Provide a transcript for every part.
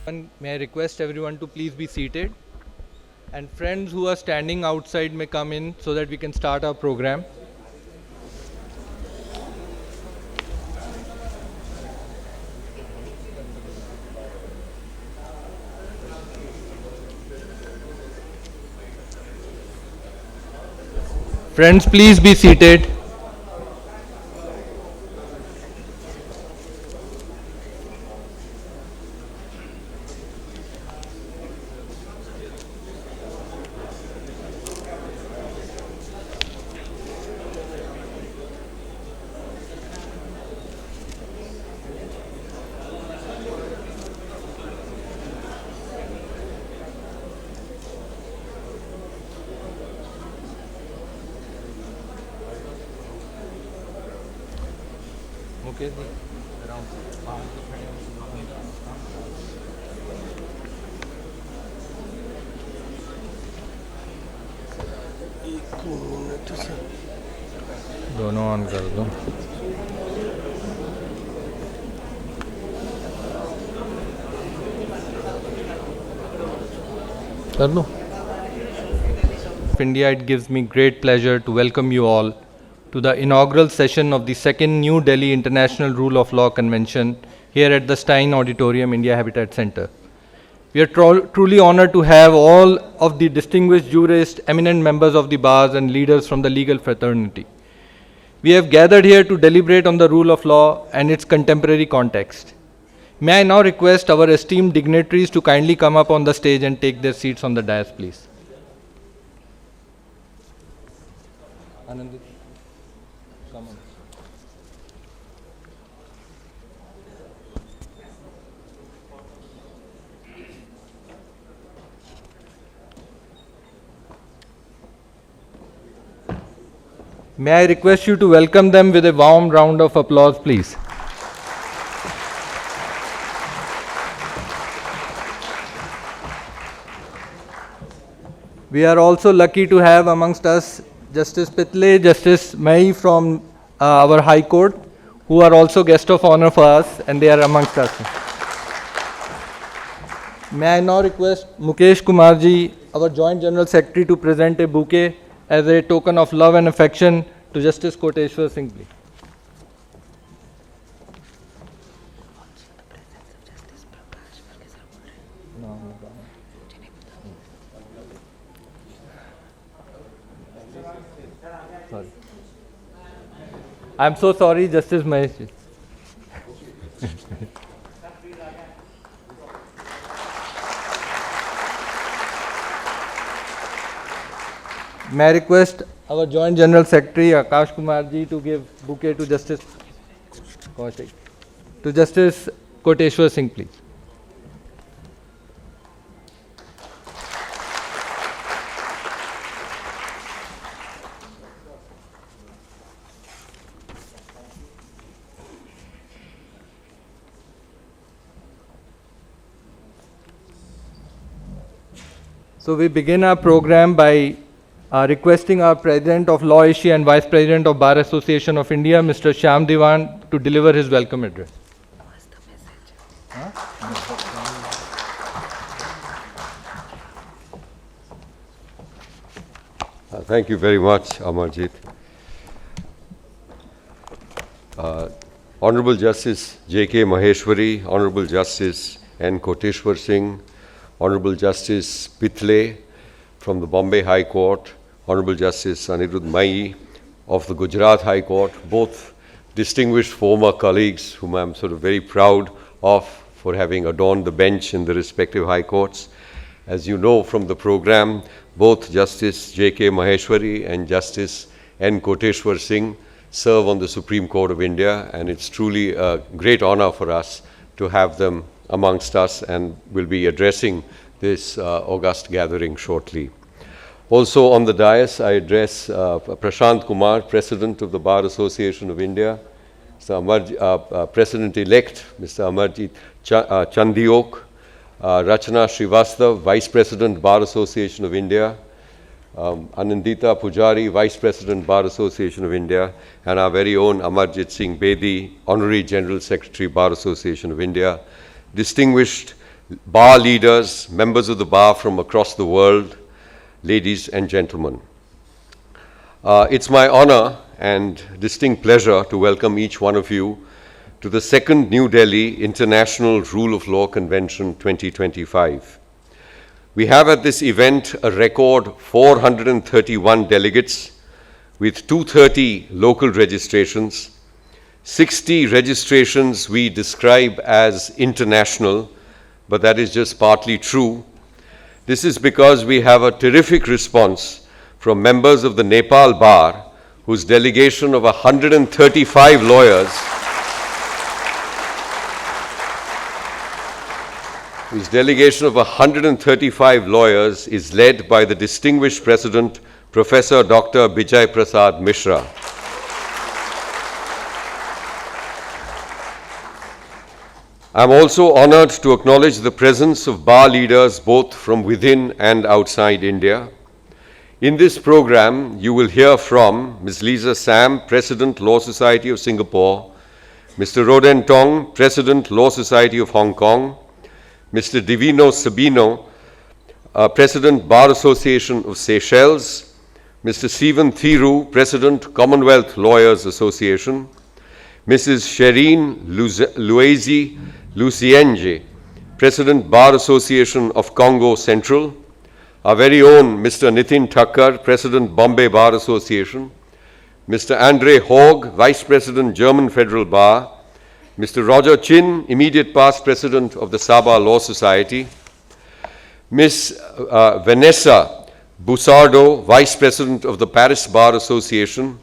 And may I request everyone to please be seated? And friends who are standing outside may come in so that we can start our program. Friends, please be seated. Okay, around. दोनों on कर दो. कर दो. India, it gives me great pleasure to welcome you all to the inaugural session of the second New Delhi International Rule of Law Convention here at the Stein Auditorium, India Habitat Center. We are truly honored to have all of the distinguished jurists, eminent members of the bars, and leaders from the legal fraternity. We have gathered here to deliberate on the rule of law and its contemporary context. May I now request our esteemed dignitaries to kindly come up on the stage and take their seats on the dais, please. Anandit, come on. May I request you to welcome them with a warm round of applause, please. We are also lucky to have amongst us Justice Pitle, Justice Mai from our High Court, who are also guest of honor for us, and they are amongst us. May I now request Mukesh Kumarji, our Joint General Secretary, to present a bouquet as a token of love and affection to Justice Koteshwar Singh, please. Sorry. I'm so sorry, Justice Mahesh. May I request our Joint General Secretary Akash Kumar ji to give bouquet to Justice Koteshwar Singh, please. So we begin our program by requesting our President of Law Asia and Vice President of Bar Association of India, Mr. Shyam Diwan, to deliver his welcome address. What's the message? Thank you very much, Amarjit. Honorable Justice J.K. Maheshwari, Honorable Justice N. Koteshwar Singh, Honorable Justice Pitle from the Bombay High Court, Honorable Justice Anirudh Mai of the Gujarat High Court, both distinguished former colleagues whom I'm sort of very proud of for having adorned the bench in the respective high courts. As you know from the program, both Justice J.K. Maheshwari and Justice N. Koteshwar Singh serve on the Supreme Court of India, and it's truly a great honor for us to have them amongst us, and will be addressing this august gathering shortly. Also on the dais, I address Prashant Kumar, President of the Bar Association of India, President-elect Mr. Amarjit Chandiok, Rachana Srivastav, Vice President, Bar Association of India, Anandita Pujari, Vice President, Bar Association of India, and our very own Amarjit Singh Bedi, Honorary General Secretary, Bar Association of India, distinguished bar leaders, members of the bar from across the world, ladies and gentlemen. It's my honor and distinct pleasure to welcome each one of you to the second New Delhi International Rule of Law Convention 2025. We have at this event a record 431 delegates with 230 local registrations, 60 registrations we describe as international, but that is just partly true. This is because we have a terrific response from members of the Nepal Bar, whose delegation of 135 lawyers is led by the distinguished President, Professor Dr. Bijay Prasad Mishra. I'm also honored to acknowledge the presence of bar leaders both from within and outside India. In this program, you will hear from Ms. Lisa Sam, President, Law Society of Singapore, Mr. Roden Tong, President, Law Society of Hong Kong, Mr. Divino Sabino, President, Bar Association of Seychelles, Mr. Stephen Thiru, President, Commonwealth Lawyers Association, Mrs. Shereen Luizi Lucienge, President, Bar Association of Congo Central, our very own Mr. Nitin Thakkar, President, Bombay Bar Association, Mr. Andre Hogg, Vice President, German Federal Bar, Mr. Roger Chin, immediate past President of the Sabah Law Society, Ms. Vanessa Busardo, Vice President of the Paris Bar Association,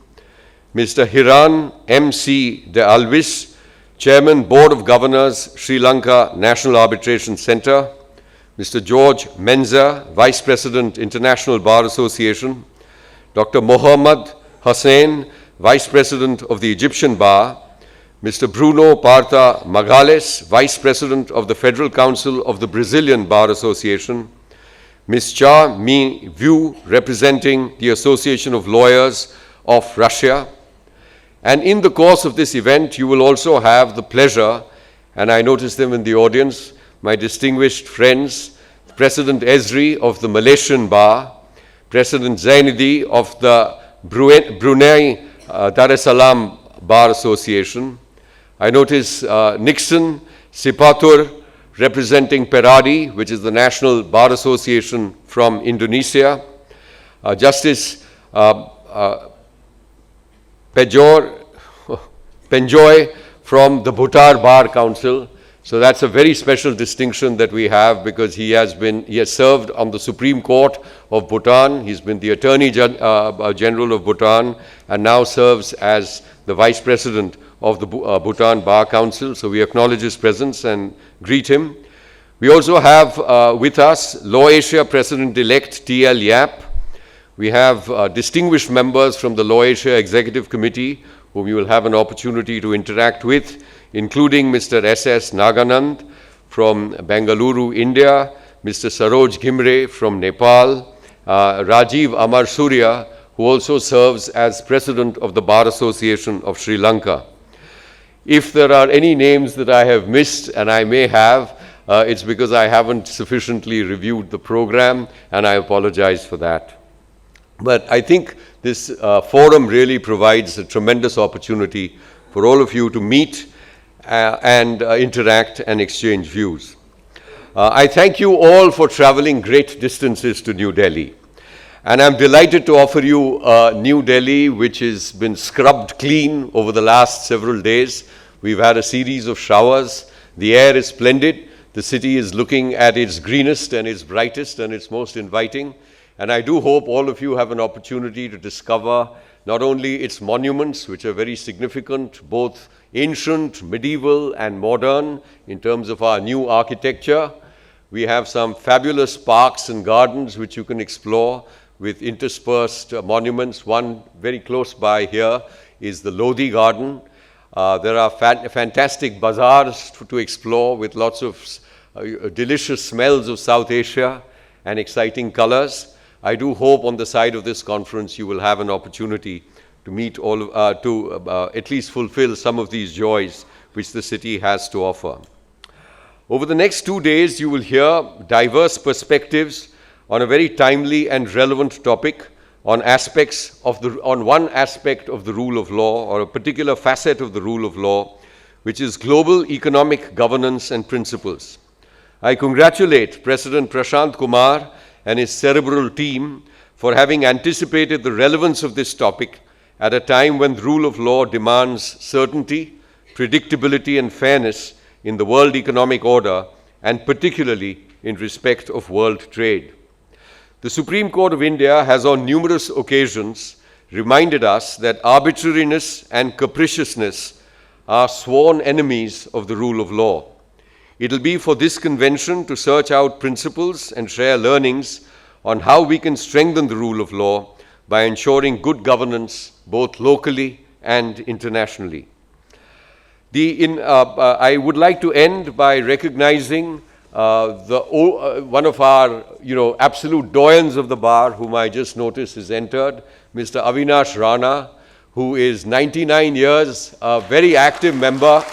Mr. Hiran M.C. De Alvis, Chairman, Board of Governors, Sri Lanka National Arbitration Centre, Mr. George Menza, Vice President, International Bar Association, Dr. Mohammad Hussain, Vice President of the Egyptian Bar, Mr. Bruno Parta Magales, Vice President of the Federal Council of the Brazilian Bar Association, Ms. Cha Mi View, representing the Association of Lawyers of Russia. And in the course of this event, you will also have the pleasure, and I notice them in the audience, my distinguished friends, President Ezri of the Malaysian Bar, President Zainidi of the Brunei Darussalam Bar Association. I notice Nixon Sipatur representing Peradi, which is the National Bar Association from Indonesia. Justice Penjoy from the Bhutar Bar Council. So that's a very special distinction that we have because he has served on the Supreme Court of Bhutan. He's been the Attorney General of Bhutan and now serves as the Vice President of the Bhutan Bar Council. So we acknowledge his presence and greet him. We also have with us Law Asia President-elect T.L. Yap. We have distinguished members from the Law Asia Executive Committee whom you will have an opportunity to interact with, including Mr. S.S. Naganand from Bengaluru, India, Mr. Saroj Ghimre from Nepal, Rajiv Amar Surya, who also serves as President of the Bar Association of Sri Lanka. If there are any names that I have missed, and I may have, it's because I haven't sufficiently reviewed the program, and I apologize for that. But I think this forum really provides a tremendous opportunity for all of you to meet and interact and exchange views. I thank you all for traveling great distances to New Delhi. And I'm delighted to offer you New Delhi, which has been scrubbed clean over the last several days. We've had a series of showers. The air is splendid. The city is looking at its greenest and its brightest and its most inviting. And I do hope all of you have an opportunity to discover not only its monuments, which are very significant, both ancient, medieval, and modern in terms of our new architecture. We have some fabulous parks and gardens which you can explore with interspersed monuments. One very close by here is the Lodi Garden. There are fantastic bazaars to explore with lots of delicious smells of South Asia and exciting colors. I do hope on the side of this conference you will have an opportunity to meet all, at least fulfill some of these joys which the city has to offer. Over the next 2 days, you will hear diverse perspectives on a very timely and relevant topic on one aspect of the rule of law, or a particular facet of the rule of law, which is global economic governance and principles. I congratulate President Prashant Kumar and his cerebral team for having anticipated the relevance of this topic at a time when the rule of law demands certainty, predictability, and fairness in the world economic order, and particularly in respect of world trade. The Supreme Court of India has on numerous occasions reminded us that arbitrariness and capriciousness are sworn enemies of the rule of law. It will be for this convention to search out principles and share learnings on how we can strengthen the rule of law by ensuring good governance both locally and internationally. I would like to end by recognizing one of our absolute doyens of the bar, whom I just noticed is entered, Mr. Avinash Rana, who is 99 years, a very active member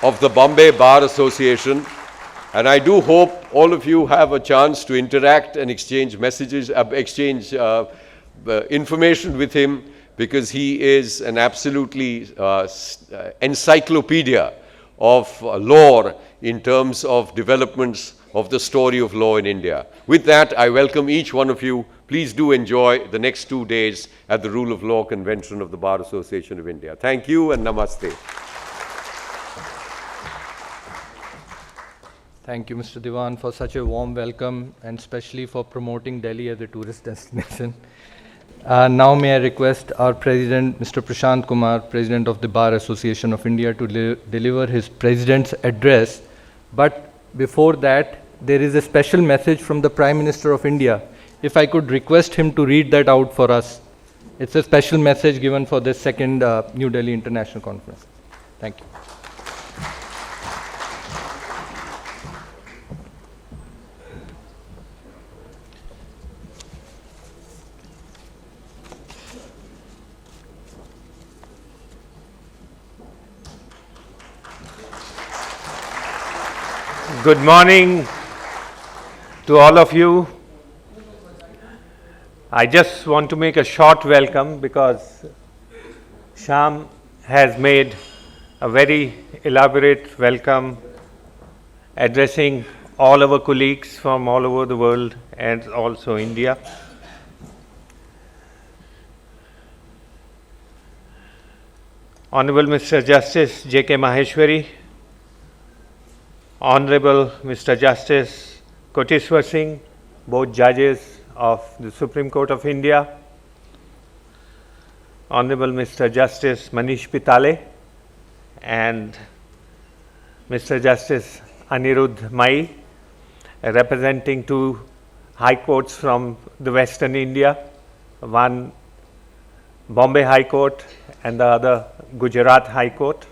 of the Bombay Bar Association. And I do hope all of you have a chance to interact and exchange messages, information with him, because he is an absolutely encyclopedia of law in terms of developments of the story of law in India. With that, I welcome each one of you. Please do enjoy the next 2 days at the Rule of Law Convention of the Bar Association of India. Thank you and namaste. Thank you, Mr. Diwan, for such a warm welcome, and especially for promoting Delhi as a tourist destination. Now may I request our President, Mr. Prashant Kumar, President of the Bar Association of India, to deliver his President's address. But before that, there is a special message from the Prime Minister of India. If I could request him to read that out for us. It's a special message given for this second New Delhi International Conference. Thank you. Good morning to all of you. I just want to make a short welcome because Shyam has made a very elaborate welcome addressing all our colleagues from all over the world and also India. Honorable Mr. Justice J.K. Maheshwari, Honorable Mr. Justice Koteshwar Singh, both judges of the Supreme Court of India, Honorable Mr. Justice Manish Pitale and Mr. Justice Anirudh Mai, representing two high courts from the Western India, one Bombay High Court and the other Gujarat High Court.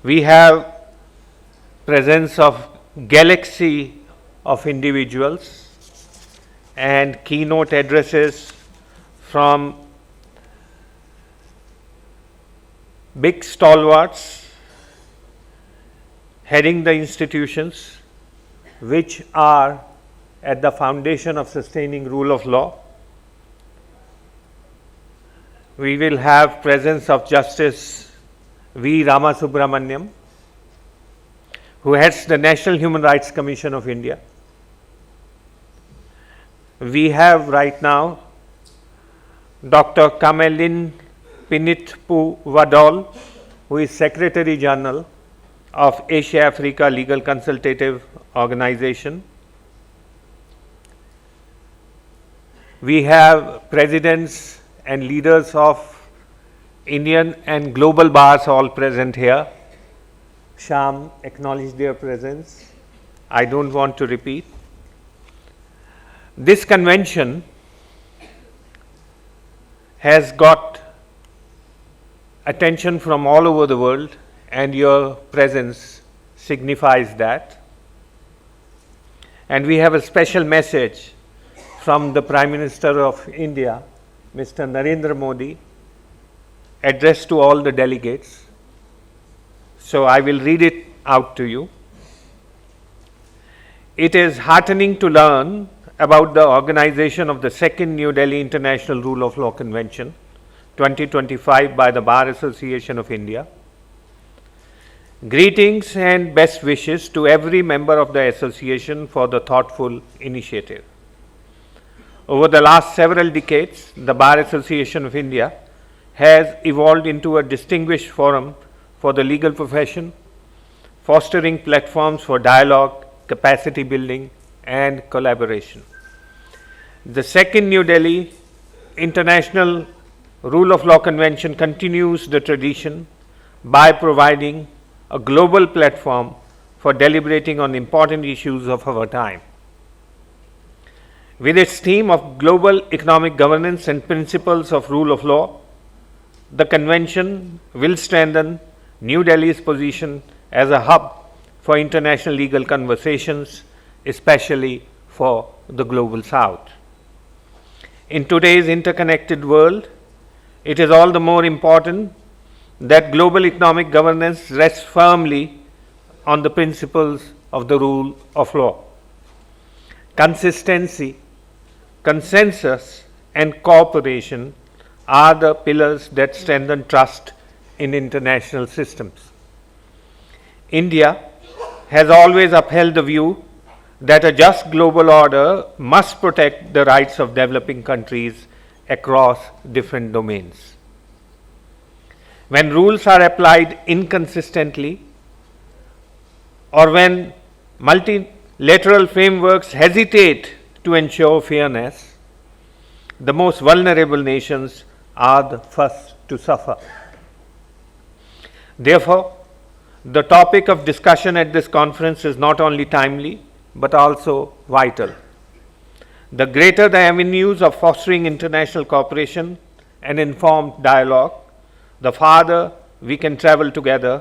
We have presence of galaxy of individuals and keynote addresses from big stalwarts heading the institutions which are at the foundation of sustaining rule of law. We will have presence of Justice V. Ramasubramaniam, who heads the National Human Rights Commission of India. We have right now Dr. Kamalin Pinitpu Vadol, who is Secretary General of Asia Africa Legal Consultative Organization. We have presidents and leaders of Indian and global bars all present here. Shyam acknowledged their presence. I don't want to repeat. This convention has got attention from all over the world, and your presence signifies that. And we have a special message from the Prime Minister of India, Mr. Narendra Modi, addressed to all the delegates. So I will read it out to you. It is heartening to learn about the organization of the second New Delhi International Rule of Law Convention 2025 by the Bar Association of India. Greetings and best wishes to every member of the association for the thoughtful initiative. Over the last several decades, the Bar Association of India has evolved into a distinguished forum for the legal profession, fostering platforms for dialogue, capacity building, and collaboration. The second New Delhi International Rule of Law Convention continues the tradition by providing a global platform for deliberating on important issues of our time. With its theme of global economic governance and principles of rule of law, the convention will strengthen New Delhi's position as a hub for international legal conversations, especially for the global south. In today's interconnected world, it is all the more important that global economic governance rests firmly on the principles of the rule of law. Consistency, consensus, and cooperation are the pillars that strengthen trust in international systems. India has always upheld the view that a just global order must protect the rights of developing countries across different domains. When rules are applied inconsistently, or when multilateral frameworks hesitate to ensure fairness, the most vulnerable nations are the first to suffer. Therefore, the topic of discussion at this conference is not only timely but also vital. The greater the avenues of fostering international cooperation and informed dialogue, the farther we can travel together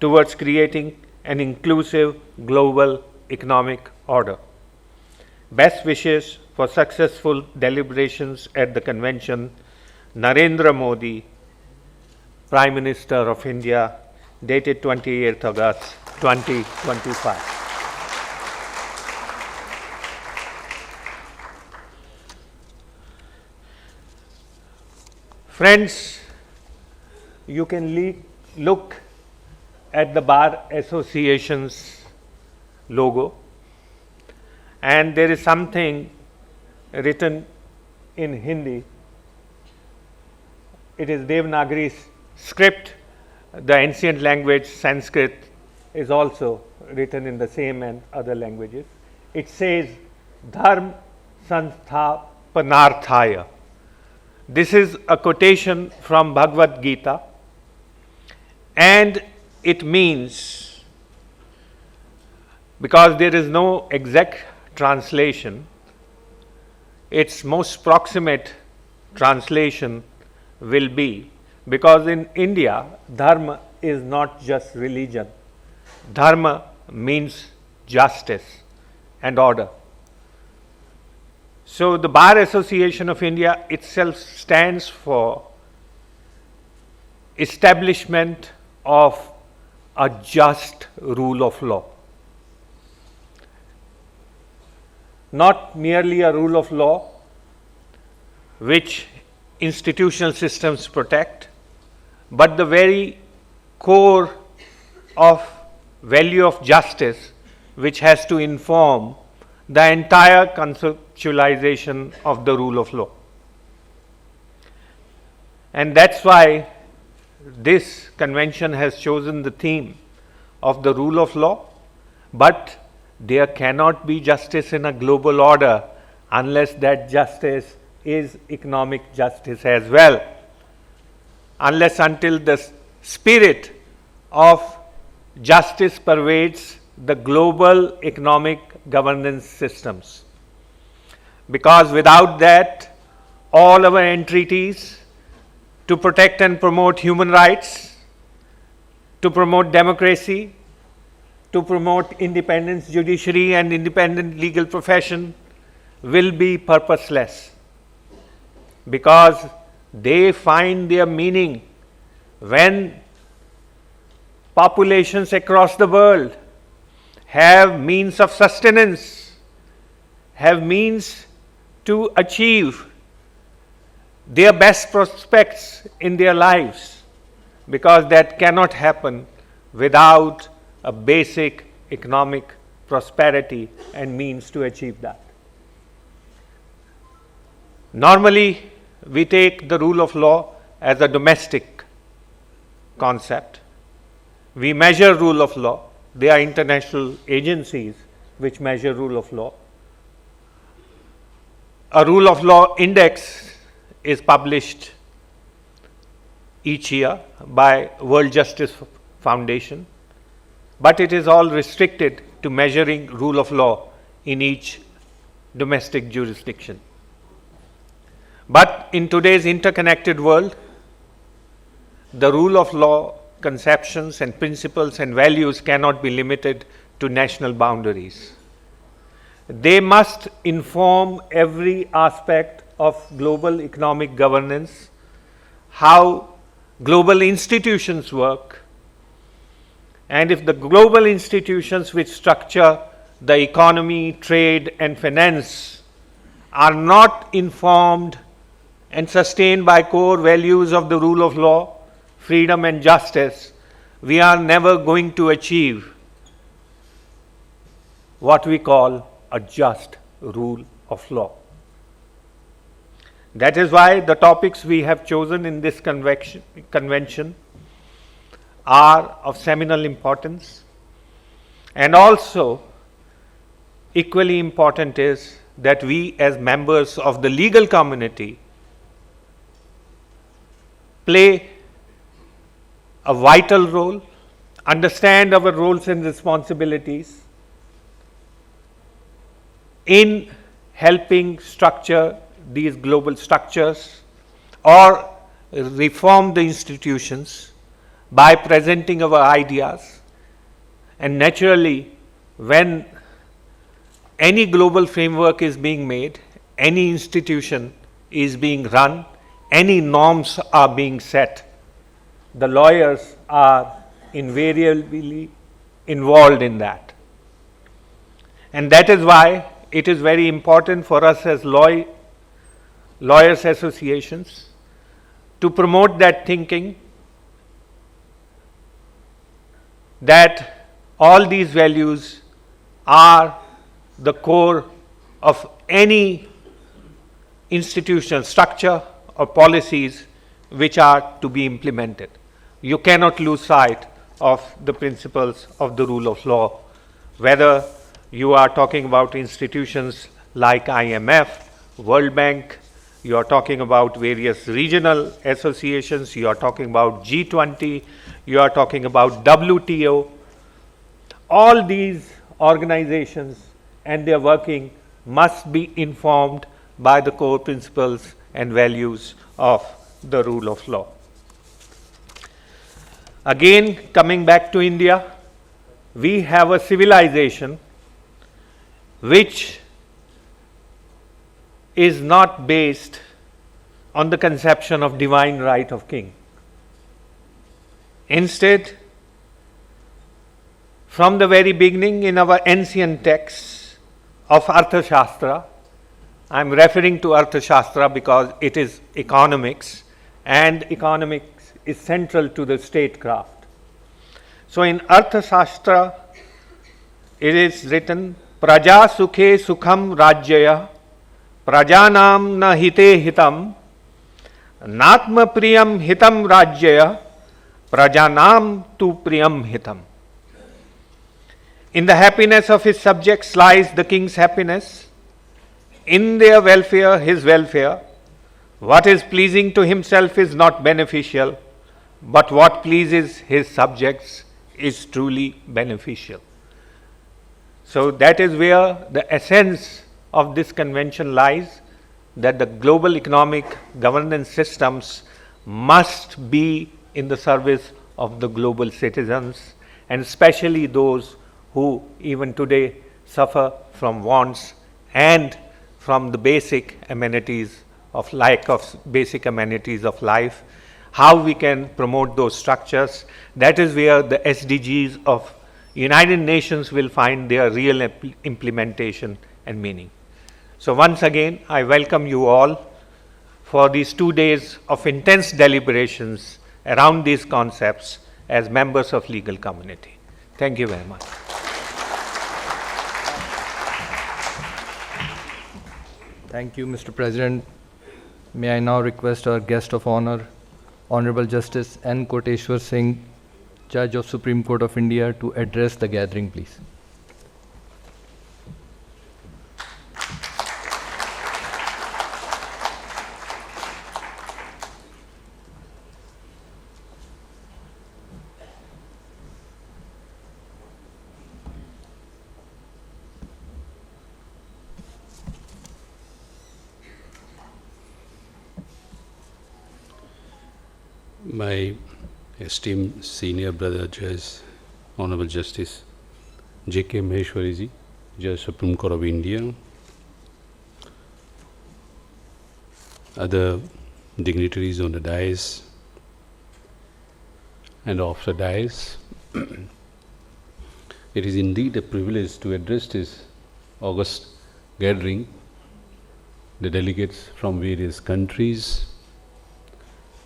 towards creating an inclusive global economic order. Best wishes for successful deliberations at the convention. Narendra Modi, Prime Minister of India, dated 28th August 2025. Friends, you can look at the Bar Association's logo, and there is something written in Hindi. It is Devanagari script. The ancient language Sanskrit is also written in the same and other languages. It says Dharma Santhapanarthaya. This is a quotation from Bhagavad Gita, and it means, because there is no exact translation, its most proximate translation will be, because in India, dharma is not just religion. Dharma means justice and order. So the Bar Association of India itself stands for establishment of a just rule of law. Not merely a rule of law which institutional systems protect, but the very core of value of justice which has to inform the entire conceptualization of the rule of law. And that's why this convention has chosen the theme of the rule of law, but there cannot be justice in a global order unless that justice is economic justice as well. Unless until the spirit of justice pervades the global economic governance systems. Because without that, all our entreaties to protect and promote human rights, to promote democracy, to promote independent judiciary and independent legal profession will be purposeless, because they find their meaning when populations across the world have means of sustenance, have means to achieve their best prospects in their lives, because that cannot happen without a basic economic prosperity and means to achieve that. Normally, we take the rule of law as a domestic concept. We measure rule of law. There are international agencies which measure rule of law. A rule of law index is published each year by World Justice Foundation, but it is all restricted to measuring rule of law in each domestic jurisdiction. But in today's interconnected world, the rule of law conceptions and principles and values cannot be limited to national boundaries. They must inform every aspect of global economic governance, how global institutions work, and if the global institutions which structure the economy, trade, and finance are not informed and sustained by core values of the rule of law, freedom, and justice, we are never going to achieve what we call a just rule of law. That is why the topics we have chosen in this convention are of seminal importance, and also equally important is that we as members of the legal community play a vital role, understand our roles and responsibilities in helping structure these global structures or reform the institutions by presenting our ideas. And naturally, when any global framework is being made, any institution is being run, any norms are being set, the lawyers are invariably involved in that. And that is why it is very important for us as lawyers associations to promote that thinking, that all these values are the core of any institutional structure or policies which are to be implemented. You cannot lose sight of the principles of the rule of law, whether you are talking about institutions like IMF, World Bank, you are talking about various regional associations, you are talking about G20, you are talking about WTO. All these organizations and their working must be informed by the core principles and values of the rule of law. Again, coming back to India, we have a civilization which is not based on the conception of divine right of king. Instead, from the very beginning in our ancient texts of Arthashastra, I am referring to Arthashastra because it is economics, and economics is central to the statecraft. So in Arthashastra, it is written, Praja sukhe sukham rajyaya, prajanam na hite hitam, natma priyam hitam rajyaya, prajanam tu priyam hitam. In the happiness of his subjects lies the king's happiness. In their welfare, his welfare. What is pleasing to himself is not beneficial, but what pleases his subjects is truly beneficial. So that is where the essence of this convention lies, that the global economic governance systems must be in the service of the global citizens, and especially those who even today suffer from wants and from the basic amenities of lack of basic amenities of life. how we can promote those structures. That is where the SDGs of United Nations will find their real implementation and meaning. So once again, I welcome you all for these 2 days of intense deliberations around these concepts as members of legal community. Thank you very much. Thank you, Mr. President. May I now request our guest of honor, Honorable Justice N. Koteshwar Singh, Judge of Supreme Court of India, to address the gathering, please. My esteemed senior brother Judge, Honorable Justice J.K. Maheshwari ji, Judge Supreme Court of India, other dignitaries on the dais and off the dais, it is indeed a privilege to address this august gathering, the delegates from various countries,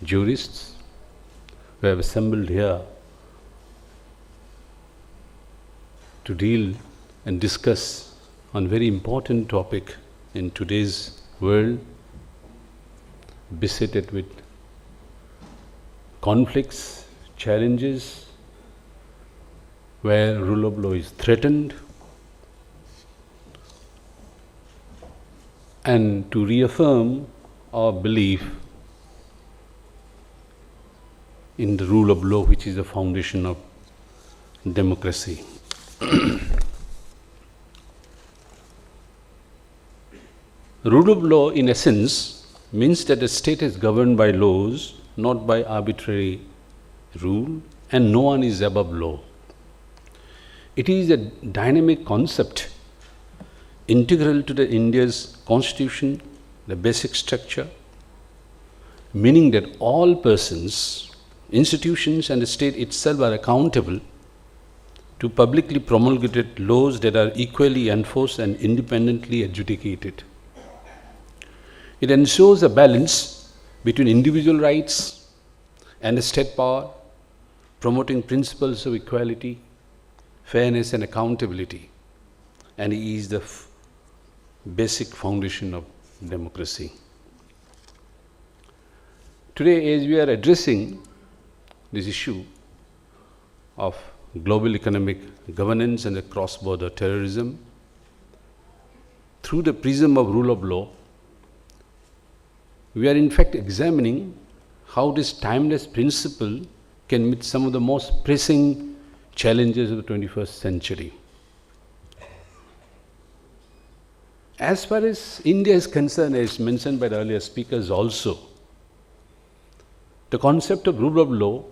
jurists, who have assembled here to deal and discuss on very important topic in today's world, besetted with conflicts, challenges, where rule of law is threatened, and to reaffirm our belief in the rule of law, which is the foundation of democracy. Rule of law, in essence, means that the state is governed by laws, not by arbitrary rule, and no one is above law. It is a dynamic concept integral to the India's constitution, the basic structure, meaning that all persons, institutions and the state itself are accountable to publicly promulgated laws that are equally enforced and independently adjudicated. It ensures a balance between individual rights and the state power, promoting principles of equality, fairness and accountability, and is the basic foundation of democracy. Today, as we are addressing this issue of global economic governance and the cross-border terrorism through the prism of rule of law, we are in fact examining how this timeless principle can meet some of the most pressing challenges of the 21st century. As far as India is concerned, as mentioned by the earlier speakers also, the concept of rule of law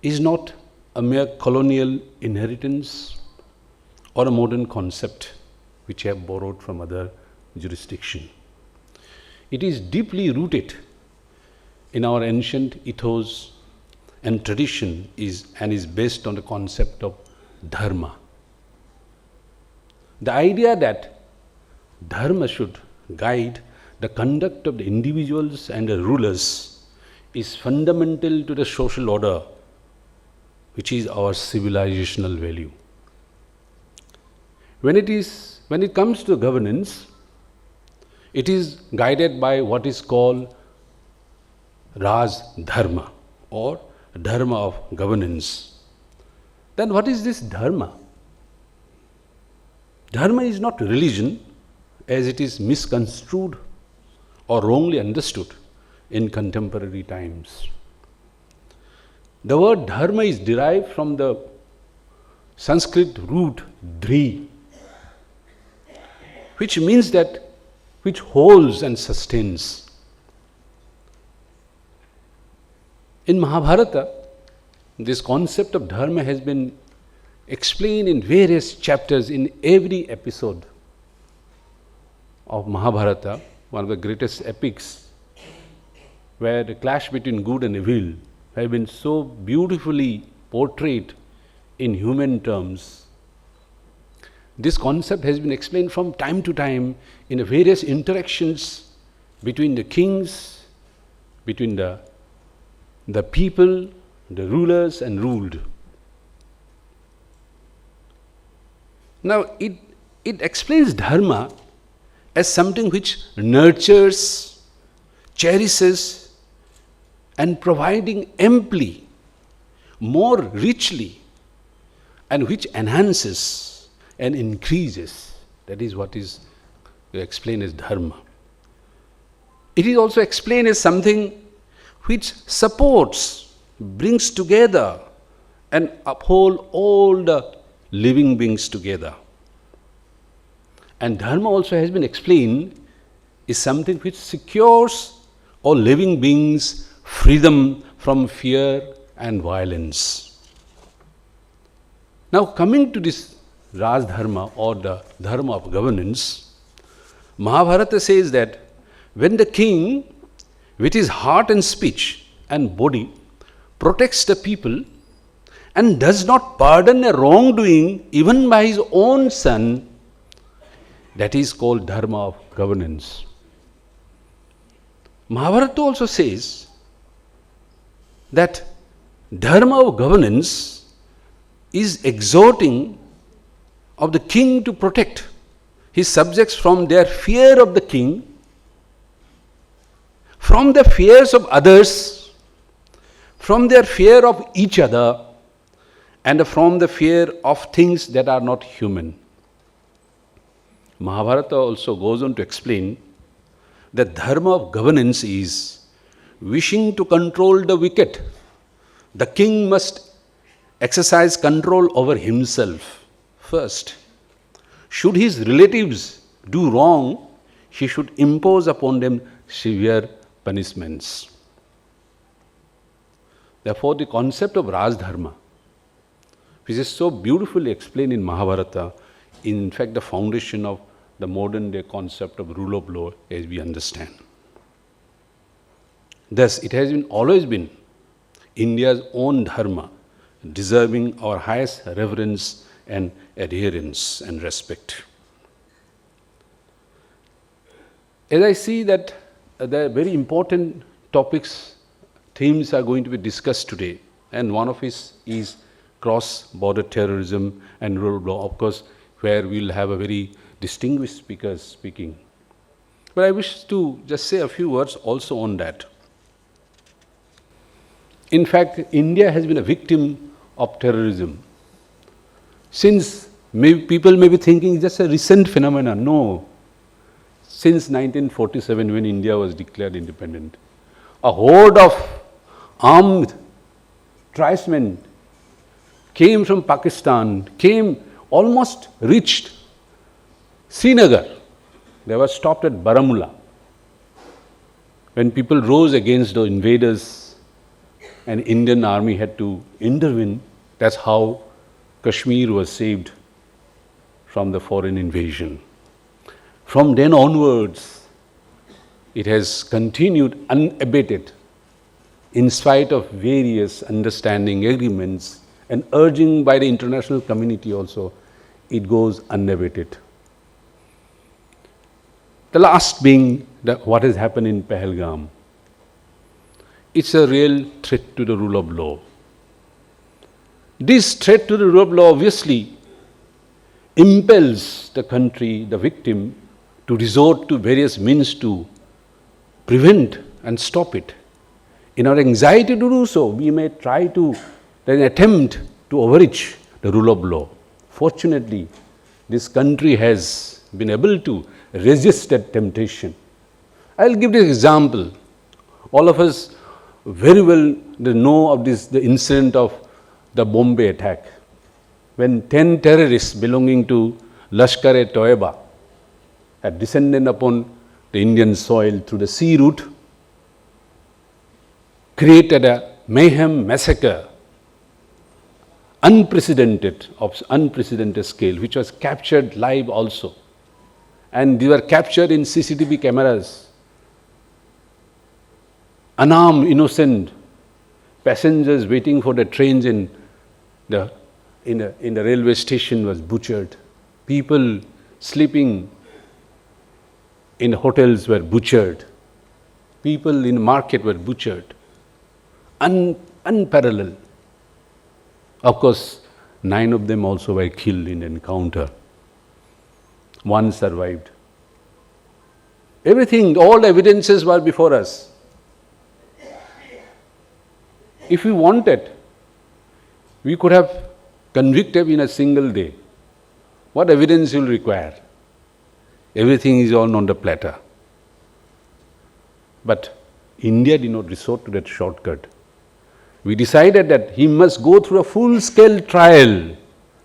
is not a mere colonial inheritance or a modern concept which have borrowed from other jurisdictions. It is deeply rooted in our ancient ethos and tradition and is based on the concept of dharma. The idea that dharma should guide the conduct of the individuals and the rulers is fundamental to the social order, which is our civilizational value. When it comes to governance, it is guided by what is called Raj Dharma or Dharma of governance. Then what is this Dharma? Dharma is not religion as it is misconstrued or wrongly understood in contemporary times. The word dharma is derived from the Sanskrit root dhri, which means that which holds and sustains. In Mahabharata, this concept of dharma has been explained in various chapters in every episode of Mahabharata, one of the greatest epics where the clash between good and evil have been so beautifully portrayed in human terms. This concept has been explained from time to time in the various interactions between the kings, between the people, the rulers and ruled. Now, it explains dharma as something which nurtures, cherishes, and providing amply, more richly, and which enhances and increases. That is what is explained as dharma. It is also explained as something which supports, brings together, and uphold all the living beings together. And dharma also has been explained is something which secures all living beings freedom from fear and violence. Now, coming to this Raj Dharma or the Dharma of governance, Mahabharata says that when the king, with his heart and speech and body, protects the people and does not pardon a wrongdoing even by his own son, that is called Dharma of governance. Mahabharata also says that Dharma of governance is exhorting of the king to protect his subjects from their fear of the king, from the fears of others, from their fear of each other, and from the fear of things that are not human. Mahabharata also goes on to explain that dharma of governance is wishing to control the wicked. The king must exercise control over himself first. Should his relatives do wrong, he should impose upon them severe punishments. Therefore, the concept of Raj Dharma, which is so beautifully explained in Mahabharata, in fact the foundation of the modern day concept of rule of law as we understand. Thus, it has always been India's own dharma, deserving our highest reverence and adherence and respect. As I see that there are very important topics, themes are going to be discussed today, and one of it is cross-border terrorism and rule of law, of course, where we will have a very distinguished speaker speaking. But I wish to just say a few words also on that. In fact, India has been a victim of terrorism. Since people may be thinking it's just a recent phenomenon. No. Since 1947, when India was declared independent, a horde of armed tribesmen came from Pakistan, almost reached Srinagar. They were stopped at Baramulla. When people rose against the invaders and Indian army had to intervene, that's how Kashmir was saved from the foreign invasion. From then onwards, it has continued unabated in spite of various understanding agreements and urging by the international community also, it goes unabated. The last being what has happened in Pahalgam. It's a real threat to the rule of law. This threat to the rule of law obviously impels the country, the victim, to resort to various means to prevent and stop it. In our anxiety to do so, we may try to then attempt to overreach the rule of law. Fortunately, this country has been able to resist that temptation. I'll give this example. All of us very well know of the incident of the Bombay attack, when 10 terrorists belonging to Lashkar-e-Toiba had descended upon the Indian soil through the sea route, created a mayhem massacre, unprecedented scale, which was captured live also. And they were captured in CCTV cameras. unarmed, innocent passengers waiting for the trains in the railway station was butchered. People sleeping in hotels were butchered. People in market were butchered. Unparalleled. Of course, 9 of them also were killed in encounter. 1 survived. Everything, all evidences were before us. If we wanted, we could have convicted in a single day. What evidence will require? Everything is all on the platter. But India did not resort to that shortcut. We decided that he must go through a full-scale trial.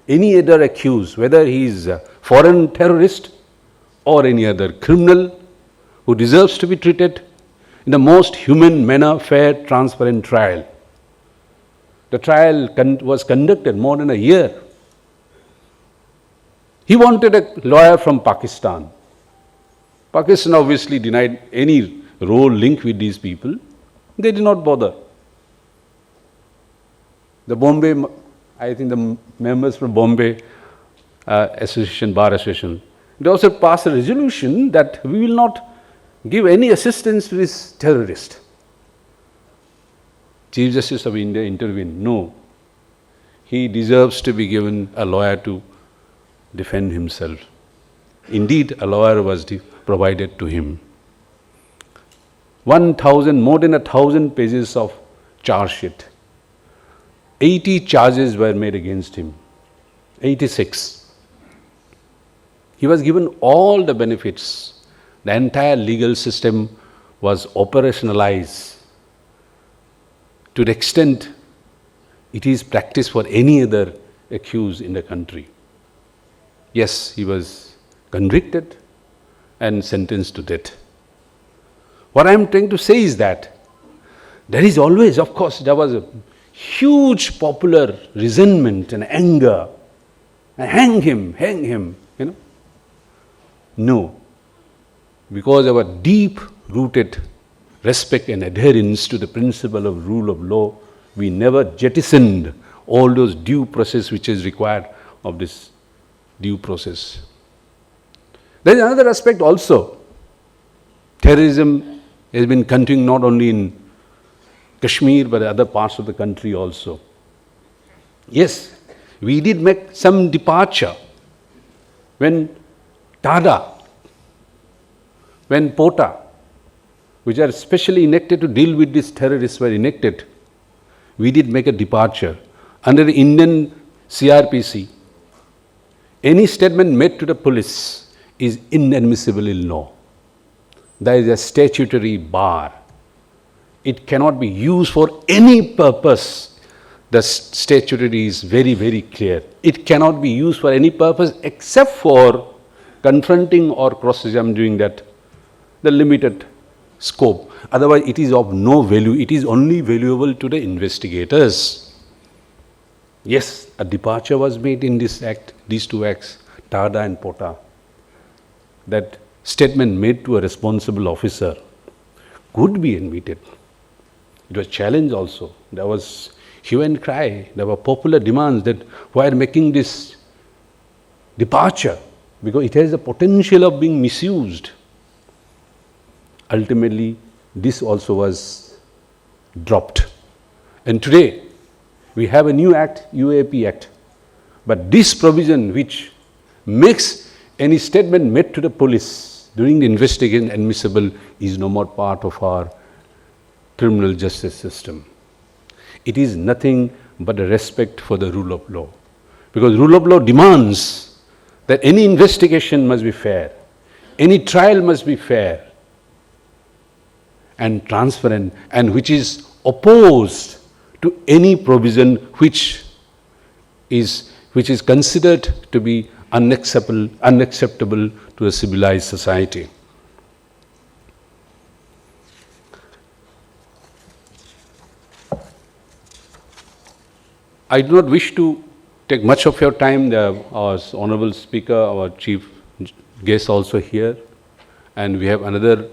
Any other accused, whether he is a foreign terrorist or any other criminal who deserves to be treated in the most humane manner, fair, transparent trial. The trial was conducted more than a year. He wanted a lawyer from Pakistan. Pakistan obviously denied any role linked with these people. They did not bother. The Bombay, I think the members from Bombay Association, Bar Association, they also passed a resolution that we will not give any assistance to this terrorist. Chief Justice of India intervened. No, he deserves to be given a lawyer to defend himself. Indeed, a lawyer was provided to him. More than 1,000 pages of charge sheet. 80 charges were made against him. 86. He was given all the benefits. The entire legal system was operationalized to the extent it is practiced for any other accused in the country. Yes, he was convicted and sentenced to death. What I am trying to say is that there is always, of course, there was a huge popular resentment and anger. Hang him, you know. No, because our deep-rooted respect and adherence to the principle of rule of law, we never jettisoned all those due process which is required of this due process. There is another aspect also. Terrorism has been continuing not only in Kashmir but other parts of the country also. Yes, we did make some departure when Tada, when Pota, which are specially enacted to deal with these terrorists, were enacted. We did make a departure. Under the Indian CRPC, any statement made to the police is inadmissible in law. There is a statutory bar. It cannot be used for any purpose. The statutory is very, very clear. It cannot be used for any purpose except for confronting or cross-examining that, the limited scope. Otherwise, it is of no value. It is only valuable to the investigators. Yes, a departure was made in this act, these two acts, Tada and Pota. That statement made to a responsible officer could be admitted. It was challenged also. There was hue and cry. There were popular demands that why are making this departure, because it has the potential of being misused. Ultimately, this also was dropped. And today, we have a new act, UAP Act. But this provision which makes any statement made to the police during the investigation admissible is no more part of our criminal justice system. It is nothing but a respect for the rule of law. Because rule of law demands that any investigation must be fair, any trial must be fair and transparent, and which is opposed to any provision which is considered to be unacceptable to a civilized society. I do not wish to take much of your time. Our honorable speaker, our chief guest also here, and we have another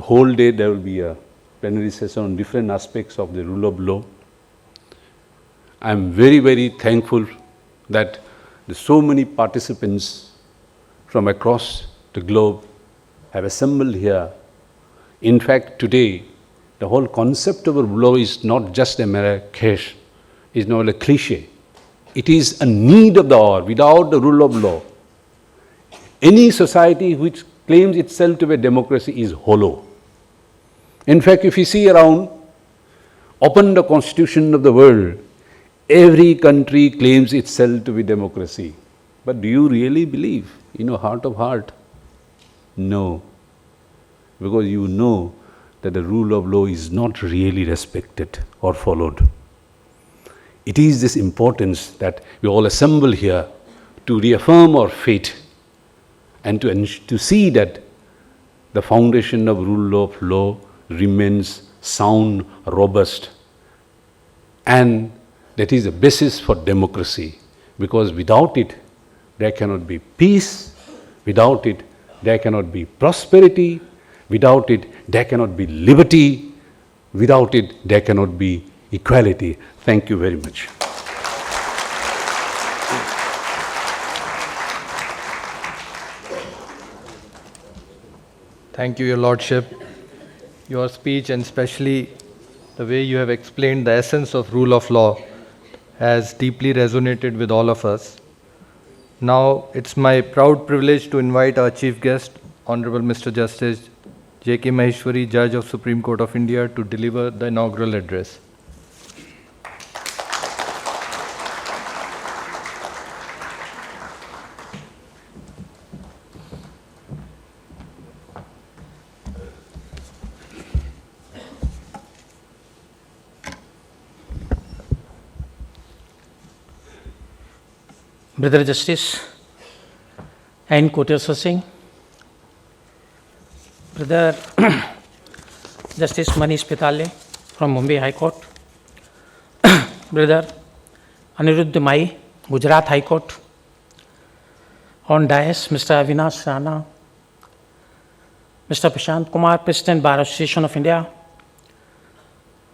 whole day. There will be a plenary session on different aspects of the rule of law. I am very, very thankful that so many participants from across the globe have assembled here. In fact, today, the whole concept of a rule of law is not just a mere cliche, it's not a cliche. It is a need of the hour. Without the rule of law, any society which claims itself to be a democracy is hollow. In fact, if you see around, open the constitution of the world, every country claims itself to be democracy. But do you really believe in your heart of heart? No. Because you know that the rule of law is not really respected or followed. It is this importance that we all assemble here to reaffirm our faith and to see that the foundation of rule of law remains sound, robust, and that is the basis for democracy. Because without it, there cannot be peace. Without it, there cannot be prosperity. Without it, there cannot be liberty. Without it, there cannot be equality. Thank you very much. Thank you, Your Lordship. Your speech, and especially the way you have explained the essence of rule of law, has deeply resonated with all of us. Now, it's my proud privilege to invite our chief guest, Honorable Mr. Justice J.K. Maheshwari, Judge of Supreme Court of India, to deliver the inaugural address. Brother Justice N. Koteshwar Singh, Brother Justice Manish Pitale from Mumbai High Court, Brother Anirudh Mai, Gujarat High Court, on dais Mr. Avinash Rana, Mr. Prashant Kumar, President Bar Association of India,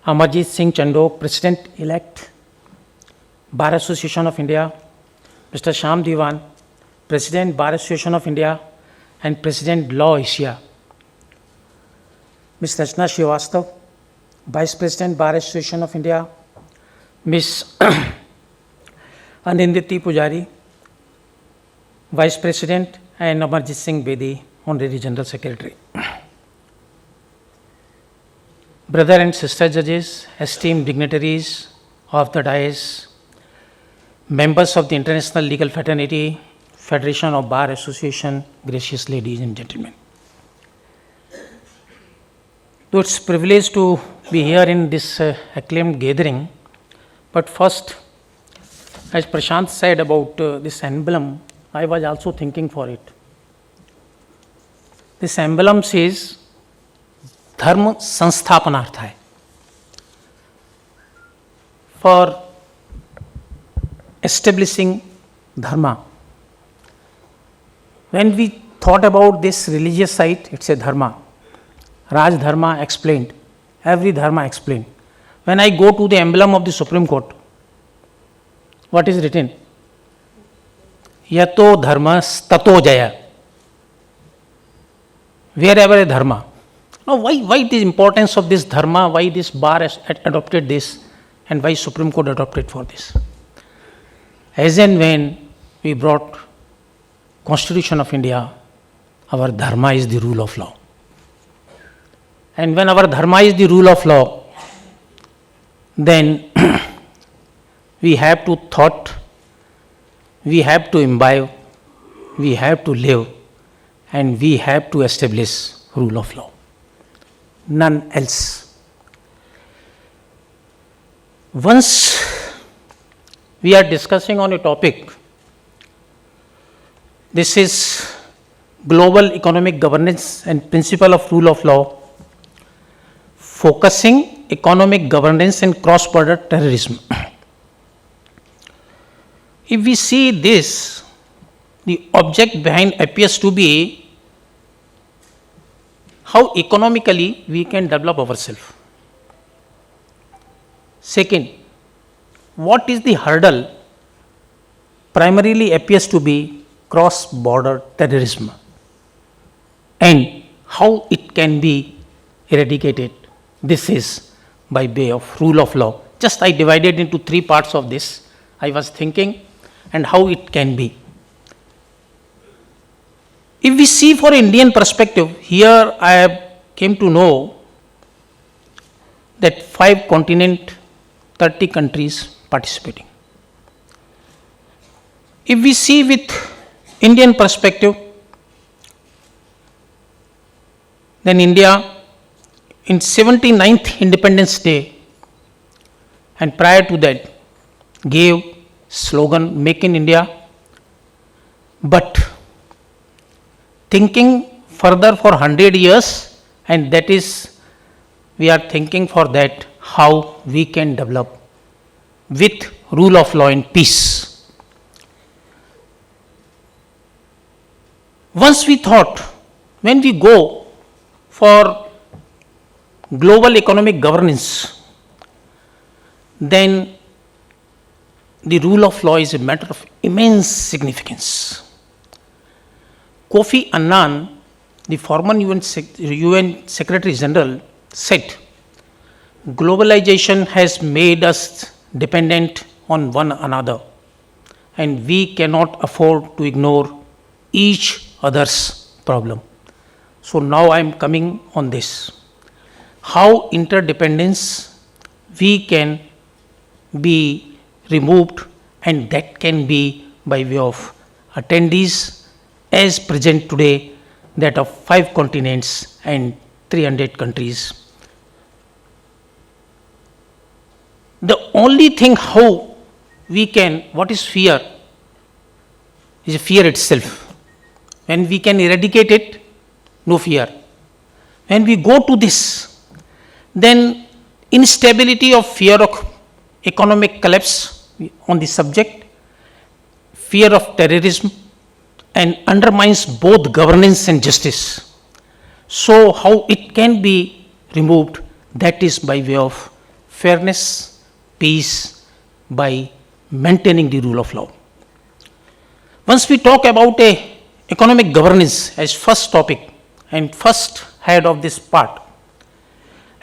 Amarjit Singh Chandok, President-elect, Bar Association of India, Mr. Sham Diwan, President Bar Association of India and President Law Asia, Ms. Rachna Srivastav, Vice President Bar Association of India, Ms. Aninditi Pujari, Vice President, and Amarjit Singh Bedi, Honorary General Secretary. Brother and sister judges, esteemed dignitaries of the dais, members of the International Legal Fraternity, Federation of Bar Association, gracious ladies and gentlemen. Though it's a privilege to be here in this acclaimed gathering, but first, as Prashant said about this emblem, I was also thinking for it. This emblem says, Dharma Sansthapanartha hai. For establishing dharma. When we thought about this religious site, it's a dharma. Raj Dharma explained, every dharma explained. When I go to the emblem of the Supreme Court, what is written? Yato dharma tato jaya. Wherever a dharma. Now why the importance of this dharma, why this bar has adopted this, and why Supreme Court adopted for this? As and when we brought Constitution of India, our dharma is the rule of law. And when our dharma is the rule of law, then we have to thought, we have to imbibe, we have to live, and we have to establish rule of law. None else. Once we are discussing on a topic, this is global economic governance and principle of rule of law, focusing economic governance and cross-border terrorism. If we see this, the object behind appears to be how economically we can develop ourselves. Second, what is the hurdle primarily appears to be cross-border terrorism and how it can be eradicated. This is by way of rule of law. Just I divided into three parts of this. I was thinking and how it can be. If we see for Indian perspective, here I have came to know that 5 continents, 30 countries participating. If we see with Indian perspective, then India in 79th Independence Day and prior to that gave slogan Make in India, but thinking further for 100 years, and that is we are thinking for that how we can develop with rule of law and peace. Once we thought, when we go for global economic governance, then the rule of law is a matter of immense significance. Kofi Annan, the former UN Secretary General, said, globalization has made us dependent on one another, and we cannot afford to ignore each other's problem. So now I am coming on this. How interdependence we can be removed, and that can be by way of attendees as present today, that of 5 continents and 300 countries. The only thing how we can, what is fear, is fear itself. When we can eradicate it, no fear. When we go to this, then instability of fear of economic collapse on the subject, fear of terrorism, and undermines both governance and justice. So how it can be removed, that is by way of fairness, peace, by maintaining the rule of law. Once we talk about a economic governance as first topic and first head of this part,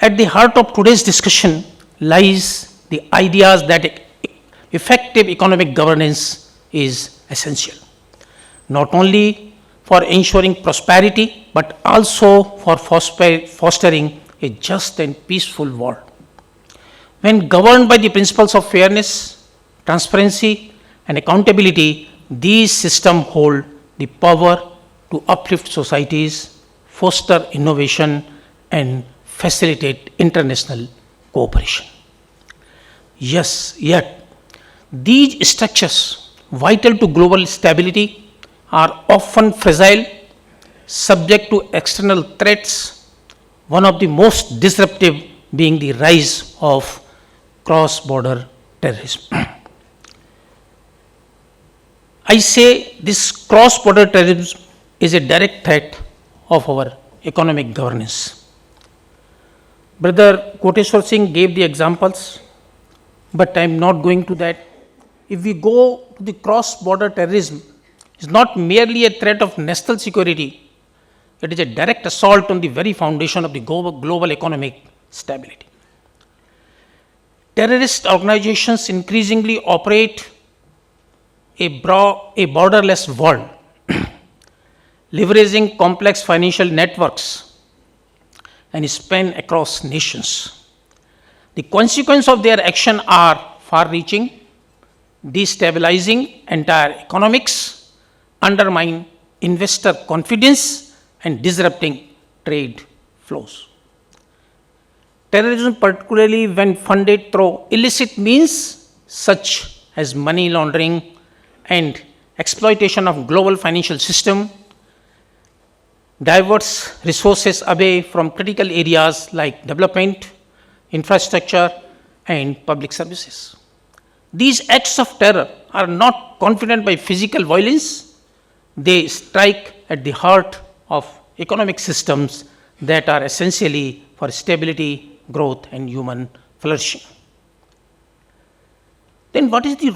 at the heart of today's discussion lies the ideas that effective economic governance is essential, not only for ensuring prosperity, but also for fostering a just and peaceful world. When governed by the principles of fairness, transparency, and accountability, these systems hold the power to uplift societies, foster innovation, and facilitate international cooperation. Yes, yet these structures, vital to global stability, are often fragile, subject to external threats, one of the most disruptive being the rise of cross-border terrorism. I say this cross-border terrorism is a direct threat of our economic governance. Brother Koteshwar Singh gave the examples, but I am not going to that. If we go to the cross-border terrorism, it's not merely a threat of national security, it is a direct assault on the very foundation of the global economic stability. Terrorist organizations increasingly operate a borderless world, leveraging complex financial networks and span across nations. The consequences of their action are far-reaching, destabilizing entire economics, undermine investor confidence, and disrupting trade flows. Terrorism, particularly when funded through illicit means such as money laundering and exploitation of global financial system, diverts resources away from critical areas like development, infrastructure, and public services. These acts of terror are not confident by physical violence. They strike at the heart of economic systems that are essentially for stability, growth, and human flourishing. Then what is the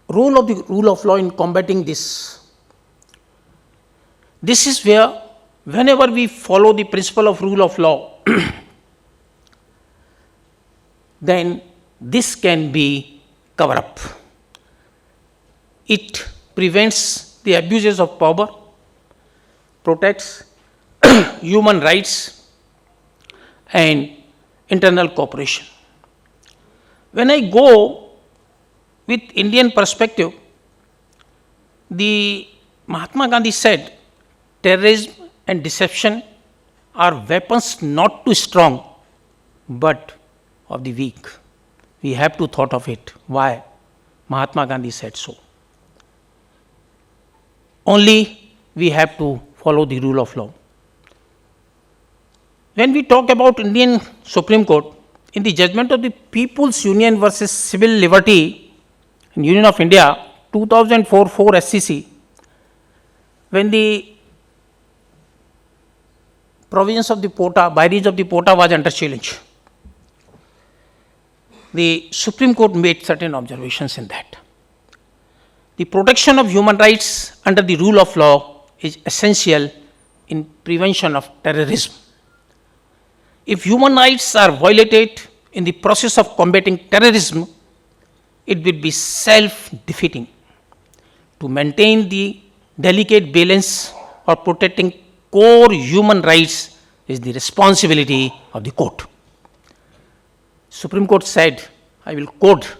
role of the rule of law in combating this? This is where whenever we follow the principle of rule of law, then this can be covered up. It prevents the abuses of power, protects human rights and internal cooperation. When I go with Indian perspective, the Mahatma Gandhi said, terrorism and deception are weapons not too strong, but of the weak. We have to thought of it. Why? Mahatma Gandhi said so. Only we have to follow the rule of law. When we talk about Indian Supreme Court, in the judgment of the People's Union versus Civil Liberty in Union of India, 2004 SCC, when the provisions of the POTA, byrees of the POTA was under challenge, the Supreme Court made certain observations in that. The protection of human rights under the rule of law is essential in prevention of terrorism. If human rights are violated in the process of combating terrorism, it will be self-defeating. To maintain the delicate balance of protecting core human rights is the responsibility of the court. Supreme Court said, I will quote,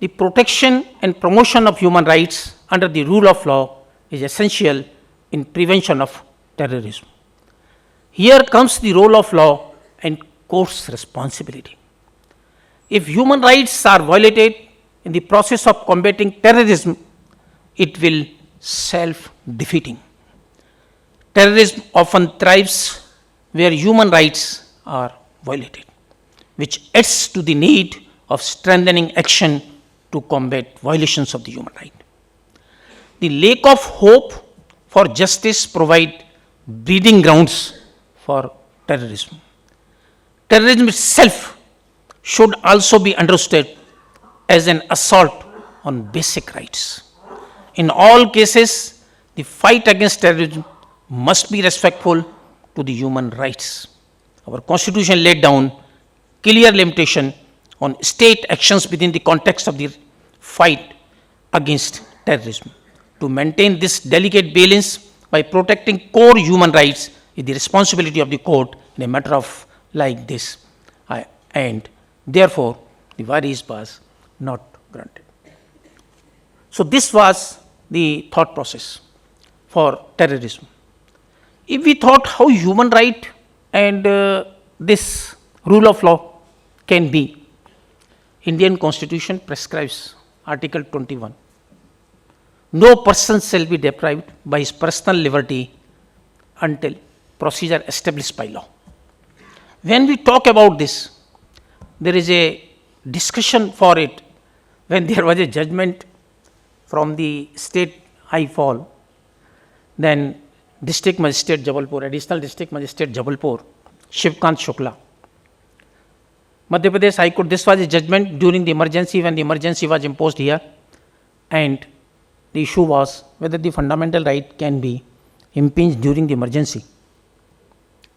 the protection and promotion of human rights under the rule of law is essential in prevention of terrorism. Here comes the role of law and court's responsibility. If human rights are violated in the process of combating terrorism, it will self-defeating. Terrorism often thrives where human rights are violated, which adds to the need of strengthening action to combat violations of the human right. The lack of hope for justice provide breeding grounds for terrorism. Terrorism itself should also be understood as an assault on basic rights. In all cases, the fight against terrorism must be respectful to the human rights. Our Constitution laid down clear limitation on state actions within the context of the fight against terrorism. To maintain this delicate balance by protecting core human rights is the responsibility of the court in a matter of like this. And therefore, the variance was not granted. So this was the thought process for terrorism. If we thought how human right and this rule of law can be, Indian Constitution prescribes Article 21. No person shall be deprived by his personal liberty until procedure established by law. When we talk about this, there is a discussion for it when there was a judgment from the state high fall, then District Magistrate Jabalpur, Additional District Magistrate Jabalpur, Shivkant Shukla. Madhya Pradesh High Court, this was a judgment during the emergency when the emergency was imposed here, and the issue was whether the fundamental right can be impinged during the emergency.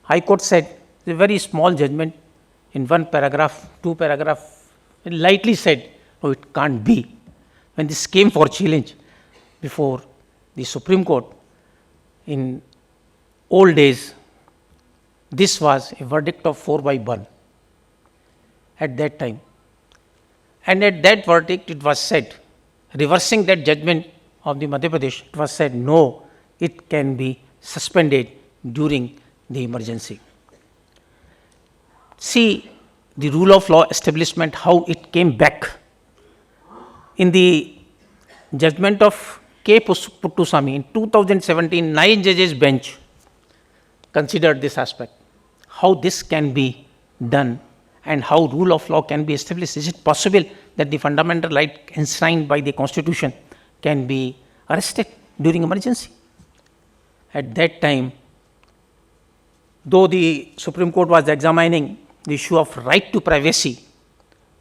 High Court said, it's a very small judgment in one paragraph, two paragraph, it lightly said, no, it can't be. When this came for challenge before the Supreme Court, in old days, this was a verdict of 4/1 at that time. And at that verdict, it was said, reversing that judgment of the Madhya Pradesh, it was said, no, it can be suspended during the emergency. See the rule of law establishment, how it came back. In the judgment of K. Puttuswamy in 2017, 9 judges bench considered this aspect, how this can be done and how rule of law can be established. Is it possible that the fundamental right enshrined by the Constitution can be arrested during emergency? At that time, though the Supreme Court was examining the issue of right to privacy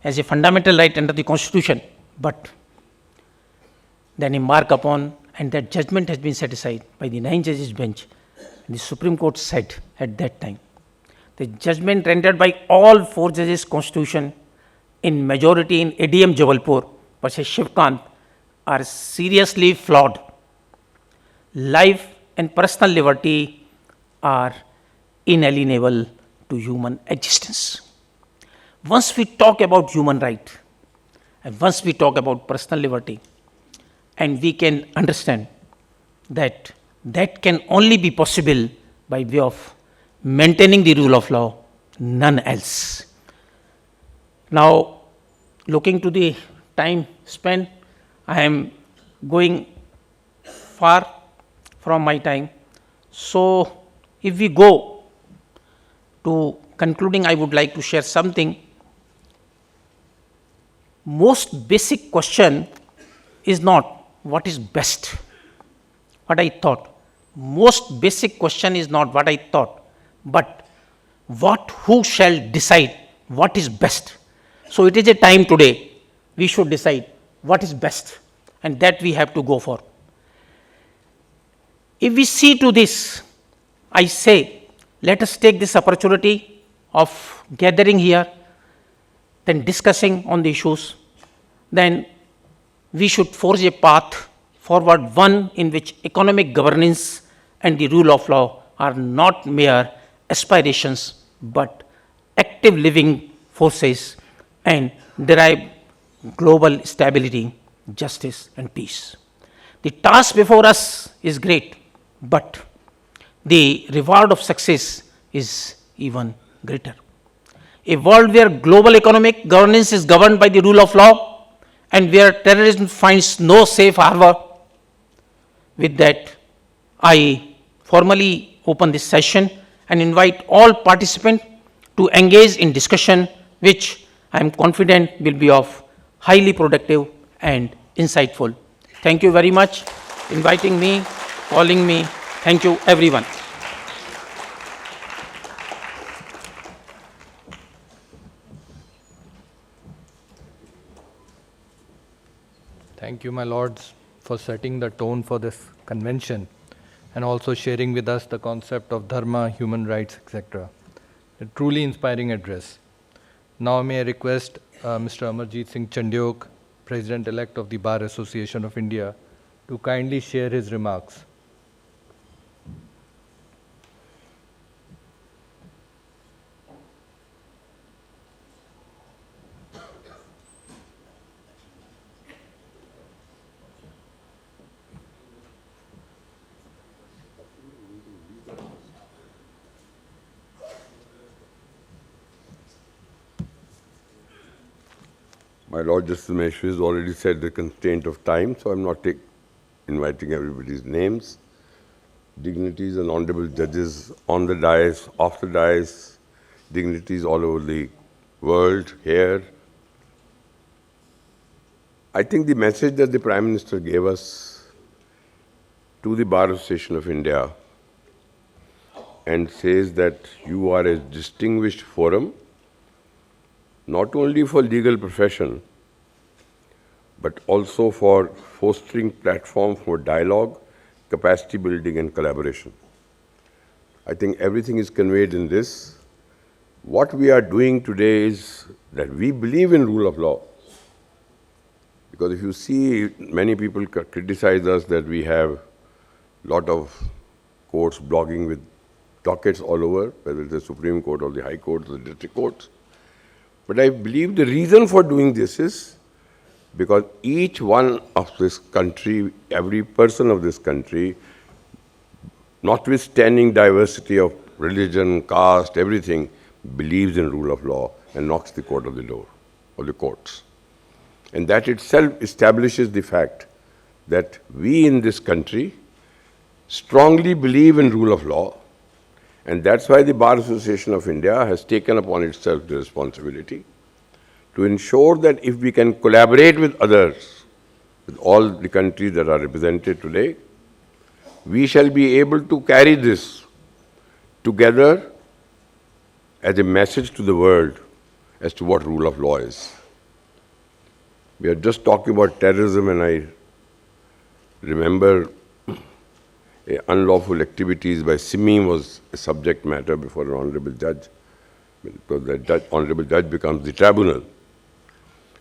as a fundamental right under the Constitution, but then embark upon, and that judgment has been set aside by the 9 judges bench. The Supreme Court said at that time, the judgment rendered by all 4 judges Constitution in majority in ADM Jabalpur versus Shivkant are seriously flawed. Life and personal liberty are inalienable to human existence. Once we talk about human right, and once we talk about personal liberty, and we can understand that that can only be possible by way of maintaining the rule of law, none else. Now, looking to the time spent, I am going far from my time. So, if we go to concluding, I would like to share something. Most basic question is not what is best, what I thought. Most basic question is not what I thought, but who shall decide what is best. So it is a time today we should decide what is best, and that we have to go for. If we see to this, I say, let us take this opportunity of gathering here, then discussing on the issues, then we should forge a path forward, one in which economic governance and the rule of law are not mere aspirations, but active living forces and derive global stability, justice, and peace. The task before us is great, but the reward of success is even greater. A world where global economic governance is governed by the rule of law and where terrorism finds no safe harbor. With that, I formally open this session and invite all participants to engage in discussion, which I am confident will be of highly productive and insightful. Thank you very much for inviting me, calling me. Thank you, everyone. Thank you, my lords, for setting the tone for this convention and also sharing with us the concept of dharma, human rights, etc. A truly inspiring address. Now may I request Mr. Amarjeet Singh Chandiok, President-elect of the Bar Association of India, to kindly share his remarks. My Lord Justice Maheshwari has already said the constraint of time, so I'm not inviting everybody's names. Dignitaries and honorable judges on the dais, off the dais, dignitaries all over the world, here. I think the message that the Prime Minister gave us to the Bar Association of India and says that you are a distinguished forum, not only for legal profession, but also for fostering platform for dialogue, capacity building and collaboration. I think everything is conveyed in this. What we are doing today is that we believe in rule of law. Because if you see, many people criticize us that we have a lot of courts blogging with dockets all over, whether it's the Supreme Court or the High Court or the District Courts. But I believe the reason for doing this is because each one of this country, every person of this country, notwithstanding diversity of religion, caste, everything, believes in rule of law and knocks the court of the door, or the courts. And that itself establishes the fact that we in this country strongly believe in rule of law. And that's why the Bar Association of India has taken upon itself the responsibility to ensure that if we can collaborate with others, with all the countries that are represented today, we shall be able to carry this together as a message to the world as to what rule of law is. We are just talking about terrorism, and I remember unlawful activities by Simi was a subject matter before an honorable judge, because the honorable judge becomes the tribunal.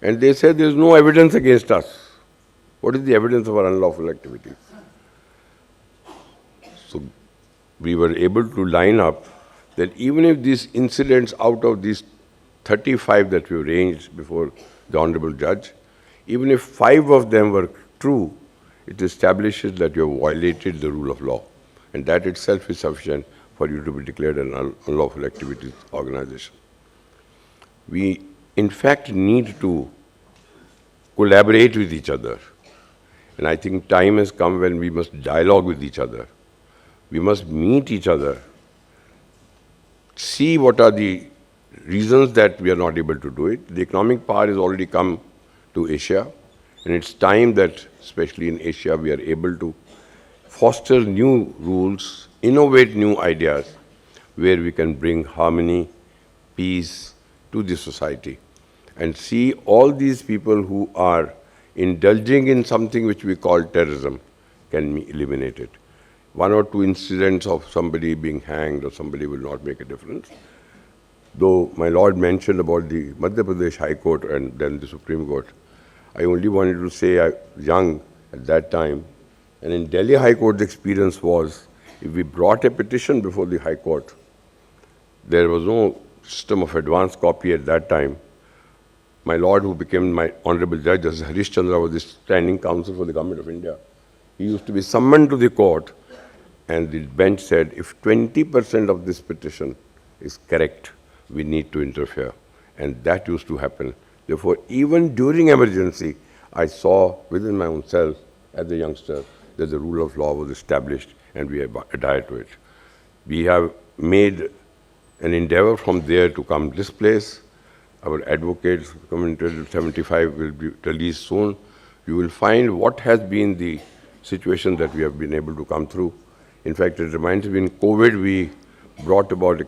And they said there is no evidence against us. What is the evidence of our unlawful activities? So we were able to line up that even if these incidents out of these 35 that we arranged before the honorable judge, even if 5 of them were true, it establishes that you have violated the rule of law. And that itself is sufficient for you to be declared an unlawful activities organization. We, in fact, need to collaborate with each other. And I think time has come when we must dialogue with each other. We must meet each other, see what are the reasons that we are not able to do it. The economic power has already come to Asia, and it's time that, especially in Asia, we are able to foster new rules, innovate new ideas, where we can bring harmony, peace to the society, and see all these people who are indulging in something which we call terrorism can be eliminated. 1 or 2 incidents of somebody being hanged or somebody will not make a difference. Though my Lord mentioned about the Madhya Pradesh High Court and then the Supreme Court, I only wanted to say I was young at that time, and in Delhi High Court the experience was, if we brought a petition before the High Court, there was no system of advance copy at that time. My Lord, who became my Honorable Judge, Justice Harish Chandra, was the standing counsel for the Government of India. He used to be summoned to the court, and the bench said, if 20% of this petition is correct, we need to interfere. And that used to happen. Therefore, even during emergency, I saw within my own self, as a youngster, that the rule of law was established, and we adhered to it. We have made an endeavor from there to come this place. Our advocates, Community 75, will be released soon. You will find what has been the situation that we have been able to come through. In fact, it reminds me, in COVID, we brought about a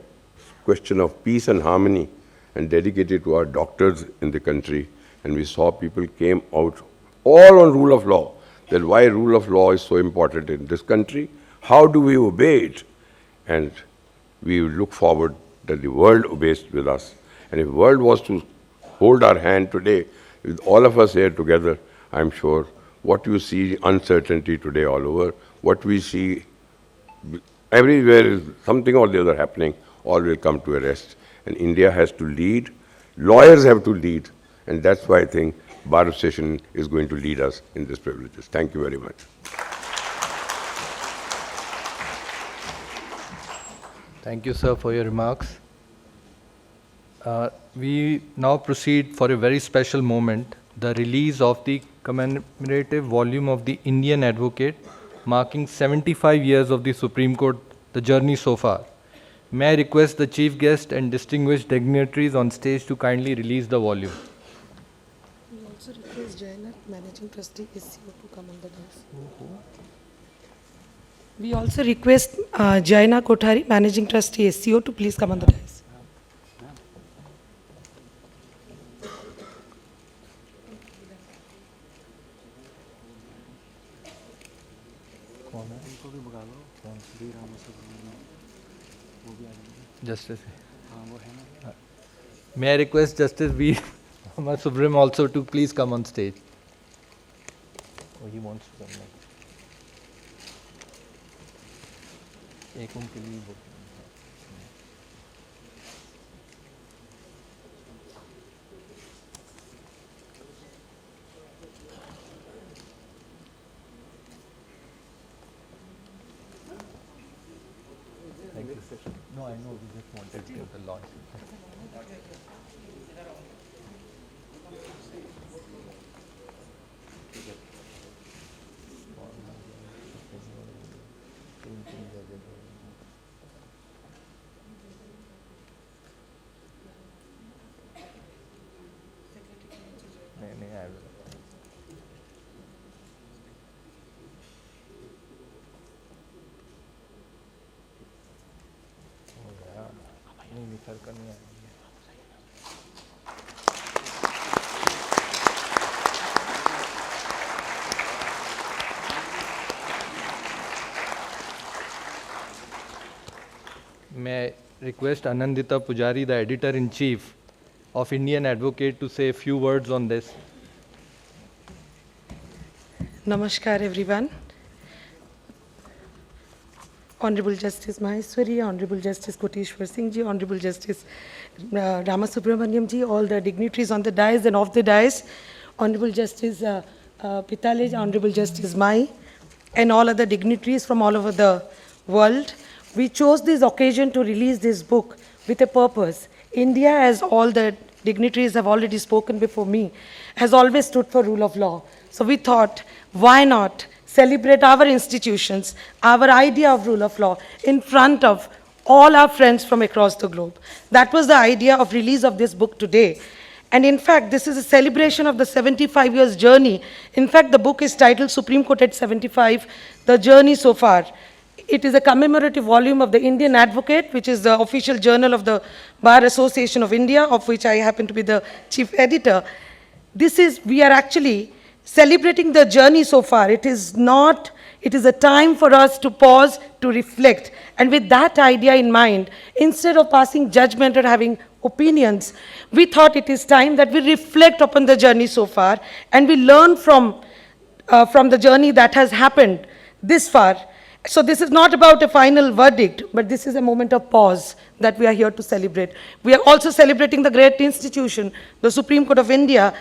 question of peace and harmony and dedicated to our doctors in the country. And we saw people came out all on rule of law, that why rule of law is so important in this country, how do we obey it? And we look forward that the world obeys with us. And if the world was to hold our hand today, with all of us here together, I'm sure what you see, uncertainty today all over, what we see everywhere is something or the other happening, all will come to a rest. And India has to lead, lawyers have to lead, and that's why I think Bar Association is going to lead us in these privileges. Thank you very much. Thank you, sir, for your remarks. We now proceed for a very special moment, the release of the commemorative volume of the Indian Advocate, marking 75 years of the Supreme Court, the journey so far. May I request the chief guest and distinguished dignitaries on stage to kindly release the volume. We also request Jaina, Managing Trustee SCO, to come on the dais. We also request Jaina Kothari, Managing Trustee SCO, to please come on the dais. Justice. May I request Justice V. Subrim also to please come on stage. Oh, he wants to come now. No, I know, we just wanted to the launch. I will. नहीं May I request Anandita Pujari, the editor-in-chief of Indian Advocate, to say a few words on this. Namaskar, everyone. Honorable Justice Maheshwari, Honorable Justice Koteshwar Singh ji, Honorable Justice Ramasubramaniam ji, all the dignitaries on the dais and off the dais, Honorable Justice Pitale ji, Honorable Justice Mai, and all other dignitaries from all over the world. We chose this occasion to release this book with a purpose. India, as all the dignitaries have already spoken before me, has always stood for rule of law. So we thought, why not celebrate our institutions, our idea of rule of law in front of all our friends from across the globe. That was the idea of release of this book today. And in fact, this is a celebration of the 75 years journey. In fact, the book is titled Supreme Court at 75, The Journey So Far. It is a commemorative volume of the Indian Advocate, which is the official journal of the Bar Association of India, of which I happen to be the chief editor. We are actually celebrating the journey so far. It is a time for us to pause, to reflect. And with that idea in mind, instead of passing judgment or having opinions, we thought it is time that we reflect upon the journey so far and we learn from the journey that has happened this far. So this is not about a final verdict, but this is a moment of pause that we are here to celebrate. We are also celebrating the great institution, the Supreme Court of India,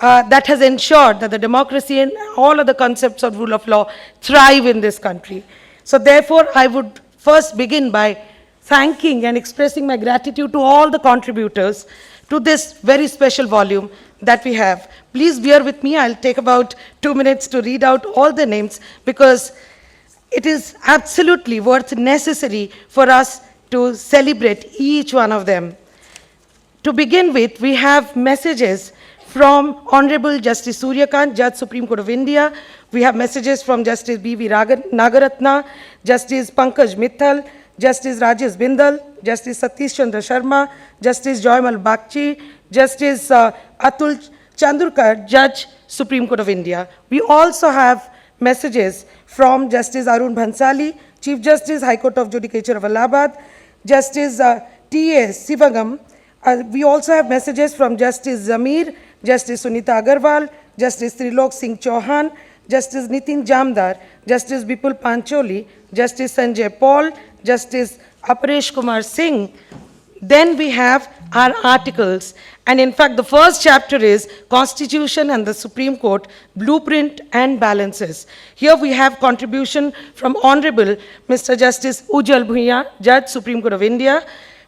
that has ensured that the democracy and all other concepts of rule of law thrive in this country. So therefore, I would first begin by thanking and expressing my gratitude to all the contributors to this very special volume that we have. Please bear with me. I'll take about 2 minutes to read out all the names because it is absolutely necessary for us to celebrate each one of them. To begin with, we have messages from Honorable Justice Surya Kant, Judge, Supreme Court of India. We have messages from Justice B.V. Nagaratna, Justice Pankaj Mittal, Justice Rajesh Bindal, Justice Satish Chandra Sharma, Justice Joymal Bagchi, Justice Atul Chandurkar, Judge, Supreme Court of India. We also have messages from Justice Arun Bhansali, Chief Justice, High Court of Judicature of Allahabad, Justice T.S. Sivagam. We also have messages from Justice Zamir, Justice Sunita Agarwal, Justice Trilok Singh Chauhan, Justice Nitin Jamdar, Justice Bipul Pancholi, Justice Sanjay Paul, Justice Aparesh Kumar Singh. Then we have our articles. And in fact, the first chapter is Constitution and the Supreme Court, Blueprint and Balances. Here we have contribution from Honorable Mr. Justice Ujjwal Bhuiyan, Judge, Supreme Court of India.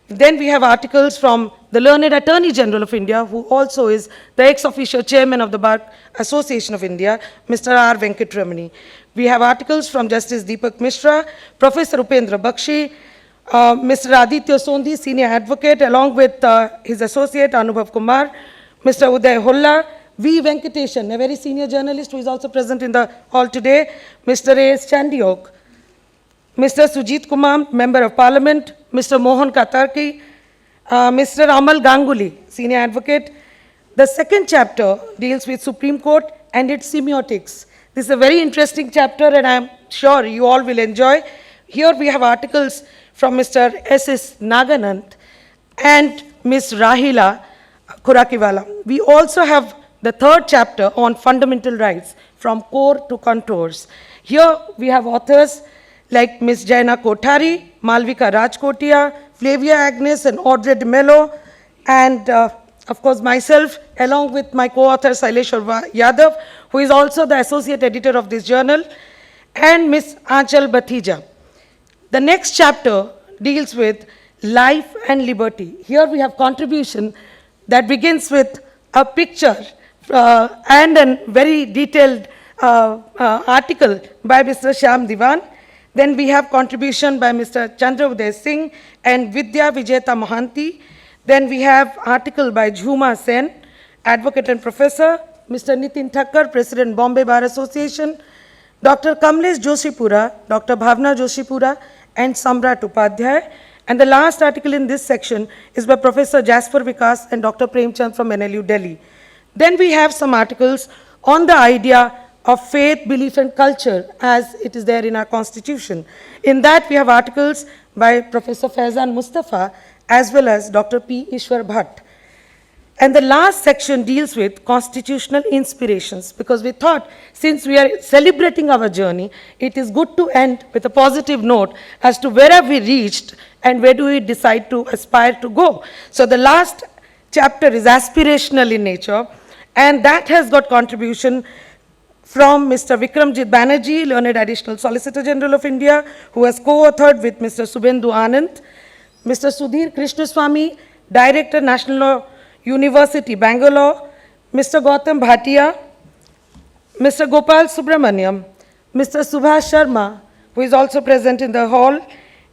Then we have articles from the Learned Attorney General of India, who also is the ex-officio chairman of the Bar Association of India, Mr. R. Venkatramani. We have articles from Justice Deepak Mishra, Professor Upendra Bakshi, Mr. Aditya Sondhi, Senior Advocate, along with his associate Anubhav Kumar, Mr. Uday Holla, V. Venkateshan, a very senior journalist who is also present in the hall today, Mr. A.S. Chandiok, Mr. Sujit Kumar, Member of Parliament, Mr. Mohan Katarki, Mr. Amal Ganguly, Senior Advocate. The second chapter deals with Supreme Court and its semiotics. This is a very interesting chapter and I am sure you all will enjoy. Here we have articles from Mr. S.S. Naganand and Ms. Rahila Khurakiwala. We also have the third chapter on fundamental rights, from core to contours. Here we have authors like Ms. Jaina Kothari, Malvika Rajkotia, Flavia Agnes and Audrey de Mello, and of course myself, along with my co-author Saileshwar Yadav, who is also the associate editor of this journal, and Ms. Aanchal Bathija. The next chapter deals with life and liberty. Here we have contribution that begins with a picture and a very detailed article by Mr. Shyam Diwan. Then we have contribution by Mr. Chandra Uday Singh and Vidya Vijeta Mohanty. Then we have article by Jhuma Sen, advocate and professor, Mr. Nitin Thakkar, President Bombay Bar Association, Dr. Kamlesh Joshipura, Dr. Bhavna Joshipura, and Samrat Upadhyay. And the last article in this section is by Professor Jasper Vikas and Dr. Premchand from NLU Delhi. Then we have some articles on the idea of faith, belief, and culture as it is there in our constitution. In that, we have articles by Professor Faizan Mustafa as well as Dr. P. Ishwar Bhatt. And the last section deals with constitutional inspirations, because we thought since we are celebrating our journey, it is good to end with a positive note as to where have we reached and where do we decide to aspire to go. So the last chapter is aspirational in nature, and that has got contribution from Mr. Vikramjit Banerjee, Learned Additional Solicitor General of India, who has co-authored with Mr. Subhendu Anand, Mr. Sudhir Krishnaswamy, Director, National Law University, Bangalore, Mr. Gautam Bhatia, Mr. Gopal Subramaniam, Mr. Subhash Sharma, who is also present in the hall,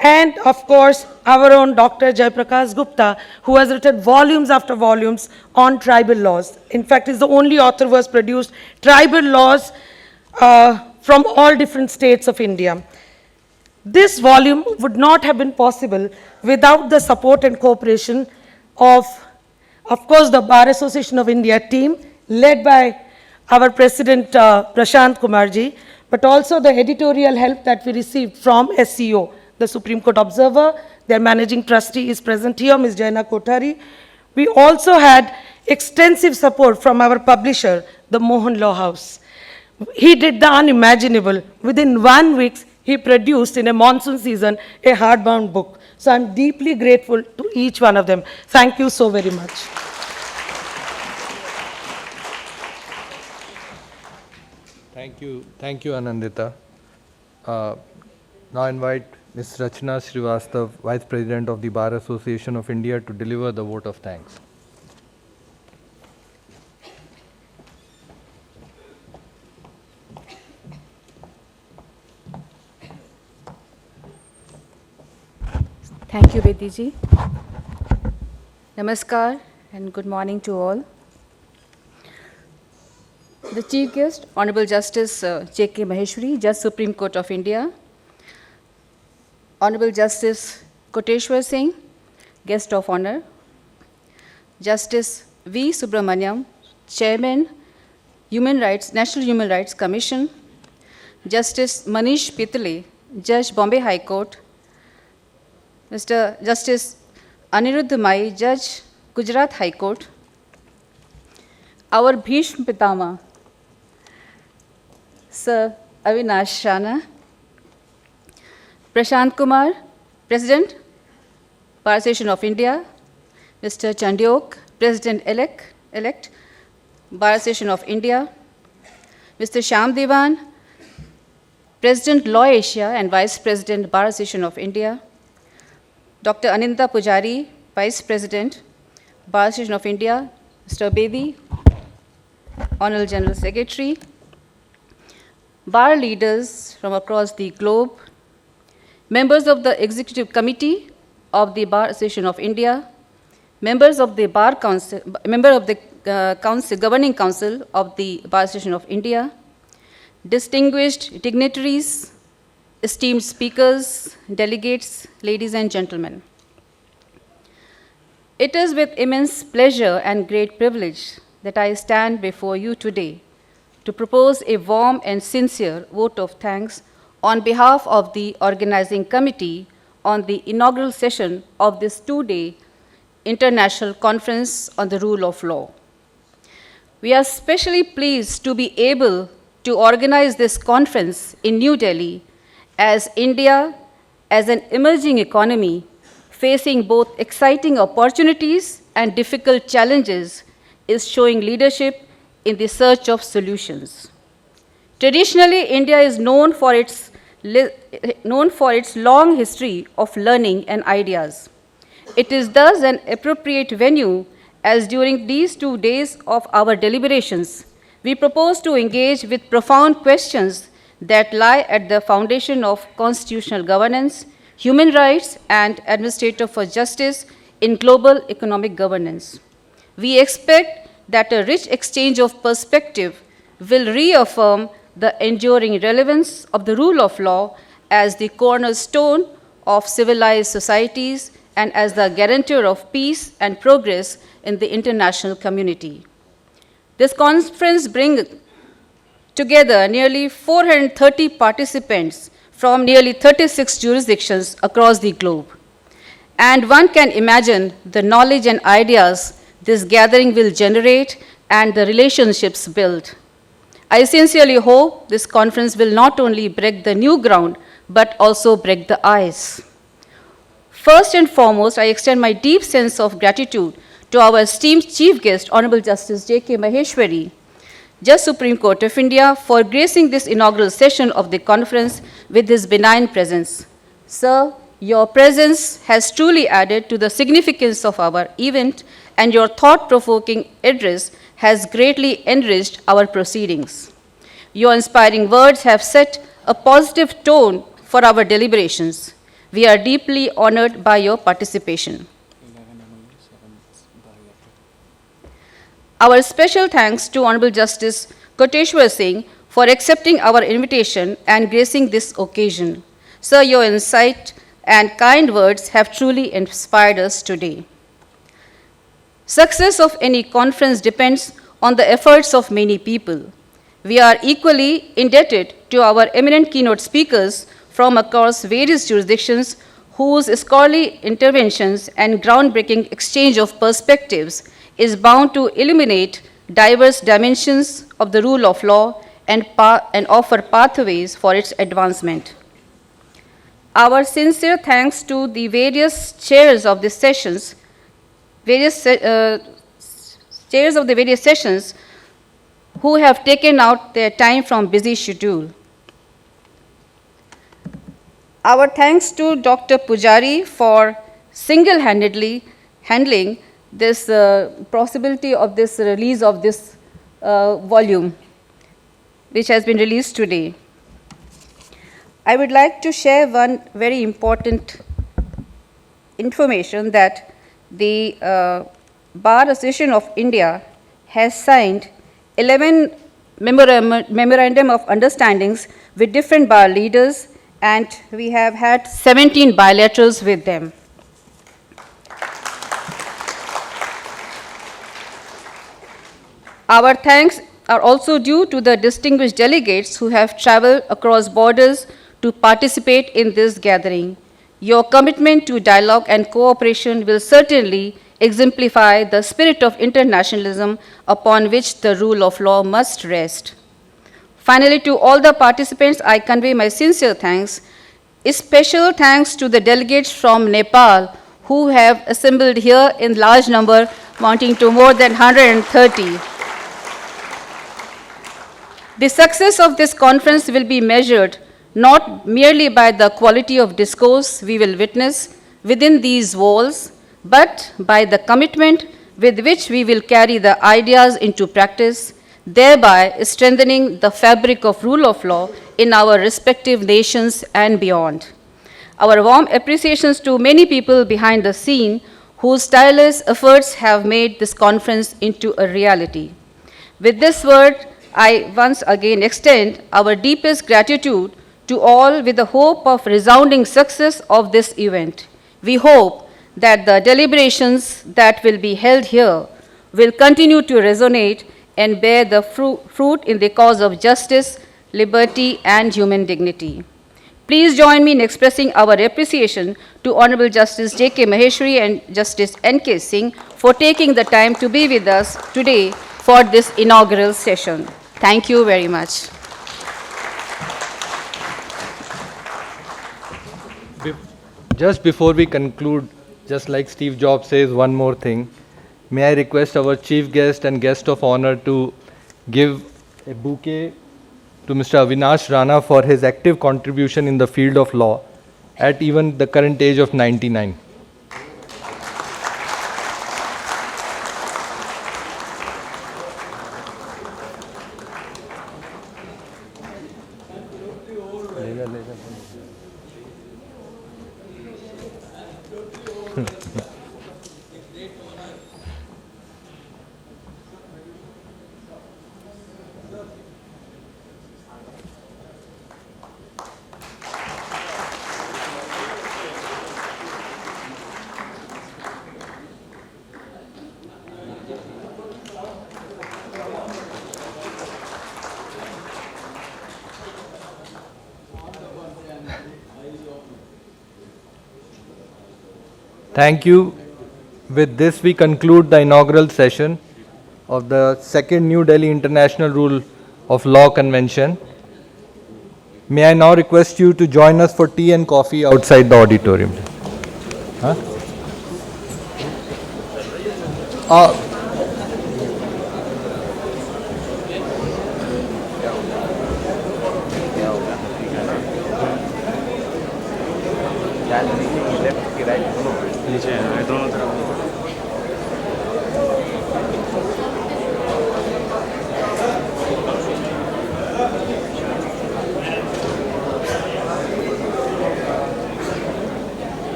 and of course, our own Dr. Jaiprakash Gupta, who has written volumes after volumes on tribal laws. In fact, is the only author who has produced tribal laws from all different states of India. This volume would not have been possible without the support and cooperation of course, the Bar Association of India team, led by our President Prashant Kumarji, but also the editorial help that we received from SCO, the Supreme Court Observer. Their managing trustee is present here, Ms. Jaina Kothari. We also had extensive support from our publisher, the Mohan Law House. He did the unimaginable. Within 1 week, he produced in a monsoon season a hardbound book. So I'm deeply grateful to each one of them. Thank you so very much. Thank you, Anandita. Now invite Ms. Rachna Srivastav, Vice President of the Bar Association of India, to deliver the vote of thanks. Thank you, Bediji. Namaskar and good morning to all. The Chief Guest, Honorable Justice J.K. Maheshwari, Judge Supreme Court of India. Honorable Justice Koteshwar Singh, Guest of Honor. Justice V. Subramaniam, Chairman, National Human Rights Commission. Justice Manish Pitale, Judge, Bombay High Court. Mr. Justice Anirudh Mai, Judge, Gujarat High Court. Our Bhishma Pitama, Sir Avinash Rana. Prashant Kumar, President, Bar Association of India. Mr. Chandyok, President-elect, Bar Association of India. Mr. Shyam Devan, President, Law Asia and Vice President, Bar Association of India. Dr. Anindya Pujari, Vice President, Bar Association of India. Mr. Bedi, Honorable General Secretary. Bar leaders from across the globe. Members of the Executive Committee of the Bar Association of India. Members of the Bar Council, member of the Governing Council of the Bar Association of India. Distinguished dignitaries, esteemed speakers, delegates, ladies and gentlemen. It is with immense pleasure and great privilege that I stand before you today to propose a warm and sincere vote of thanks on behalf of the organizing committee on the inaugural session of this two-day International Conference on the Rule of Law. We are especially pleased to be able to organize this conference in New Delhi, as India, as an emerging economy facing both exciting opportunities and difficult challenges, is showing leadership in the search of solutions. Traditionally, India is known for its long history of learning and ideas. It is thus an appropriate venue, as during these 2 days of our deliberations, we propose to engage with profound questions that lie at the foundation of constitutional governance, human rights, and administrative justice in global economic governance. We expect that a rich exchange of perspective will reaffirm the enduring relevance of the rule of law as the cornerstone of civilized societies and as the guarantor of peace and progress in the international community. This conference brings together nearly 430 participants from nearly 36 jurisdictions across the globe. And one can imagine the knowledge and ideas this gathering will generate and the relationships built. I sincerely hope this conference will not only break the new ground, but also break the ice. First and foremost, I extend my deep sense of gratitude to our esteemed Chief Guest, Honorable Justice J.K. Maheshwari, Judge Supreme Court of India, for gracing this inaugural session of the conference with his benign presence. Sir, your presence has truly added to the significance of our event, and your thought-provoking address has greatly enriched our proceedings. Your inspiring words have set a positive tone for our deliberations. We are deeply honored by your participation. Our special thanks to Honorable Justice Koteshwar Singh for accepting our invitation and gracing this occasion. Sir, your insight and kind words have truly inspired us today. Success of any conference depends on the efforts of many people. We are equally indebted to our eminent keynote speakers from across various jurisdictions whose scholarly interventions and groundbreaking exchange of perspectives is bound to illuminate diverse dimensions of the rule of law and offer pathways for its advancement. Our sincere thanks to the various chairs of the sessions, chairs of the various sessions who have taken out their time from busy schedule. Our thanks to Dr. Pujari for single-handedly handling this possibility of this release of this volume, which has been released today. I would like to share one very important information that the Bar Association of India has signed 11 memorandum of understandings with different bar leaders, and we have had 17 bilaterals with them. Our thanks are also due to the distinguished delegates who have traveled across borders to participate in this gathering. Your commitment to dialogue and cooperation will certainly exemplify the spirit of internationalism upon which the rule of law must rest. Finally, to all the participants, I convey my sincere thanks. A special thanks to the delegates from Nepal who have assembled here in large number, amounting to more than 130. The success of this conference will be measured not merely by the quality of discourse we will witness within these walls, but by the commitment with which we will carry the ideas into practice, thereby strengthening the fabric of rule of law in our respective nations and beyond. Our warm appreciations to many people behind the scene whose tireless efforts have made this conference into a reality. With this word, I once again extend our deepest gratitude to all with the hope of resounding success of this event. We hope that the deliberations that will be held here will continue to resonate and bear the fruit in the cause of justice, liberty, and human dignity. Please join me in expressing our appreciation to Honorable Justice J.K. Maheshwari and Justice N.K. Singh for taking the time to be with us today for this inaugural session. Thank you very much. Just before we conclude, just like Steve Jobs says, one more thing. May I request our chief guest and guest of honor to give a bouquet to Mr. Avinash Rana for his active contribution in the field of law at even the current age of 99. Thank you. With this, we conclude the inaugural session of the second New Delhi International Rule of Law Convention. May I now request you to join us for tea and coffee outside the auditorium. Huh?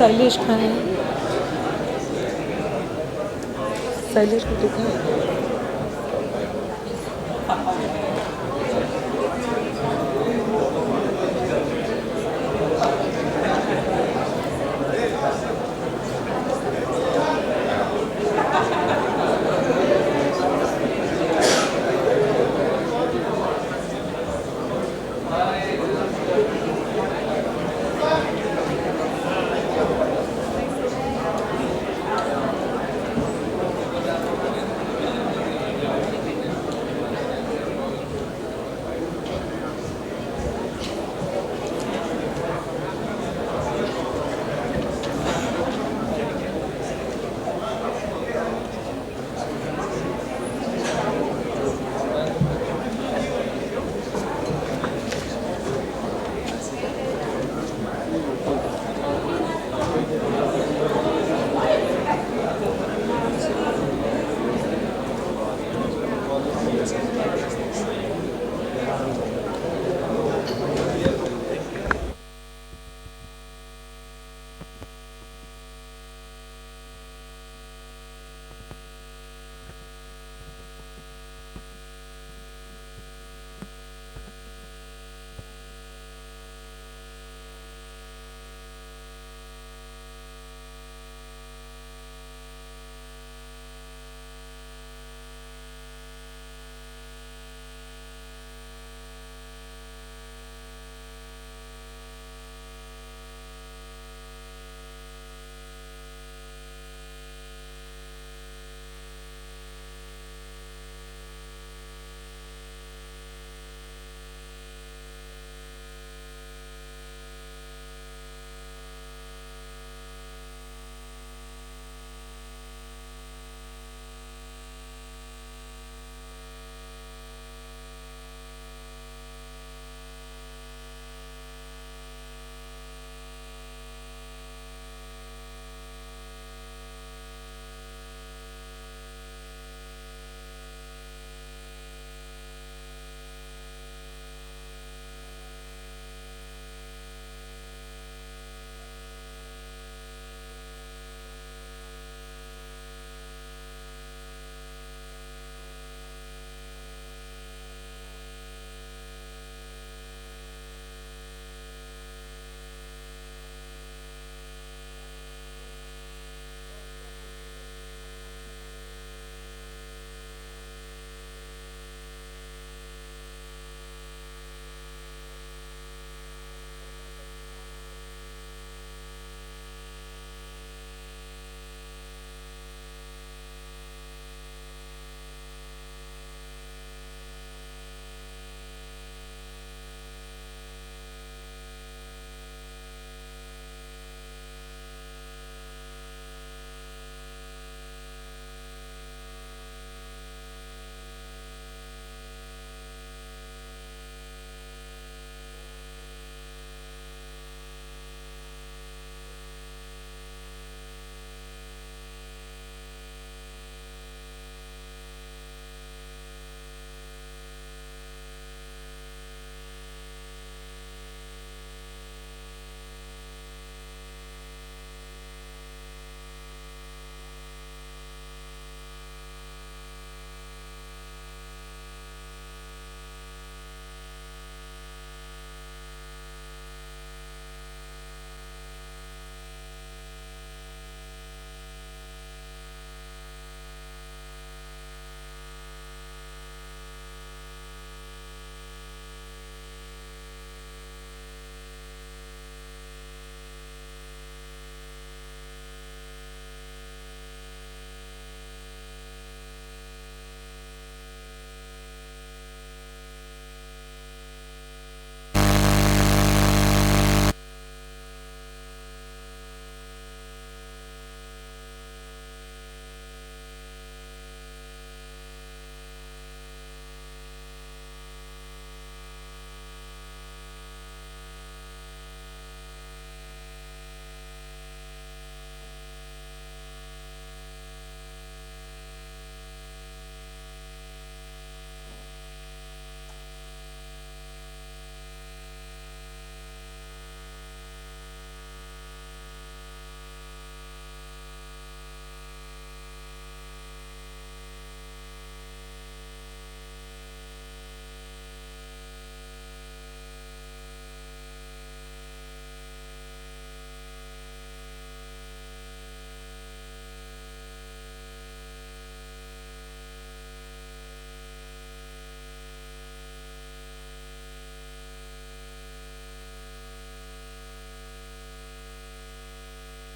Shailesh कहाँ है? शैलेश को देखा है?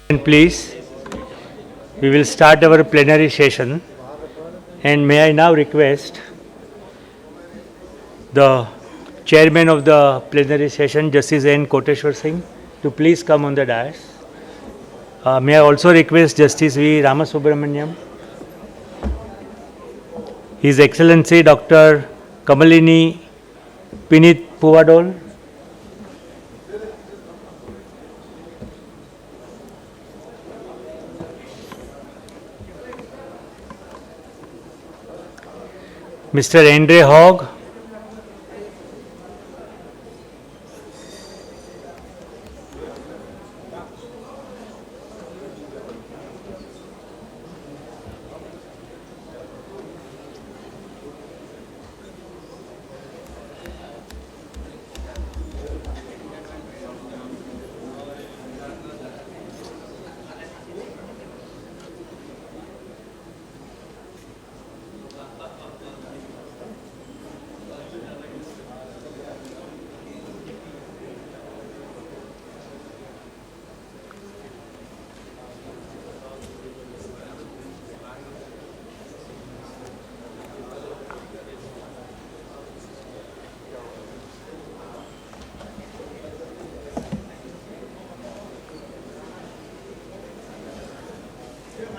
And please, we will start our plenary session. And may I now request the chairman of the plenary session, Justice N. Koteshwar Singh, to please come on the dais. May I also request Justice V. Ramasubramaniam, His Excellency Dr. Kamalini Pinit Puvadol, Mr. Andre Hogg,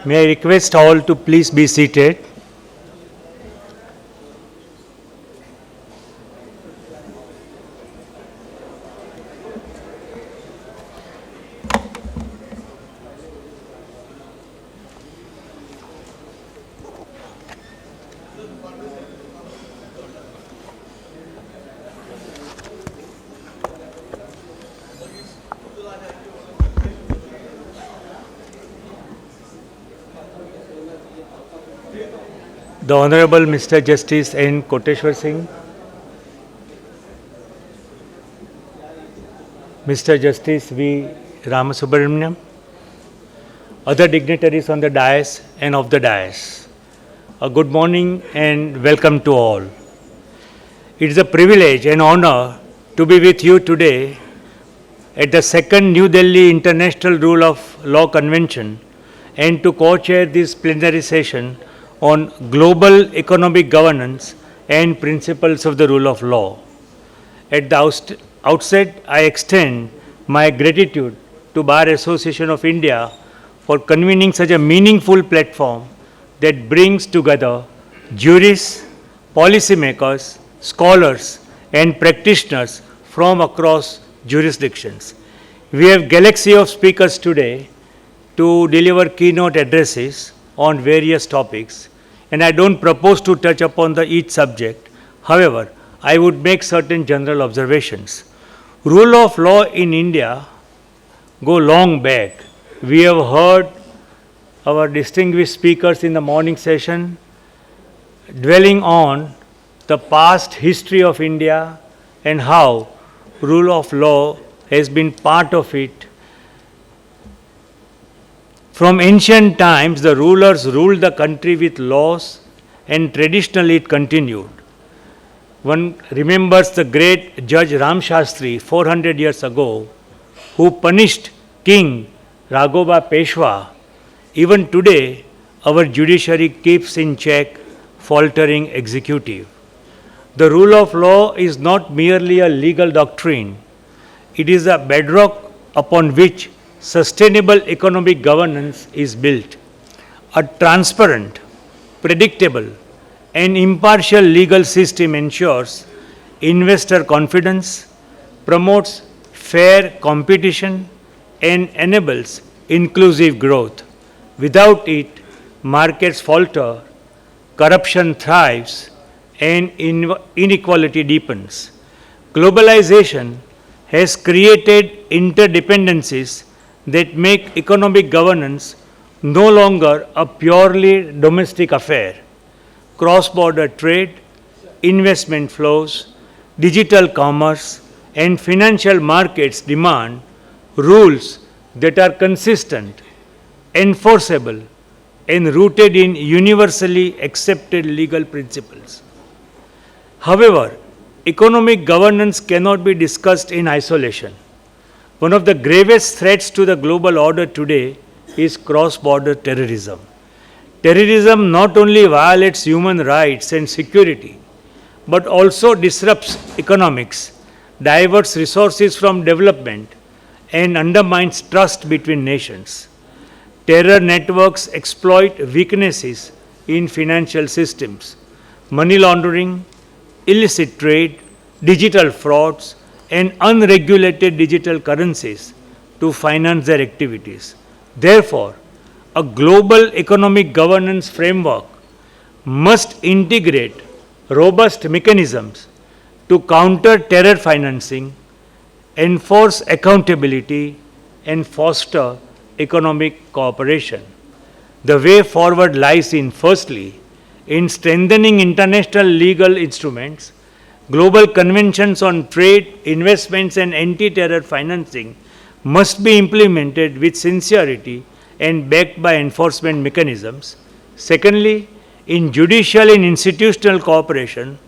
may I request all to please be seated. The Honorable Mr. Justice N. Koteshwar Singh, Mr. Justice V. Ramasubramaniam, other dignitaries on the dais and off the dais. A good morning and welcome to all. It is a privilege and honor to be with you today at the second New Delhi International Rule of Law Convention and to co-chair this plenary session on global economic governance and principles of the rule of law. At the outset, I extend my gratitude to Bar Association of India for convening such a meaningful platform that brings together jurists, policymakers, scholars, and practitioners from across jurisdictions. We have galaxy of speakers today to deliver keynote addresses on various topics, and I don't propose to touch upon each subject. However, I would make certain general observations. Rule of law in India go long back. We have heard our distinguished speakers in the morning session dwelling on the past history of India and how rule of law has been part of it. From ancient times, the rulers ruled the country with laws, and traditionally it continued. One remembers the great Judge Ram Shastri 400 years ago, who punished King Raghoba Peshwa. Even today, our judiciary keeps in check faltering executive. The rule of law is not merely a legal doctrine. It is a bedrock upon which sustainable economic governance is built. A transparent, predictable, and impartial legal system ensures investor confidence, promotes fair competition, and enables inclusive growth. Without it, markets falter, corruption thrives, and inequality deepens. Globalization has created interdependencies that make economic governance no longer a purely domestic affair. Cross-border trade, investment flows, digital commerce, and financial markets demand rules that are consistent, enforceable, and rooted in universally accepted legal principles. However, economic governance cannot be discussed in isolation. One of the gravest threats to the global order today is cross-border terrorism. Terrorism not only violates human rights and security, but also disrupts economics, diverts resources from development, and undermines trust between nations. Terror networks exploit weaknesses in financial systems, money laundering, illicit trade, digital frauds, and unregulated digital currencies to finance their activities. Therefore, a global economic governance framework must integrate robust mechanisms to counter terror financing, enforce accountability, and foster economic cooperation. The way forward lies in, firstly, in strengthening international legal instruments. Global conventions on trade, investments, and anti-terror financing must be implemented with sincerity and backed by enforcement mechanisms. Secondly, in judicial and institutional cooperation,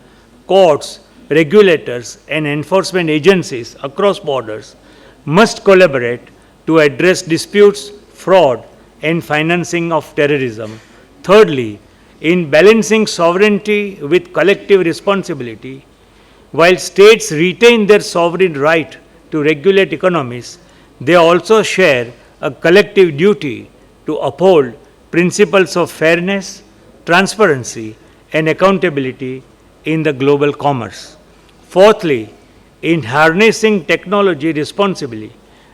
courts, regulators, and enforcement agencies across borders must collaborate to address disputes, fraud, and financing of terrorism. Thirdly, in balancing sovereignty with collective responsibility, while states retain their sovereign right to regulate economies, they also share a collective duty to uphold principles of fairness, transparency, and accountability in the global commerce. Fourthly, in harnessing technology responsibly,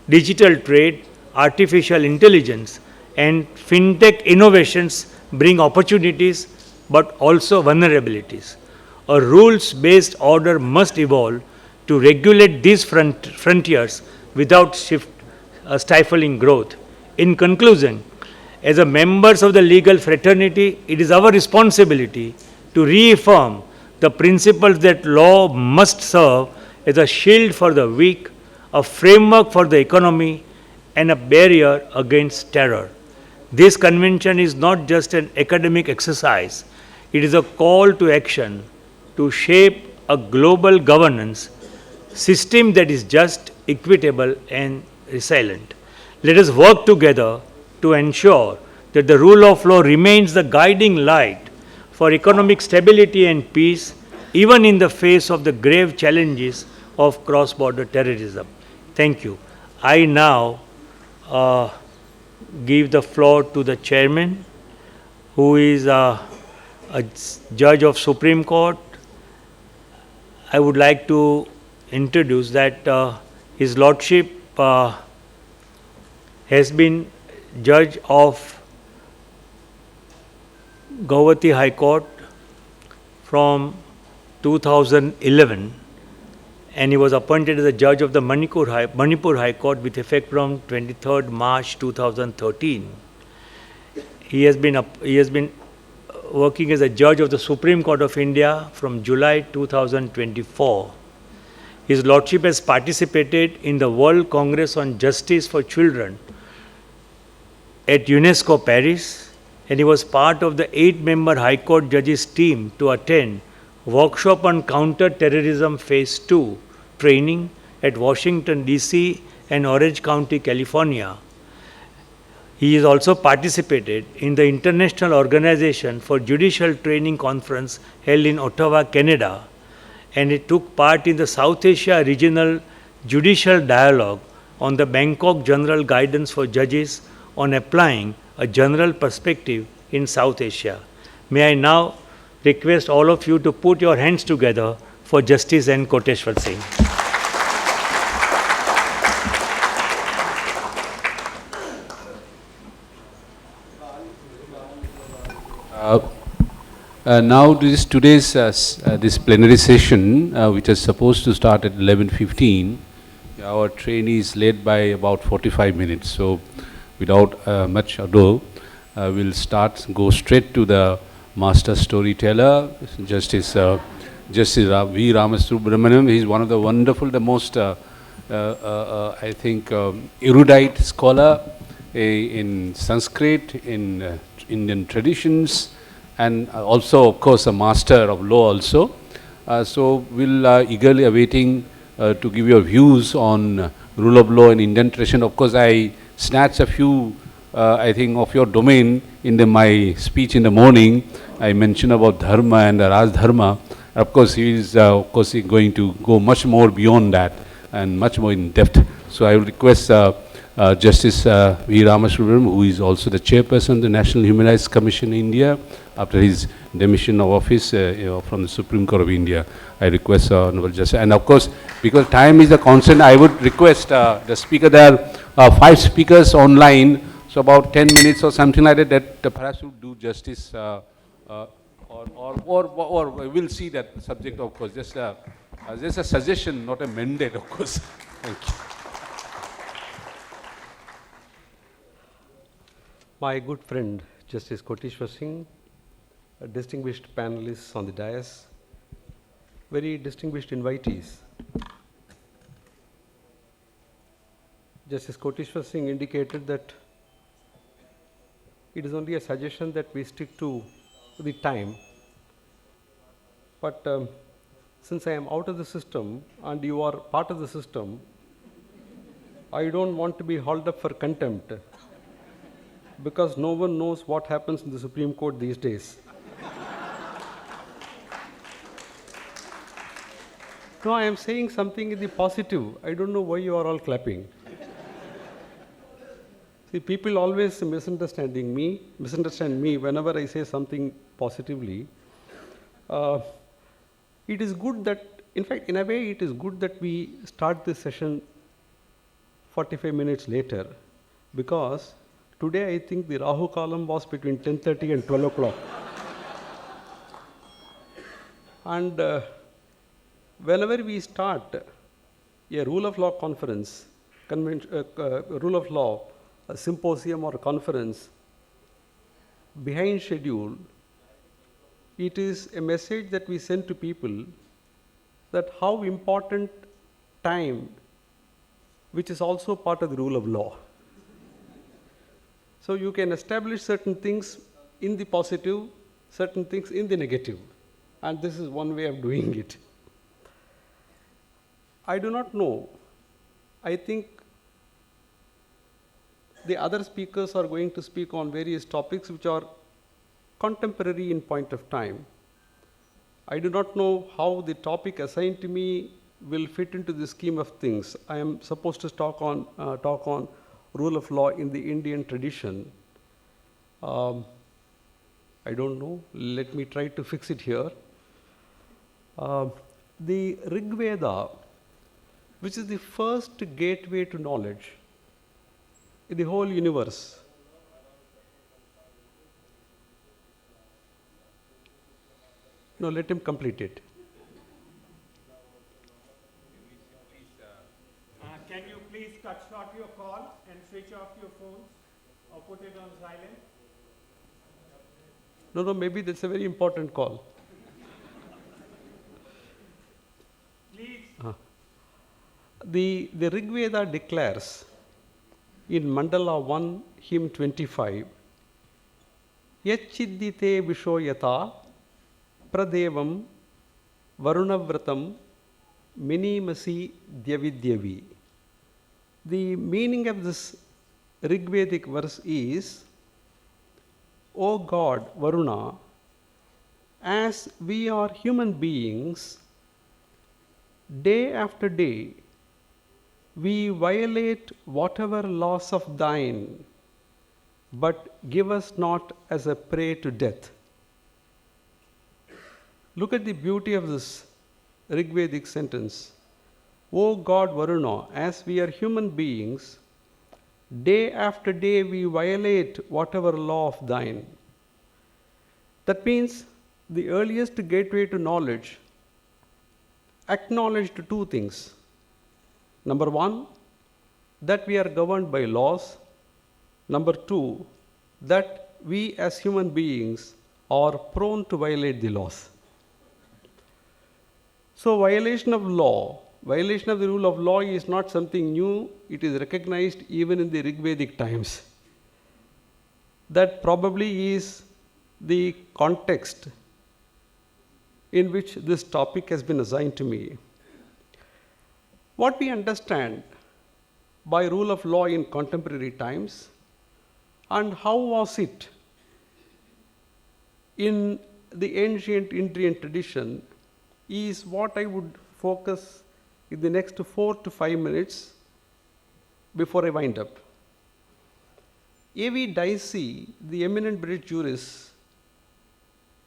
digital trade, artificial intelligence, and fintech innovations bring opportunities but also vulnerabilities. A rules-based order must evolve to regulate these frontiers without stifling growth. In conclusion, as a members of the legal fraternity, it is our responsibility to reaffirm the principles that law must serve as a shield for the weak, a framework for the economy, and a barrier against terror. This convention is not just an academic exercise, it is a call to action to shape a global governance system that is just, equitable, and resilient. Let us work together to ensure that the rule of law remains the guiding light for economic stability and peace, even in the face of the grave challenges of cross-border terrorism. Thank you. I now give the floor to the chairman, who is a judge of Supreme Court. I would like to introduce that His Lordship has been judge of Guwahati High Court from 2011, and he was appointed as a judge of the Manipur High Court with effect from 23rd March 2013. He has been working as a judge of the Supreme Court of India from July 2024. His Lordship has participated in the World Congress on Justice for Children at UNESCO Paris, and he was part of the 8-member High Court judges team to attend workshop on counter-terrorism phase 2 training at Washington DC and Orange County, California. He has also participated in the International Organization for Judicial Training Conference held in Ottawa, Canada, and he took part in the South Asia Regional Judicial Dialogue on the Bangkok General Guidance for Judges on applying a general perspective in South Asia. May I now request all of you to put your hands together for Justice N. Koteshwar Singh. Now today's this plenary session, which is supposed to start at 11:15, our train is late by about 45 minutes. So, without much ado, we'll go straight to the master storyteller, Justice V. Ramasubramaniam. He's one of the wonderful, the most, I think, erudite scholar in Sanskrit, in Indian traditions, and also, of course, a master of law also. So we'll eagerly awaiting to give your views on rule of law and Indian tradition. Of course, I snatched a few, I think, of your domain in my speech in the morning. I mentioned about dharma and Raj Dharma. Of course, he is going to go much more beyond that and much more in depth. So I will request Justice V. Ramasubramanian, who is also the chairperson of the National Human Rights Commission in India, after his demission of office from the Supreme Court of India. I request Honorable Justice. And of course, because time is a constant, I would request the speaker, there are 5 speakers online, so about 10 minutes or something like that, that perhaps would do justice, or we'll see that subject, of course. Just a suggestion, not a mandate, of course. Thank you. My good friend, Justice Koteshwar Singh, distinguished panelists on the dais, very distinguished invitees. Justice Koteshwar Singh indicated that it is only a suggestion that we stick to the time. But since I am out of the system and you are part of the system, I don't want to be hauled up for contempt, because no one knows what happens in the Supreme Court these days. No, I am saying something in the positive. I don't know why you are all clapping. See, people always misunderstand me whenever I say something positively. It is good that, in fact, in a way, it is good that we start this session 45 minutes later, because today I think the Rahu Kalam was between 10:30 and 12 o'clock. And whenever we start a rule of law conference, rule of law, a symposium or a conference behind schedule, it is a message that we send to people that how important time, which is also part of the rule of law. So you can establish certain things in the positive, certain things in the negative, and this is one way of doing it. I do not know. I think the other speakers are going to speak on various topics which are contemporary in point of time. I do not know how the topic assigned to me will fit into the scheme of things. I am supposed to talk on rule of law in the Indian tradition. I don't know. Let me try to fix it here. The Rig Veda, which is the first gateway to knowledge in the whole universe. No, let him complete it. Can you please cut short your call and switch off your phones or put it on silent? No, maybe that's a very important call. Please. The Rig Veda declares in Mandala 1, hymn 25, Yachiddite Vishoyata Pradevam Varunavratam Minimasi Dyavidyavi. The meaning of this Rig Vedic verse is, O God, Varuna, as we are human beings, day after day, we violate whatever laws of thine, but give us not as a prey to death. Look at the beauty of this Rig Vedic sentence. O God Varuna, as we are human beings, day after day we violate whatever law of thine. That means the earliest gateway to knowledge acknowledged 2 things. Number 1, that we are governed by laws. Number 2, that we as human beings are prone to violate the laws. So violation of law, violation of the rule of law is not something new. It is recognized even in the Rig Vedic times. That probably is the context in which this topic has been assigned to me. What we understand by rule of law in contemporary times, and how was it in the ancient Indian tradition is what I would focus in the next 4 to 5 minutes before I wind up. A.V. Dicey, the eminent British jurist,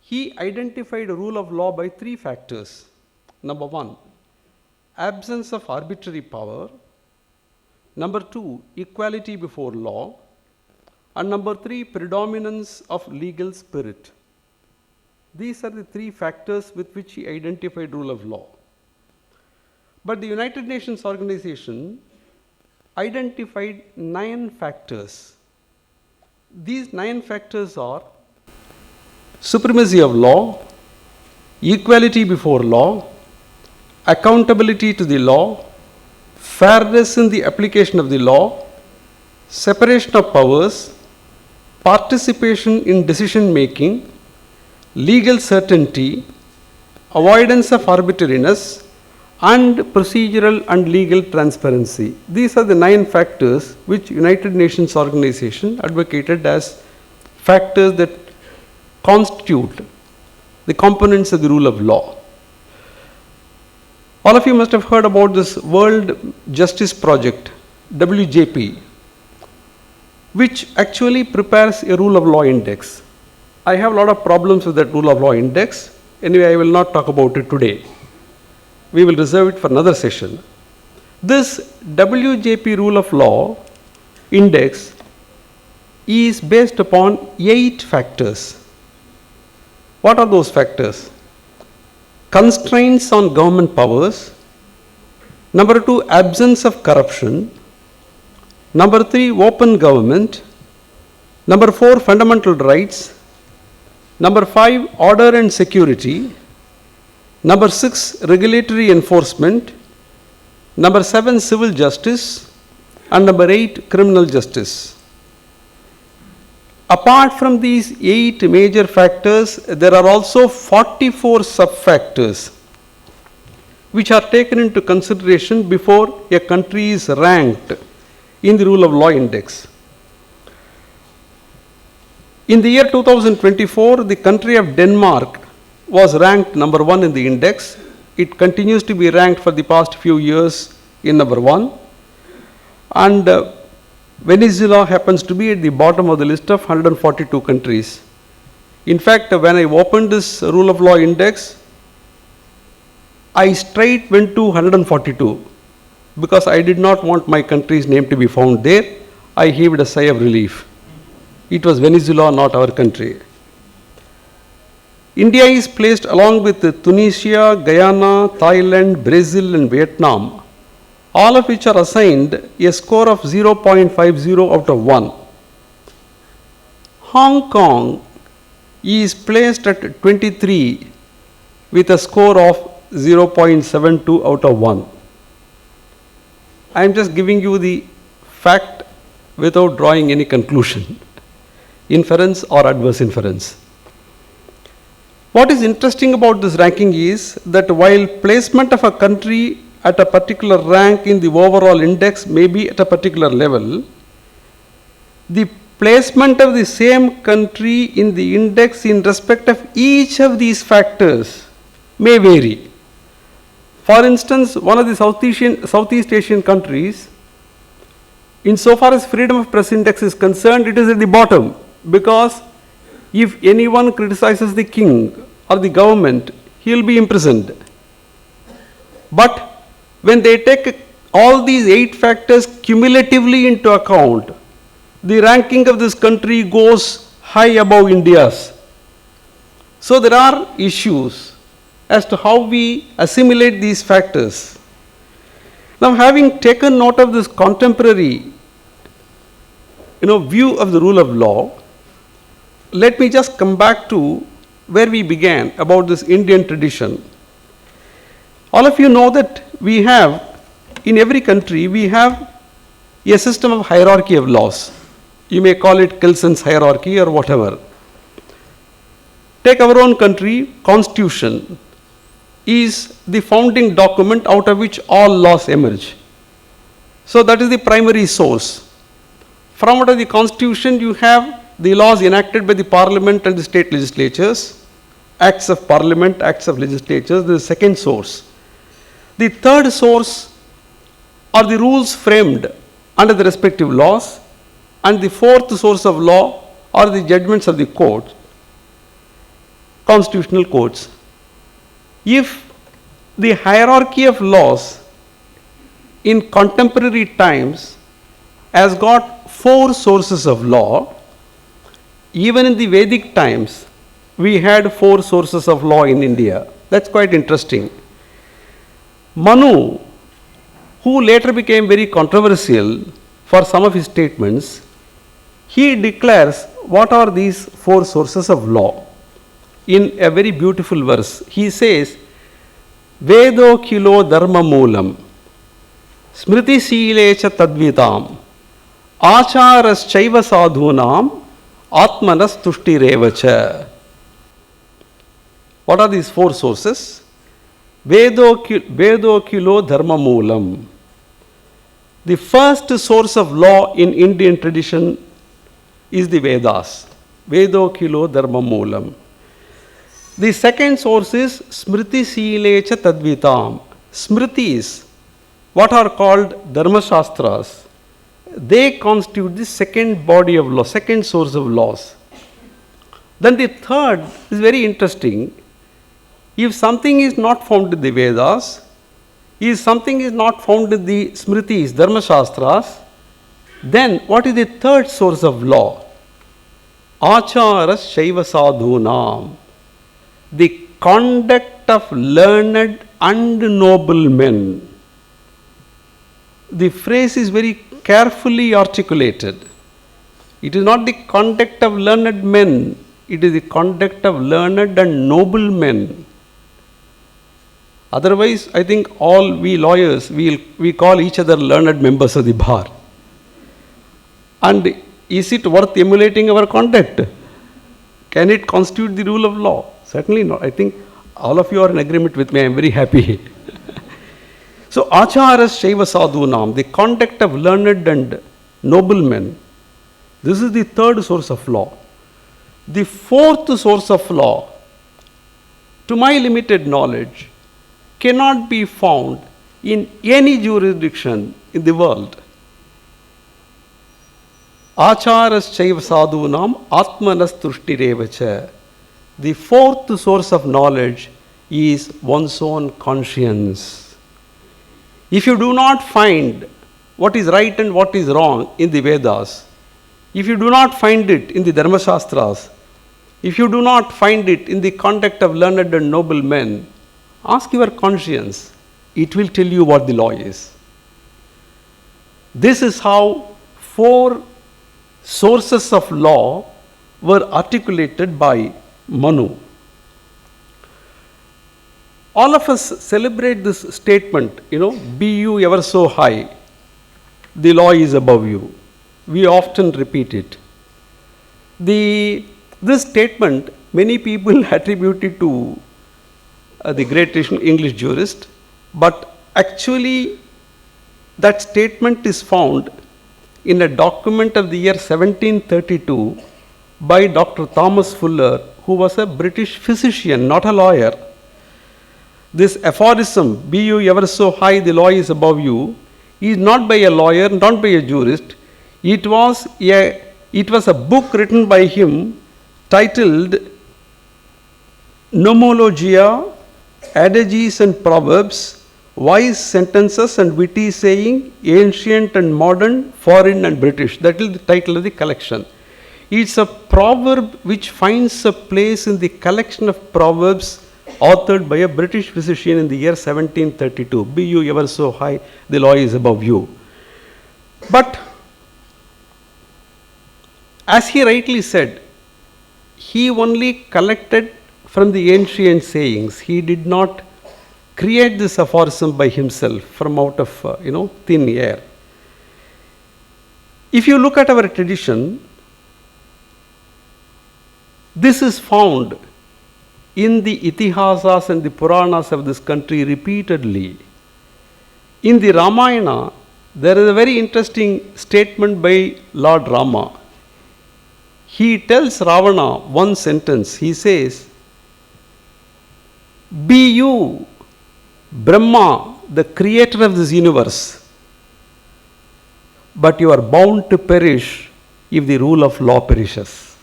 he identified a rule of law by 3 factors. Number 1, absence of arbitrary power. Number 2, equality before law. And number 3, predominance of legal spirit. These are the 3 factors with which he identified rule of law. But the United Nations organization identified 9 factors. These 9 factors are supremacy of law, equality before law, accountability to the law, fairness in the application of the law, separation of powers, participation in decision making, legal certainty, avoidance of arbitrariness, and procedural and legal transparency. These are the 9 factors which United Nations organization advocated as factors that constitute the components of the rule of law. All of you must have heard about this World Justice Project, WJP, which actually prepares a rule of law index. I have a lot of problems with that rule of law index. Anyway, I will not talk about it today. We will reserve it for another session. This WJP rule of law index is based upon 8 factors. What are those factors? Constraints on government powers. Number 2, absence of corruption. Number 3, open government. Number 4, fundamental rights. Number 5, order and security. Number 6, regulatory enforcement. Number 7, civil justice. And number 8, criminal justice. Apart from these 8 major factors, there are also 44 sub-factors which are taken into consideration before a country is ranked in the rule of law index. In the year 2024, the country of Denmark was ranked number 1 in the index. It continues to be ranked for the past few years in number 1. And Venezuela happens to be at the bottom of the list of 142 countries. In fact, when I opened this rule of law index, I straight went to 142 because I did not want my country's name to be found there. I heaved a sigh of relief. It was Venezuela, not our country. India is placed along with Tunisia, Guyana, Thailand, Brazil and Vietnam, all of which are assigned a score of 0.50 out of 1. Hong Kong is placed at 23 with a score of 0.72 out of 1. I am just giving you the fact without drawing any conclusion, inference or adverse inference. What is interesting about this ranking is that while placement of a country at a particular rank in the overall index may be at a particular level, the placement of the same country in the index in respect of each of these factors may vary. For instance, one of the Southeast Asian countries, insofar as freedom of press index is concerned, it is at the bottom, because if anyone criticizes the king or the government, he will be imprisoned. But when they take all these 8 factors cumulatively into account, the ranking of this country goes high above India's. So there are issues as to how we assimilate these factors. Now, having taken note of this contemporary view of the rule of law, let me just come back to where we began about this Indian tradition. All of you know that we have, in every country, we have a system of hierarchy of laws. You may call it Kelson's hierarchy or whatever. Take our own country, Constitution is the founding document out of which all laws emerge. So that is the primary source. From out of the constitution you have the laws enacted by the parliament and the state legislatures, acts of parliament, acts of legislatures, this is the second source. The third source are the rules framed under the respective laws, and the fourth source of law are the judgments of the court, constitutional courts. If the hierarchy of laws in contemporary times has got four sources of law, even in the Vedic times, we had four sources of law in India. That's quite interesting. Manu, who later became very controversial for some of his statements, he declares what are these four sources of law in a very beautiful verse. He says, Vedo kilo dharma moolam, smriti silecha tadvitam, acharas chaiva sadhunam, atmanas tushtirevacha. What are these four sources? Vedo kilo dharma moolam. The first source of law in Indian tradition is the Vedas. Vedo kilo dharma moolam. The second source is smriti silecha tadvitam. Smritis, what are called dharma shastras, they constitute the second body of law, second source of laws. Then the third is very interesting. If something is not found in the Vedas, if something is not found in the Smritis, Dharma Shastras, then what is the third source of law? Acharas Shaiva Sadhunam, the conduct of learned and noble men. The phrase is very carefully articulated. It is not the conduct of learned men, it is the conduct of learned and noble men. Otherwise, I think all we lawyers, we call each other learned members of the bar. And is it worth emulating our conduct? Can it constitute the rule of law? Certainly not. I think all of you are in agreement with me. I am very happy. So, acharas shaiva sadhunam, the conduct of learned and noble men, this is the third source of law. The fourth source of law, to my limited knowledge, cannot be found in any jurisdiction in the world. Acharas chaiva sadhunam atmanas tushtirevacha. The fourth source of knowledge is one's own conscience. If you do not find what is right and what is wrong in the Vedas, if you do not find it in the Dharma Shastras, if you do not find it in the conduct of learned and noble men, ask your conscience. It will tell you what the law is. This is how four sources of law were articulated by Manu. All of us celebrate this statement, be you ever so high, the law is above you. We often repeat it. This statement, many people attribute it to the great English jurist, but actually that statement is found in a document of the year 1732 by Dr. Thomas Fuller, who was a British physician, not a lawyer. This aphorism, be you ever so high, the law is above you, is not by a lawyer, not by a jurist. It was a book written by him titled Nomologia, Adages and Proverbs, Wise Sentences and Witty Saying, Ancient and Modern, Foreign and British. That is the title of the collection. It's a proverb which finds a place in the collection of proverbs authored by a British physician in the year 1732. Be you ever so high, the law is above you. But as he rightly said, he only collected from the ancient sayings. He did not create this aphorism by himself from out of thin air. If you look at our tradition, this is found in the Itihasas and the Puranas of this country repeatedly. In the Ramayana, There is a very interesting statement by Lord Rama. He tells Ravana one sentence. He says, "Be you, Brahma, the creator of this universe, but you are bound to perish if the rule of law perishes."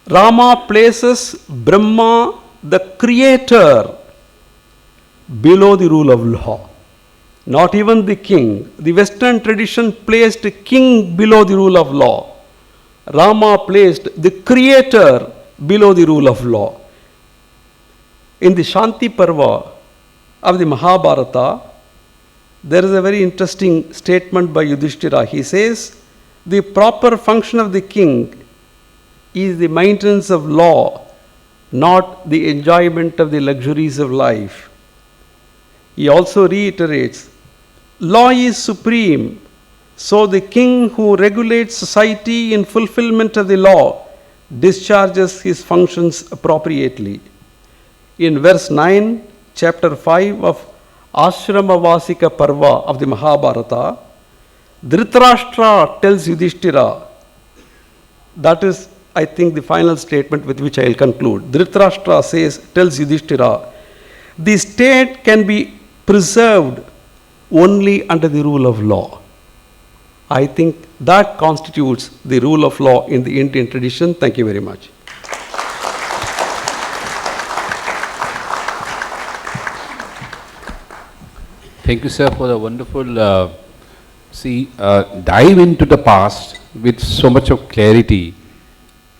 Rama places Brahma, the creator, below the rule of law. Not even the king. The Western tradition placed king below the rule of law. Rama placed the creator below the rule of law. In the Shanti Parva of the Mahabharata, there is a very interesting statement by Yudhishthira. He says, the proper function of the king is the maintenance of law, not the enjoyment of the luxuries of life. He also reiterates, law is supreme, so the king who regulates society in fulfillment of the law discharges his functions appropriately. In verse 9, chapter 5 of Ashramavasika Parva of the Mahabharata, Dhritarashtra tells Yudhishthira, that is, I think, the final statement with which I will conclude. Dhritarashtra tells Yudhishthira, the state can be preserved only under the rule of law. I think that constitutes the rule of law in the Indian tradition. Thank you very much. Thank you, sir, for the wonderful dive into the past with so much of clarity,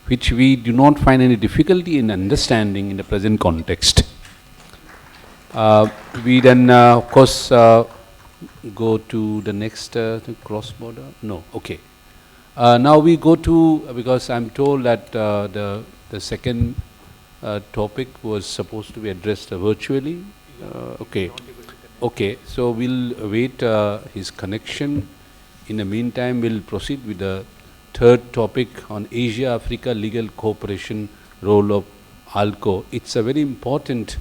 which we do not find any difficulty in understanding in the present context. We then, of course, go to the next cross-border. No, okay. Now we go to, because I'm told that the second topic was supposed to be addressed virtually. Okay. Okay, so we'll await his connection. In the meantime, we'll proceed with the third topic on Asia-Africa legal cooperation role of ALCO. It's a very important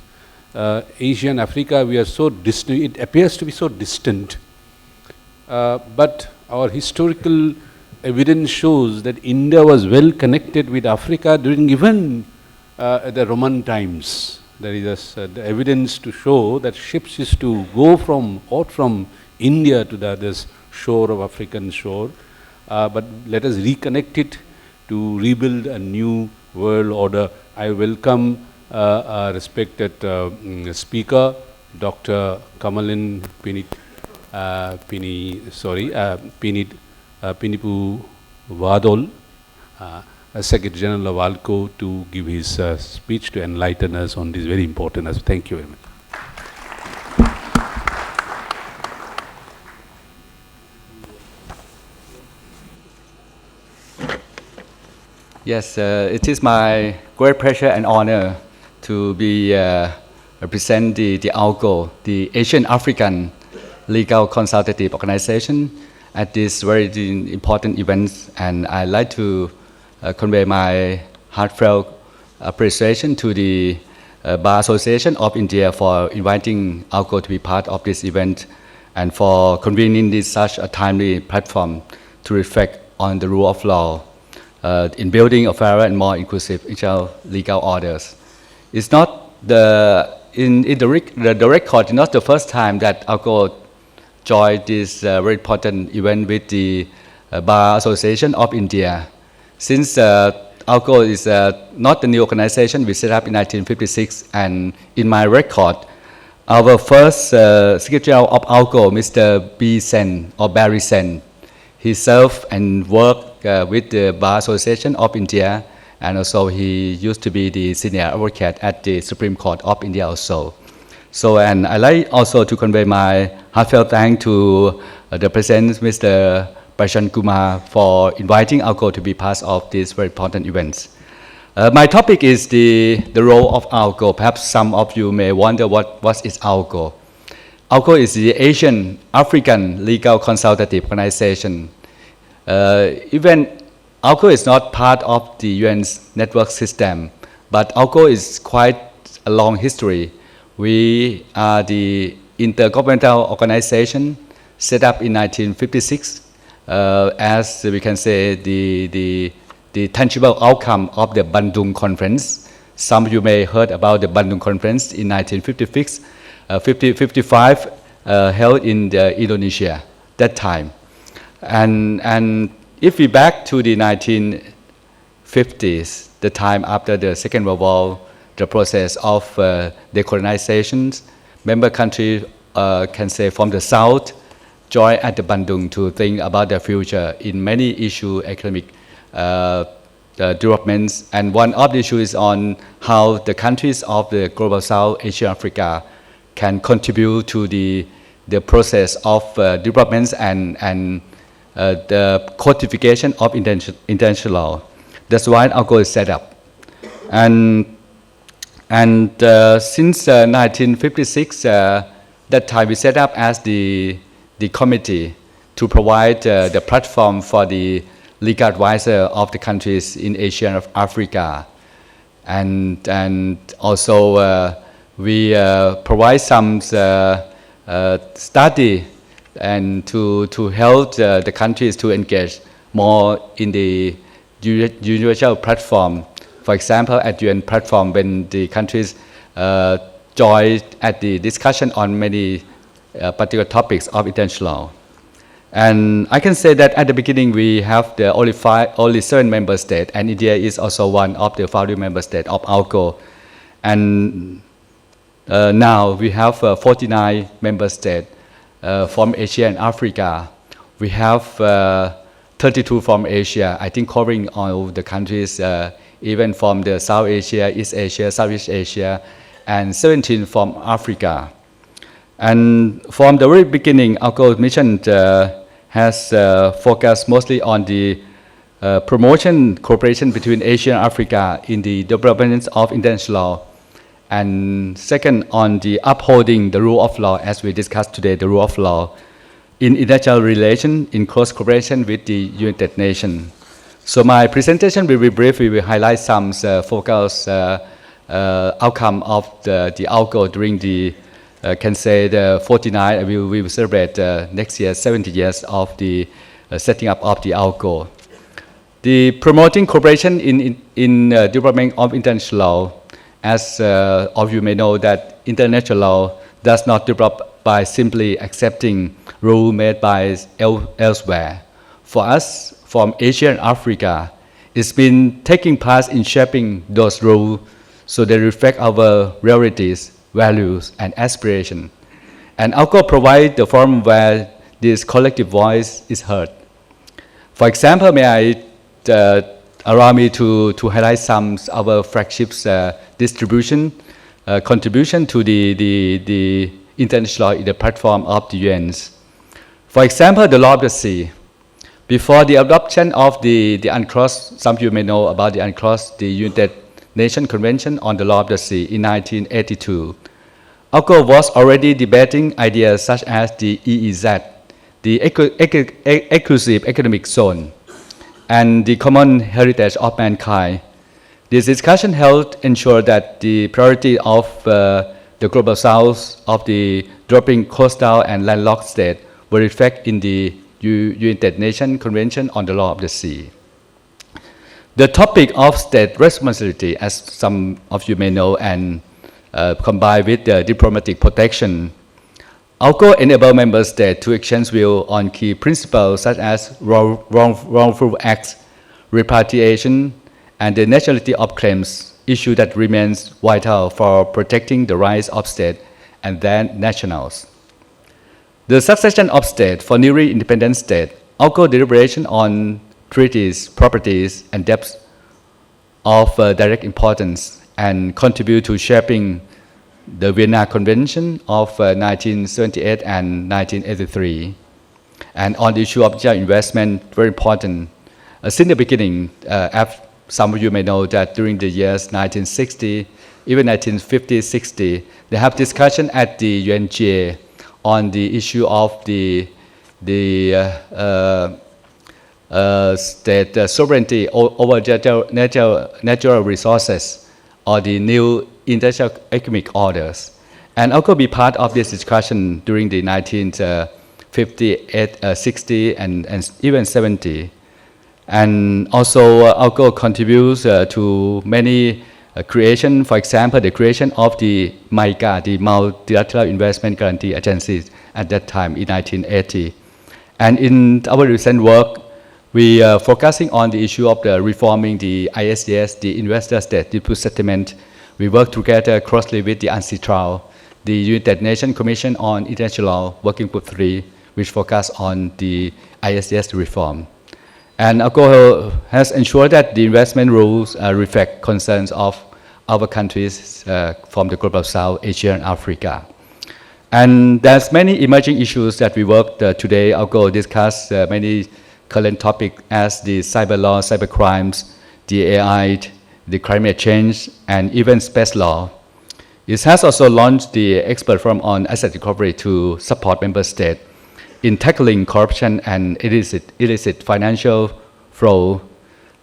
Asia and Africa. We are so distant. It appears to be so distant, but our historical evidence shows that India was well connected with Africa during even the Roman times. There is the evidence to show that ships used to go from India to the other shore of African shore. But let us reconnect it to rebuild a new world order. I welcome respected speaker, Dr. Kamalin Pinipu Vadol, Secretary General of ALCO, to give his speech to enlighten us on this very important aspect. Thank you very much. Yes, it is my great pleasure and honor to be represent the ALCO, the Asian African Legal Consultative Organization, at this very important event, and I'd like to convey my heartfelt appreciation to the Bar Association of India for inviting ALCO to be part of this event and for convening this such a timely platform to reflect on the rule of law in building a fairer and more inclusive international legal orders. It's not the record is not the first time that ALCO joined this very important event with the Bar Association of India. Since ALCO is not a new organization, we set up in 1956, and in my record, our first Secretary of ALCO, Mr. B. Sen, or Barry Sen, he served and worked with the Bar Association of India, and also he used to be the senior advocate at the Supreme Court of India also. So, and I'd like also to convey my heartfelt thanks to the President, Mr. Prashant Kumar, for inviting ALCO to be part of this very important event. My topic is the role of ALCO. Perhaps some of you may wonder what is ALCO. ALCO is the Asian African Legal Consultative Organization. Even ALCO is not part of the UN's network system, but ALCO is quite a long history. We are the intergovernmental organization set up in 1956 as we can say the tangible outcome of the Bandung Conference. Some of you may heard about the Bandung Conference in 1955 held in Indonesia that time. And if we back to the 1950s, the time after the Second World War, the process of decolonization, member countries can say from the South join at the Bandung to think about their future in many issues, economic developments. And one of the issues is on how the countries of the Global South, Asia, Africa can contribute to the process of developments and the codification of international law. That's why ALCO is set up. And since 1956, that time we set up as the committee to provide the platform for the legal advisor of the countries in Asia and Africa. And also we provide some study and to help the countries to engage more in the universal platform. For example, at UN platform, when the countries join at the discussion on many particular topics of international law. And I can say that at the beginning we have the only 7 member states, and India is also one of the founding member states of ALCO. And now we have 49 member states from Asia and Africa. We have 32 from Asia, I think covering all the countries, even from the South Asia, East Asia, Southeast Asia, and 17 from Africa. And from the very beginning, ALCO mission has focused mostly on the promotion cooperation between Asia and Africa in the development of international law. And second, on the upholding the rule of law, as we discussed today, the rule of law in international relations in close cooperation with the United Nations. So my presentation will be brief. We will highlight some focus outcome of the ALCO during the can say the 49. We will celebrate next year 70 years of the setting up of the ALCO. The promoting cooperation in development of international law. As all of you may know that international law does not develop by simply accepting rules made by elsewhere. For us, from Asia and Africa, it's been taking part in shaping those rules so they reflect our realities, values, and aspirations. And ALCO provides the forum where this collective voice is heard. For example, may I allow me to highlight some of our flagships distribution, contribution to the international law in the platform of the UNs. For example, the law of the sea. Before the adoption of the UNCLOS, some of you may know about the UNCLOS, the United Nations Convention on the Law of the Sea in 1982. ALCO was already debating ideas such as the EEZ, the Exclusive Economic Zone, and the common heritage of mankind. This discussion helped ensure that the priority of the Global South of the developing coastal and landlocked states were reflected in the United Nations Convention on the Law of the Sea. The topic of state responsibility, as some of you may know, and combined with the diplomatic protection, ALCO enabled member states to exchange views on key principles such as wrongful acts, repatriation, and the nationality of claims, issue that remains vital for protecting the rights of states and their nationals. The succession of states for newly independent states, ALCO deliberation on treaties, properties, and debts of direct importance and contribute to shaping the Vienna Convention of 1978 and 1983. And on the issue of investment, very important. Since the beginning, some of you may know that during the years 1960, even 1950, 60, they have discussion at the UNGA on the issue of the state sovereignty over natural resources or the new international economic orders. And ALCO be part of this discussion during the 1958, 60, and even 70. And also ALCO contributes to many creation, for example, the creation of the MIGA, the Multilateral Investment Guarantee Agency at that time in 1980. And in our recent work, we are focusing on the issue of the reforming the ISDS, the Investor-State Dispute Settlement. We work together closely with the UNCITRAL, the United Nations Commission on International Law Working Group 3, which focus on the ISDS reform. And ALCO has ensured that the investment rules reflect concerns of our countries from the Global South, Asia, and Africa. And there's many emerging issues that we worked today. ALCO discuss many current topics as the cyber law, cyber crimes, the AI, the climate change, and even space law. It has also launched the expert forum on asset recovery to support member states in tackling corruption and illicit financial flow.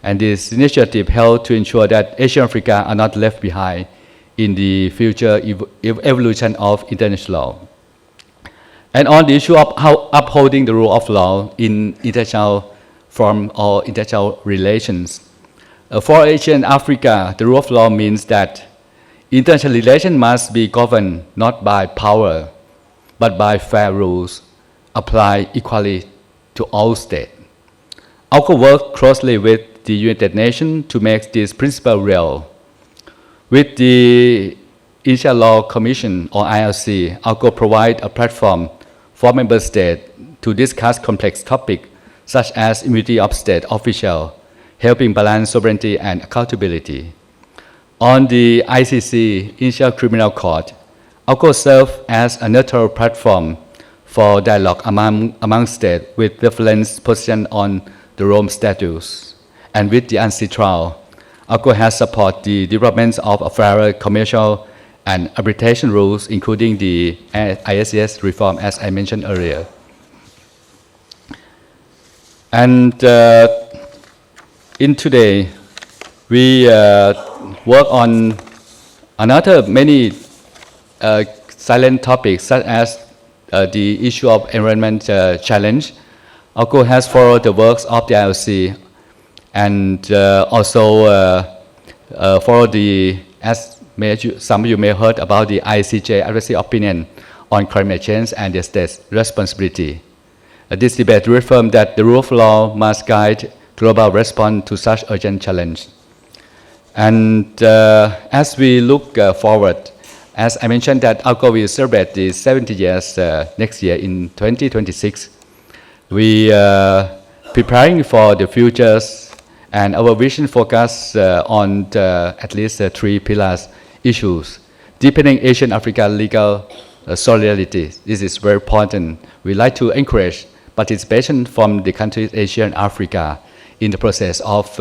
And this initiative helped to ensure that Asia and Africa are not left behind in the future evolution of international law. And on the issue of how upholding the rule of law in international forum or international relations. For Asia and Africa, the rule of law means that international relations must be governed not by power, but by fair rules, applied equally to all states. ALCO works closely with the United Nations to make this principle real. With the International Law Commission, or ILC, ALCO provides a platform for member states to discuss complex topics such as immunity of state officials, helping balance sovereignty and accountability. On the ICC, International Criminal Court, ALCO serves as a neutral platform for dialogue among states with reference position on the Rome Statutes. And with the UNCITRAL, ALCO has supported the development of a fairer commercial and arbitration rules, including the ISDS reform, as I mentioned earlier. And in today, we work on another many silent topics, such as the issue of environment challenge. ALCO has followed the works of the ILC and also follow the, as some of you may have heard about the ICJ advisory opinion on climate change and the state's responsibility. This debate reaffirmed that the rule of law must guide global response to such urgent challenge. And as we look forward, as I mentioned that ALCO will celebrate the 70 years next year in 2026, we are preparing for the futures, and our vision focus on at least 3 pillars issues. Deepening Asian-Africa legal solidarity. This is very important. We like to encourage participation from the countries Asia and Africa in the process of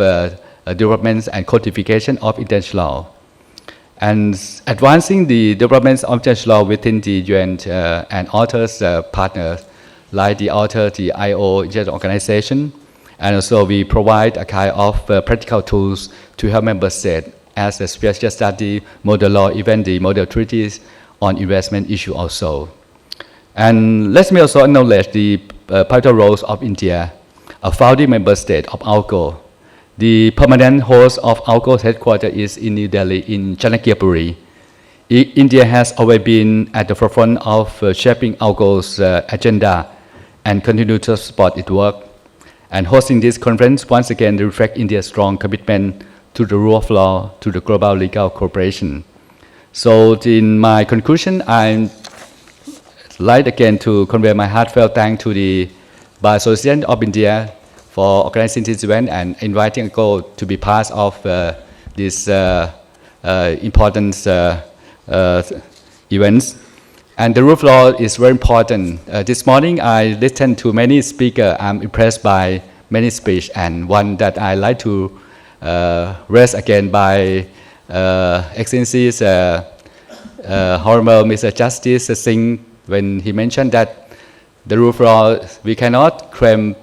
development and codification of international law. And advancing the development of international law within the UN and authors partners, like the author, the IO International Organization. And also we provide a kind of practical tools to help member states as a special study, model law, even the model treaties on investment issue also. And let me also acknowledge the pivotal roles of India, a founding member state of ALCO. The permanent host of ALCO's headquarters is in New Delhi in Chanakyapuri. India has always been at the forefront of shaping ALCO's agenda and continue to support its work. And hosting this conference once again reflects India's strong commitment to the rule of law, to the global legal cooperation. So in my conclusion, I'd like again to convey my heartfelt thanks to the Bar Association of India for organizing this event and inviting ALCO to be part of this important events. And the rule of law is very important. This morning I listened to many speakers. I'm impressed by many speeches, and one that I like to raise again by Excellency's Honorable Mr. Justice Singh, when he mentioned that the rule of law, we cannot claim,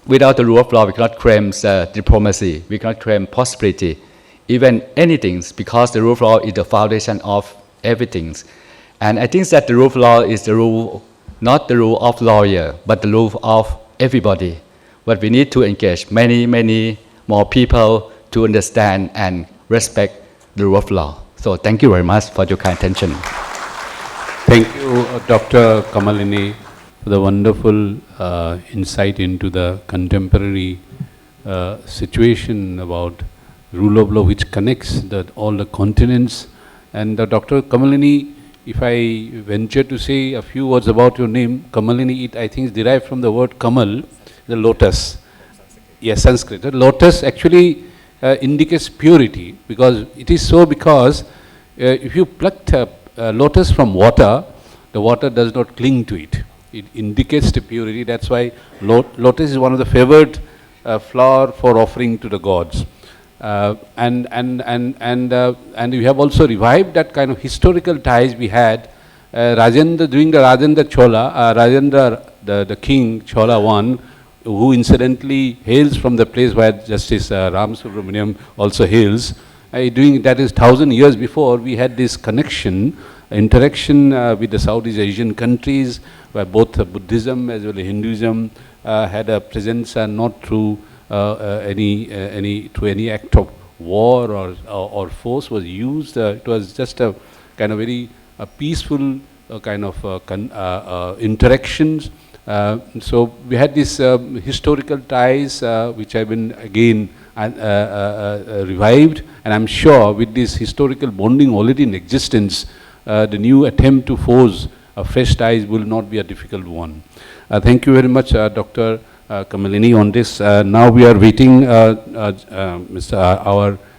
without the rule of law, we cannot claim diplomacy, we cannot claim possibility even anything, because the rule of law is the foundation of everything. And I think that the rule of law is the rule, not the rule of lawyer, but the rule of everybody. But we need to engage many more people to understand and respect the rule of law. So thank you very much for your kind attention. Thank you, Dr. Kamalini, for the wonderful insight into the contemporary situation about rule of law, which connects all the continents. And Dr. Kamalini, if I venture to say a few words about your name, Kamalini, it I think is derived from the word Kamal, the lotus. Yes, Sanskrit. The lotus actually indicates purity, because it is so because if you pluck lotus from water, the water does not cling to it. It indicates the purity. That's why lotus is one of the favored flower for offering to the gods. And we have also revived that kind of historical ties we had. Rajendra, during the Rajendra Chola, Rajendra, the king, Chola I, who incidentally hails from the place where Justice Ram Subramaniam also hails. Doing that is 1,000 years before, we had this interaction with the Southeast Asian countries, where both Buddhism as well as Hinduism had a presence, and not through any act of war or force was used. It was just a kind of very peaceful kind of interactions. So we had these historical ties which have been again revived, and I'm sure with this historical bonding already in existence, the new attempt to force fresh ties will not be a difficult one. Thank you very much, Dr. Kamalini, on this. Now we are waiting our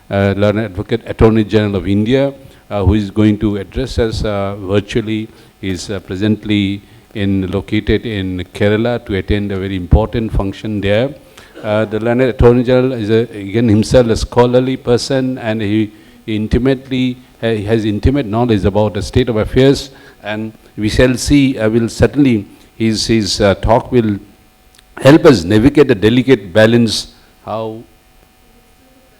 learned advocate, Attorney General of India, who is going to address us virtually. He is presently located in Kerala to attend a very important function there. The learned Attorney General is again himself a scholarly person, and he has intimate knowledge about the state of affairs, and we shall see, certainly his talk will help us navigate the delicate balance. How?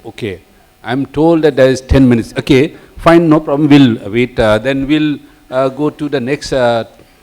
Okay, I'm told that there is 10 minutes. Okay, fine, no problem, we'll wait. Then we'll go to the next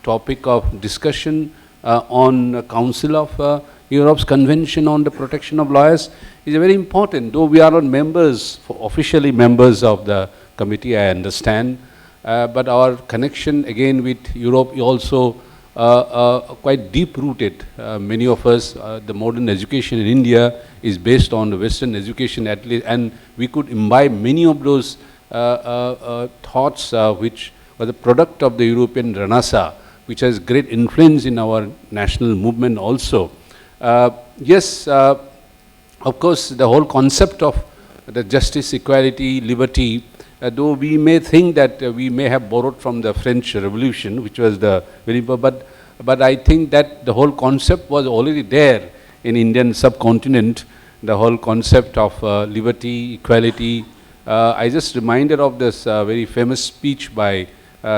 topic of discussion on Council of Europe's Convention on the Protection of Lawyers. Is very important, though we are not members, officially members of the committee, I understand, but our connection again with Europe is also quite deep-rooted. Many of us, the modern education in India is based on the Western education at least, and we could imbibe many of those thoughts which were the product of the European Renaissance, which has great influence in our national movement also. Yes, of course, the whole concept of the justice, equality, liberty, though we may think that we may have borrowed from the French Revolution, which was the very, but I think that the whole concept was already there in Indian subcontinent, the whole concept of liberty, equality. I just reminded of this very famous speech by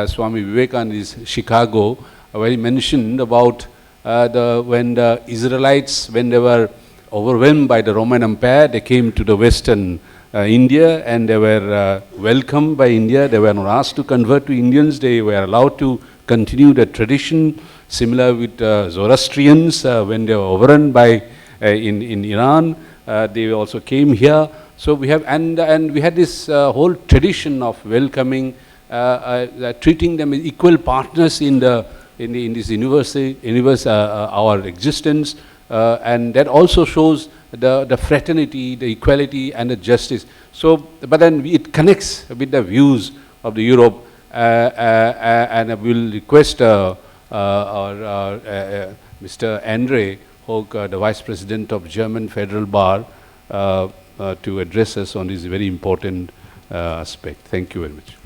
Swami Vivekananda in Chicago, where he mentioned about when the Israelites, when they were overwhelmed by the Roman Empire, they came to the Western India, and they were welcomed by India. They were not asked to convert to Indians. They were allowed to continue the tradition, similar with Zoroastrians when they were overrun by in Iran. They also came here. So we have, and we had this whole tradition of welcoming, treating them as equal partners in this universe, our existence, and that also shows the fraternity, the equality, and the justice. So, but then it connects with the views of the Europe, and I will request Mr. Andre Hoek, the Vice President of German Federal Bar, to address us on this very important aspect. Thank you very much.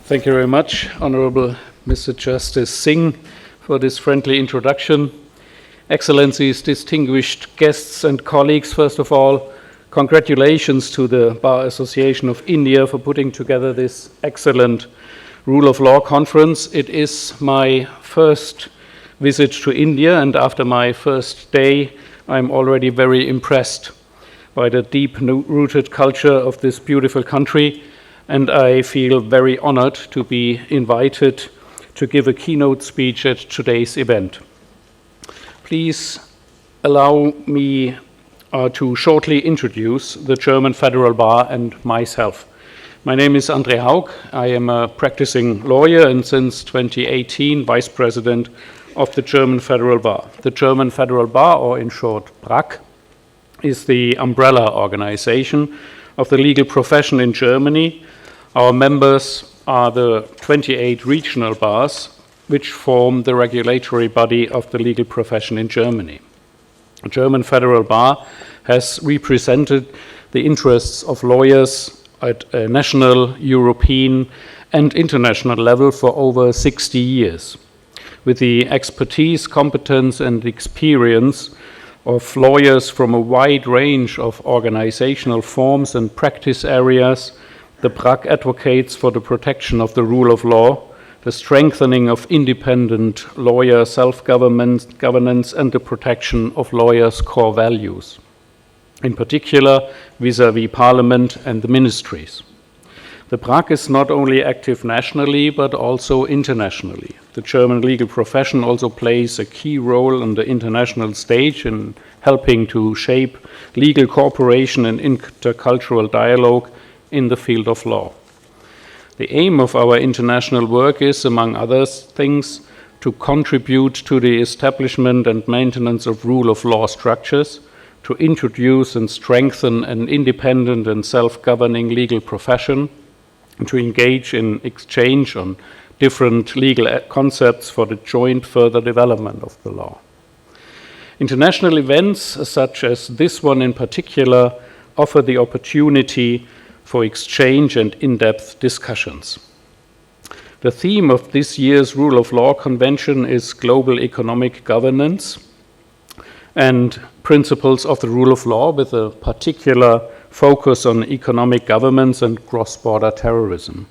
Thank you very much, Honorable Mr. Justice Singh, for this friendly introduction. Excellencies, distinguished guests and colleagues, first of all, congratulations to the Bar Association of India for putting together this excellent Rule of Law conference. It is my first visit to India, and after my first day, I'm already very impressed by the deep-rooted culture of this beautiful country, and I feel very honored to be invited to give a keynote speech at today's event. Please allow me to shortly introduce the German Federal Bar and myself. My name is André Haug. I am a practicing lawyer and since 2018 Vice President of the German Federal Bar. The German Federal Bar, or in short BRAC, is the umbrella organization of the legal profession in Germany. Our members are the 28 regional bars, which form the regulatory body of the legal profession in Germany. The German Federal Bar has represented the interests of lawyers at a national, European, and international level for over 60 years. With the expertise, competence, and experience of lawyers from a wide range of organizational forms and practice areas, the BRAC advocates for the protection of the rule of law, the strengthening of independent lawyer self-governance, and the protection of lawyers' core values, in particular vis-à-vis Parliament and the ministries. The BRAC is not only active nationally, but also internationally. The German legal profession also plays a key role on the international stage in helping to shape legal cooperation and intercultural dialogue in the field of law. The aim of our international work is, among other things, to contribute to the establishment and maintenance of rule of law structures, to introduce and strengthen an independent and self-governing legal profession, and to engage in exchange on different legal concepts for the joint further development of the law. International events, such as this one in particular, offer the opportunity for exchange and in-depth discussions. The theme of this year's Rule of Law Convention is Global Economic Governance and Principles of the Rule of Law, with a particular focus on economic governance and cross-border terrorism,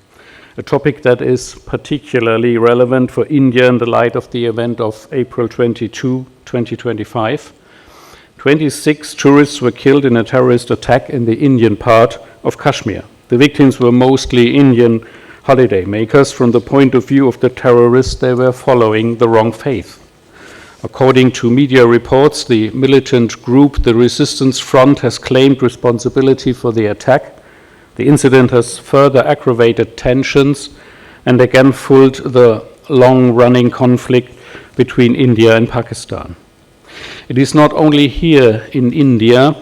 a topic that is particularly relevant for India in the light of the event of April 22, 2025. 26 tourists were killed in a terrorist attack in the Indian part of Kashmir. The victims were mostly Indian holiday makers. From the point of view of the terrorists, they were following the wrong faith. According to media reports, the militant group, the Resistance Front, has claimed responsibility for the attack. The incident has further aggravated tensions and again fueled the long-running conflict between India and Pakistan. It is not only here in India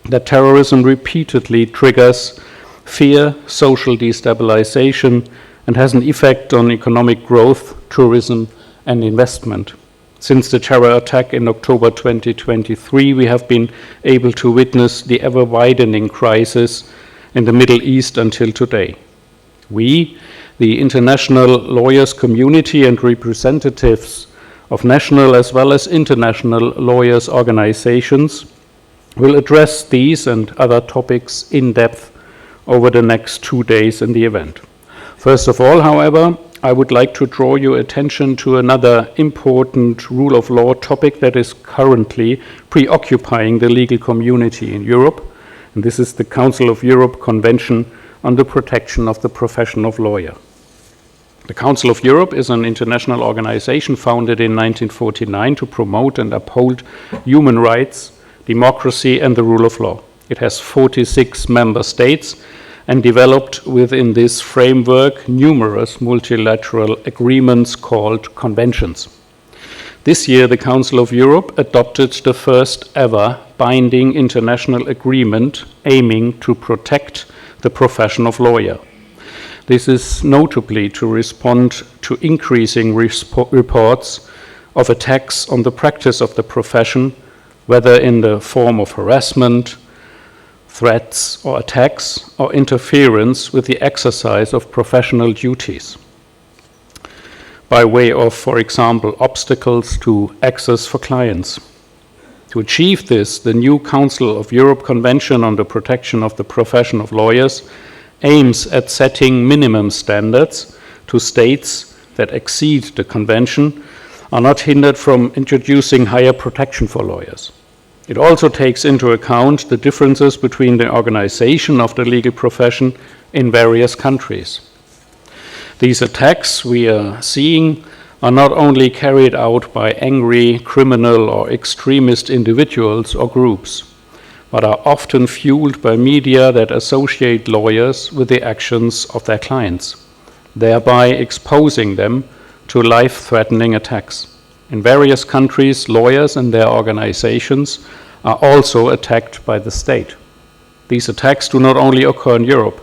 that terrorism repeatedly triggers fear, social destabilization, and has an effect on economic growth, tourism, and investment. Since the terror attack in October 2023, we have been able to witness the ever-widening crisis in the Middle East until today. We, the international lawyers community and representatives of national as well as international lawyers organizations, will address these and other topics in depth over the next 2 days in the event. First of all, however, I would like to draw your attention to another important rule of law topic that is currently preoccupying the legal community in Europe, and this is the Council of Europe Convention on the Protection of the Profession of Lawyer. The Council of Europe is an international organization founded in 1949 to promote and uphold human rights, democracy, and the rule of law. It has 46 member states and developed within this framework numerous multilateral agreements called conventions. This year, the Council of Europe adopted the first ever binding international agreement aiming to protect the profession of lawyer. This is notably to respond to increasing reports of attacks on the practice of the profession, whether in the form of harassment, threats or attacks, or interference with the exercise of professional duties, by way of, for example, obstacles to access for clients. To achieve this, the new Council of Europe Convention on the Protection of the Profession of Lawyers aims at setting minimum standards to states that exceed the Convention are not hindered from introducing higher protection for lawyers. It also takes into account the differences between the organization of the legal profession in various countries. These attacks we are seeing are not only carried out by angry, criminal, or extremist individuals or groups, but are often fueled by media that associate lawyers with the actions of their clients, thereby exposing them to life-threatening attacks. In various countries, lawyers and their organizations are also attacked by the state. These attacks do not only occur in Europe.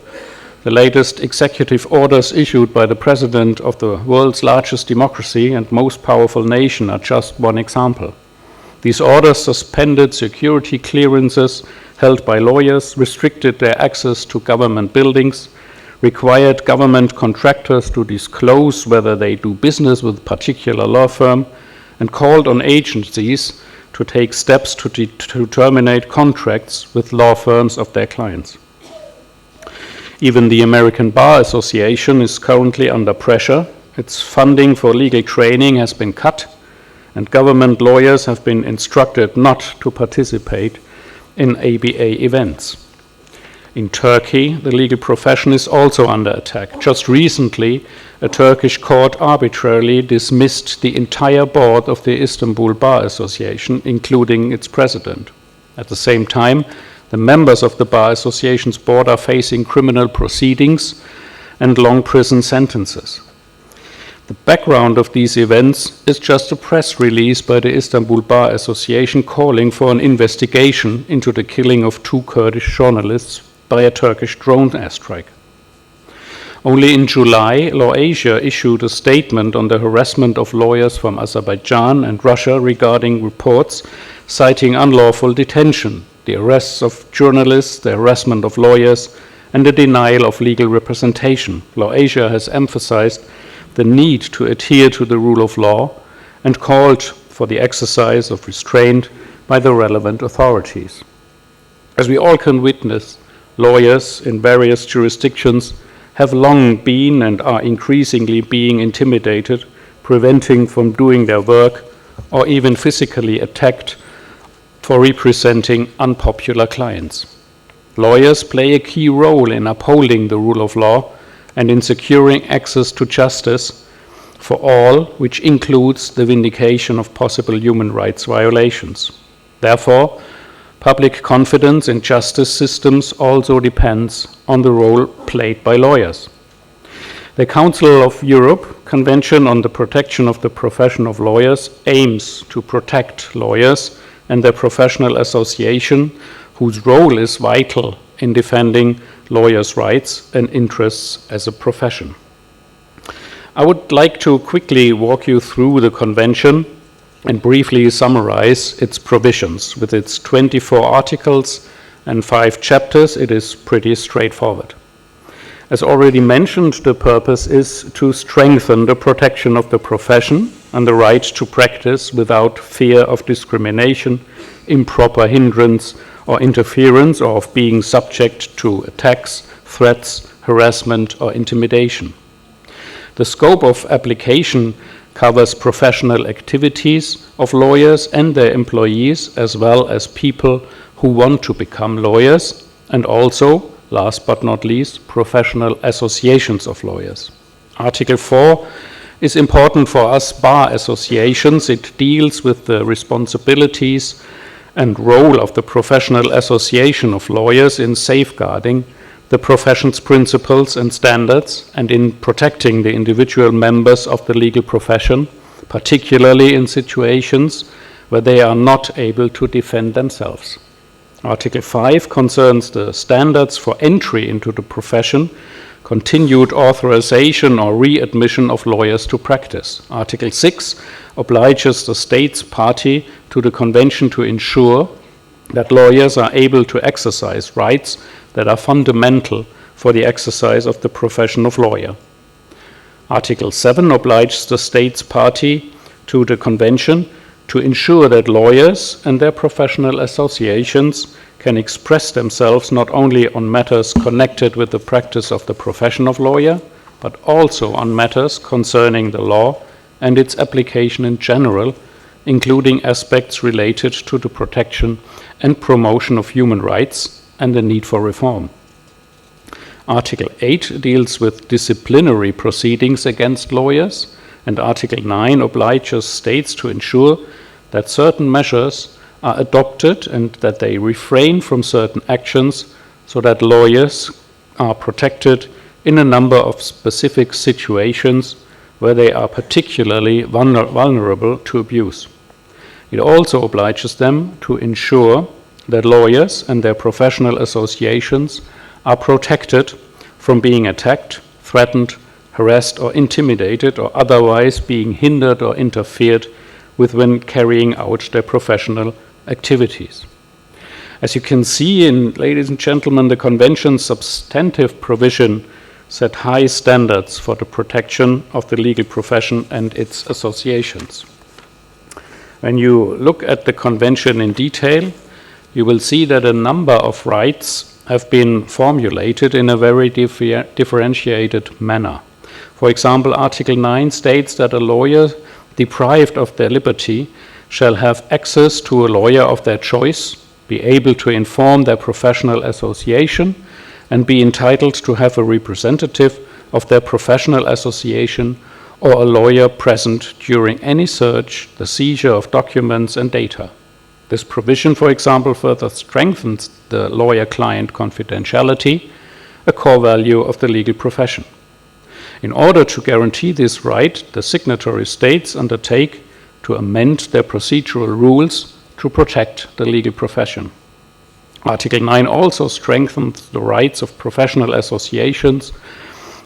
The latest executive orders issued by the president of the world's largest democracy and most powerful nation are just one example. These orders suspended security clearances held by lawyers, restricted their access to government buildings, required government contractors to disclose whether they do business with a particular law firm, and called on agencies to take steps to terminate contracts with law firms of their clients. Even the American Bar Association is currently under pressure. Its funding for legal training has been cut, and government lawyers have been instructed not to participate in ABA events. In Turkey, the legal profession is also under attack. Just recently, a Turkish court arbitrarily dismissed the entire board of the Istanbul Bar Association, including its president. At the same time, the members of the Bar Association's board are facing criminal proceedings and long prison sentences. The background of these events is just a press release by the Istanbul Bar Association calling for an investigation into the killing of 2 Kurdish journalists by a Turkish drone airstrike. Only in July, Law Asia issued a statement on the harassment of lawyers from Azerbaijan and Russia regarding reports citing unlawful detention, the arrests of journalists, the harassment of lawyers, and the denial of legal representation. Law Asia has emphasized the need to adhere to the rule of law and called for the exercise of restraint by the relevant authorities. As we all can witness, lawyers in various jurisdictions have long been and are increasingly being intimidated, preventing from doing their work, or even physically attacked for representing unpopular clients. Lawyers play a key role in upholding the rule of law and in securing access to justice for all, which includes the vindication of possible human rights violations. Therefore, public confidence in justice systems also depends on the role played by lawyers. The Council of Europe Convention on the Protection of the Profession of Lawyers aims to protect lawyers and their professional association, whose role is vital in defending lawyers' rights and interests as a profession. I would like to quickly walk you through the convention and briefly summarize its provisions. With its 24 articles and 5 chapters, it is pretty straightforward. As already mentioned, the purpose is to strengthen the protection of the profession and the right to practice without fear of discrimination, improper hindrance or interference, or of being subject to attacks, threats, harassment, or intimidation. The scope of application covers professional activities of lawyers and their employees, as well as people who want to become lawyers, and also, last but not least, professional associations of lawyers. Article 4 is important for us bar associations. It deals with the responsibilities and role of the professional association of lawyers in safeguarding the profession's principles and standards and in protecting the individual members of the legal profession, particularly in situations where they are not able to defend themselves. Article 5 concerns the standards for entry into the profession, continued authorization or readmission of lawyers to practice. Article 6 obliges the states party to the convention to ensure that lawyers are able to exercise rights that are fundamental for the exercise of the profession of lawyer. Article 7 obliges the states party to the convention to ensure that lawyers and their professional associations can express themselves not only on matters connected with the practice of the profession of lawyer, but also on matters concerning the law and its application in general, including aspects related to the protection and promotion of human rights and the need for reform. Article 8 deals with disciplinary proceedings against lawyers, and Article 9 obliges states to ensure that certain measures are adopted and that they refrain from certain actions so that lawyers are protected in a number of specific situations where they are particularly vulnerable to abuse. It also obliges them to ensure that lawyers and their professional associations are protected from being attacked, threatened, harassed, or intimidated, or otherwise being hindered or interfered with when carrying out their professional activities. As you can see, ladies and gentlemen, the Convention's substantive provision set high standards for the protection of the legal profession and its associations. When you look at the Convention in detail, you will see that a number of rights have been formulated in a very differentiated manner. For example, Article 9 states that a lawyer deprived of their liberty shall have access to a lawyer of their choice, be able to inform their professional association, and be entitled to have a representative of their professional association or a lawyer present during any search, the seizure of documents and data. This provision, for example, further strengthens the lawyer-client confidentiality, a core value of the legal profession. In order to guarantee this right, the signatory states undertake to amend their procedural rules to protect the legal profession. Article 9 also strengthens the rights of professional associations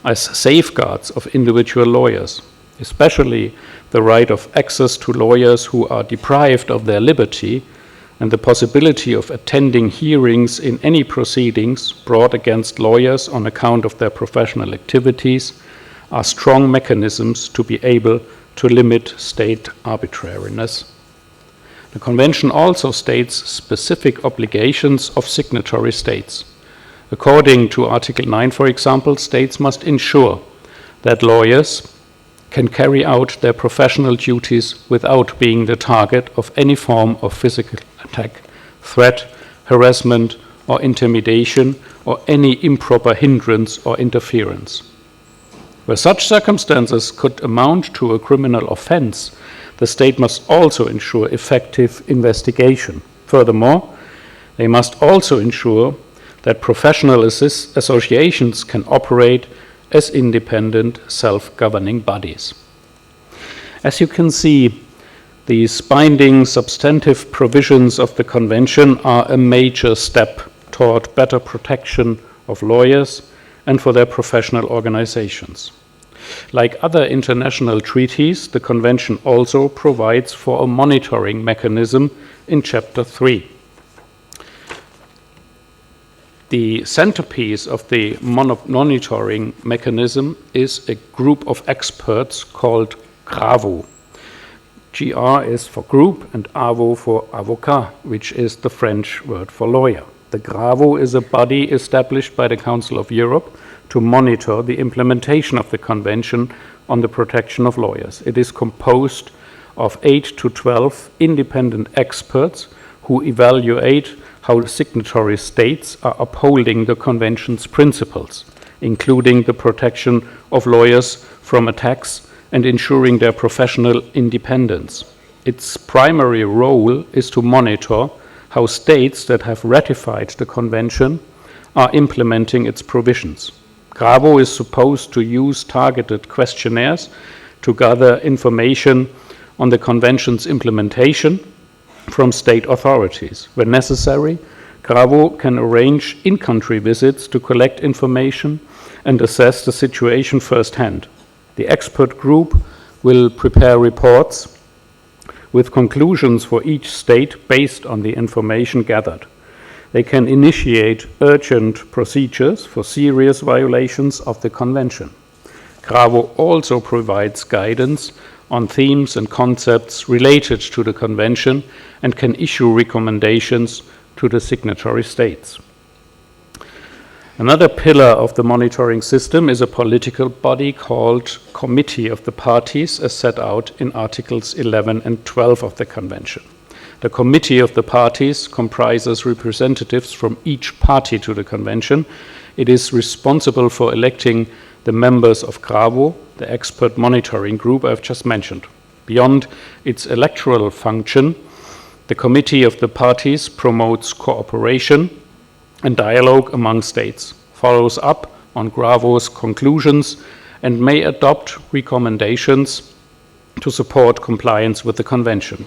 as safeguards of individual lawyers, especially the right of access to lawyers who are deprived of their liberty and the possibility of attending hearings in any proceedings brought against lawyers on account of their professional activities are strong mechanisms to be able to limit state arbitrariness. The Convention also states specific obligations of signatory states. According to Article 9, for example, states must ensure that lawyers can carry out their professional duties without being the target of any form of physical attack, threat, harassment, or intimidation, or any improper hindrance or interference. Where such circumstances could amount to a criminal offense, the state must also ensure effective investigation. Furthermore, they must also ensure that professional associations can operate as independent, self-governing bodies. As you can see, these binding substantive provisions of the Convention are a major step toward better protection of lawyers and for their professional organizations. Like other international treaties, the Convention also provides for a monitoring mechanism in Chapter 3. The centerpiece of the monitoring mechanism is a group of experts called GRAVO. GR is for group and AVO for avocat, which is the French word for lawyer. The GRAVO is a body established by the Council of Europe to monitor the implementation of the Convention on the Protection of Lawyers. It is composed of 8 to 12 independent experts who evaluate how the signatory states are upholding the Convention's principles, including the protection of lawyers from attacks and ensuring their professional independence. Its primary role is to monitor how states that have ratified the Convention are implementing its provisions. GRAVO is supposed to use targeted questionnaires to gather information on the Convention's implementation from state authorities. When necessary, GRAVO can arrange in-country visits to collect information and assess the situation firsthand. The expert group will prepare reports with conclusions for each state based on the information gathered. They can initiate urgent procedures for serious violations of the Convention. GRAVO also provides guidance on themes and concepts related to the Convention and can issue recommendations to the signatory states. Another pillar of the monitoring system is a political body called Committee of the Parties, as set out in Articles 11 and 12 of the Convention. The Committee of the Parties comprises representatives from each party to the Convention. It is responsible for electing the members of GRAVO, the expert monitoring group I've just mentioned. Beyond its electoral function, the Committee of the Parties promotes cooperation and dialogue among states, follows up on GRAVO's conclusions, and may adopt recommendations to support compliance with the Convention.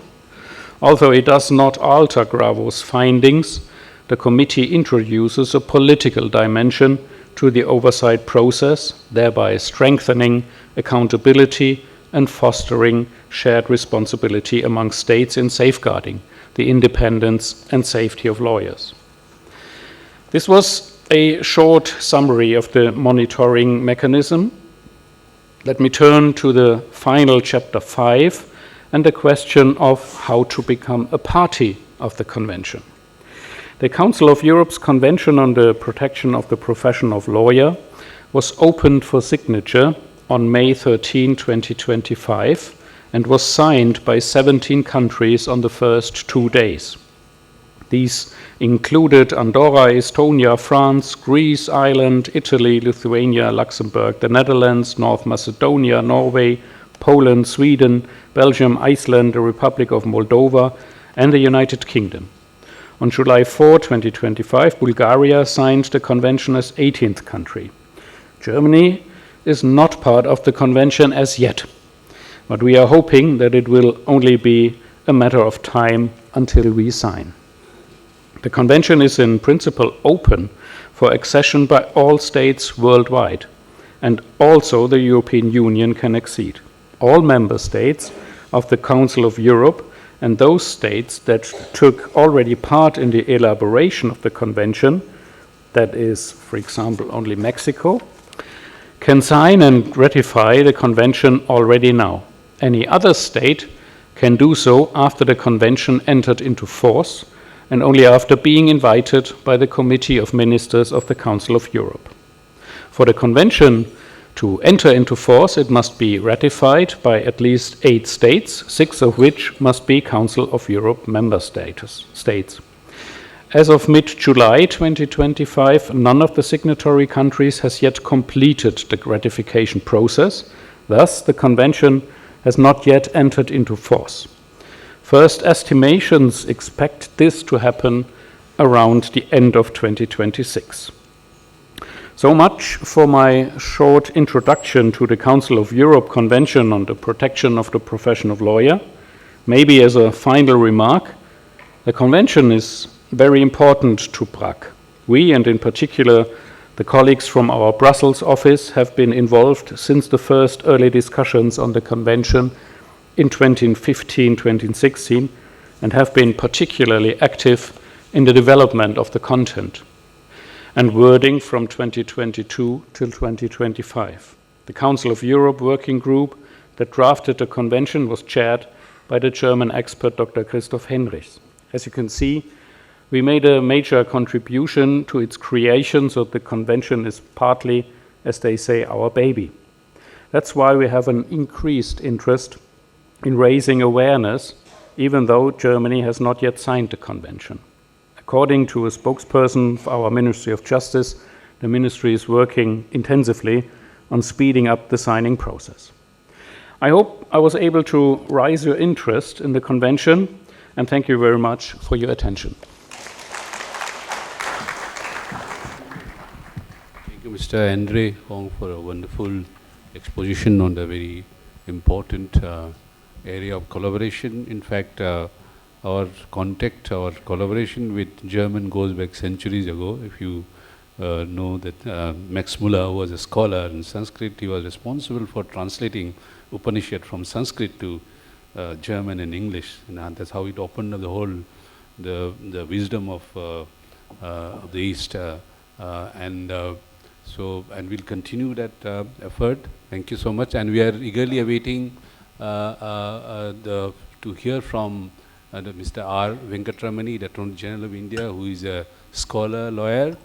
Although it does not alter GRAVO's findings, the committee introduces a political dimension to the oversight process, thereby strengthening accountability and fostering shared responsibility among states in safeguarding the independence and safety of lawyers. This was a short summary of the monitoring mechanism. Let me turn to the final chapter 5 and the question of how to become a party of the Convention. The Council of Europe's Convention on the Protection of the Profession of Lawyer was opened for signature on May 13, 2025, and was signed by 17 countries on the first 2 days. These included Andorra, Estonia, France, Greece, Ireland, Italy, Lithuania, Luxembourg, the Netherlands, North Macedonia, Norway, Poland, Sweden, Belgium, Iceland, the Republic of Moldova, and the United Kingdom. On July 4, 2025, Bulgaria signed the convention as 18th country. Germany is not part of the convention as yet, but we are hoping that it will only be a matter of time until we sign. The convention is in principle open for accession by all states worldwide, and also the European Union can accede. All member states of the Council of Europe and those states that took already part in the elaboration of the convention, that is, for example, only Mexico, can sign and ratify the convention already now. Any other state can do so after the convention entered into force, and only after being invited by the Committee of Ministers of the Council of Europe. For the convention to enter into force, it must be ratified by at least 8 states, 6 of which must be Council of Europe member states. As of mid-July 2025, none of the signatory countries has yet completed the ratification process. Thus, the convention has not yet entered into force. First estimations expect this to happen around the end of 2026. So much for my short introduction to the Council of Europe Convention on the Protection of the Profession of Lawyer. Maybe as a final remark, the convention is very important to Prague. We, and in particular the colleagues from our Brussels office, have been involved since the first early discussions on the convention in 2015-2016, and have been particularly active in the development of the content and wording from 2022 till 2025. The Council of Europe working group that drafted the convention was chaired by the German expert Dr. Christoph Henrichs. As you can see, we made a major contribution to its creation, so the convention is partly, as they say, our baby. That's why we have an increased interest in raising awareness, even though Germany has not yet signed the convention. According to a spokesperson of our Ministry of Justice, the ministry is working intensively on speeding up the signing process. I hope I was able to raise your interest in the convention, and thank you very much for your attention. Thank you, Mr. Andre Hong, for a wonderful exposition on the very important area of collaboration. In fact, our contact, our collaboration with German goes back centuries ago. If you know that Max Muller was a scholar in Sanskrit, he was responsible for translating Upanishad from Sanskrit to German and English, and that's how it opened up the whole, the wisdom of the East, and we'll continue that effort. Thank you so much, and we are eagerly awaiting to hear from Mr. R. Venkatramani, the Attorney General of India, who is a scholar, lawyer,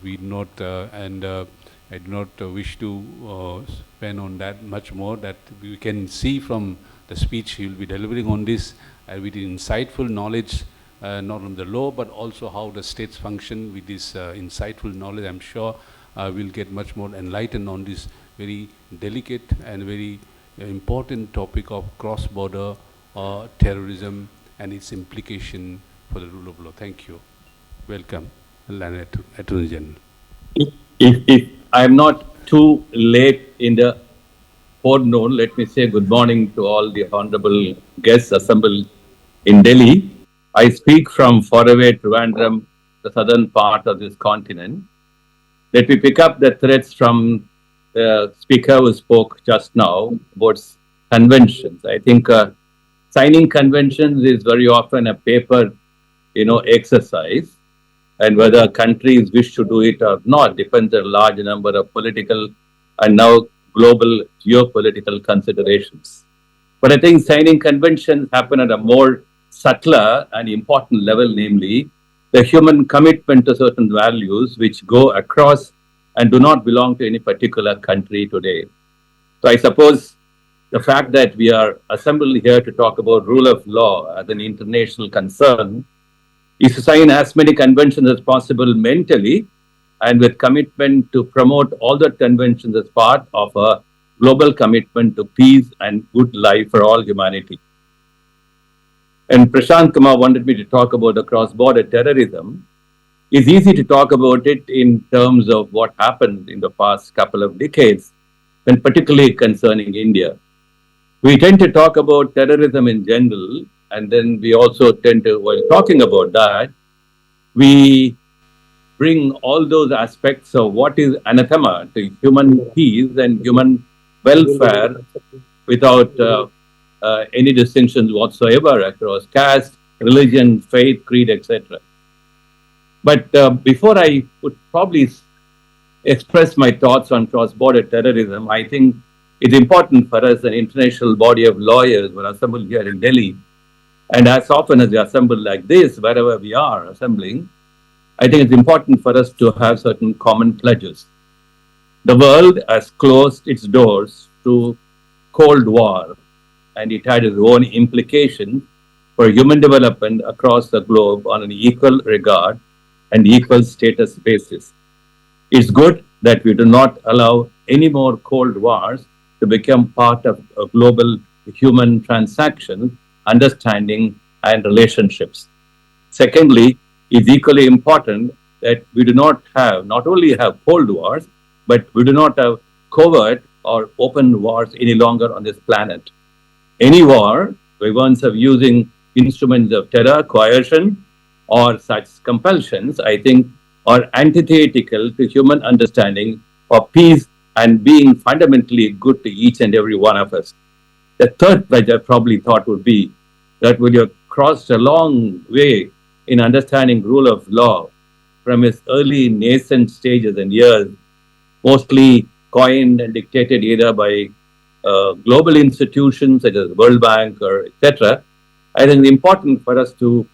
We not I do not wish to spend on that much more. That we can see from the speech he will be delivering on this with insightful knowledge, not on the law, but also how the states function. With this insightful knowledge, I'm sure we'll get much more enlightened on this very delicate and very important topic of cross-border terrorism and its implication for the rule of law. Thank you. Welcome, Attorney General. If I'm not too late in the forenoon, let me say good morning to all the honorable guests assembled in Delhi. I speak from faraway Trivandrum, the southern part of this continent. Let me pick up the threads from the speaker who spoke just now about conventions. I think signing conventions is very often a paper, exercise. And whether countries wish to do it or not depends on a large number of political and now global geopolitical considerations. But I think signing conventions happen at a more subtler and important level, namely the human commitment to certain values which go across and do not belong to any particular country today. So I suppose the fact that we are assembled here to talk about rule of law as an international concern is to sign as many conventions as possible mentally and with commitment to promote all the conventions as part of a global commitment to peace and good life for all humanity. And Prashant Kumar wanted me to talk about the cross-border terrorism. It's easy to talk about it in terms of what happened in the past couple of decades, and particularly concerning India. We tend to talk about terrorism in general, and then we also tend to, while talking about that, we bring all those aspects of what is anathema to human peace and human welfare without any distinctions whatsoever across caste, religion, faith, creed, etc. But before I would probably express my thoughts on cross-border terrorism, I think it's important for us, an international body of lawyers, who are assembled here in Delhi, and as often as we assemble like this, wherever we are assembling, I think it's important for us to have certain common pledges. The world has closed its doors to Cold War, and it had its own implications for human development across the globe on an equal regard and equal status basis. It's good that we do not allow any more Cold Wars to become part of a global human transaction, understanding, and relationships. Secondly, it's equally important that we do not only have Cold Wars, but we do not have covert or open wars any longer on this planet. Any war, by virtue of using instruments of terror, coercion, or such compulsions, I think, are antithetical to human understanding of peace and being fundamentally good to each and every one of us. The third pledge I probably thought would be that we have crossed a long way in understanding rule of law from its early nascent stages and years, mostly coined and dictated either by global institutions such as World Bank or etc. I think it's important for us to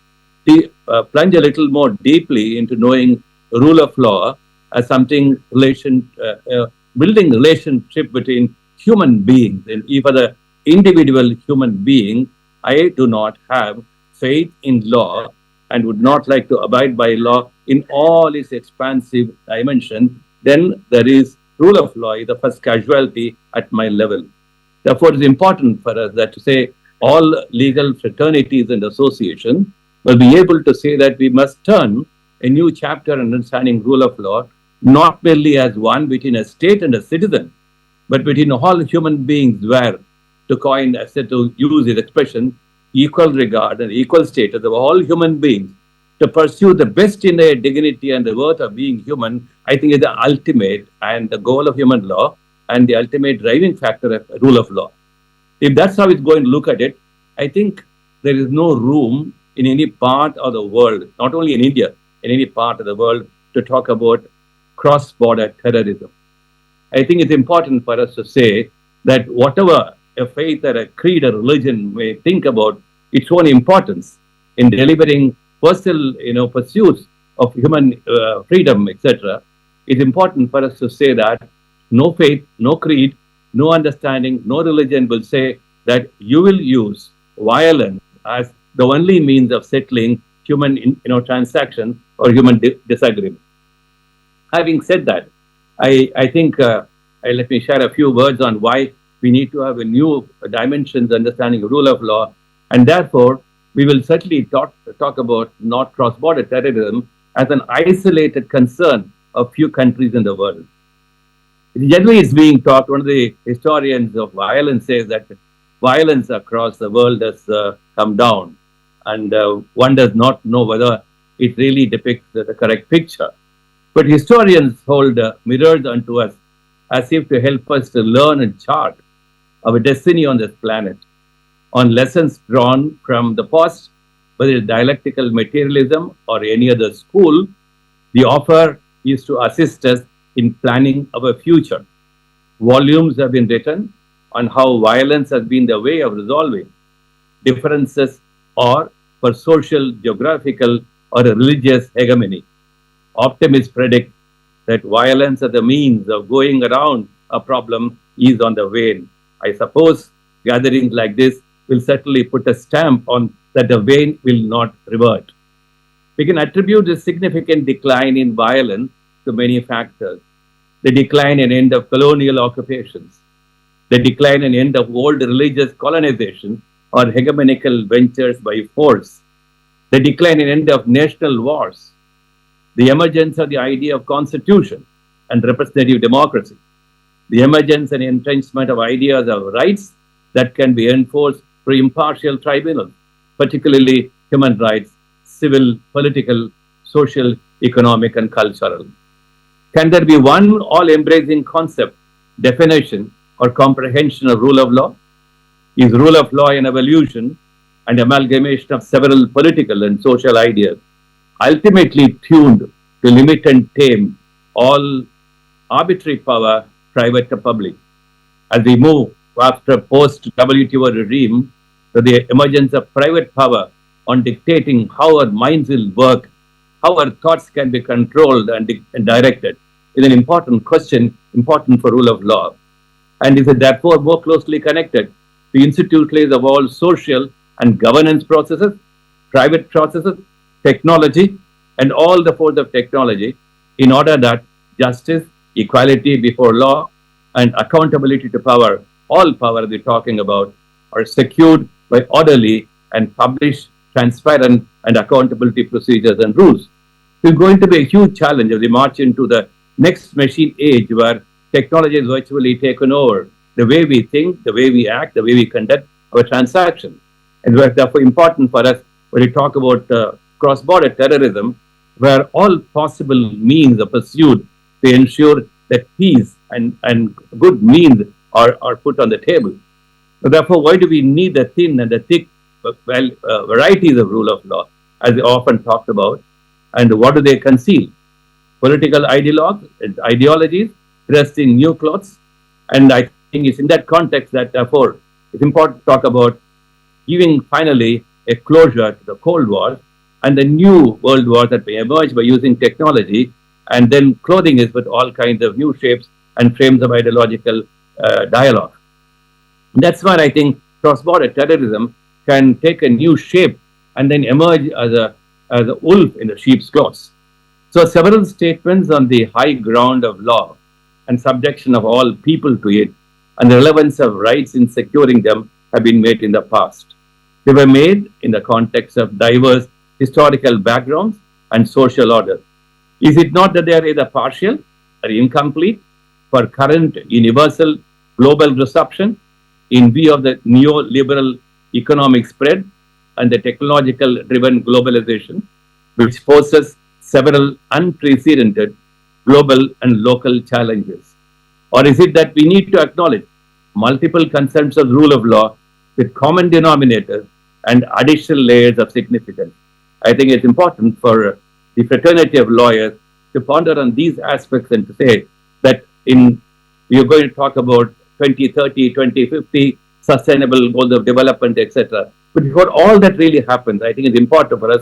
plunge a little more deeply into knowing the rule of law as something building relationship between human beings. And if as an individual human being, I do not have faith in law and would not like to abide by law in all its expansive dimension, then there is rule of law is the first casualty at my level. Therefore, it's important for us that to say all legal fraternities and associations will be able to say that we must turn a new chapter in understanding rule of law, not merely as one between a state and a citizen, but between all human beings where, to coin, I said, to use his expression, equal regard and equal status of all human beings, to pursue the best in their dignity and the worth of being human, I think is the ultimate and the goal of human law and the ultimate driving factor of rule of law. If that's how it's going to look at it, I think there is no room in any part of the world, not only in India, in any part of the world, to talk about cross-border terrorism. I think it's important for us to say that whatever a faith or a creed or religion may think about its own importance in delivering personal pursuits of human freedom, etc., it's important for us to say that no faith, no creed, no understanding, no religion will say that you will use violence as the only means of settling human transactions or human disagreement. Having said that, I think let me share a few words on why we need to have a new dimensions understanding of rule of law, and therefore we will certainly talk about not cross-border terrorism as an isolated concern of few countries in the world. Generally, it's being taught. One of the historians of violence says that violence across the world has come down, and one does not know whether it really depicts the correct picture. But historians hold mirrors unto us as if to help us to learn and chart our destiny on this planet, on lessons drawn from the past, whether it's dialectical materialism or any other school. The offer is to assist us in planning our future. Volumes have been written on how violence has been the way of resolving differences or for social, geographical, or religious hegemony. Optimists predict that violence as a means of going around a problem is on the wane. I suppose gatherings like this will certainly put a stamp on that the wane will not revert. We can attribute a significant decline in violence to many factors. The decline and end of colonial occupations, the decline and end of old religious colonization or hegemonical ventures by force, the decline and end of national wars, the emergence of the idea of constitution and representative democracy, the emergence and entrenchment of ideas of rights that can be enforced through impartial tribunals, particularly human rights, civil, political, social, economic, and cultural. Can there be one all-embracing concept, definition, or comprehension of rule of law? Is rule of law an evolution and amalgamation of several political and social ideas, ultimately tuned to limit and tame all arbitrary power, private to public? As we move after post-WTO regime to the emergence of private power on dictating how our minds will work, how our thoughts can be controlled and directed, is an important question, important for rule of law, and is therefore more closely connected to institutionalize of all social and governance processes, private processes, technology, and all the force of technology, in order that justice, equality before law, and accountability to power, all power we're talking about, are secured by orderly and published, transparent, and accountability procedures and rules. It's going to be a huge challenge as we march into the next machine age where technology is virtually taken over the way we think, the way we act, the way we conduct our transactions. And it's therefore important for us when we talk about cross-border terrorism, where all possible means are pursued to ensure that peace and good means are put on the table. So therefore, why do we need the thin and the thick varieties of rule of law, as we often talked about, and what do they conceal? Political ideologies dressed in new clothes, and I think it's in that context that therefore it's important to talk about giving finally a closure to the Cold War and the new world war that may emerge by using technology and then clothing it with all kinds of new shapes and frames of ideological dialogue. And that's why I think cross-border terrorism can take a new shape and then emerge as a wolf in the sheep's clothes. So several statements on the high ground of law and subjection of all people to it and the relevance of rights in securing them have been made in the past. They were made in the context of diverse historical backgrounds and social orders. Is it not that they are either partial or incomplete for current universal global reception in view of the neoliberal economic spread and the technological driven globalization, which poses several unprecedented global and local challenges? Or is it that we need to acknowledge multiple concepts of rule of law with common denominators and additional layers of significance? I think it's important for the fraternity of lawyers to ponder on these aspects and to say that we are going to talk about 2030, 2050, sustainable goals of development, etc. But before all that really happens, I think it's important for us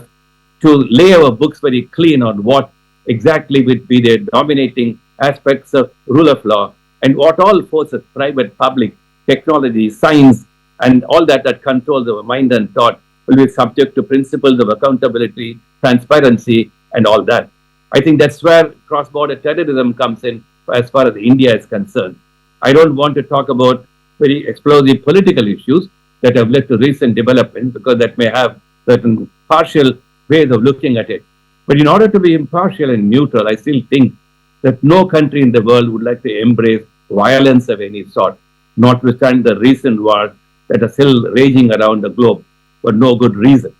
to lay our books very clean on what exactly would be the dominating aspects of rule of law and what all forces, private, public, technology, science, and all that controls our mind and thought will be subject to principles of accountability, transparency, and all that. I think that's where cross-border terrorism comes in as far as India is concerned. I don't want to talk about very explosive political issues that have led to recent developments because that may have certain partial ways of looking at it. But in order to be impartial and neutral, I still think that no country in the world would like to embrace violence of any sort, notwithstanding the recent wars that are still raging around the globe for no good reason.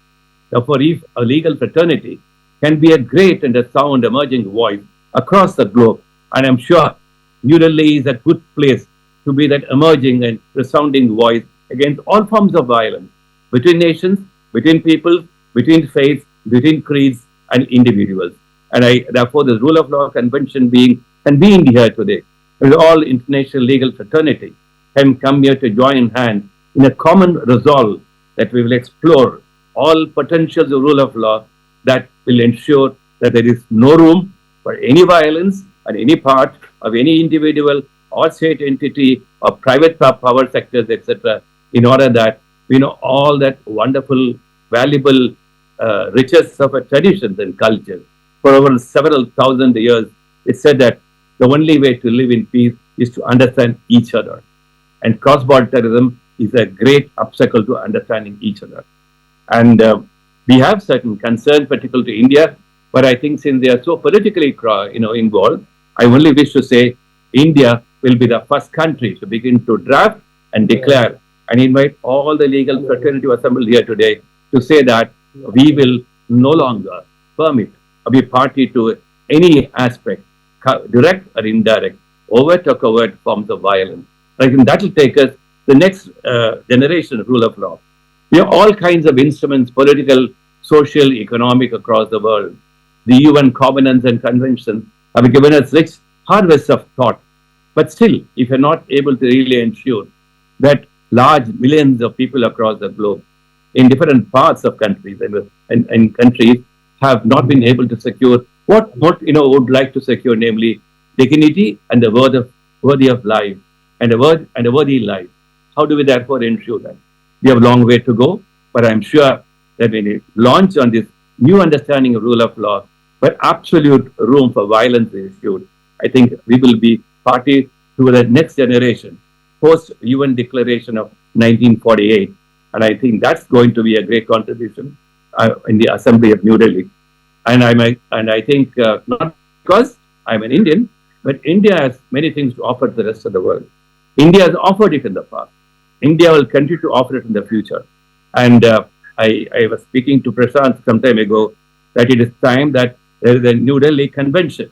Therefore, if a legal fraternity can be a great and a sound emerging voice across the globe, and I'm sure New Delhi is a good place to be that emerging and resounding voice against all forms of violence between nations, between peoples, between faiths, between creeds and individuals. And therefore, the Rule of Law Convention being convened here today, with all international legal fraternity can come here to join hands in a common resolve that we will explore all potentials of rule of law that will ensure that there is no room for any violence on any part of any individual or state entity or private power sectors, etc., in order that we know all that wonderful, valuable riches of our traditions and cultures. For over several thousand years, it's said that the only way to live in peace is to understand each other. And cross-border terrorism is a great obstacle to understanding each other. And we have certain concerns, particularly to India, but I think since they are so politically involved, I only wish to say India will be the first country to begin to draft and declare and invite all the legal fraternity assembled here today to say that we will no longer permit or be party to any aspect, direct or indirect, overt or covert forms of violence. I think that will take us the next generation of rule of law. We have all kinds of instruments, political, social, economic, across the world. The UN covenants and conventions have given us rich harvests of thought. But still, if you're not able to really ensure that large millions of people across the globe in different parts of countries and countries have not been able to secure what would like to secure, namely dignity and the worthy of life and a worthy life. How do we therefore ensure that? We have a long way to go, but I'm sure that when we launch on this new understanding of rule of law, where absolute room for violence is issued, I think we will be party to the next generation, post-UN declaration of 1948. And I think that's going to be a great contribution in the Assembly of New Delhi. And I think not because I'm an Indian, but India has many things to offer the rest of the world. India has offered it in the past. India will continue to offer it in the future. And I was speaking to Prashant some time ago that it is time that there is a New Delhi Convention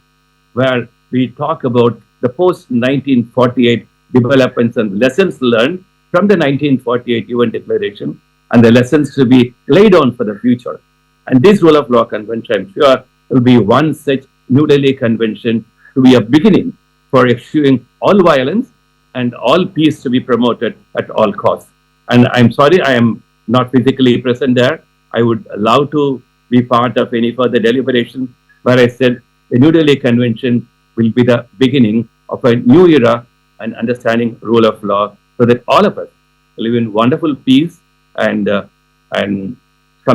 where we talk about the post-1948 developments and lessons learned from the 1948 UN Declaration and the lessons to be laid on for the future. And this Rule of Law Convention, I'm sure, will be one such New Delhi Convention to be a beginning for eschewing all violence and all peace to be promoted at all costs. And I'm sorry I am not physically present there. I would love to be part of any further deliberations, where I said the New Delhi Convention will be the beginning of a new era and understanding rule of law, so that all of us live in wonderful peace and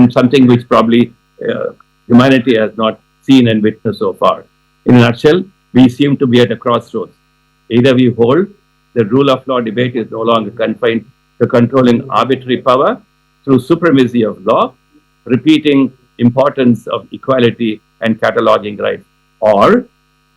something which probably humanity has not seen and witnessed so far. In a nutshell, we seem to be at a crossroads. Either we hold the rule of law debate is no longer confined to controlling arbitrary power through supremacy of law, repeating importance of equality and cataloging rights, or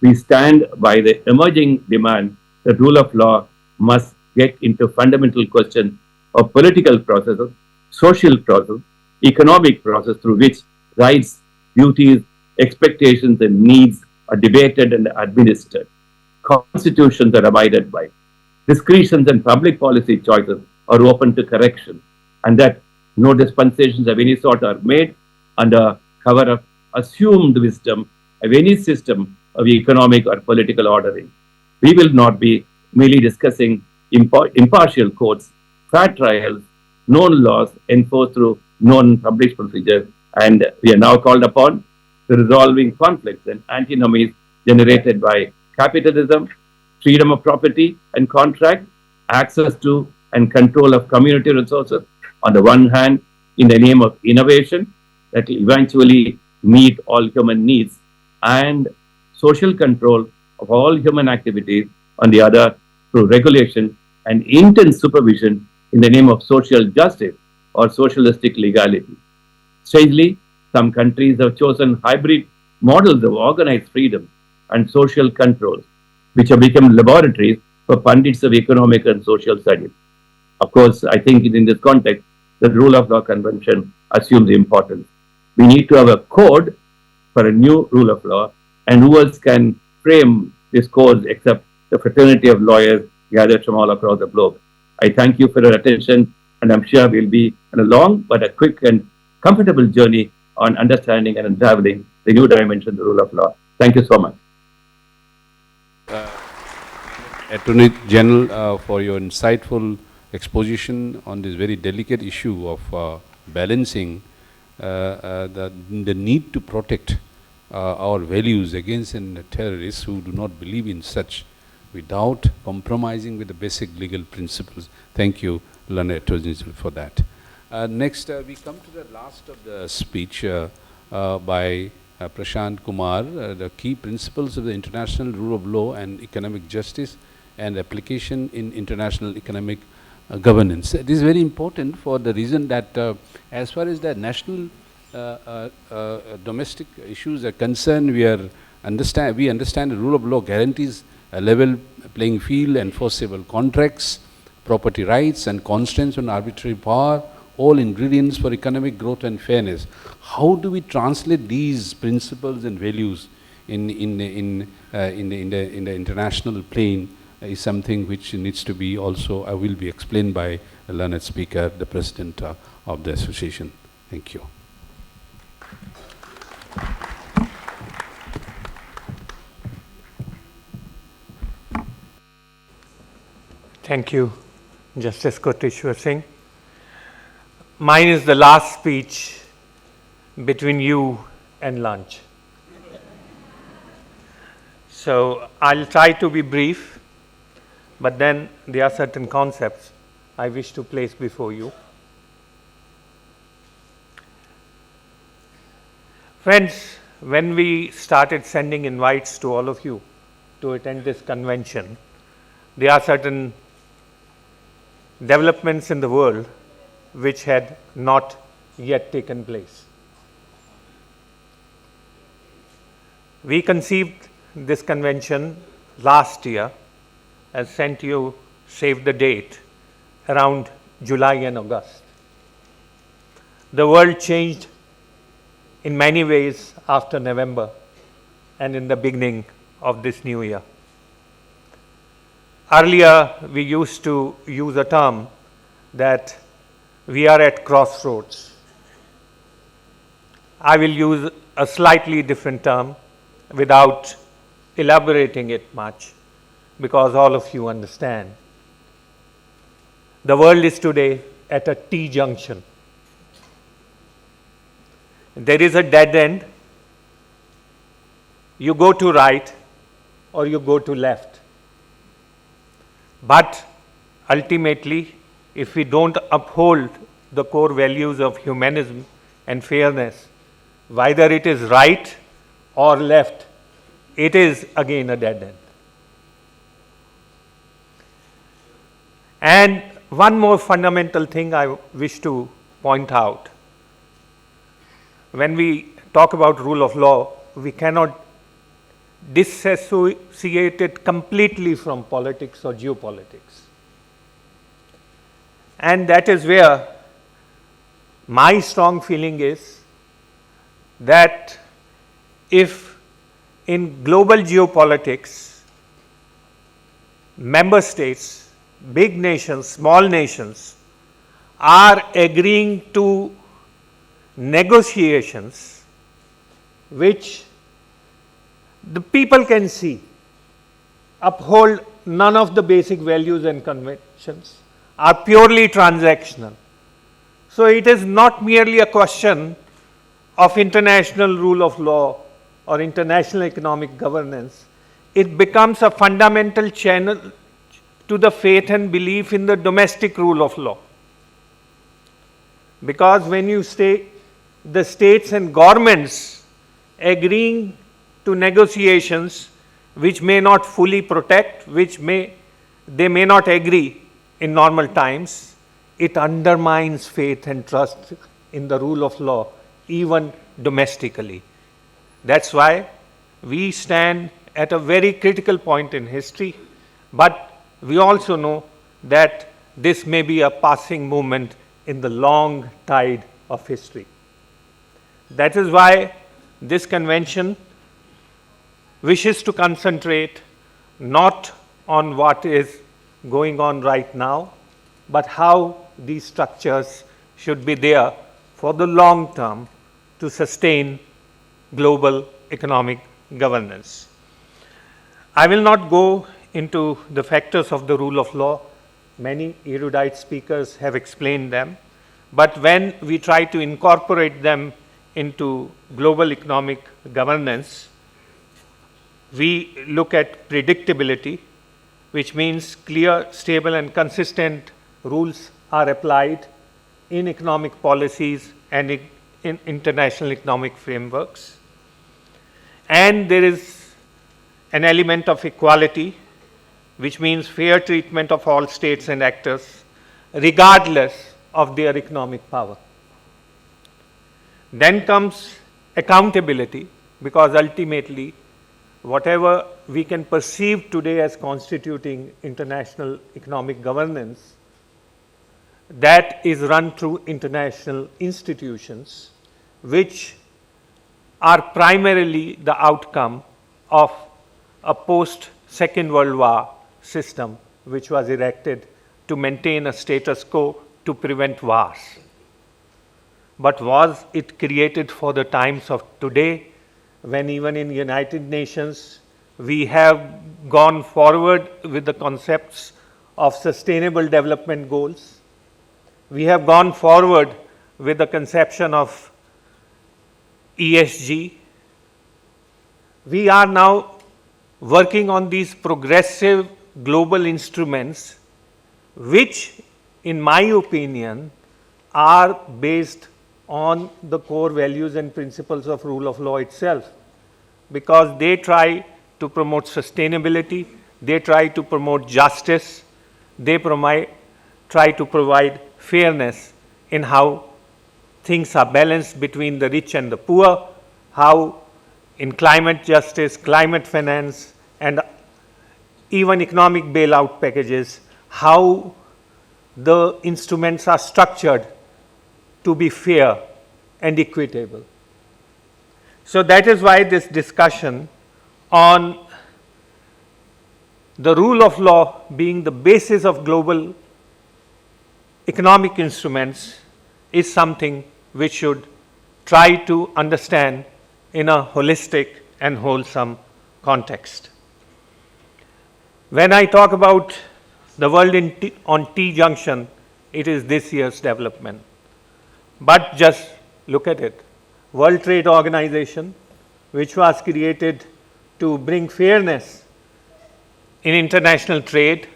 we stand by the emerging demand that rule of law must get into fundamental questions of political processes, social process, economic process through which rights, duties, expectations and needs are debated and administered. Constitutions are abided by. Discretions and public policy choices are open to correction, and that no dispensations of any sort are made under cover of assumed wisdom of any system of economic or political ordering. We will not be merely discussing impartial courts, fair trials, known laws enforced through known published procedures, And we are now called upon to resolving conflicts and antinomies generated by capitalism, freedom of property and contract, access to and control of community resources, on the one hand, in the name of innovation that will eventually meet all human needs, and social control of all human activities, on the other, through regulation and intense supervision in the name of social justice or socialistic legality. Strangely, some countries have chosen hybrid models of organized freedom and social control, which have become laboratories for pundits of economic and social studies. Of course, I think in this context, the Rule of Law Convention assumes importance. We need to have a code for a new rule of law, and who else can frame this code except the fraternity of lawyers gathered from all across the globe. I thank you for your attention, and I'm sure we'll be on a long but a quick and comfortable journey on understanding and unraveling the new dimension of the rule of law. Thank you so much. Attorney General, for your insightful exposition on this very delicate issue of balancing the need to protect our values against terrorists who do not believe in such without compromising with the basic legal principles. Thank you, Learned Attorney General, for that. Next, we come to the last of the speech by Prashant Kumar, the key principles of the international rule of law and economic justice and application in international economic governance. This is very important for the reason that as far as the national domestic issues are concerned, we understand the rule of law guarantees a level playing field, enforceable contracts, property rights, and constraints on arbitrary power, all ingredients for economic growth and fairness. How do we translate these principles and values in the international plane is something which needs to be also will be explained by a learned speaker, the president of the association. Thank you. Thank you, Justice Koteshwar Singh. Mine is the last speech between you and lunch. So I'll try to be brief, but then there are certain concepts I wish to place before you. Friends, when we started sending invites to all of you to attend this convention, there are certain developments in the world which had not yet taken place. We conceived this convention last year, as sent you save the date, around July and August. The world changed in many ways after November and in the beginning of this new year. Earlier, we used to use a term that we are at crossroads. I will use a slightly different term without elaborating it much, because all of you understand. The world is today at a T-junction. There is a dead end. You go to right or you go to left. But ultimately, if we don't uphold the core values of humanism and fairness, whether it is right or left, it is again a dead end. And one more fundamental thing I wish to point out. When we talk about rule of law, we cannot disassociate it completely from politics or geopolitics. And that is where my strong feeling is that if in global geopolitics, member states, big nations, small nations, are agreeing to negotiations which the people can see, uphold none of the basic values and conventions, are purely transactional. So it is not merely a question of international rule of law or international economic governance, it becomes a fundamental channel to the faith and belief in the domestic rule of law. Because when you say the states and governments agreeing to negotiations which may not fully protect, they may not agree in normal times, it undermines faith and trust in the rule of law, even domestically. That's why we stand at a very critical point in history, but we also know that this may be a passing moment in the long tide of history. That is why this convention wishes to concentrate not on what is going on right now, but how these structures should be there for the long term to sustain global economic governance. I will not go into the factors of the rule of law. Many erudite speakers have explained them. But when we try to incorporate them into global economic governance, we look at predictability, which means clear, stable, and consistent rules are applied in economic policies and in international economic frameworks. And there is an element of equality, which means fair treatment of all states and actors, regardless of their economic power. Then comes accountability, because ultimately, whatever we can perceive today as constituting international economic governance, that is run through international institutions, which are primarily the outcome of a post-Second World War system, which was erected to maintain a status quo to prevent wars. But was it created for the times of today, when even in United Nations we have gone forward with the concepts of sustainable development goals? We have gone forward with the conception of ESG. We are now working on these progressive global instruments, which, in my opinion, are based on the core values and principles of rule of law itself, because they try to promote sustainability, they try to promote justice, they try to provide fairness in how things are balanced between the rich and the poor, how in climate justice, climate finance, and even economic bailout packages, how the instruments are structured to be fair and equitable. So that is why this discussion on the rule of law being the basis of global economic instruments is something which should try to understand in a holistic and wholesome context. When I talk about the world on T-junction, it is this year's development. But just look at it. World Trade Organization, which was created to bring fairness in international trade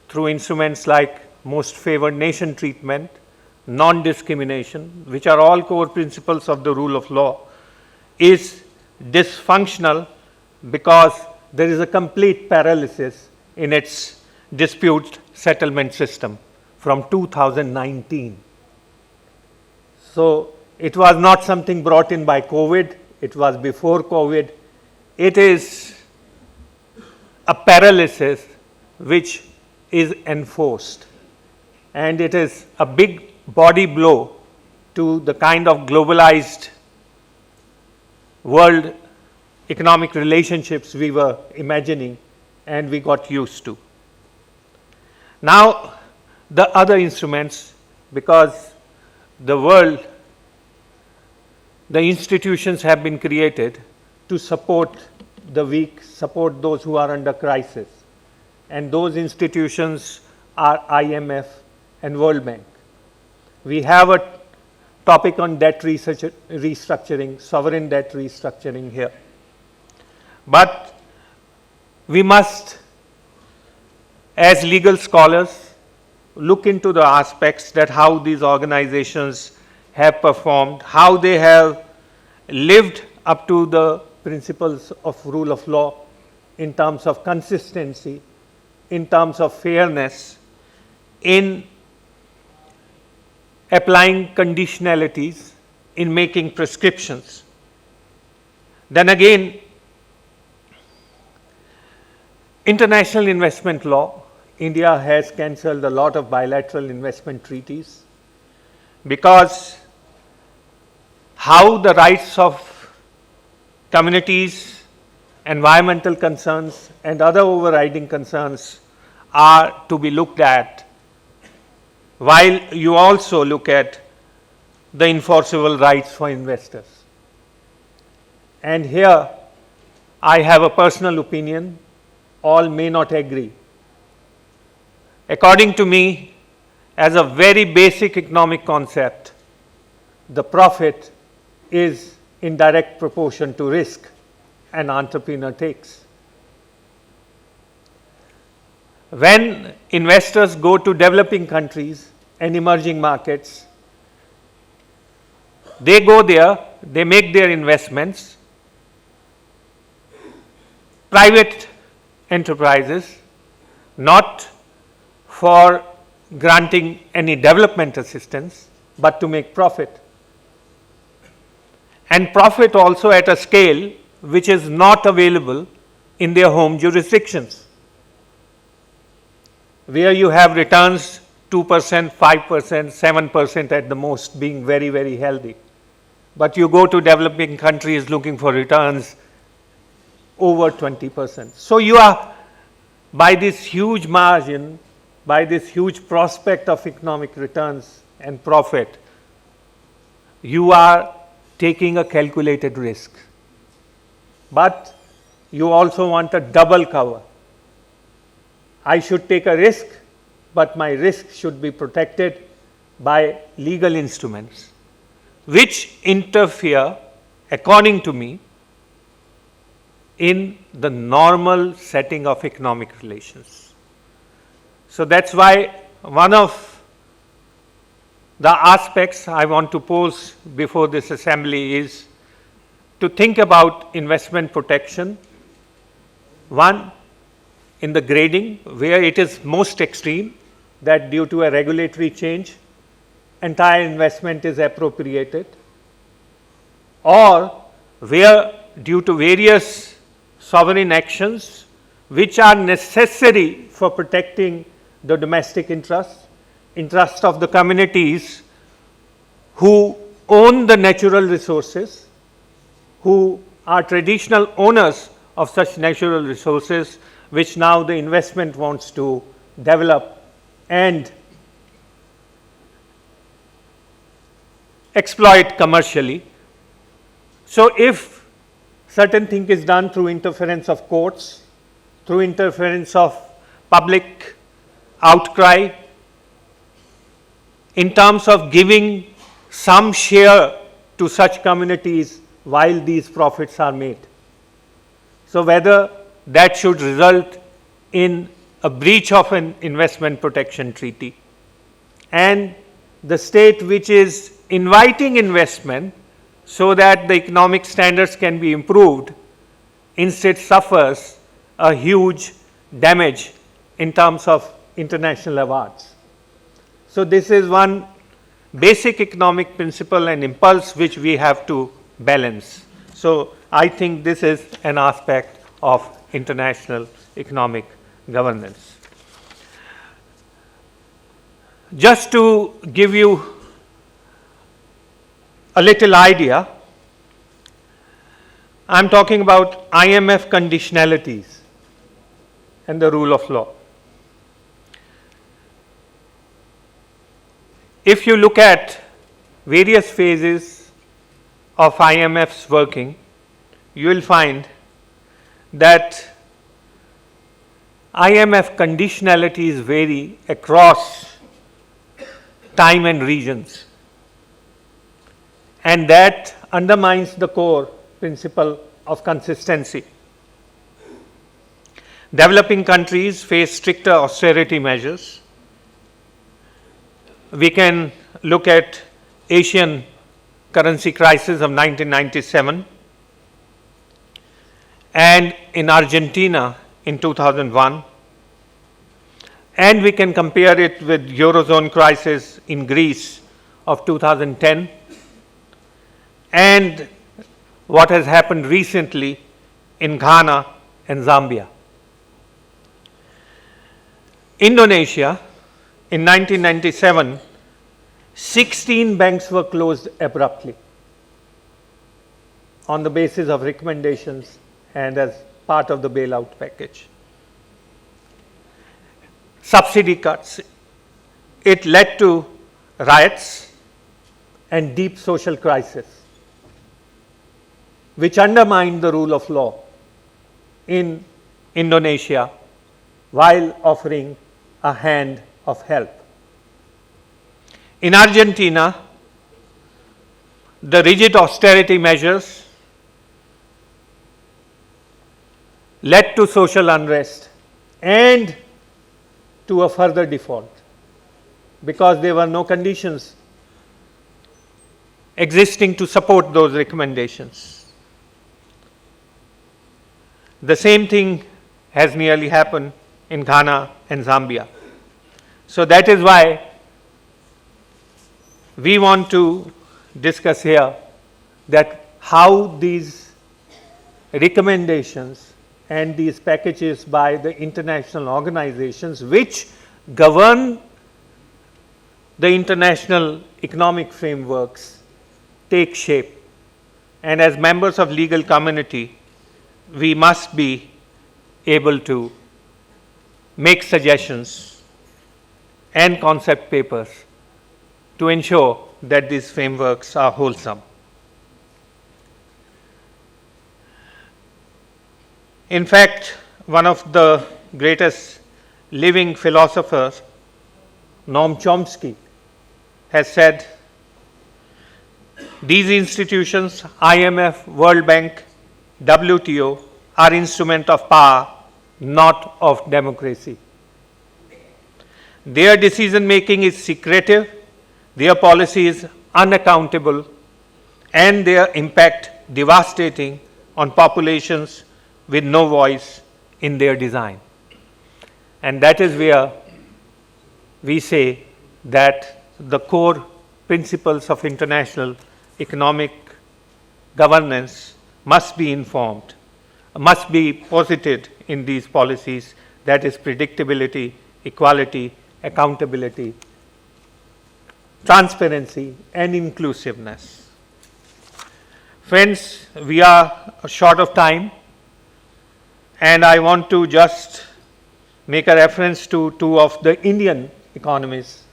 through instruments like most favored nation treatment, non-discrimination, which are all core principles of the rule of law, is dysfunctional because there is a complete paralysis in its dispute settlement system from 2019. So it was not something brought in by COVID, it was before COVID. It is a paralysis which is enforced, and it is a big body blow to the kind of globalized world economic relationships we were imagining and we got used to. Now, the other instruments, because the world, the institutions have been created to support the weak, support those who are under crisis. And those institutions are IMF and World Bank. We have a topic on debt restructuring, sovereign debt restructuring here. But we must, as legal scholars, look into the aspects that how these organizations have performed, how they have lived up to the principles of rule of law in terms of consistency, in terms of fairness, in applying conditionalities, in making prescriptions. Then again, international investment law, India has cancelled a lot of bilateral investment treaties because how the rights of communities, environmental concerns and other overriding concerns are to be looked at, while you also look at the enforceable rights for investors. And here I have a personal opinion, all may not agree. According to me, as a very basic economic concept, the profit is in direct proportion to risk an entrepreneur takes. When investors go to developing countries and emerging markets, they go there, they make their investments, private enterprises, not for granting any development assistance, but to make profit. And profit also at a scale which is not available in their home jurisdictions, where you have returns 2%, 5%, 7% at the most, being very, very healthy. But you go to developing countries looking for returns over 20%. So you are, by this huge margin, by this huge prospect of economic returns and profit, you are taking a calculated risk. But you also want a double cover. I should take a risk, but my risk should be protected by legal instruments, which interfere, according to me, in the normal setting of economic relations. So that's why one of the aspects I want to pose before this assembly is to think about investment protection. One, in the grading, where it is most extreme, that due to a regulatory change, entire investment is appropriated, or where due to various sovereign actions which are necessary for protecting the domestic interest of the communities who own the natural resources, who are traditional owners of such natural resources, which now the investment wants to develop and exploit commercially. So if certain thing is done through interference of courts, through interference of public outcry, in terms of giving some share to such communities while these profits are made. So whether that should result in a breach of an investment protection treaty, and the state which is inviting investment so that the economic standards can be improved, instead suffers a huge damage in terms of international awards. So this is one basic economic principle and impulse which we have to balance. So I think this is an aspect of international economic governance. Just to give you a little idea, I am talking about IMF conditionalities and the rule of law. If you look at various phases of IMF's working, you will find that IMF conditionalities vary across time and regions. and that undermines the core principle of consistency. Developing countries face stricter austerity measures. We can look at Asian currency crisis of 1997 and in Argentina in 2001, and we can compare it with Eurozone crisis in Greece of 2010 and what has happened recently in Ghana and Zambia. Indonesia, in 1997, 16 banks were closed abruptly on the basis of recommendations and as part of the bailout package. Subsidy cuts. It led to riots and deep social crisis, which undermined the rule of law in Indonesia while offering a hand of help. In Argentina, the rigid austerity measures led to social unrest and to a further default because there were no conditions existing to support those recommendations. The same thing has nearly happened in Ghana and Zambia. So that is why we want to discuss here that how these recommendations and these packages by the international organizations which govern the international economic frameworks take shape. And as members of legal community, we must be able to make suggestions and concept papers to ensure that these frameworks are wholesome. In fact, one of the greatest living philosophers, Noam Chomsky, has said, these institutions, IMF, World Bank, WTO, are instruments of power, not of democracy. Their decision making is secretive, their policy is unaccountable, and their impact devastating on populations with no voice in their design. And that is where we say that the core principles of international economic governance must be informed, must be posited in these policies, that is predictability, equality, accountability, transparency, and inclusiveness. Friends, we are short of time, and I want to just make a reference to two of the Indian economists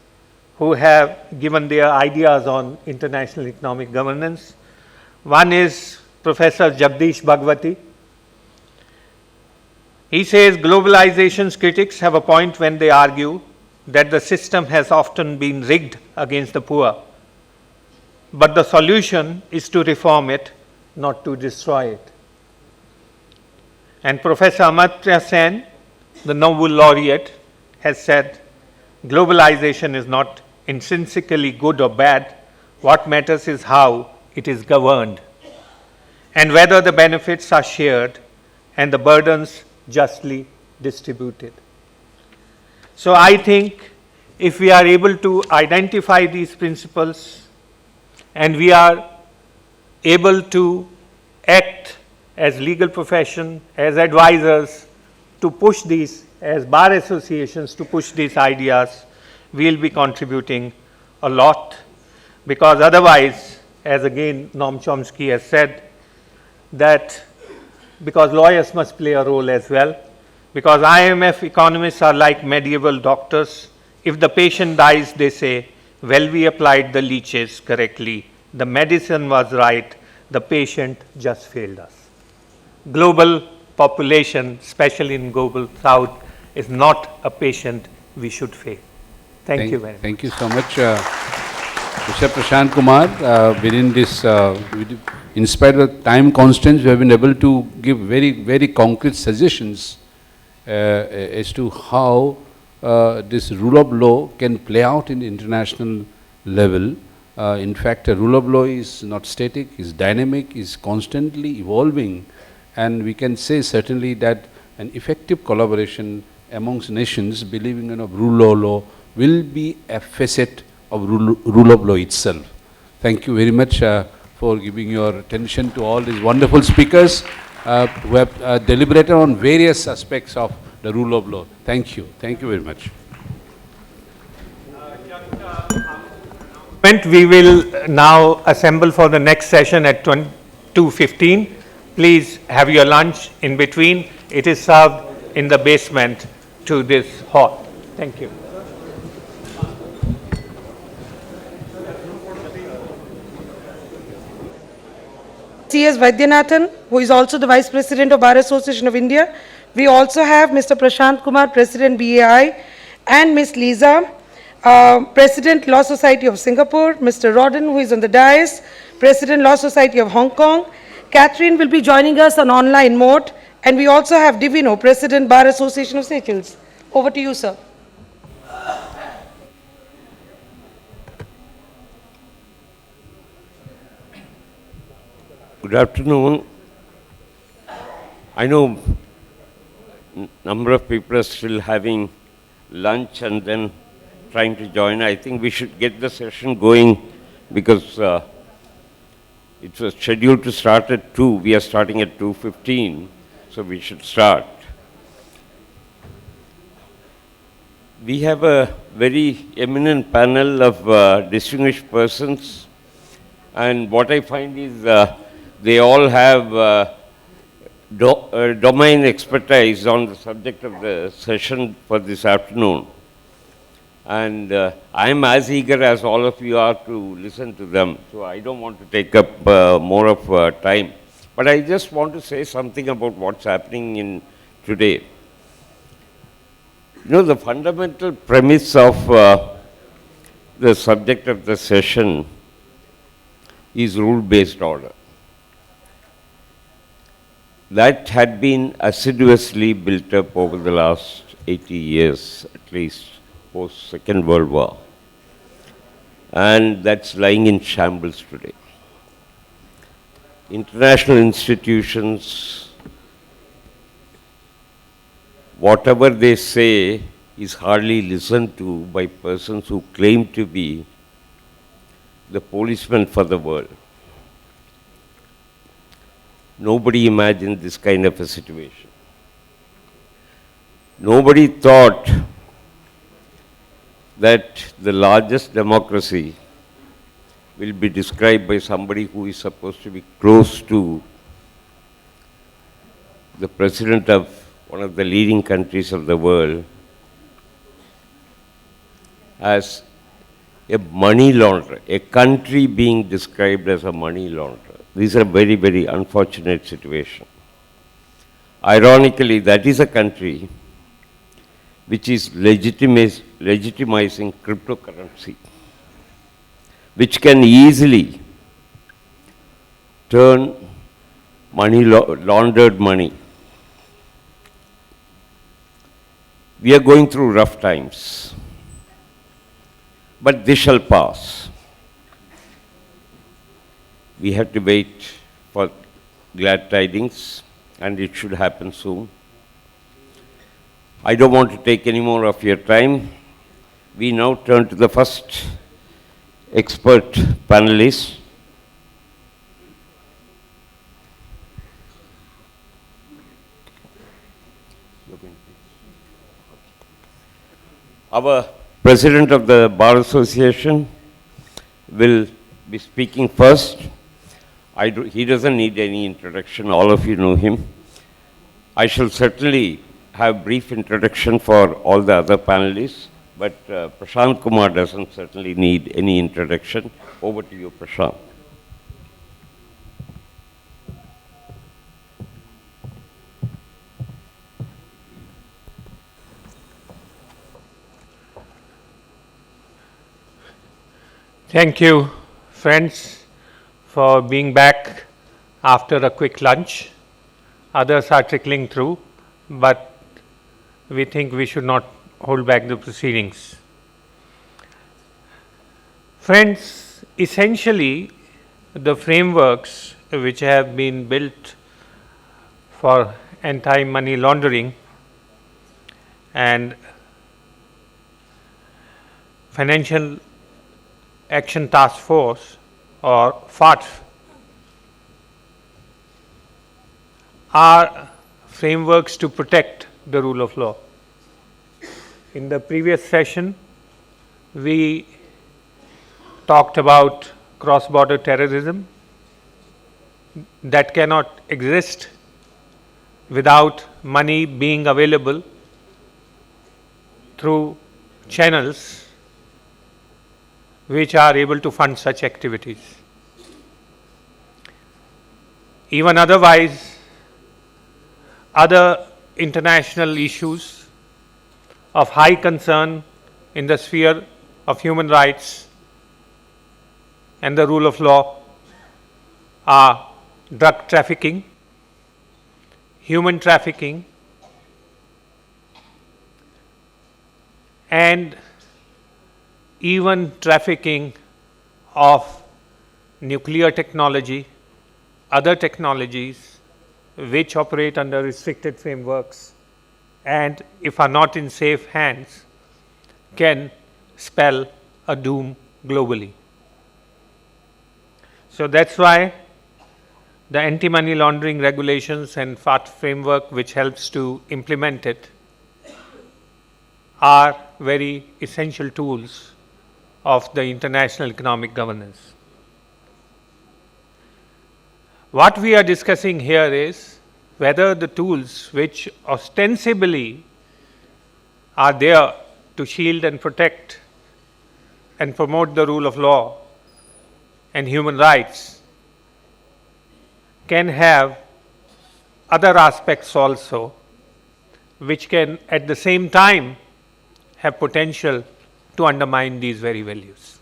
who have given their ideas on international economic governance. One is Professor Jagdish Bhagwati. He says globalization's critics have a point when they argue that the system has often been rigged against the poor, but the solution is to reform it, not to destroy it. And Professor Amartya Sen, the Nobel laureate, has said, globalization is not intrinsically good or bad. What matters is how it is governed and whether the benefits are shared and the burdens justly distributed. So I think if we are able to identify these principles and we are able to act as legal profession, as advisors, to push these, as bar associations, to push these ideas, we will be contributing a lot, because otherwise, as again Noam Chomsky has said, that because lawyers must play a role as well, because IMF economists are like medieval doctors. If the patient dies, they say, well, we applied the leeches correctly, the medicine was right, the patient just failed us. Global population, especially in global south, is not a patient we should fail. Thank you very much. Thank you so much. Mr. Prashant Kumar, within this, in spite of time constraints, we have been able to give very, very concrete suggestions as to how this rule of law can play out in the international level. In fact, a rule of law is not static, is dynamic, is constantly evolving, and we can say certainly that an effective collaboration amongst nations believing in a rule of law will be a facet of rule of law itself. Thank you very much for giving your attention to all these wonderful speakers who have deliberated on various aspects of the rule of law. Thank you. Thank you very much. We will now assemble for the next session at 2:15. Please have your lunch in between. It is served in the basement to this hall. Thank you. C.S. Vaidyanathan, who is also the Vice President of Bar Association of India. We also have Mr. Prashant Kumar, President BAI, and Ms. Lisa, President Law Society of Singapore, Mr. Rodden, who is on the dais, President Law Society of Hong Kong. Catherine will be joining us on online mode, and we also have Divino, President Bar Association of Seychelles. Over to you, sir. Good afternoon. I know number of people are still having lunch and then trying to join. I think we should get the session going because it was scheduled to start at 2. We are starting at 2:15, so we should start. We have a very eminent panel of distinguished persons, and what I find is they all have domain expertise on the subject of the session for this afternoon. And I am as eager as all of you are to listen to them, so I don't want to take up more of time. But I just want to say something about what's happening in today. You know, the fundamental premise of the subject of the session is rule-based order. That had been assiduously built up over the last 80 years, at least, post Second World War. And that's lying in shambles today. International institutions, whatever they say is hardly listened to by persons who claim to be the policeman for the world. Nobody imagined this kind of a situation. Nobody thought that the largest democracy will be described by somebody who is supposed to be close to the president of one of the leading countries of the world as a money launderer, a country being described as a money launderer. These are very, very unfortunate situation. Ironically, that is a country which is legitimizing cryptocurrency, which can easily turn money, laundered money. We are going through rough times, but this shall pass. We have to wait for glad tidings, and it should happen soon. I don't want to take any more of your time. We now turn to the first expert panelist. Our President of the Bar Association will be speaking first. He doesn't need any introduction, all of you know him. I shall certainly have brief introduction for all the other panelists, but Prashant Kumar doesn't certainly need any introduction. Over to you, Prashant. Thank you, friends, for being back after a quick lunch. Others are trickling through, but we think we should not hold back the proceedings. Friends, essentially, the frameworks which have been built for anti-money laundering and Financial Action Task Force, or FATF, are frameworks to protect the rule of law. In the previous session, we talked about cross-border terrorism that cannot exist without money being available through channels which are able to fund such activities. Even otherwise, other international issues of high concern in the sphere of human rights and the rule of law are drug trafficking, human trafficking, and even trafficking of nuclear technology, other technologies which operate under restricted frameworks and, if are not in safe hands, can spell a doom globally. So that's why the anti-money laundering regulations and FATF framework, which helps to implement it, are very essential tools of the international economic governance. What we are discussing here is whether the tools which ostensibly are there to shield and protect and promote the rule of law and human rights can have other aspects also, which can at the same time have potential to undermine these very values.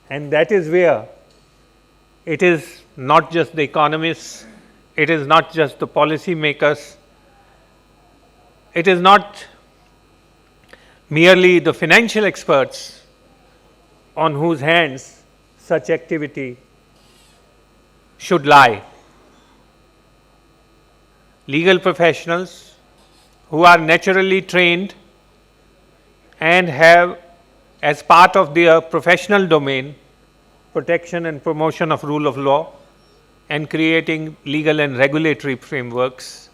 And that is where it is not just the economists, it is not just the policy makers, it is not merely the financial experts on whose hands such activity should lie. Legal professionals who are naturally trained and have, as part of their professional domain, protection and promotion of rule of law and creating legal and regulatory frameworks,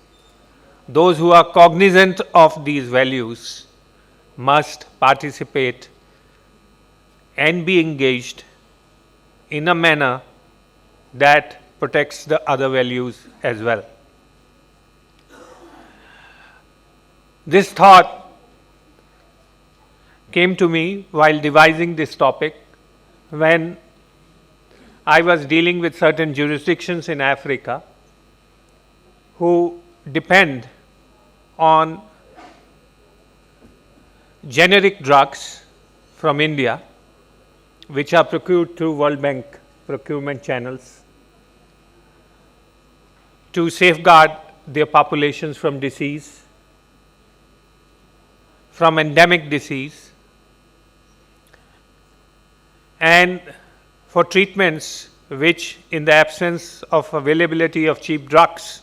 those who are cognizant of these values must participate and be engaged in a manner that protects the other values as well. This thought came to me while devising this topic when I was dealing with certain jurisdictions in Africa who depend on generic drugs from India, which are procured through World Bank procurement channels, to safeguard their populations from disease, from endemic disease, and for treatments which, in the absence of availability of cheap drugs,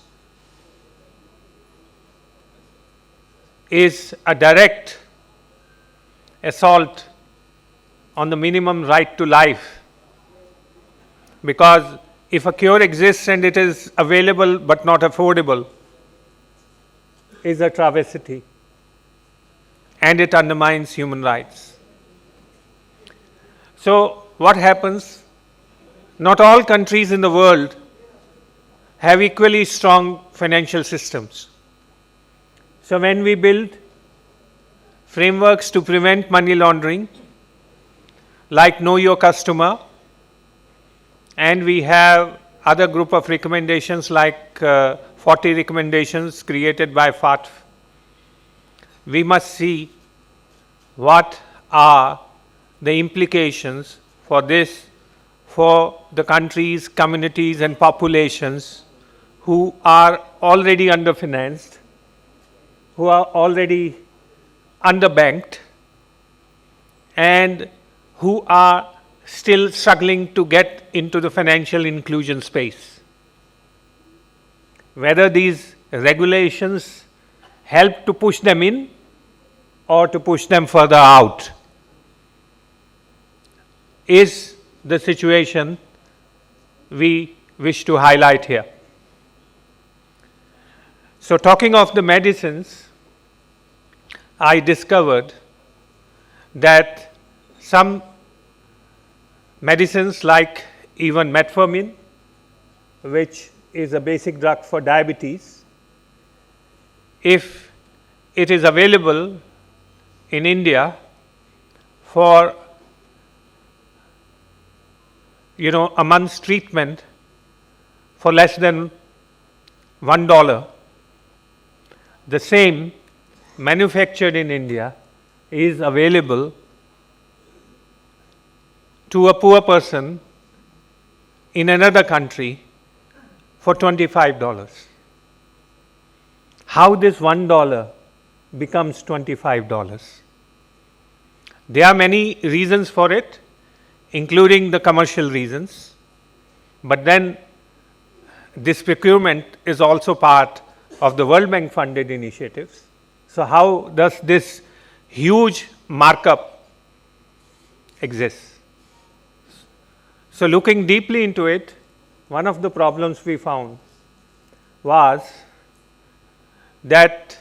is a direct assault on the minimum right to life. Because if a cure exists and it is available but not affordable, is a travesty and it undermines human rights. So what happens? Not all countries in the world have equally strong financial systems. So when we build frameworks to prevent money laundering, like Know Your Customer, and we have other group of recommendations like 40 recommendations created by FATF, we must see what are the implications for this for the countries, communities, and populations who are already underfinanced, who are already underbanked, and who are still struggling to get into the financial inclusion space. Whether these regulations help to push them in or to push them further out is the situation we wish to highlight here. So, talking of the medicines, I discovered that some medicines like even metformin, which is a basic drug for diabetes, if it is available in India for a month's treatment for less than $1, the same manufactured in India is available to a poor person in another country for $25. How this $1 becomes $25? There are many reasons for it, including the commercial reasons, but then this procurement is also part of the World Bank funded initiatives. So, how does this huge markup exist? So, looking deeply into it, one of the problems we found was that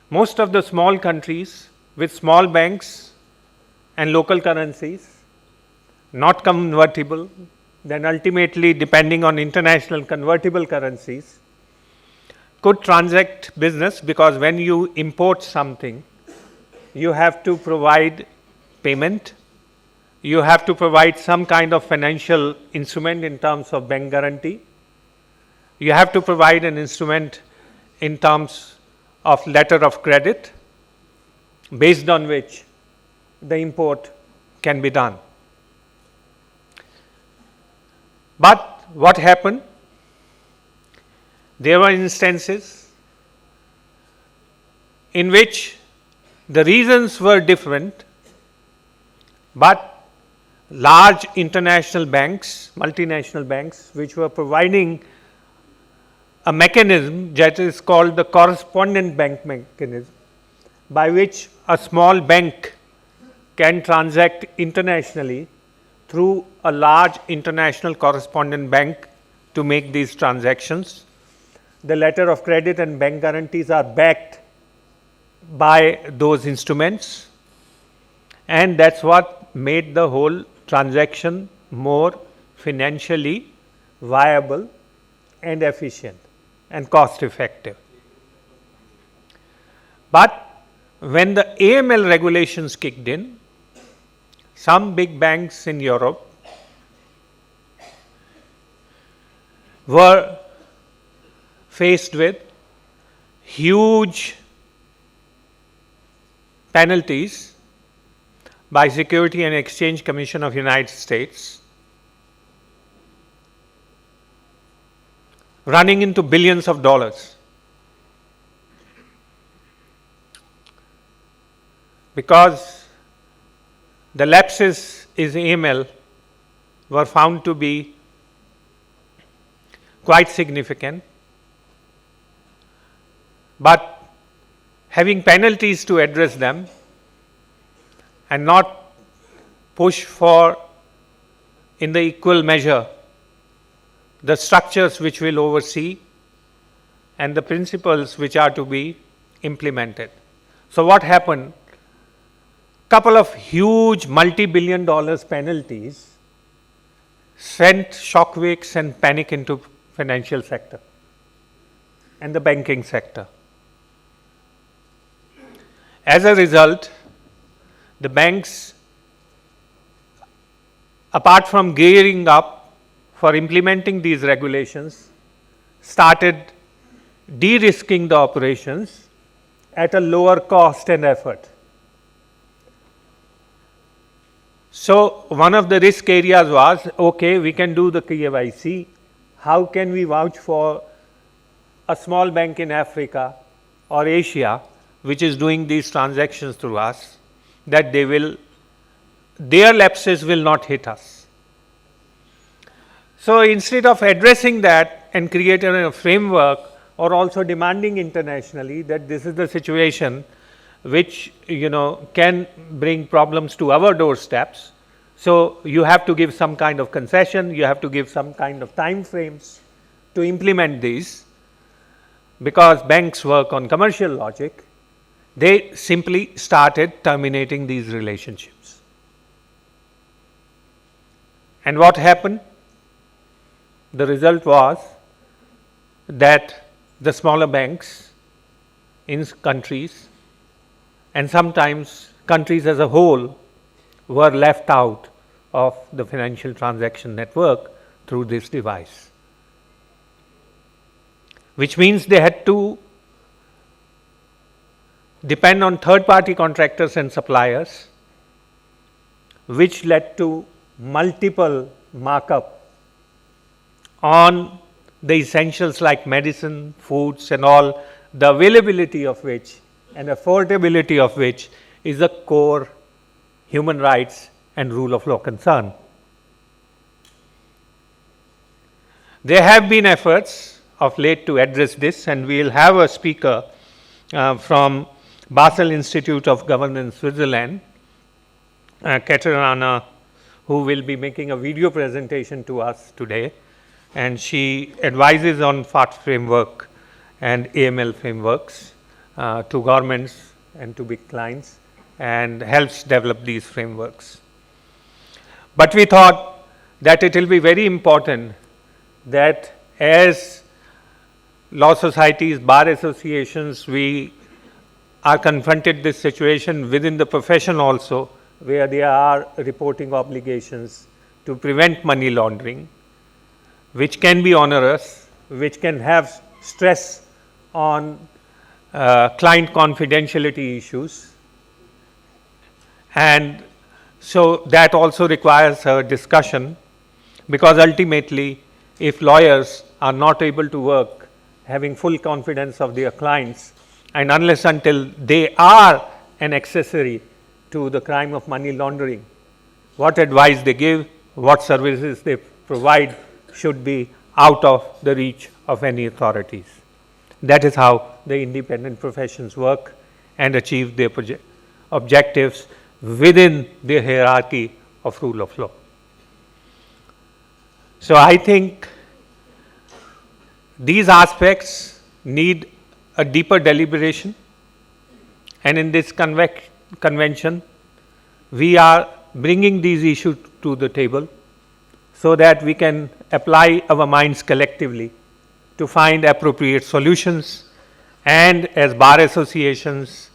most of the small countries with small banks and local currencies, not convertible, then ultimately depending on international convertible currencies, could transact business, because when you import something, you have to provide payment, you have to provide some kind of financial instrument in terms of bank guarantee, you have to provide an instrument in terms of letter of credit, based on which the import can be done. But what happened? There were instances in which the reasons were different, but large international banks, multinational banks, which were providing a mechanism that is called the correspondent bank mechanism, by which a small bank can transact internationally through a large international correspondent bank to make these transactions. The letter of credit and bank guarantees are backed by those instruments, and that's what made the whole transaction more financially viable and efficient and cost effective. But when the AML regulations kicked in, some big banks in Europe were faced with huge penalties by Security and Exchange Commission of United States, running into billions of dollars, because the lapses in AML were found to be quite significant, but having penalties to address them and not push for, in the equal measure, the structures which will oversee and the principles which are to be implemented. So, what happened? Couple of huge multi-billion dollars penalties sent shockwaves and panic into financial sector and the banking sector. As a result, the banks, apart from gearing up for implementing these regulations, started de-risking the operations at a lower cost and effort. So one of the risk areas was, okay, we can do the KYC. How can we vouch for a small bank in Africa or Asia which is doing these transactions through us, that their lapses will not hit us? So instead of addressing that and creating a framework, or also demanding internationally that this is the situation which can bring problems to our doorsteps, so you have to give some kind of concession, you have to give some kind of time frames to implement these, because banks work on commercial logic, they simply started terminating these relationships. And what happened? The result was that the smaller banks in countries, and sometimes countries as a whole, were left out of the financial transaction network through this device, which means they had to depend on third-party contractors and suppliers, which led to multiple markup on the essentials like medicine, foods and all, the availability of which and affordability of which is a core human rights and rule of law concern. There have been efforts of late to address this, and we will have a speaker from Basel Institute of Governance, Switzerland, Katerina, who will be making a video presentation to us today. And she advises on FATF framework and AML frameworks to governments and to big clients, and helps develop these frameworks. But we thought that it will be very important that as law societies, bar associations, we are confronted this situation within the profession also, where there are reporting obligations to prevent money laundering, which can be onerous, which can have stress on client confidentiality issues. And so that also requires a discussion, because ultimately if lawyers are not able to work having full confidence of their clients, and unless until they are an accessory to the crime of money laundering, what advice they give, what services they provide should be out of the reach of any authorities. That is how the independent professions work and achieve their objectives within the hierarchy of rule of law. So I think these aspects need a deeper deliberation, and in this convention we are bringing these issues to the table so that we can apply our minds collectively to find appropriate solutions, and as bar associations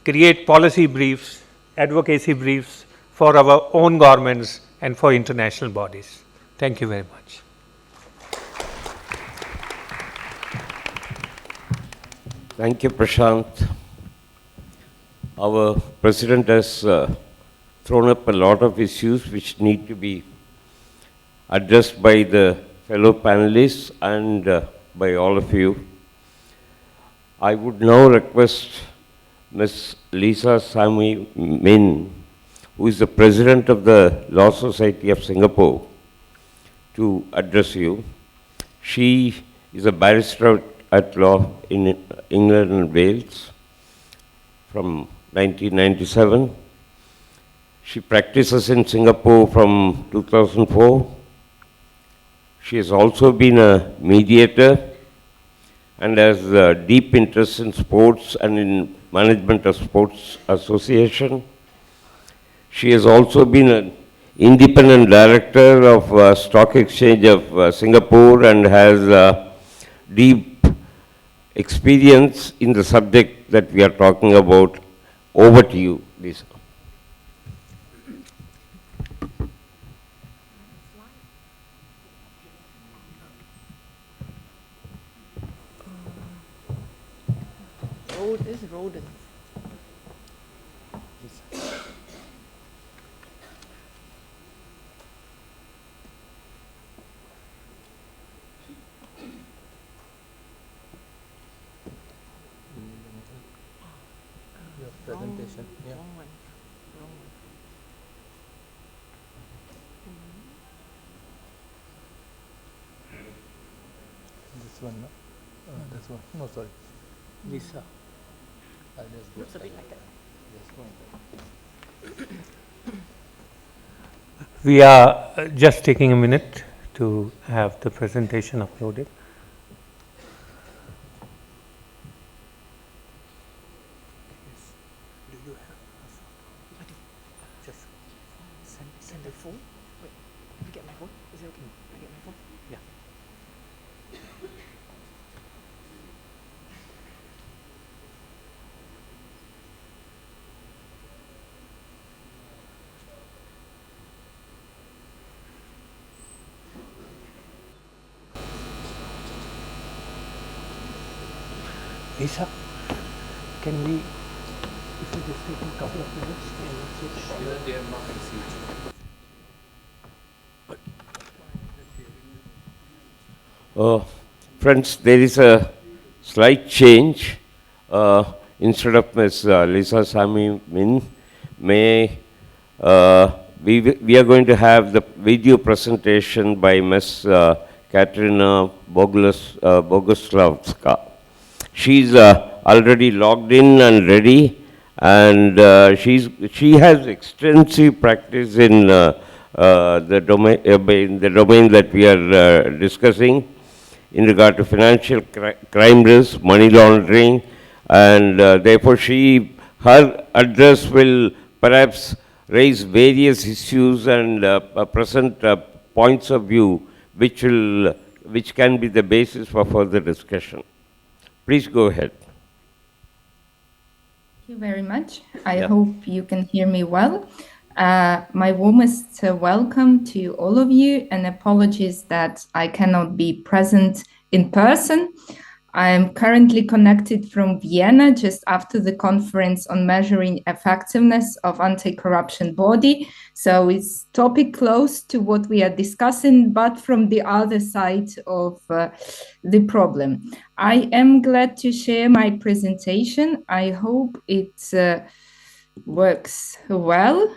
create policy briefs, advocacy briefs for our own governments and for international bodies. Thank you very much. Thank you, Prashant. Our President has thrown up a lot of issues which need to be addressed by the fellow panelists and by all of you. I would now request Ms. Lisa Sami Min, who is the President of the Law Society of Singapore, to address you. She is a barrister at law in England and Wales from 1997. She practices in Singapore from 2004. She has also been a mediator and has a deep interest in sports and in management of sports association. She has also been an independent director of Stock Exchange of Singapore and has deep experience in the subject that we are talking about. Over to you, Lisa. This rodent. presentation. Yeah. This one, no? This one. No, sorry. Lisa. I'll just go. Just go ahead. We are just taking a minute to have the presentation uploaded. Send the phone. Wait, let me get my phone. Is it okay? I get my phone? Yeah. Lisa, can we, if we just take a couple of minutes and switch? They have not received. Friends, there is a slight change. Instead of Ms. Lisa Sami Min, we are going to have the video presentation by Ms. Katerina Boguslavska. She's already logged in and ready, and she has extensive practice in the domain that we are discussing in regard to financial crime risk, money laundering, and therefore her address will perhaps raise various issues and present points of view which can be the basis for further discussion. Please go ahead. Thank you very much. I hope you can hear me well. My warmest welcome to all of you, and apologies that I cannot be present in person. I am currently connected from Vienna just after the conference on measuring effectiveness of anti-corruption body. So it's topic close to what we are discussing, but from the other side of the problem. I am glad to share my presentation. I hope it works well.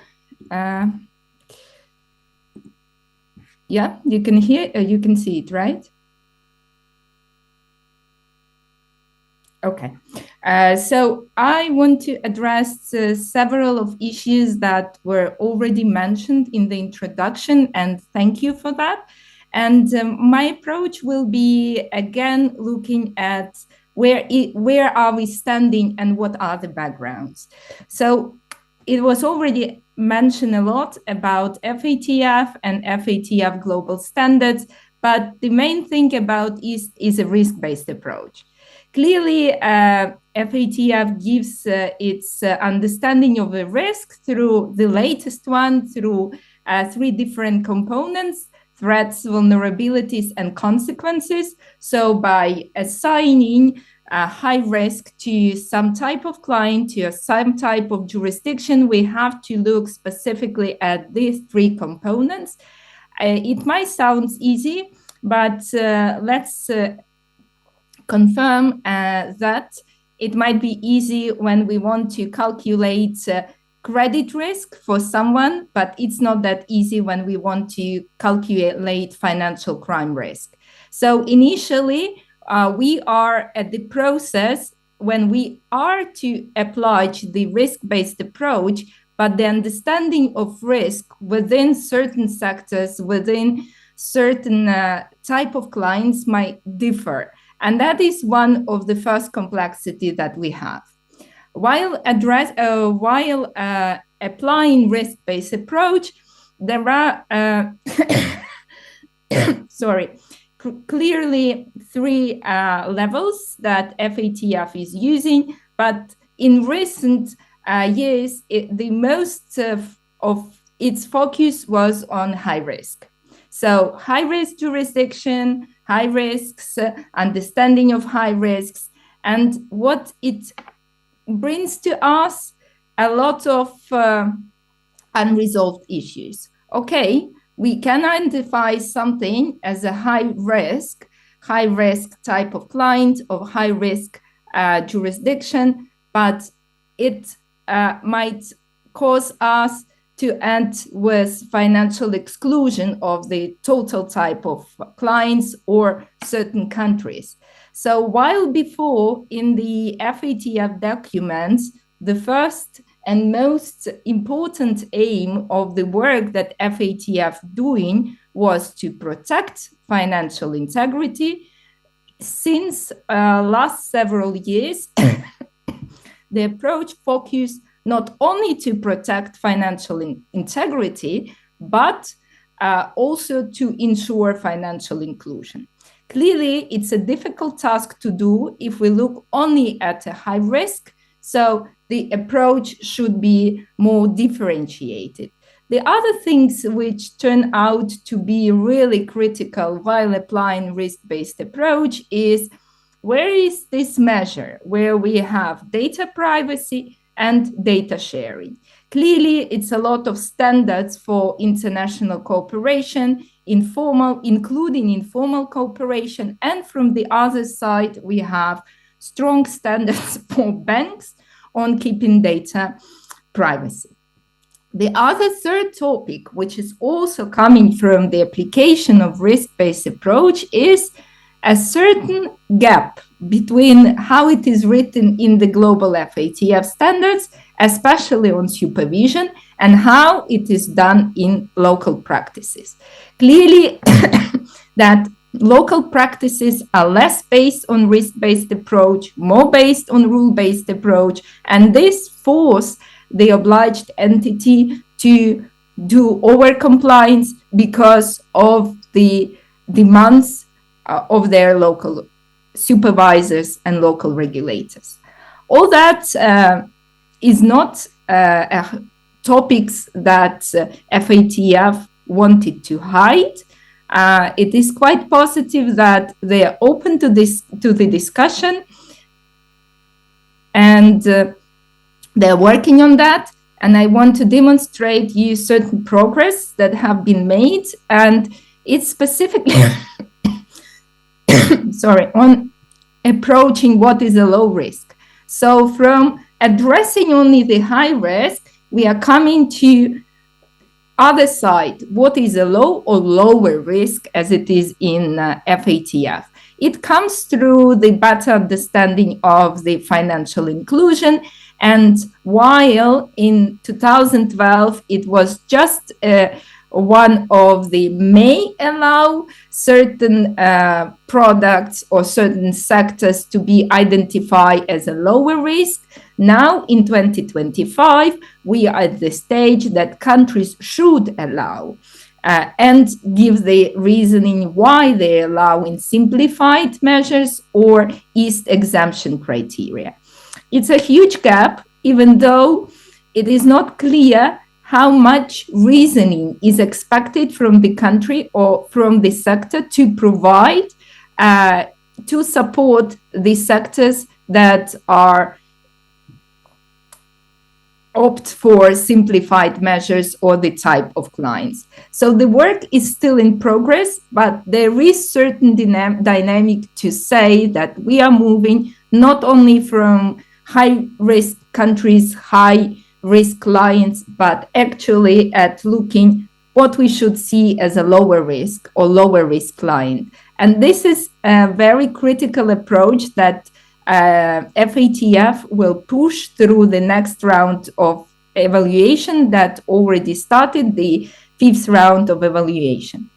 Yeah, you can hear, you can see it, right? Okay, so I want to address several of issues that were already mentioned in the introduction, and thank you for that. And my approach will be, again, looking at where are we standing and what are the backgrounds. So it was already mentioned a lot about FATF and FATF global standards, but the main thing about is a risk-based approach. Clearly, FATF gives its understanding of the risk through the latest one, through 3 different components: threats, vulnerabilities, and consequences. So by assigning a high risk to some type of client, to some type of jurisdiction, we have to look specifically at these 3 components. It might sound easy, but let's confirm that it might be easy when we want to calculate credit risk for someone, but it's not that easy when we want to calculate financial crime risk. So initially, we are at the process when we are to apply the risk-based approach, but the understanding of risk within certain sectors, within certain type of clients might differ. And that is one of the first complexity that we have. While applying risk-based approach, there are clearly 3 levels that FATF is using, but in recent years, the most of its focus was on high risk. So high risk jurisdiction, high risks, understanding of high risks, and what it brings to us a lot of unresolved issues. Okay, we can identify something as a high risk type of client or high risk jurisdiction, but it might cause us to end with financial exclusion of the total type of clients or certain countries. So while before in the FATF documents, the first and most important aim of the work that FATF doing was to protect financial integrity, since last several years, the approach focused not only to protect financial integrity, but also to ensure financial inclusion. Clearly, it's a difficult task to do if we look only at a high risk, so the approach should be more differentiated. The other things which turn out to be really critical while applying risk-based approach is where is this measure where we have data privacy and data sharing. Clearly, it's a lot of standards for international cooperation, including informal cooperation, and from the other side, we have strong standards for banks on keeping data privacy. The other third topic, which is also coming from the application of risk-based approach, is a certain gap between how it is written in the global FATF standards, especially on supervision, and how it is done in local practices. Clearly, that local practices are less based on risk-based approach, more based on rule-based approach, and this forces the obliged entity to do over-compliance because of the demands of their local supervisors and local regulators. All that is not topics that FATF wanted to hide. It is quite positive that they are open to the discussion, and they're working on that. And I want to demonstrate you certain progress that have been made, and it's specifically on approaching what is a low risk. So from addressing only the high risk, we are coming to other side, what is a low or lower risk as it is in FATF. It comes through the better understanding of the financial inclusion. And while in 2012, it was just one of the may allow certain products or certain sectors to be identified as a lower risk. Now in 2025, we are at the stage that countries should allow and give the reasoning why they allow in simplified measures or eased exemption criteria. It's a huge gap, even though it is not clear how much reasoning is expected from the country or from the sector to provide to support the sectors that are opt for simplified measures or the type of clients. So the work is still in progress, but there is certain dynamic to say that we are moving not only from high-risk countries, high-risk clients, but actually at looking what we should see as a lower risk or lower risk client. And this is a very critical approach that FATF will push through the next round of evaluation that already started, the 5th round of evaluation.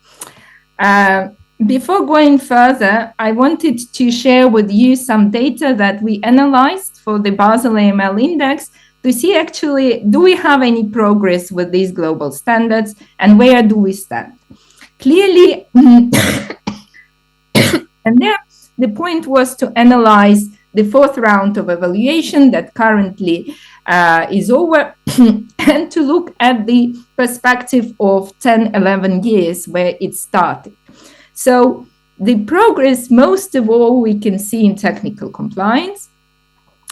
Before going further, I wanted to share with you some data that we analyzed for the Basel AML Index to see actually, do we have any progress with these global standards and where do we stand? Clearly, and there the point was to analyze the 4th round of evaluation that currently is over and to look at the perspective of 10, 11 years where it started. So the progress, most of all, we can see in technical compliance,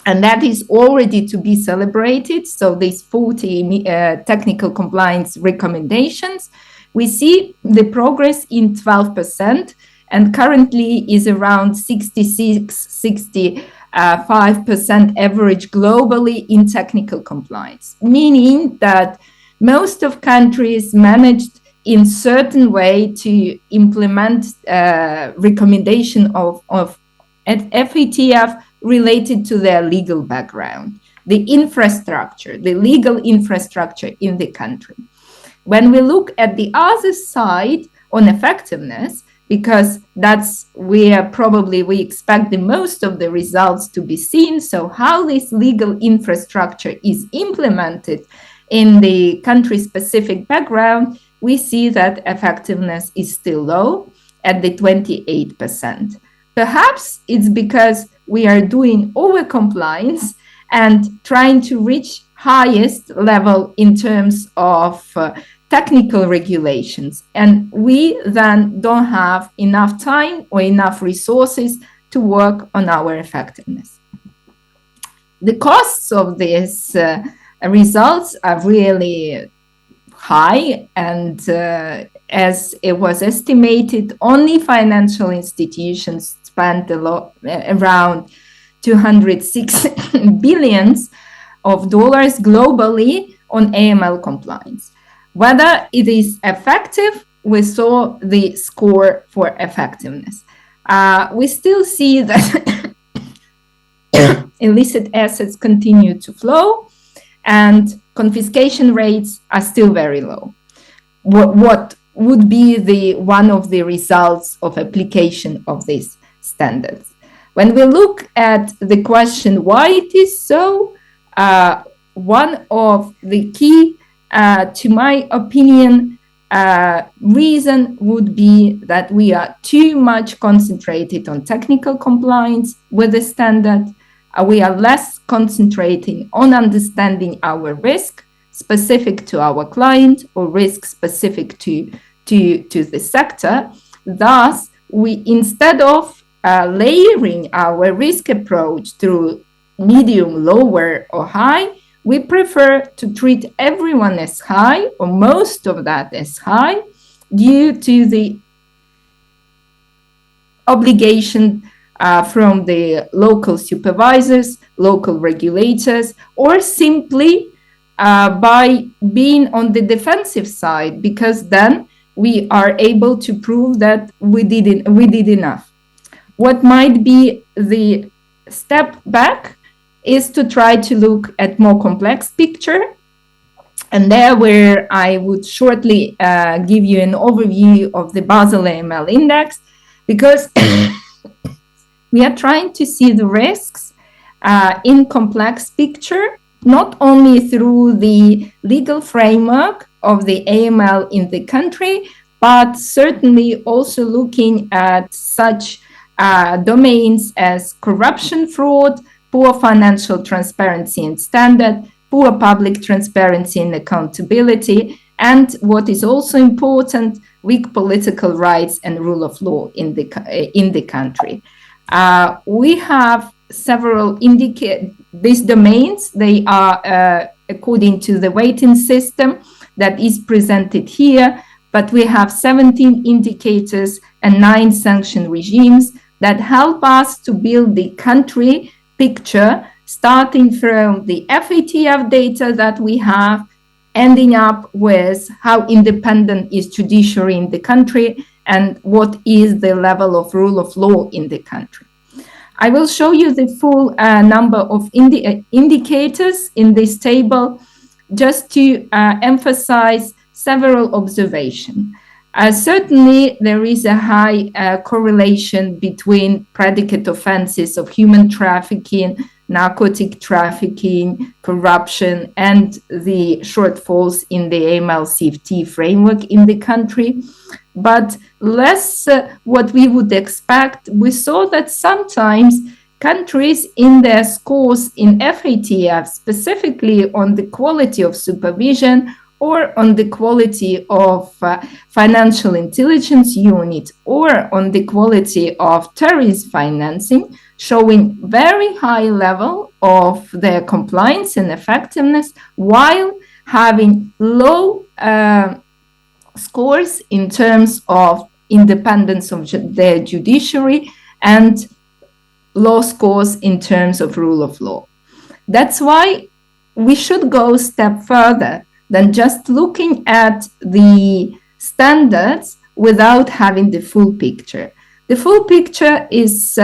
and that is already to be celebrated. So these 40 technical compliance recommendations, we see the progress in 12%, and currently is around 66, 67 5% average globally in technical compliance, meaning that most of countries managed in certain way to implement recommendation of FATF related to their legal background, the infrastructure, the legal infrastructure in the country. When we look at the other side on effectiveness, because that's where probably we expect the most of the results to be seen, so how this legal infrastructure is implemented in the country-specific background, we see that effectiveness is still low at the 28%. Perhaps it's because we are doing over-compliance and trying to reach highest level in terms of technical regulations. And we then don't have enough time or enough resources to work on our effectiveness. The costs of these results are really high, and as it was estimated, only financial institutions spent around $206 billion globally on AML compliance. Whether it is effective, we saw the score for effectiveness. We still see that illicit assets continue to flow and confiscation rates are still very low. What would be one of the results of application of these standards? When we look at the question why it is so, one of the key, to my opinion, reason would be that we are too much concentrated on technical compliance with the standard. We are less concentrating on understanding our risk specific to our client or risk specific to the sector. Thus, we, instead of layering our risk approach through medium, lower, or high, we prefer to treat everyone as high, or most of that as high, due to the obligation from the local supervisors, local regulators, or simply by being on the defensive side, because then we are able to prove that we did enough. What might be the step back is to try to look at more complex picture. And there where I would shortly give you an overview of the Basel AML index, because we are trying to see the risks in complex picture, not only through the legal framework of the AML in the country, but certainly also looking at such domains as corruption, fraud, poor financial transparency and standard, poor public transparency and accountability, and what is also important, weak political rights and rule of law in the country. We have several these domains. They are according to the weighting system that is presented here, but we have 17 indicators and 9 sanction regimes that help us to build the country picture, starting from the FATF data that we have, ending up with how independent is judiciary in the country and what is the level of rule of law in the country. I will show you the full number of indicators in this table just to emphasize several observations. Certainly, there is a high correlation between predicate offenses of human trafficking, narcotic trafficking, corruption, and the shortfalls in the AML-CFT framework in the country. But less what we would expect, we saw that sometimes countries in their scores in FATF, specifically on the quality of supervision or on the quality of financial intelligence unit or on the quality of terrorist financing, showing very high level of their compliance and effectiveness while having low scores in terms of independence of their judiciary and law scores in terms of rule of law. That's why we should go a step further than just looking at the standards without having the full picture. The full picture is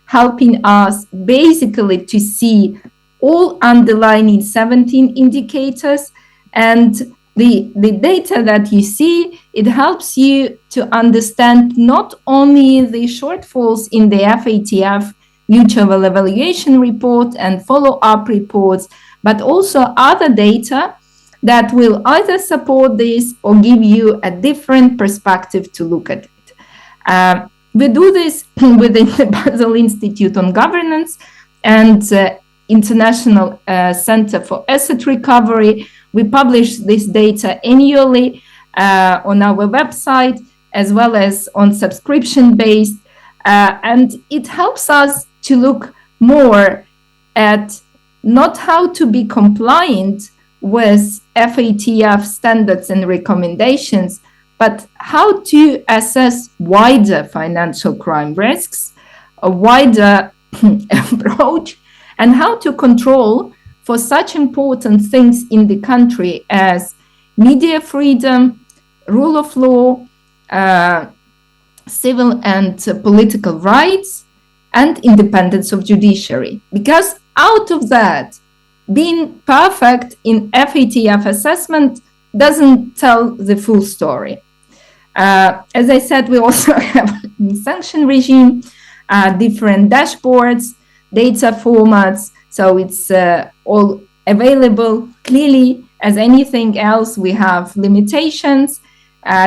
helping us basically to see all underlying 17 indicators, and the data that you see, it helps you to understand not only the shortfalls in the FATF mutual evaluation report and follow-up reports, but also other data that will either support this or give you a different perspective to look at it. We do this within the Basel Institute on Governance and International Center for Asset Recovery. We publish this data annually on our website, as well as on subscription-based, and it helps us to look more at not how to be compliant with FATF standards and recommendations, but how to assess wider financial crime risks, a wider approach, and how to control for such important things in the country as media freedom, rule of law, civil and political rights, and independence of judiciary. Because out of that, being perfect in FATF assessment doesn't tell the full story. As I said, we also have a sanction regime, different dashboards, data formats, so it's all available. Clearly, as anything else, we have limitations.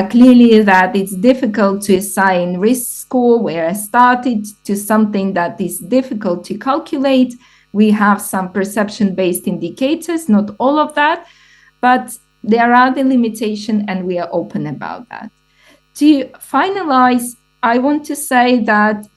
Clearly that it's difficult to assign risk score where I started to something that is difficult to calculate. We have some perception-based indicators, not all of that, but there are the limitations and we are open about that. To finalize, I want to say that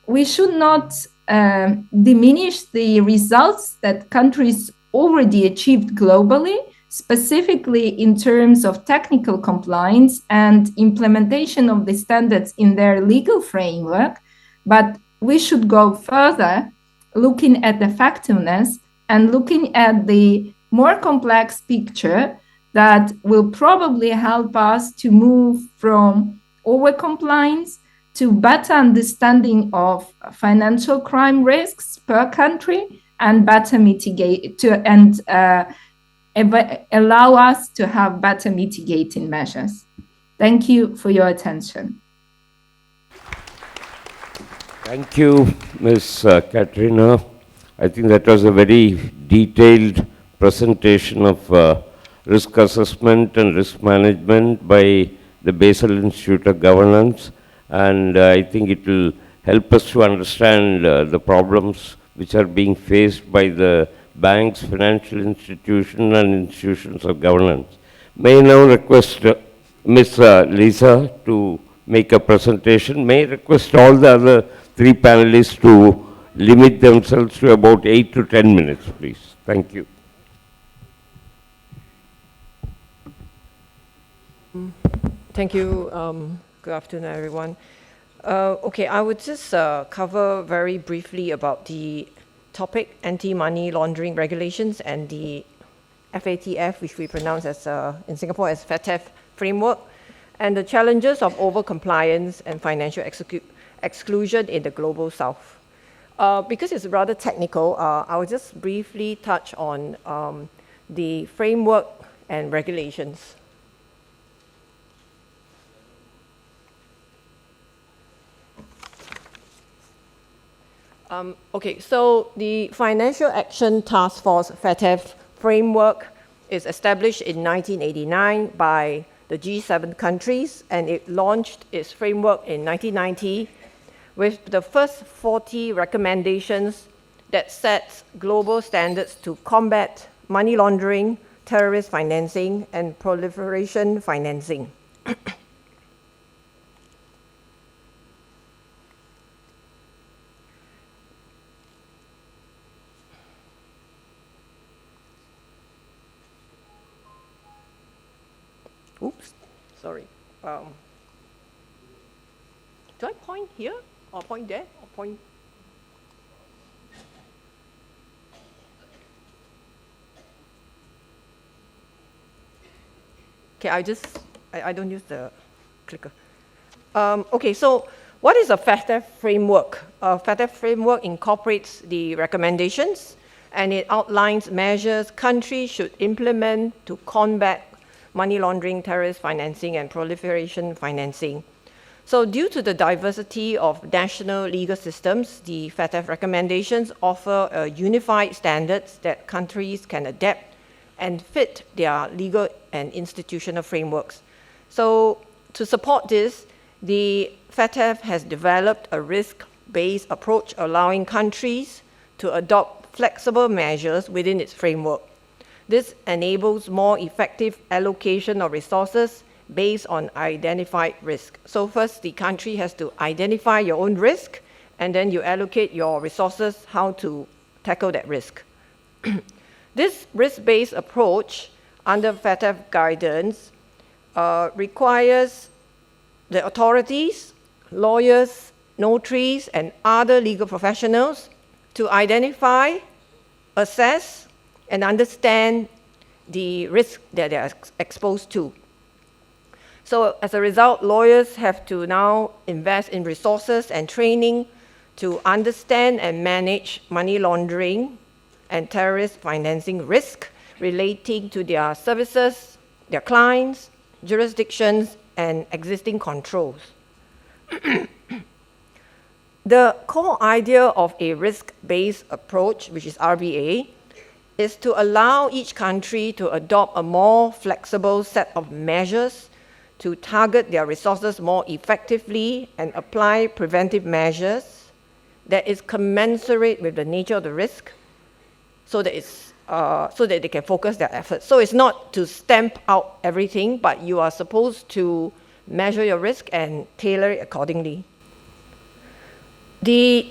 we should not diminish the results that countries already achieved globally, specifically in terms of technical compliance and implementation of the standards in their legal framework, but we should go further, looking at effectiveness and looking at the more complex picture that will probably help us to move from over-compliance to better understanding of financial crime risks per country and better mitigate to and allow us to have better mitigating measures. Thank you for your attention. Thank you, Ms. Katrina. I think that was a very detailed presentation of risk assessment and risk management by the Basel Institute of Governance, and I think it will help us to understand the problems which are being faced by the banks, financial institutions, and institutions of governance. May I now request Ms. Lisa to make a presentation. May I request all the other three panelists to limit themselves to about 8 to 10 minutes, please. Thank you. Thank you. Good afternoon, everyone. Okay, I would just cover very briefly about the topic, anti-money laundering regulations and the FATF, which we pronounce as in Singapore as FATF framework, and the challenges of over-compliance and financial exclusion in the Global South. Because it's rather technical, I will just briefly touch on the framework and regulations. Okay, so the Financial Action Task Force, FATF framework, is established in 1989 by the G7 countries, and it launched its framework in 1990 with the first 40 recommendations that set global standards to combat money laundering, terrorist financing, and proliferation financing. Oops, sorry. Do I point here or point there or point? Okay, I don't use the clicker. Okay, so what is a FATF framework? A FATF framework incorporates the recommendations and it outlines measures countries should implement to combat money laundering, terrorist financing, and proliferation financing. So due to the diversity of national legal systems, the FATF recommendations offer unified standards that countries can adapt and fit their legal and institutional frameworks. So to support this, the FATF has developed a risk-based approach allowing countries to adopt flexible measures within its framework. This enables more effective allocation of resources based on identified risk. So first, the country has to identify your own risk, and then you allocate your resources how to tackle that risk. This risk-based approach under FATF guidance requires the authorities, lawyers, notaries, and other legal professionals to identify, assess, and understand the risk that they are exposed to. So as a result, lawyers have to now invest in resources and training to understand and manage money laundering and terrorist financing risk relating to their services, their clients, jurisdictions, and existing controls. The core idea of a risk-based approach, which is RBA, is to allow each country to adopt a more flexible set of measures to target their resources more effectively and apply preventive measures that is commensurate with the nature of the risk so that they can focus their efforts. So it's not to stamp out everything, but you are supposed to measure your risk and tailor it accordingly. The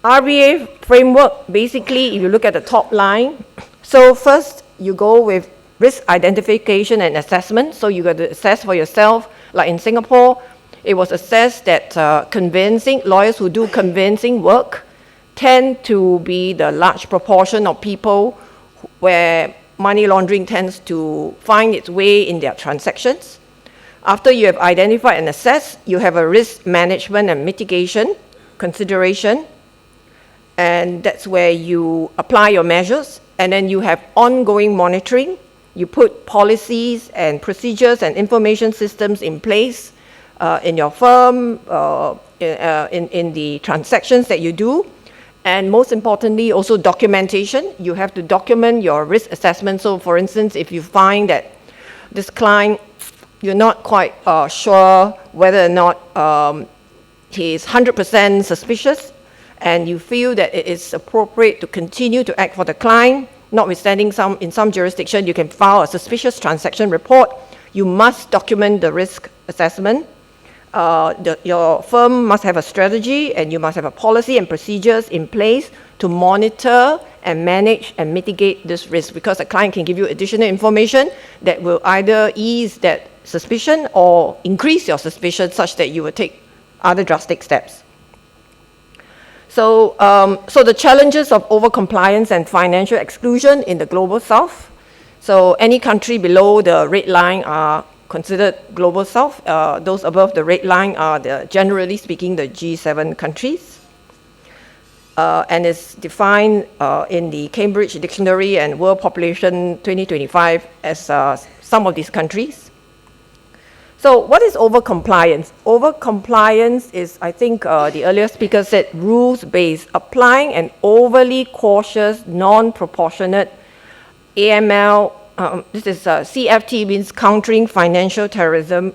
RBA framework, basically, if you look at the top line, so first you go with risk identification and assessment. So you got to assess for yourself. Like in Singapore, it was assessed that lawyers who do convincing work tend to be the large proportion of people where money laundering tends to find its way in their transactions. After you have identified and assessed, you have a risk management and mitigation consideration, and that's where you apply your measures, and then you have ongoing monitoring. You put policies and procedures and information systems in place in your firm, in the transactions that you do. And most importantly, also documentation. You have to document your risk assessment. So for instance, if you find that this client, you're not quite sure whether or not he is 100% suspicious, and you feel that it is appropriate to continue to act for the client, notwithstanding in some jurisdiction, you can file a suspicious transaction report. You must document the risk assessment. Your firm must have a strategy, and you must have a policy and procedures in place to monitor and manage and mitigate this risk, because the client can give you additional information that will either ease that suspicion or increase your suspicion such that you will take other drastic steps. So the challenges of overcompliance and financial exclusion in the Global South. So any country below the red line are considered Global South. Those above the red line are, generally speaking, the G7 countries. And is defined in the Cambridge Dictionary and World Population 2025 as some of these countries. So what is overcompliance? Overcompliance is, I think the earlier speaker said, rules-based, applying an overly cautious, non-proportionate AML. This is CFT, means countering financial terrorism,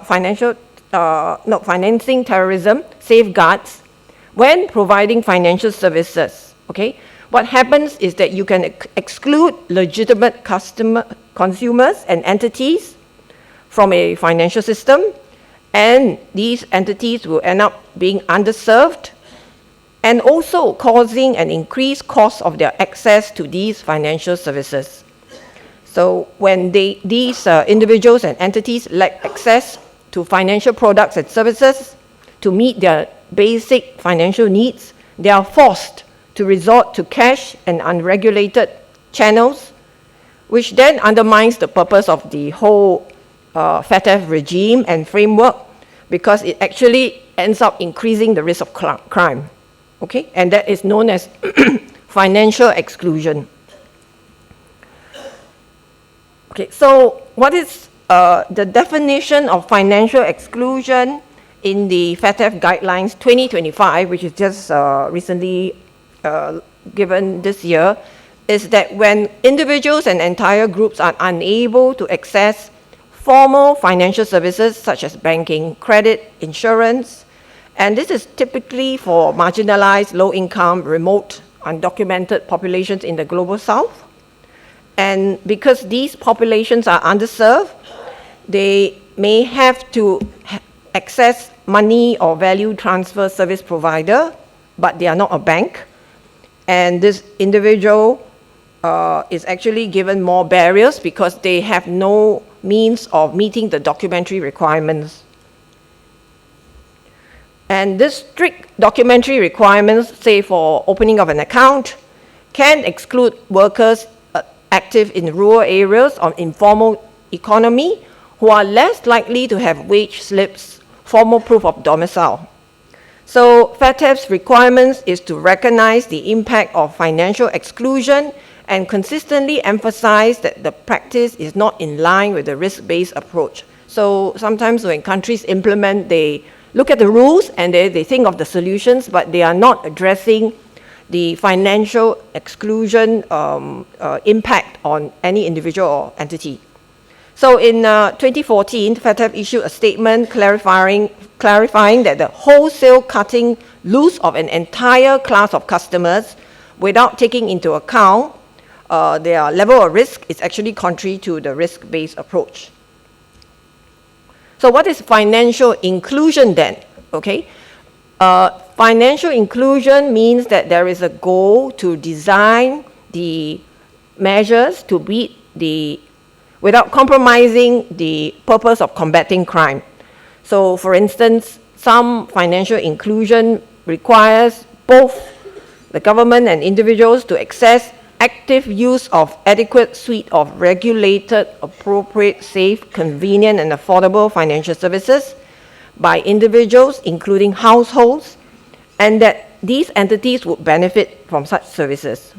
financing terrorism safeguards when providing financial services. Okay, what happens is that you can exclude legitimate consumers and entities from a financial system, and these entities will end up being underserved and also causing an increased cost of their access to these financial services. So when these individuals and entities lack access to financial products and services to meet their basic financial needs, they are forced to resort to cash and unregulated channels, which then undermines the purpose of the whole FATF regime and framework, because it actually ends up increasing the risk of crime, okay? And that is known as financial exclusion. Okay, so what is the definition of financial exclusion in the FATF Guidelines 2025, which is just recently given this year, is that when individuals and entire groups are unable to access formal financial services such as banking, credit, insurance, and this is typically for marginalized, low-income, remote, undocumented populations in the global south. And because these populations are underserved, they may have to access money or value transfer service provider, but they are not a bank. And this individual is actually given more barriers because they have no means of meeting the documentary requirements. And this strict documentary requirements, say for opening of an account, can exclude workers active in rural areas or informal economy who are less likely to have wage slips, formal proof of domicile. So FATF's requirements is to recognize the impact of financial exclusion and consistently emphasize that the practice is not in line with the risk-based approach. So sometimes when countries implement, they look at the rules and they think of the solutions, but they are not addressing the financial exclusion impact on any individual or entity. So in 2014, FATF issued a statement clarifying that the wholesale cutting loose of an entire class of customers without taking into account their level of risk is actually contrary to the risk-based approach. So what is financial inclusion then? Okay, financial inclusion means that there is a goal to design the measures to beat without compromising the purpose of combating crime. So for instance, some financial inclusion requires both the government and individuals to access active use of adequate suite of regulated, appropriate, safe, convenient, and affordable financial services by individuals, including households, and that these entities would benefit from such services.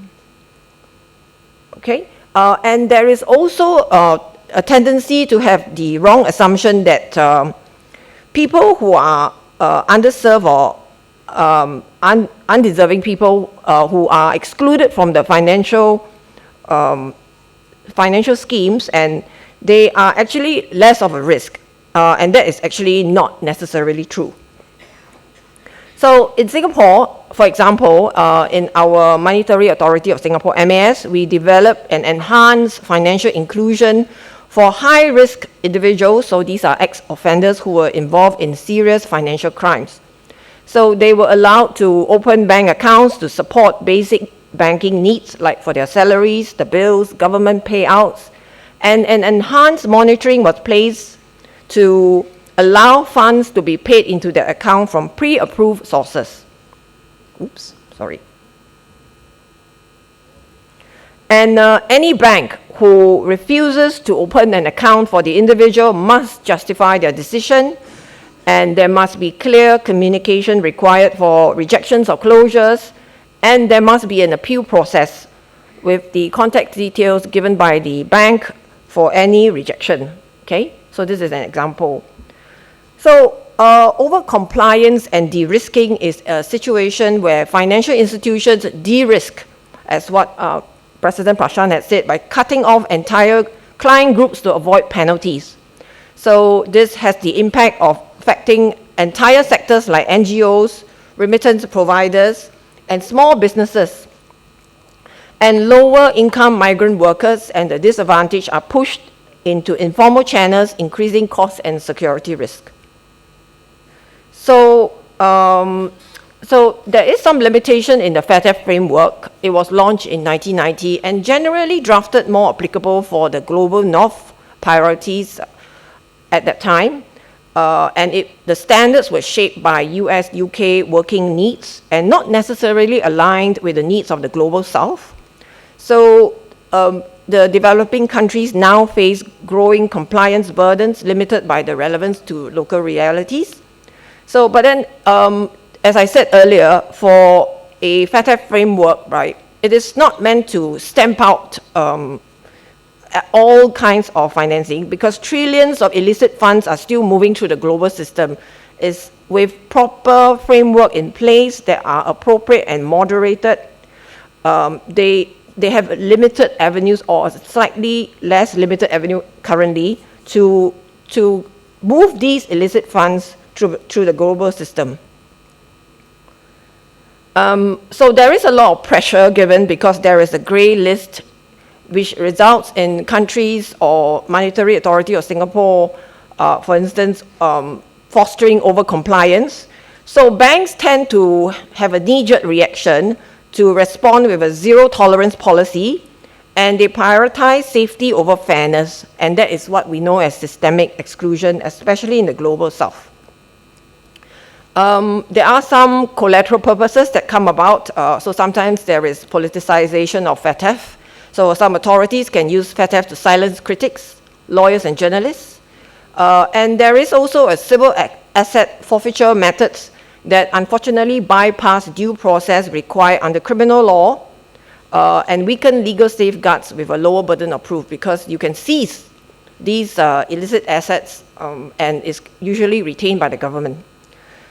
Okay, and there is also a tendency to have the wrong assumption that people who are underserved or undeserving people who are excluded from the financial schemes, and they are actually less of a risk, and that is actually not necessarily true. So in Singapore, for example, in our Monetary Authority of Singapore, MAS, we developed and enhanced financial inclusion for high-risk individuals. So these are ex-offenders who were involved in serious financial crimes. So they were allowed to open bank accounts to support basic banking needs, like for their salaries, the bills, government payouts, and an enhanced monitoring was placed to allow funds to be paid into their account from pre-approved sources. Oops, sorry. And any bank who refuses to open an account for the individual must justify their decision, and there must be clear communication required for rejections or closures, and there must be an appeal process with the contact details given by the bank for any rejection. Okay, so this is an example. So over-compliance and de-risking is a situation where financial institutions de-risk, as what President Prashant had said, by cutting off entire client groups to avoid penalties. So this has the impact of affecting entire sectors like NGOs, remittance providers, and small businesses. And lower income migrant workers and the disadvantaged are pushed into informal channels, increasing costs and security risk. So, so there is some limitation in the FATF framework. It was launched in 1990 and generally drafted more applicable for the global north priorities at that time. And the standards were shaped by US, UK working needs and not necessarily aligned with the needs of the global south. So the developing countries now face growing compliance burdens limited by the relevance to local realities. So, but then, as I said earlier, for a FATF framework, right, it is not meant to stamp out all kinds of financing, because trillions of illicit funds are still moving through the global system. Is with proper framework in place that are appropriate and moderated, they have limited avenues, or slightly less limited avenue currently, to move these illicit funds through the global system. So there is a lot of pressure given because there is a grey list which results in countries or monetary authority of Singapore, for instance, fostering over-compliance. So banks tend to have a knee-jerk reaction to respond with a zero-tolerance policy, and they prioritize safety over fairness, and that is what we know as systemic exclusion, especially in the global south. There are some collateral purposes that come about. So sometimes there is politicization of FATF. So some authorities can use FATF to silence critics, lawyers, and journalists. And there is also a civil asset forfeiture methods that unfortunately bypass due process required under criminal law and weaken legal safeguards with a lower burden of proof, because you can seize these illicit assets and is usually retained by the government.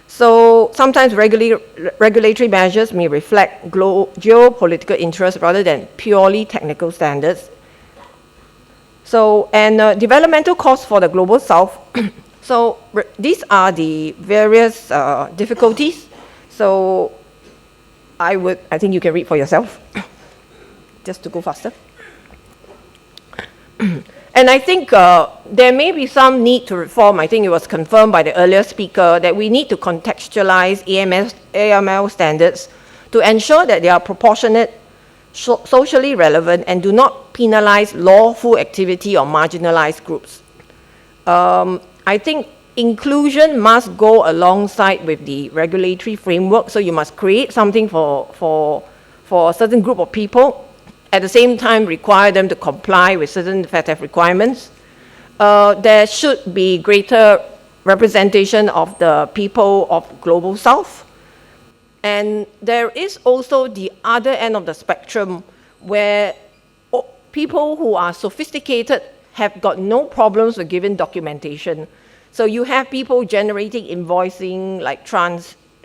So sometimes regulatory measures may reflect geopolitical interests rather than purely technical standards. So, and developmental costs for the global south. So these are the various difficulties. So I think you can read for yourself, just to go faster. And I think there may be some need to reform. I think it was confirmed by the earlier speaker that we need to contextualize AML standards to ensure that they are proportionate, socially relevant, and do not penalize lawful activity or marginalized groups. I think inclusion must go alongside with the regulatory framework, so you must create something for a certain group of people, at the same time require them to comply with certain FATF requirements. There should be greater representation of the people of Global South. And there is also the other end of the spectrum where people who are sophisticated have got no problems with giving documentation. So you have people generating invoicing like trans-country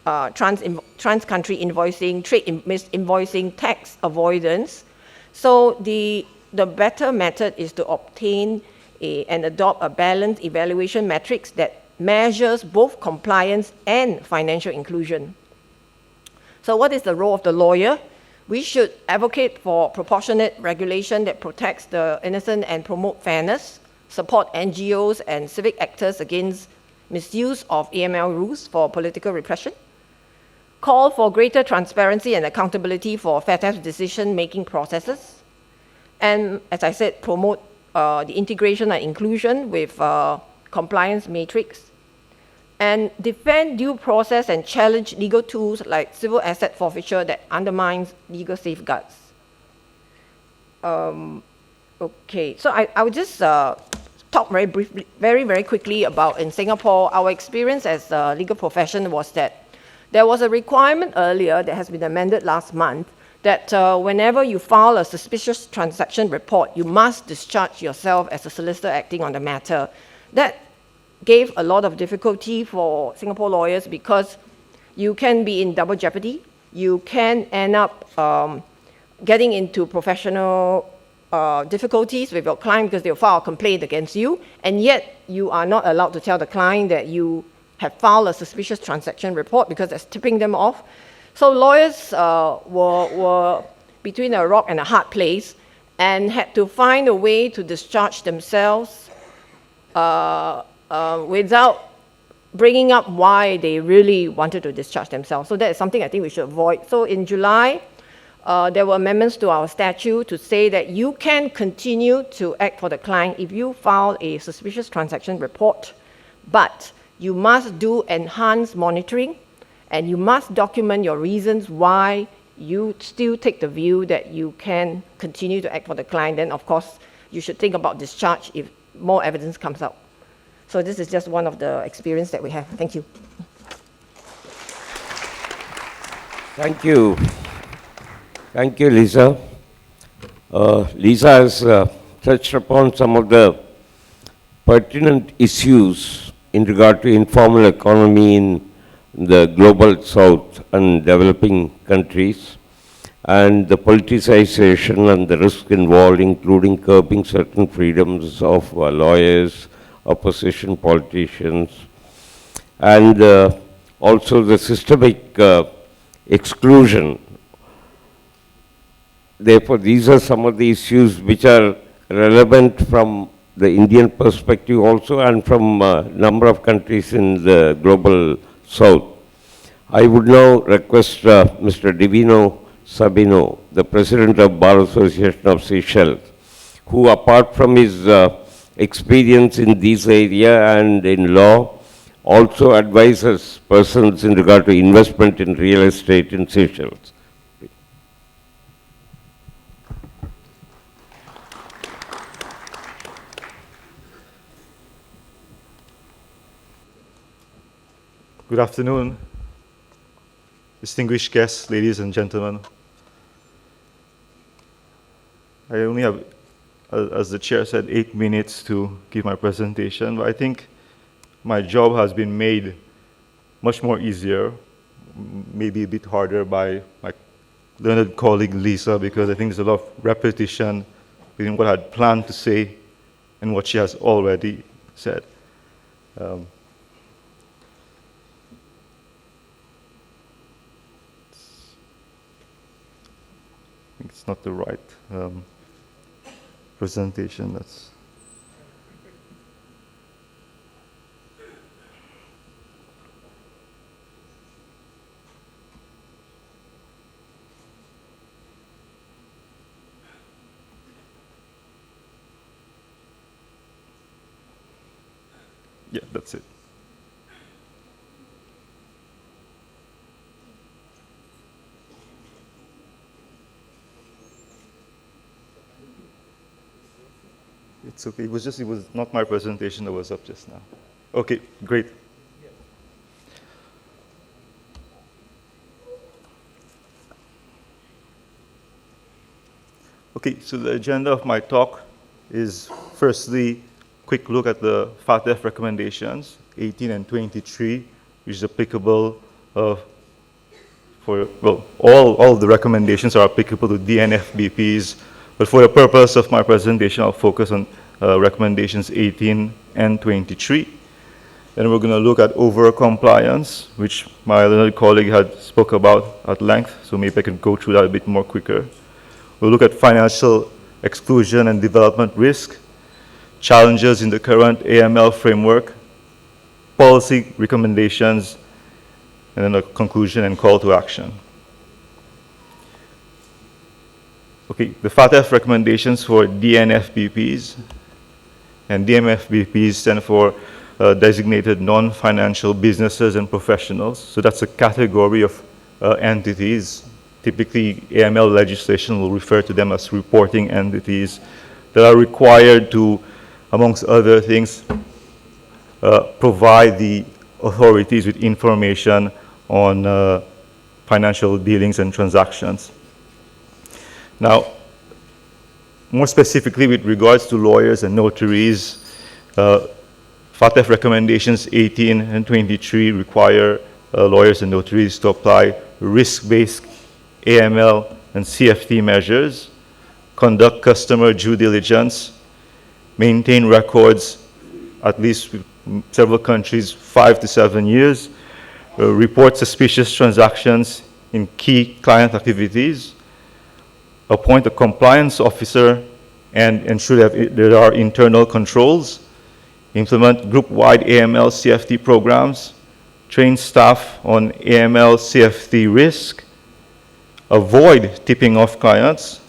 invoicing, trade invoicing, tax avoidance. So the better method is to obtain and adopt a balanced evaluation matrix that measures both compliance and financial inclusion. So what is the role of the lawyer? We should advocate for proportionate regulation that protects the innocent and promote fairness, support NGOs and civic actors against misuse of AML rules for political repression, call for greater transparency and accountability for FATF's decision-making processes, and, as I said, promote the integration and inclusion with compliance matrix, and defend due process and challenge legal tools like civil asset forfeiture that undermines legal safeguards. Okay, so I would just talk very briefly, very quickly about in Singapore, our experience as a legal profession was that there was a requirement earlier that has been amended last month that whenever you file a suspicious transaction report, you must discharge yourself as a solicitor acting on the matter. That gave a lot of difficulty for Singapore lawyers because you can be in double jeopardy. You can end up getting into professional difficulties with your client because they'll file a complaint against you, and yet you are not allowed to tell the client that you have filed a suspicious transaction report because that's tipping them off. So lawyers were between a rock and a hard place and had to find a way to discharge themselves without bringing up why they really wanted to discharge themselves. So that is something I think we should avoid. So in July, there were amendments to our statute to say that you can continue to act for the client if you file a suspicious transaction report, but you must do enhanced monitoring and you must document your reasons why you still take the view that you can continue to act for the client, then of course you should think about discharge if more evidence comes out. So this is just one of the experience that we have. Thank you. Thank you. Thank you, Lisa. Lisa has touched upon some of the pertinent issues in regard to informal economy in the global south and developing countries, and the politicization and the risk involved, including curbing certain freedoms of lawyers, opposition politicians, and also the systemic exclusion. Therefore, these are some of the issues which are relevant from the Indian perspective also, and from a number of countries in the global south. I would now request Mr. Divino Sabino, the President of Bar Association of Seychelles, who, apart from his experience in this area and in law, also advises persons in regard to investment in real estate in Seychelles. Good afternoon, distinguished guests, ladies and gentlemen. I only have, as the chair said, 8 minutes to give my presentation, but I think my job has been made much more easier, maybe a bit harder by my learned colleague Lisa, because I think there's a lot of repetition between what I had planned to say and what she has already said. I think it's not the right presentation. That's yeah, that's it. It's okay. It was not my presentation that was up just now. Okay, great. Okay, so the agenda of my talk is firstly, quick look at the FATF recommendations, 18 and 23, which is applicable for, well, all of the recommendations are applicable to DNFBPs, but for the purpose of my presentation, I'll focus on recommendations 18 and 23. Then we're going to look at over-compliance, which my learned colleague had spoke about at length, so maybe I can go through that a bit more quicker. We'll look at financial exclusion and development risk, challenges in the current AML framework, policy recommendations, and then a conclusion and call to action. Okay, the FATF recommendations for DNFBPs, and DNFBPs stand for designated non-financial businesses and professionals. So that's a category of entities. Typically, AML legislation will refer to them as reporting entities that are required to, amongst other things, provide the authorities with information on financial dealings and transactions. Now, more specifically with regards to lawyers and notaries, FATF recommendations 18 and 23 require lawyers and notaries to apply risk-based AML and CFT measures, conduct customer due diligence, maintain records, at least with several countries, 5 to 7 years, report suspicious transactions in key client activities, appoint a compliance officer and ensure that there are internal controls, implement group-wide AML CFT programs, train staff on AML CFT risk, avoid tipping off clients,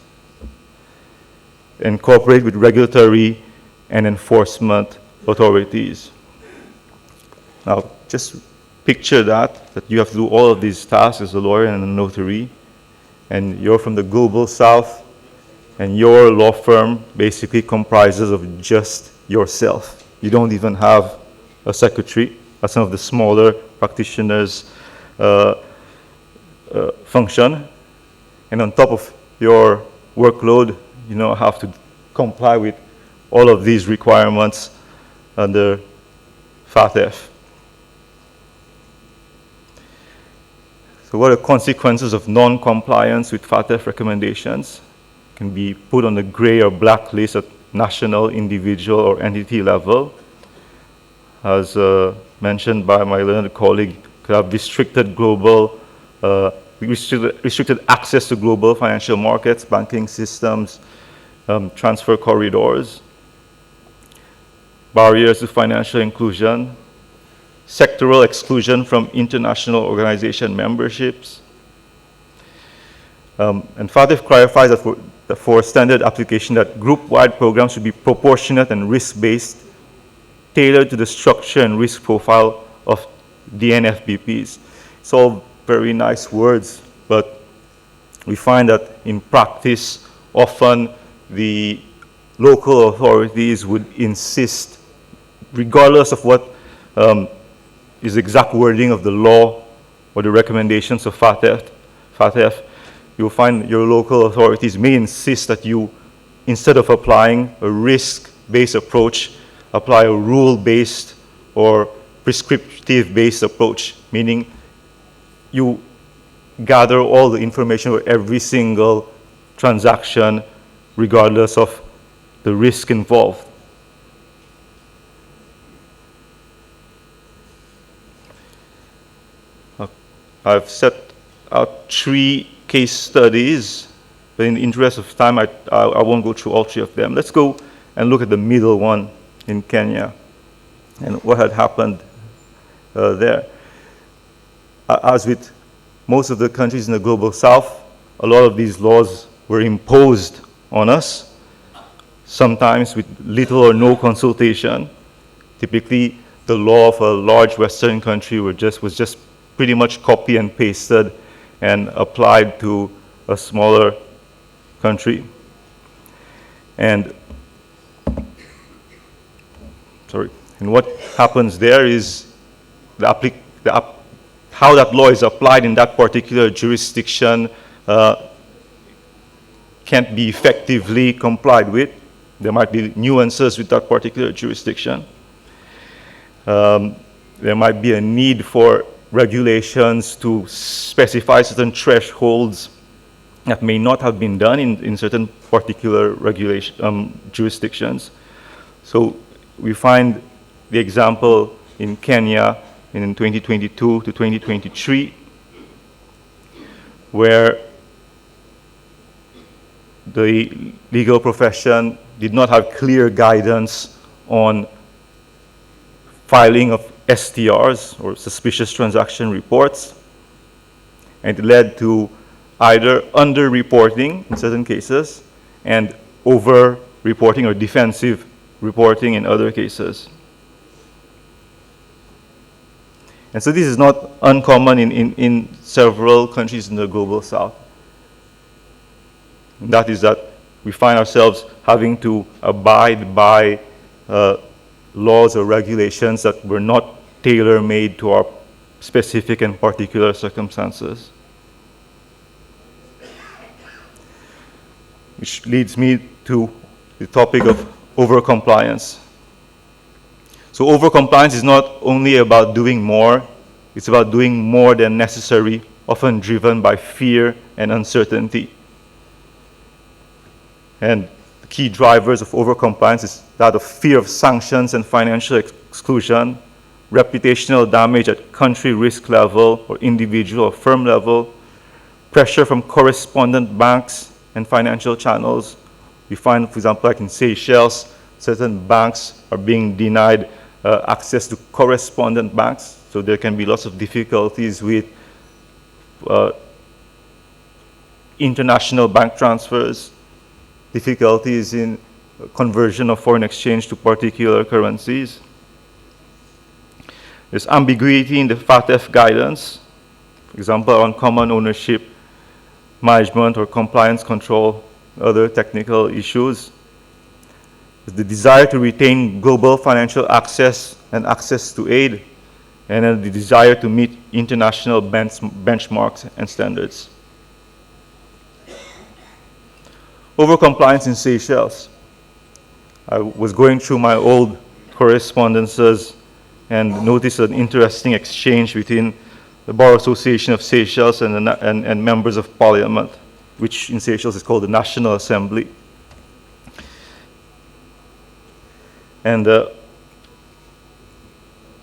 and cooperate with regulatory and enforcement authorities. Now, just picture that you have to do all of these tasks as a lawyer and a notary, and you're from the global south, and your law firm basically comprises of just yourself. You don't even have a secretary, as some of the smaller practitioners function. And on top of your workload, you now have to comply with all of these requirements under FATF. So what are the consequences of non-compliance with FATF recommendations? Can be put on the gray or black list at national, individual, or entity level. As mentioned by my learned colleague, could have restricted global, restricted access to global financial markets, banking systems, transfer corridors, barriers to financial inclusion, sectoral exclusion from international organization memberships. And FATF clarifies that for standard application that group-wide programs should be proportionate and risk-based, tailored to the structure and risk profile of DNFBPs. It's all very nice words, but we find that in practice, often the local authorities would insist, regardless of what is the exact wording of the law or the recommendations of FATF, you'll find your local authorities may insist that you, instead of applying a risk-based approach, apply a rule-based or prescriptive-based approach, meaning you gather all the information for every single transaction, regardless of the risk involved. I've set out 3 case studies, but in the interest of time, I won't go through all 3 of them. Let's go and look at the middle one in Kenya and what had happened there. As with most of the countries in the global south, a lot of these laws were imposed on us, sometimes with little or no consultation. Typically, the law of a large Western country was just pretty much copy and pasted and applied to a smaller country. And what happens there is how that law is applied in that particular jurisdiction can't be effectively complied with. There might be nuances with that particular jurisdiction. There might be a need for regulations to specify certain thresholds that may not have been done in certain particular jurisdictions. So we find the example in Kenya in 2022 to 2023, where the legal profession did not have clear guidance on filing of STRs, or suspicious transaction reports, and it led to either under-reporting in certain cases and over-reporting or defensive reporting in other cases. And so this is not uncommon in several countries in the global south. And that is that we find ourselves having to abide by laws or regulations that were not tailor-made to our specific and particular circumstances. Which leads me to the topic of overcompliance. So overcompliance is not only about doing more, it's about doing more than necessary, often driven by fear and uncertainty. And the key drivers of overcompliance is that of fear of sanctions and financial exclusion, reputational damage at country risk level or individual or firm level, pressure from correspondent banks and financial channels. We find, for example, like in Seychelles, certain banks are being denied access to correspondent banks, so there can be lots of difficulties with international bank transfers, difficulties in conversion of foreign exchange to particular currencies. There's ambiguity in the FATF guidance, for example, on common ownership management or compliance control, other technical issues. The desire to retain global financial access and access to aid, and then the desire to meet international benchmarks and standards. Overcompliance in Seychelles. I was going through my old correspondences and noticed an interesting exchange between the Bar Association of Seychelles and members of parliament, which in Seychelles is called the National Assembly. And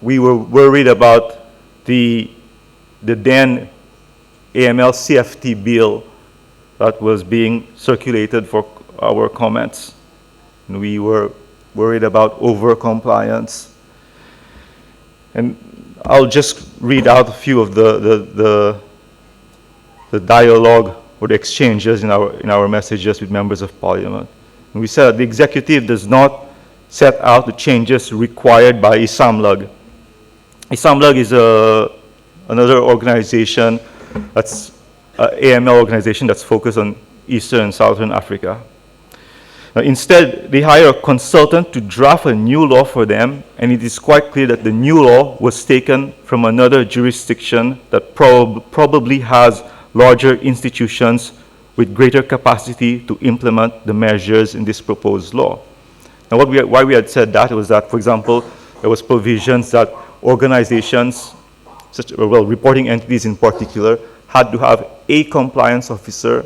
we were worried about the then AML CFT bill that was being circulated for our comments. And we were worried about over-compliance. And I'll just read out a few of the dialogue or the exchanges in our messages with members of parliament. And we said that the executive does not set out the changes required by ISAMLUG. ISAMLUG is another organization that's an AML organization that's focused on Eastern and Southern Africa. Now, instead, they hire a consultant to draft a new law for them, and it is quite clear that the new law was taken from another jurisdiction that probably has larger institutions with greater capacity to implement the measures in this proposed law. Now, why we had said that was that, for example, there was provisions that organizations, reporting entities in particular, had to have a compliance officer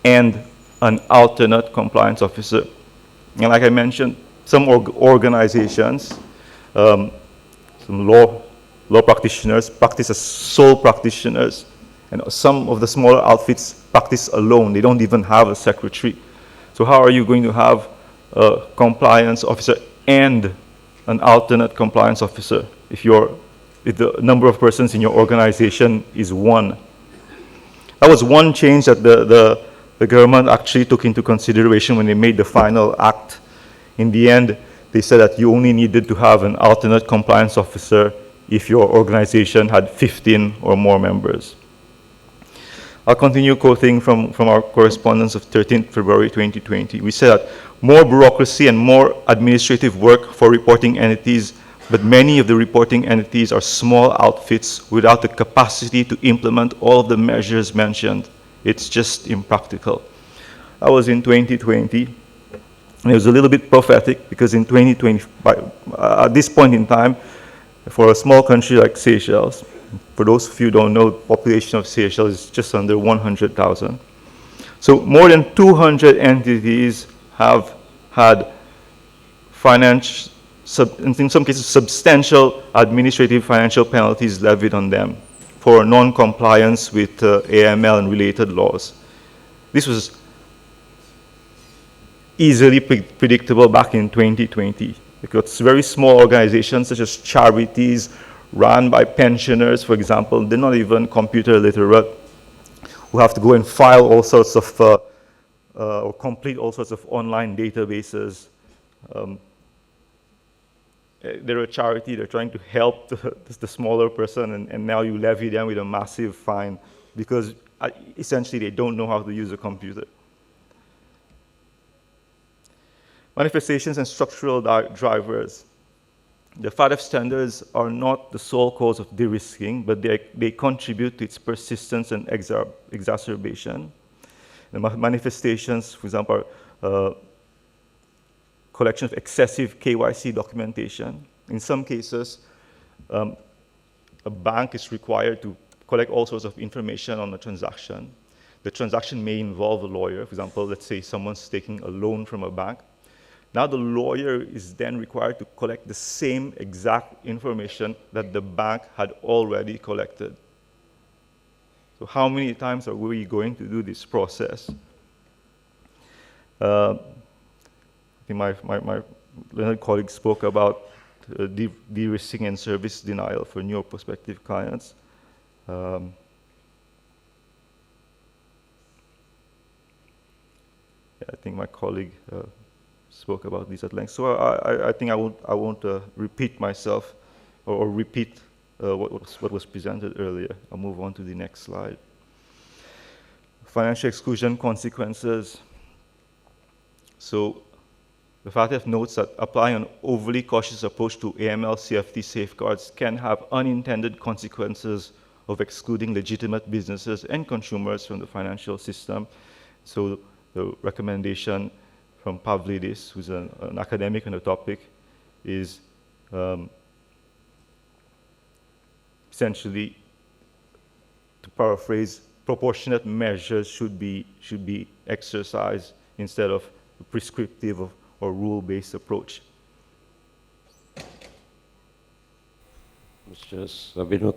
and an alternate compliance officer. And like I mentioned, some organizations, some law practitioners practice as sole practitioners, and some of the smaller outfits practice alone. They don't even have a secretary. So how are you going to have a compliance officer and an alternate compliance officer if the number of persons in your organization is one? That was one change that the government actually took into consideration when they made the final act. In the end, they said that you only needed to have an alternate compliance officer if your organization had 15 or more members. I'll continue quoting from our correspondence of 13th February 2020. We said that more bureaucracy and more administrative work for reporting entities, but many of the reporting entities are small outfits without the capacity to implement all of the measures mentioned. It's just impractical. That was in 2020. And it was a little bit prophetic because in 2020, at this point in time, for a small country like Seychelles, for those of you who don't know, the population of Seychelles is just under 100,000. So more than 200 entities have had in some cases, substantial administrative financial penalties levied on them for non-compliance with AML and related laws. This was easily predictable back in 2020 because very small organizations such as charities run by pensioners, for example, they're not even computer literate, who have to go and file all sorts of, or complete all sorts of online databases. They're a charity, they're trying to help the smaller person, and now you levy them with a massive fine because essentially they don't know how to use a computer. Manifestations and structural drivers. The FATF standards are not the sole cause of de-risking, but they contribute to its persistence and exacerbation. The manifestations, for example, are collection of excessive KYC documentation. In some cases, a bank is required to collect all sorts of information on a transaction. The transaction may involve a lawyer. For example, let's say someone's taking a loan from a bank. Now the lawyer is then required to collect the same exact information that the bank had already collected. So how many times are we going to do this process? I think my learned colleague spoke about de-risking and service denial for new or prospective clients. I think my colleague spoke about this at length. So I think I won't repeat myself or repeat what was presented earlier. I'll move on to the next slide. financial exclusion consequences. So the FATF notes that applying an overly cautious approach to AML CFT safeguards can have unintended consequences of excluding legitimate businesses and consumers from the financial system. So the recommendation from Pavlidis, who's an academic on the topic, is essentially, to paraphrase, proportionate measures should be exercised instead of a prescriptive or rule-based approach. Mr. Sabino,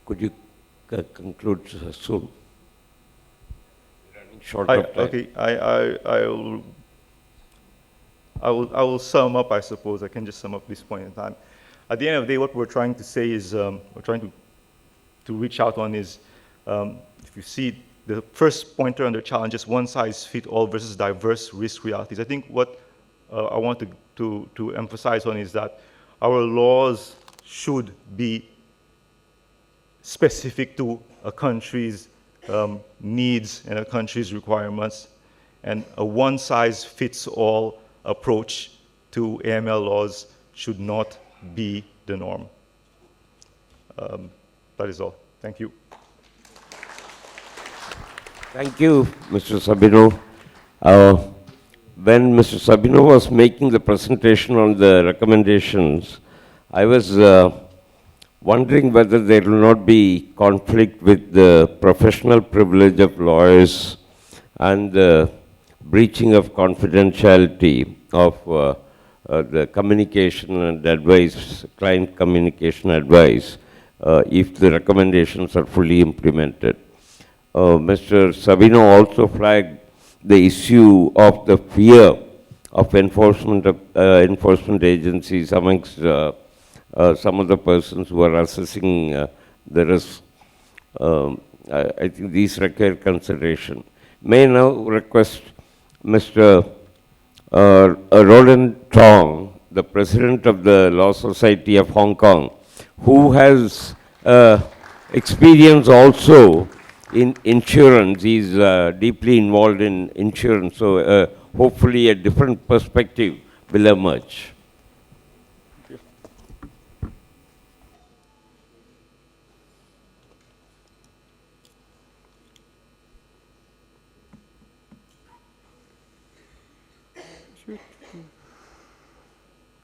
could you conclude soon? Running short of time. Okay, I will sum up, I suppose. I can just sum up this point in time. At the end of the day, what we're trying to say is, we're trying to reach out on is, if you see the first pointer under challenges, one size fits all versus diverse risk realities. I think what I want to emphasize on is that our laws should be specific to a country's needs and a country's requirements, and a one-size-fits-all approach to AML laws should not be the norm. That is all. Thank you. Thank you, Mr. Sabino. When Mr. Sabino was making the presentation on the recommendations, I was wondering whether there will not be conflict with the professional privilege of lawyers and the breaching of confidentiality of the communication and advice, client communication advice, if the recommendations are fully implemented. Mr. Sabino also flagged the issue of the fear of enforcement agencies amongst some of the persons who are assessing the risk. I think these require consideration. May I now request Mr. Roland Tong, the President of the Law Society of Hong Kong, who has experience also in insurance. He's deeply involved in insurance, so hopefully a different perspective will emerge.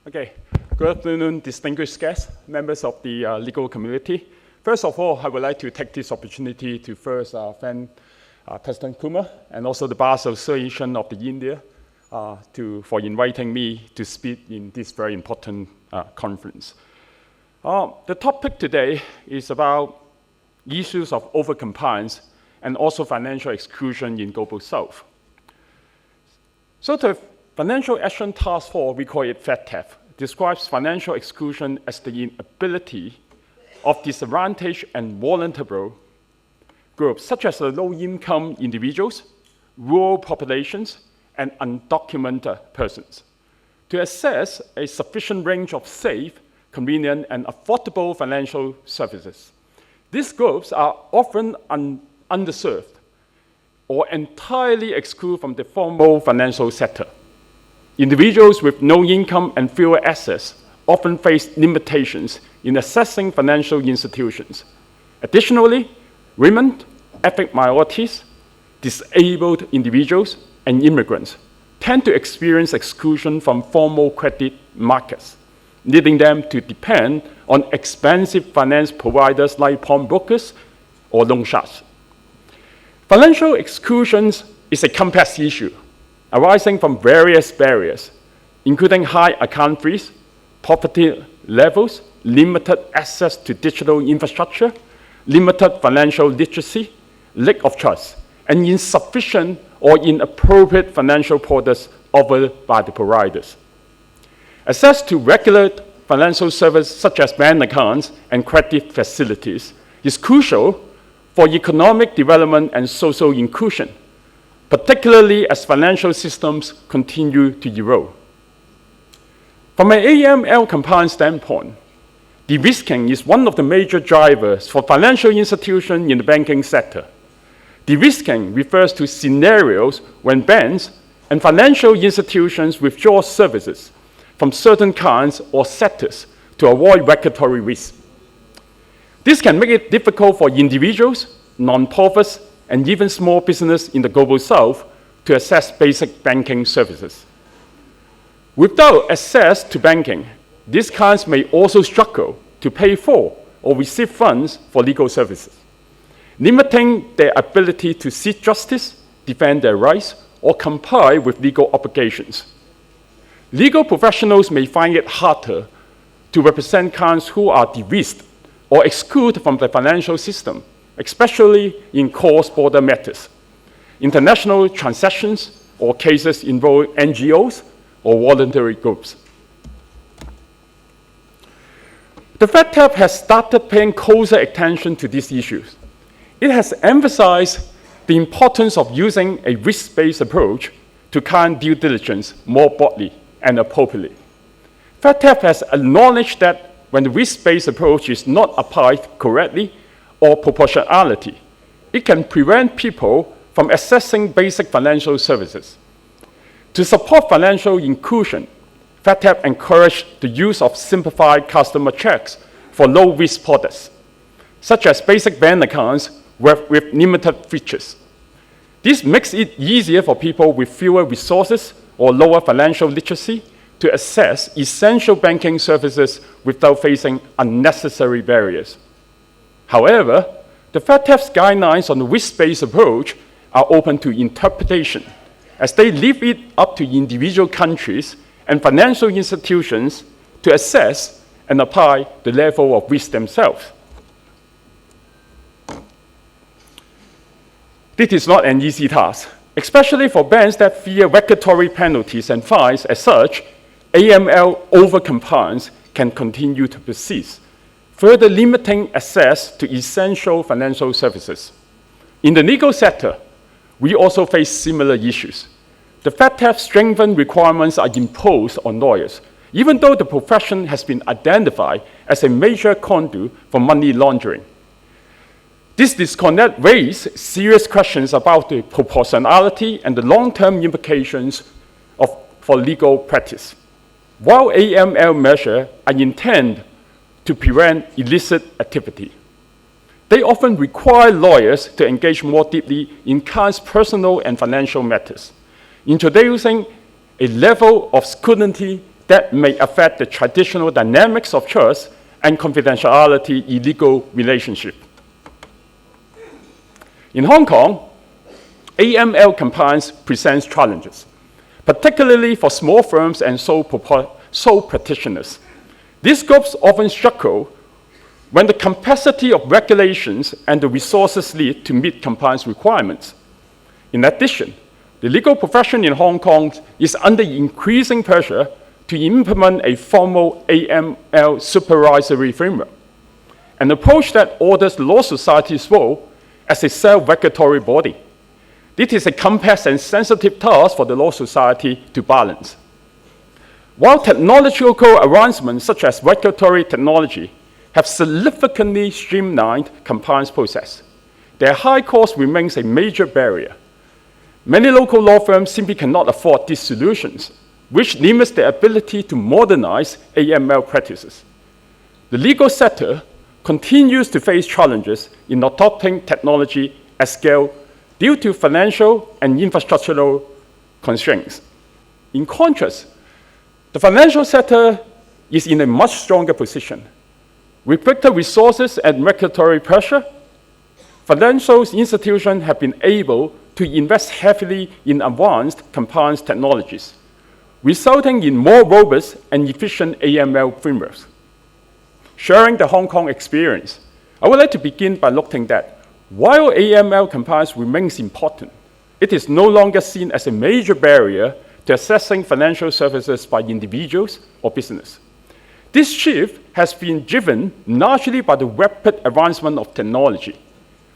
Okay, good afternoon, distinguished guests, members of the legal community. First of all, I would like to take this opportunity to first thank President Kumar and also the Bar Association of the India for inviting me to speak in this very important conference. The topic today is about issues of overcompliance and also financial exclusion in Global South. So the Financial Action Task Force, we call it FATF, describes financial exclusion as the inability of disadvantaged and vulnerable groups, such as low-income individuals, rural populations, and undocumented persons, to access a sufficient range of safe, convenient, and affordable financial services. These groups are often underserved or entirely excluded from the formal financial sector. Individuals with no income and fewer assets often face limitations in accessing financial institutions. Additionally, women, ethnic minorities, disabled individuals, and immigrants tend to experience exclusion from formal credit markets, leading them to depend on expensive finance providers like pawnbrokers or loan sharks. Financial exclusion is a complex issue arising from various barriers, including high account fees, poverty levels, limited access to digital infrastructure, limited financial literacy, lack of trust, and insufficient or inappropriate financial products offered by the providers. Access to regular financial services such as bank accounts and credit facilities is crucial for economic development and social inclusion, particularly as financial systems continue to erode. From an AML compliance standpoint, de-risking is one of the major drivers for financial institutions in the banking sector. De-risking refers to scenarios when banks and financial institutions withdraw services from certain kinds or sectors to avoid regulatory risk. This can make it difficult for individuals, non-profits, and even small business in the Global South to access basic banking services. Without access to banking, these clients may also struggle to pay for or receive funds for legal services, limiting their ability to seek justice, defend their rights, or comply with legal obligations. Legal professionals may find it harder to represent clients who are de-risked or excluded from the financial system, especially in cross-border matters, international transactions, or cases involving NGOs or voluntary groups. The FATF has started paying closer attention to these issues. It has emphasized the importance of using a risk-based approach to client due diligence more broadly and appropriately. FATF has acknowledged that when the risk-based approach is not applied correctly or proportionality, it can prevent people from accessing basic financial services. To support financial inclusion, FATF encouraged the use of simplified customer checks for low-risk products, such as basic bank accounts with limited features. This makes it easier for people with fewer resources or lower financial literacy to access essential banking services without facing unnecessary barriers. However, the FATF's guidelines on the risk-based approach are open to interpretation, as they leave it up to individual countries and financial institutions to assess and apply the level of risk themselves. This is not an easy task, especially for banks that fear regulatory penalties and fines. As such, AML overcompliance can continue to persist, further limiting access to essential financial services. In the legal sector, we also face similar issues. The FATF's strengthened requirements are imposed on lawyers, even though the profession has been identified as a major conduit for money laundering. This disconnect raised serious questions about the proportionality and the long-term implications for legal practice. While AML measures are intended to prevent illicit activity, they often require lawyers to engage more deeply in clients' personal and financial matters, introducing a level of scrutiny that may affect the traditional dynamics of trust and confidentiality in legal relationships. In Hong Kong, AML compliance presents challenges, particularly for small firms and sole practitioners. These groups often struggle when the complexity of regulations and the resources need to meet compliance requirements. In addition, the legal profession in Hong Kong is under increasing pressure to implement a formal AML supervisory framework, an approach that orders the Law Society's role as a self-regulatory body. This is a complex and sensitive task for the Law Society to balance. While technological advancements such as regulatory technology have significantly streamlined compliance process, their high cost remains a major barrier. Many local law firms simply cannot afford these solutions, which limits their ability to modernize AML practices. The legal sector continues to face challenges in adopting technology at scale due to financial and infrastructural constraints. In contrast, the financial sector is in a much stronger position. With greater resources and regulatory pressure, financial institutions have been able to invest heavily in advanced compliance technologies, resulting in more robust and efficient AML frameworks. Sharing the Hong Kong experience, I would like to begin by noting that while AML compliance remains important, it is no longer seen as a major barrier to accessing financial services by individuals or business. This shift has been driven largely by the rapid advancement of technology,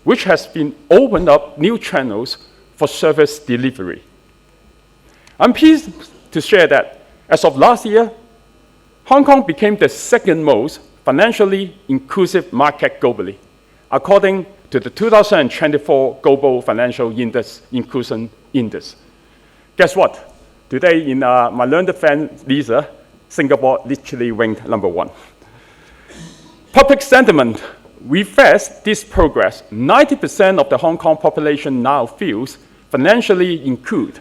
which has been opened up new channels for service delivery. I'm pleased to share that as of last year, Hong Kong became the second most financially inclusive market globally, according to the 2024 Global Financial Index Inclusion Index. Guess what? Today, in my learned friend Lisa, Singapore literally ranked #1. Public sentiment reflects this progress. 90% of the Hong Kong population now feels financially included,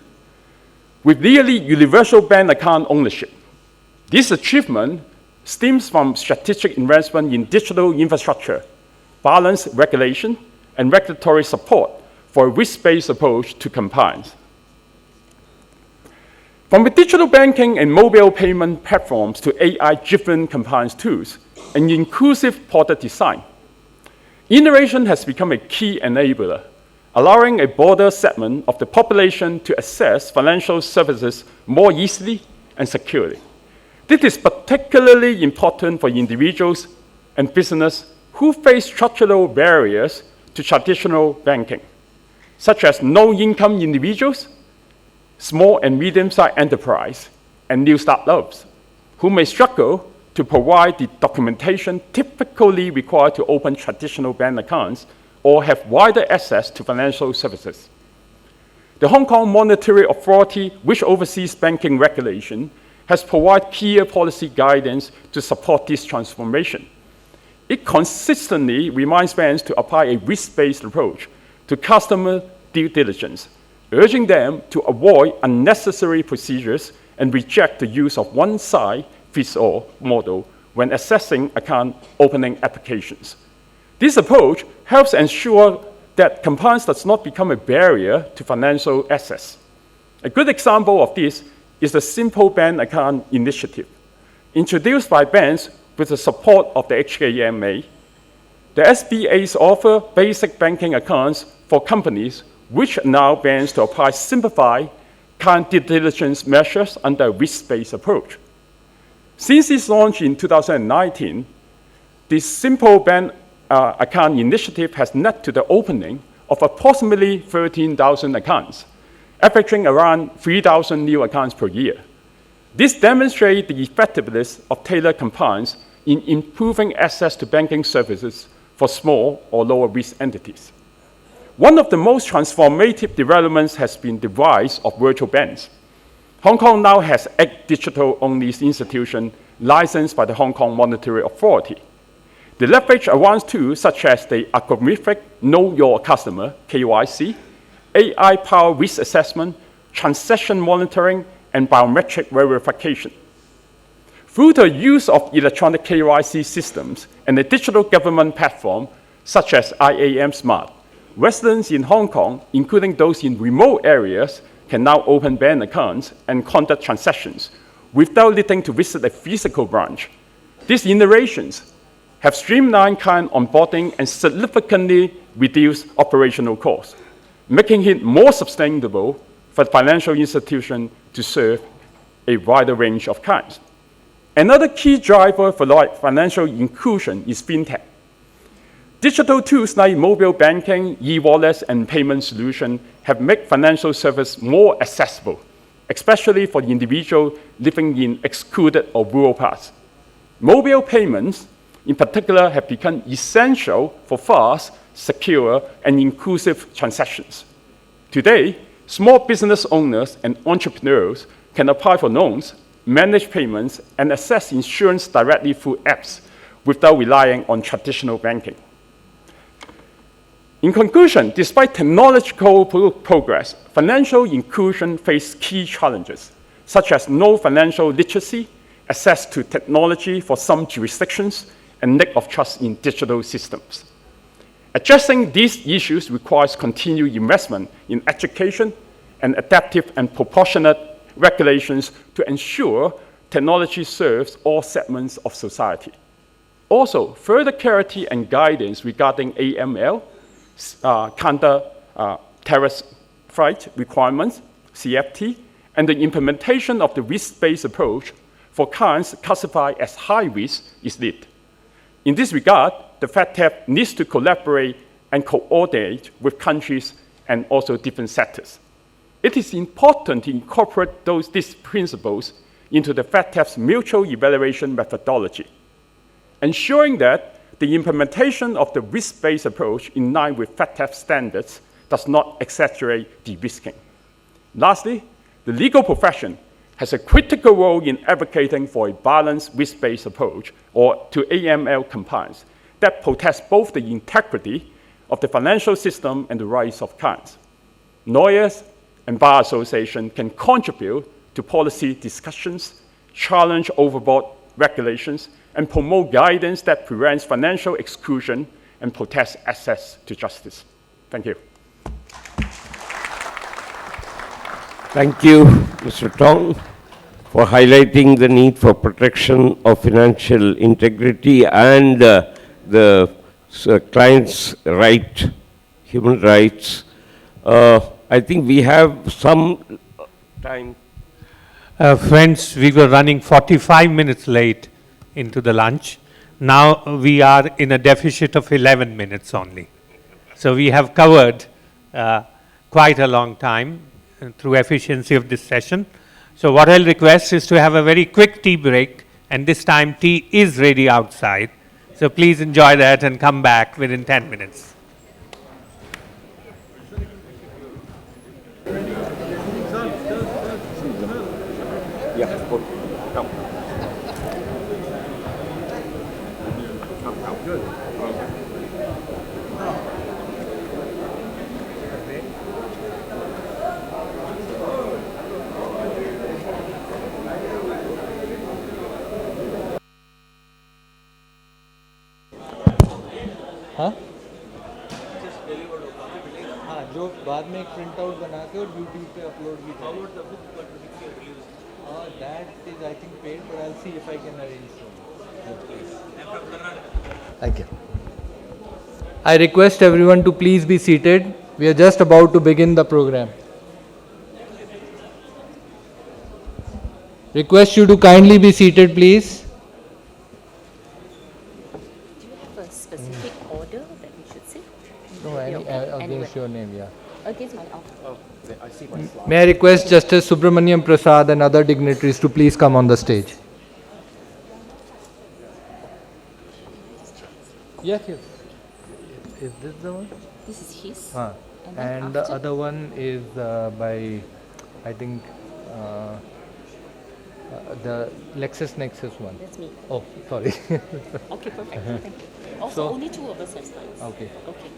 with nearly universal bank account ownership. This achievement stems from strategic investment in digital infrastructure, balanced regulation, and regulatory support for a risk-based approach to compliance. From the digital banking and mobile payment platforms to AI-driven compliance tools and inclusive product design, innovation has become a key enabler, allowing a broader segment of the population to access financial services more easily and securely. This is particularly important for individuals and businesses who face structural barriers to traditional banking, such as low-income individuals, small and medium-sized enterprise, and new startups, who may struggle to provide the documentation typically required to open traditional bank accounts or have wider access to financial services. The Hong Kong Monetary Authority, which oversees banking regulation, has provided clear policy guidance to support this transformation. It consistently reminds banks to apply a risk-based approach to customer due diligence, urging them to avoid unnecessary procedures and reject the use of one-size-fits-all model when assessing account opening applications. This approach helps ensure that compliance does not become a barrier to financial access. A good example of this is the Simple Bank Account initiative, introduced by banks with the support of the HKMA. The SBAs offer basic banking accounts for companies, which allow banks to apply simplified client due diligence measures under a risk-based approach. Since its launch in 2019, this Simple Bank Account initiative has led to the opening of approximately 13,000 accounts, averaging around 3,000 new accounts per year. This demonstrates the effectiveness of tailored compliance in improving access to banking services for small or lower-risk entities. One of the most transformative developments has been the rise of virtual banks. Hong Kong now has 8 digital-only institutions licensed by the Hong Kong Monetary Authority. They leverage advanced tools such as the algorithmic Know Your Customer, KYC, AI-powered risk assessment, transaction monitoring, and biometric verification. Through the use of electronic KYC systems and a digital government platform such as IAM Smart, residents in Hong Kong, including those in remote areas, can now open bank accounts and conduct transactions without needing to visit a physical branch. These innovations have streamlined client onboarding and significantly reduced operational costs, making it more sustainable for the financial institution to serve a wider range of clients. Another key driver for financial inclusion is fintech. Digital tools like mobile banking, e-wallets, and payment solutions have made financial service more accessible, especially for the individual living in excluded or rural parts. Mobile payments, in particular, have become essential for fast, secure, and inclusive transactions. Today, small business owners and entrepreneurs can apply for loans, manage payments, and access insurance directly through apps without relying on traditional banking. In conclusion, despite technological progress, financial inclusion faces key challenges, such as low financial literacy, access to technology for some jurisdictions, and lack of trust in digital systems. Addressing these issues requires continued investment in education and adaptive and proportionate regulations to ensure technology serves all segments of society. Also, further clarity and guidance regarding AML, counter-terrorist threat requirements, CFT, and the implementation of the risk-based approach for clients classified as high risk is needed. In this regard, the FATF needs to collaborate and coordinate with countries and also different sectors. It is important to incorporate these principles into the FATF's mutual evaluation methodology, ensuring that the implementation of the risk-based approach in line with FATF standards does not exaggerate de-risking. Lastly, the legal profession has a critical role in advocating for a balanced risk-based approach, or to AML compliance, that protects both the integrity of the financial system and the rights of clients. Lawyers and bar associations can contribute to policy discussions, challenge overboard regulations, and promote guidance that prevents financial exclusion and protects access to justice. Thank you. Thank you, Mr. Tong, for highlighting the need for protection of financial integrity and the client's right, human rights. I think we have some time. Friends, we were running 45 minutes late into the lunch. Now we are in a deficit of 11 minutes only. So we have covered quite a long time through efficiency of this session. So what I'll request is to have a very quick tea break, and this time tea is ready outside. So please enjoy that and come back within 10 minutes. हाँ हाँ जो बाद में एक print out बना के और YouTube पे अपलोड भी that is I think paid but I will see if I can arrange thank you I request everyone to please be seated. We are just about to begin the program. Request you to kindly be seated, please. No, against your name, yeah. Against my office. I see my slide. May I request Justice Subramaniam Prasad and other dignitaries to please come on the stage. Yes, yes. Is this the one? This is his. And the other one is by, I think, the LexisNexis one. That's me. Oh, sorry. Okay, perfect. Thank you. Also, only two of us have slides. Okay. Okay.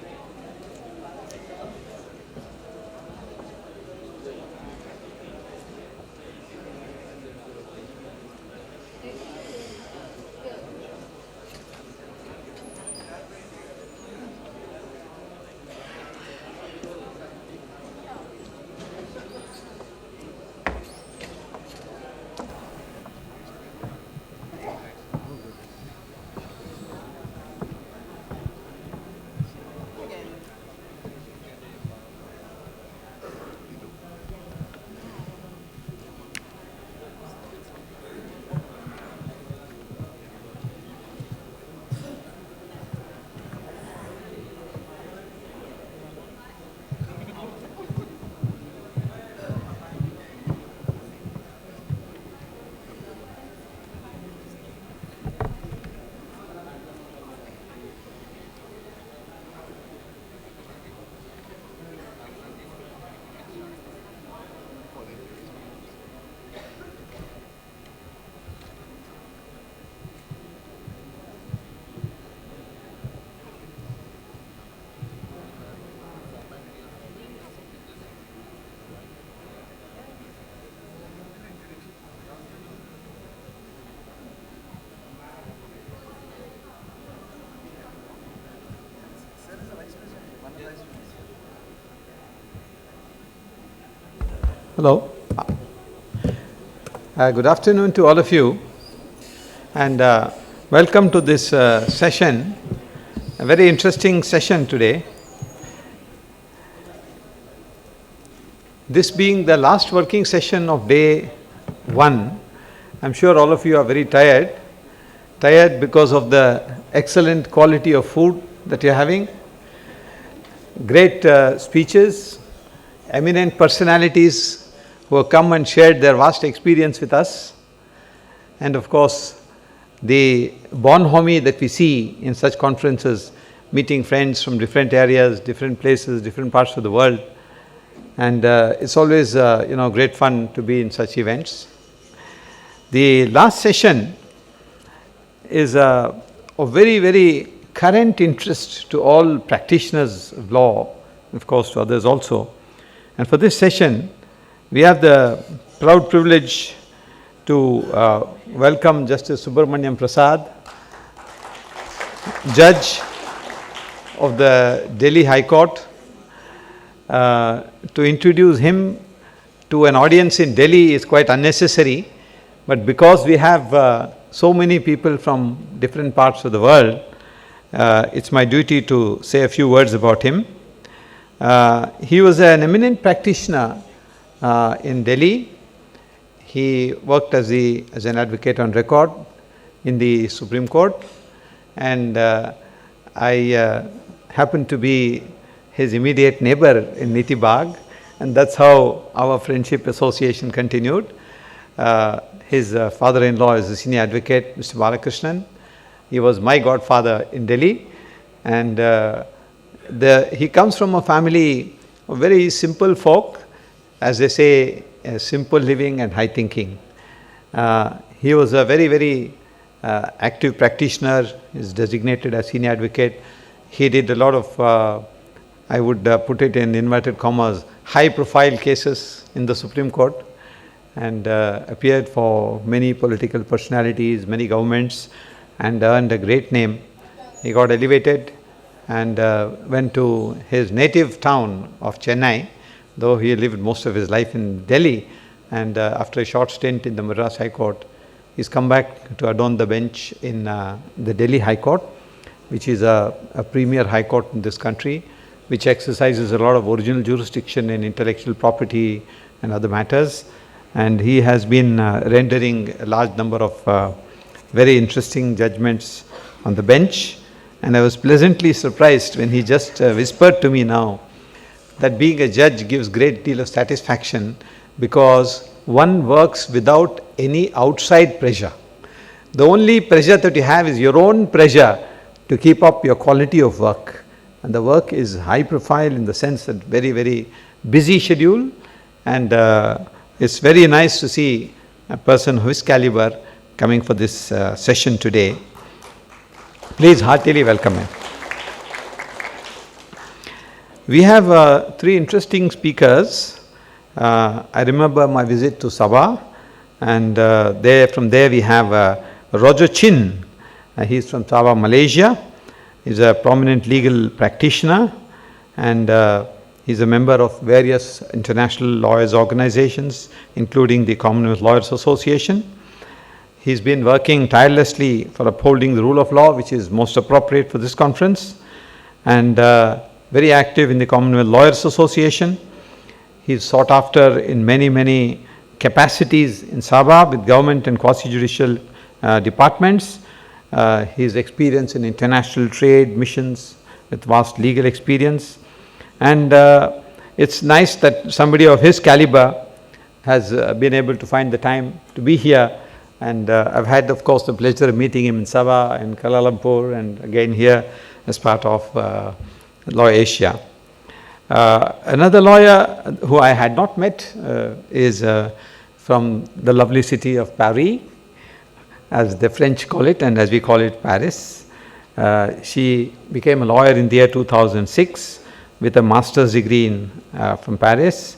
Hello. Good afternoon to all of you, and welcome to this session, a very interesting session today. This being the last working session of day one, I'm sure all of you are very tired because of the excellent quality of food that you're having, great speeches, eminent personalities who have come and shared their vast experience with us, and of course the bonhomie that we see in such conferences, meeting friends from different areas, different places, different parts of the world. And it's always, great fun to be in such events. The last session is of very, very current interest to all practitioners of law, of course to others also. And for this session, we have the proud privilege to welcome Justice Subramaniam Prasad, Judge of the Delhi High Court. To introduce him to an audience in Delhi is quite unnecessary, but because we have so many people from different parts of the world, it's my duty to say a few words about him. He was an eminent practitioner in Delhi. He worked as an advocate on record in the Supreme Court, and I happened to be his immediate neighbor in Niti Bagh, and that's how our friendship association continued. His father-in-law is a senior advocate, Mr. Balakrishnan. He was my godfather in Delhi, and he comes from a family of very simple folk, as they say, simple living and high thinking. He was a very, very active practitioner. He is designated as senior advocate. He did a lot of, I would put it in inverted commas, high-profile cases in the Supreme Court, and appeared for many political personalities, many governments, and earned a great name. He got elevated and went to his native town of Chennai, though he lived most of his life in Delhi, and after a short stint in the Madras High Court, he's come back to adorn the bench in the Delhi High Court, which is a premier high court in this country, which exercises a lot of original jurisdiction in intellectual property and other matters. And he has been rendering a large number of very interesting judgments on the bench. And I was pleasantly surprised when he just whispered to me now that being a judge gives great deal of satisfaction because one works without any outside pressure. The only pressure that you have is your own pressure to keep up your quality of work. And the work is high profile in the sense that very, very busy schedule, and it's very nice to see a person of his caliber coming for this session today. Please heartily welcome him. We have three interesting speakers. I remember my visit to Sabha, and from there we have Roger Chin. He's from Sabah, Malaysia. He's a prominent legal practitioner, and he's a member of various international lawyers organizations, including the Commonwealth Lawyers Association. He's been working tirelessly for upholding the rule of law, which is most appropriate for this conference, and very active in the Commonwealth Lawyers Association. He's sought after in many, many capacities in Sabah with government and quasi-judicial departments. His experience in international trade, missions, with vast legal experience. And it's nice that somebody of his caliber has been able to find the time to be here. And I've had, of course, the pleasure of meeting him in Sabah and Kuala Lumpur, and again here as part of Law Asia. Another lawyer who I had not met is from the lovely city of Paris, as the French call it, and as we call it, Paris. She became a lawyer in the year 2006 with a master's degree from Paris,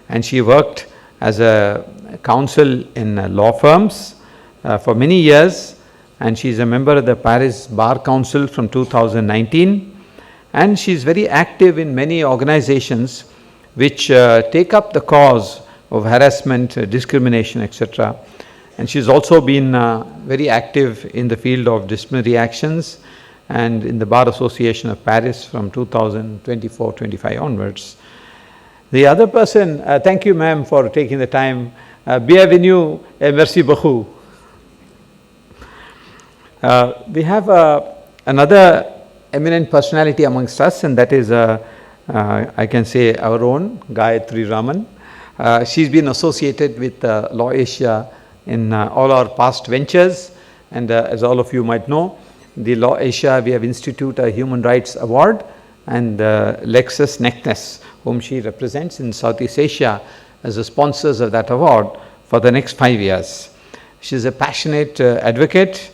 and she worked as a counsel in law firms for many years, and she's a member of the Paris Bar Council from 2019, and she's very active in many organizations which take up the cause of harassment, discrimination, etc. And she's also been very active in the field of disciplinary actions and in the Bar Association of Paris from 2024-25 onwards. The other person, thank you ma'am for taking the time. Bienvenue et merci beaucoup. We have another eminent personality amongst us, and that is, I can say, our own Gayatri Raman. She's been associated with Law Asia in all our past ventures. And as all of you might know, the Law Asia, we have instituted a Human Rights Award, and LexisNexis, whom she represents in Southeast Asia, as the sponsors of that award for the next 5 years. She is a passionate advocate,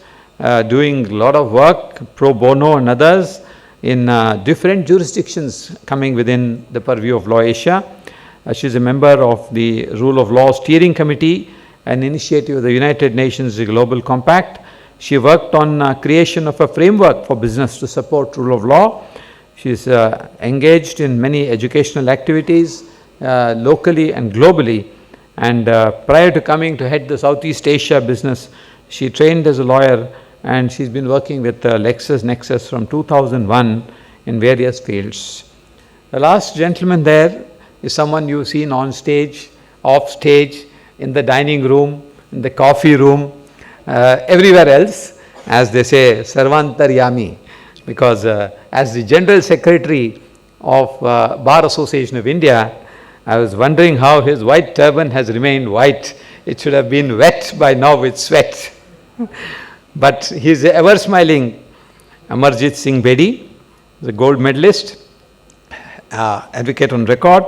doing a lot of work, pro bono and others, in different jurisdictions coming within the purview of Law Asia. She is a member of the Rule of Law Steering Committee, an initiative of the United Nations Global Compact. She worked on creation of a framework for business to support rule of law. She is engaged in many educational activities locally and globally. And prior to coming to head the Southeast Asia business, she trained as a lawyer, and she's been working with LexisNexis from 2001 in various fields. The last gentleman there is someone you've seen on stage, off stage, in the dining room, in the coffee room, everywhere else, as they say, Sarvantaryami, because as the General Secretary of Bar Association of India, I was wondering how his white turban has remained white. It should have been wet by now with sweat. But he is ever smiling Amarjit Singh Bedi, the gold medalist, advocate on record,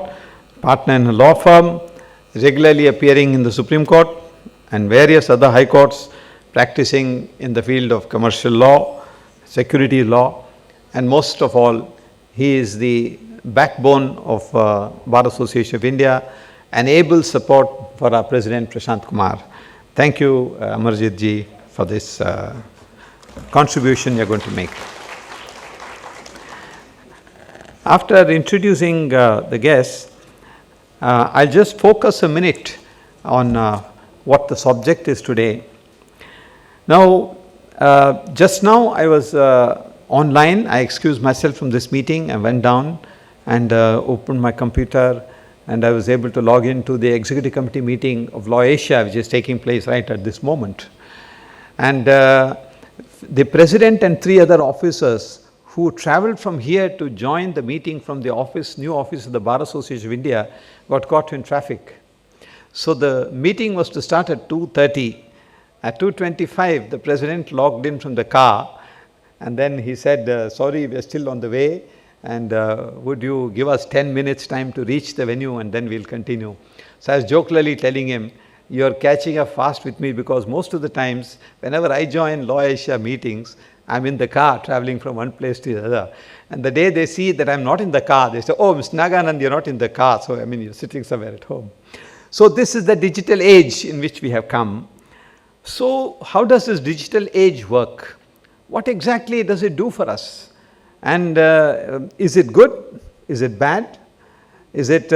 partner in a law firm, regularly appearing in the Supreme Court and various other high courts, practicing in the field of commercial law, security law, and most of all, he is the backbone of Bar Association of India, an able support for our President Prashant Kumar. Thank you, Amarjit ji, for this contribution you are going to make. After introducing the guests, I'll just focus a minute on what the subject is today. Now, just now I was online. I excused myself from this meeting. I went down and opened my computer, and I was able to log into the Executive Committee meeting of Law Asia, which is taking place right at this moment. And the President and 3 other officers who travelled from here to join the meeting from the office, new office of the Bar Association of India, got caught in traffic. So the meeting was to start at 2:30. At 2:25, the President logged in from the car, and then he said, sorry, we are still on the way, and would you give us 10 minutes time to reach the venue, and then we'll continue. So I was jokingly telling him, you're catching up fast with me, because most of the times, whenever I join Law Asia meetings, I'm in the car traveling from one place to the other. And the day they see that I'm not in the car, they say, oh, Mr. Naganand, you're not in the car. So, I mean, you're sitting somewhere at home. So this is the digital age in which we have come. So how does this digital age work? What exactly does it do for us? And is it good? Is it bad? Is it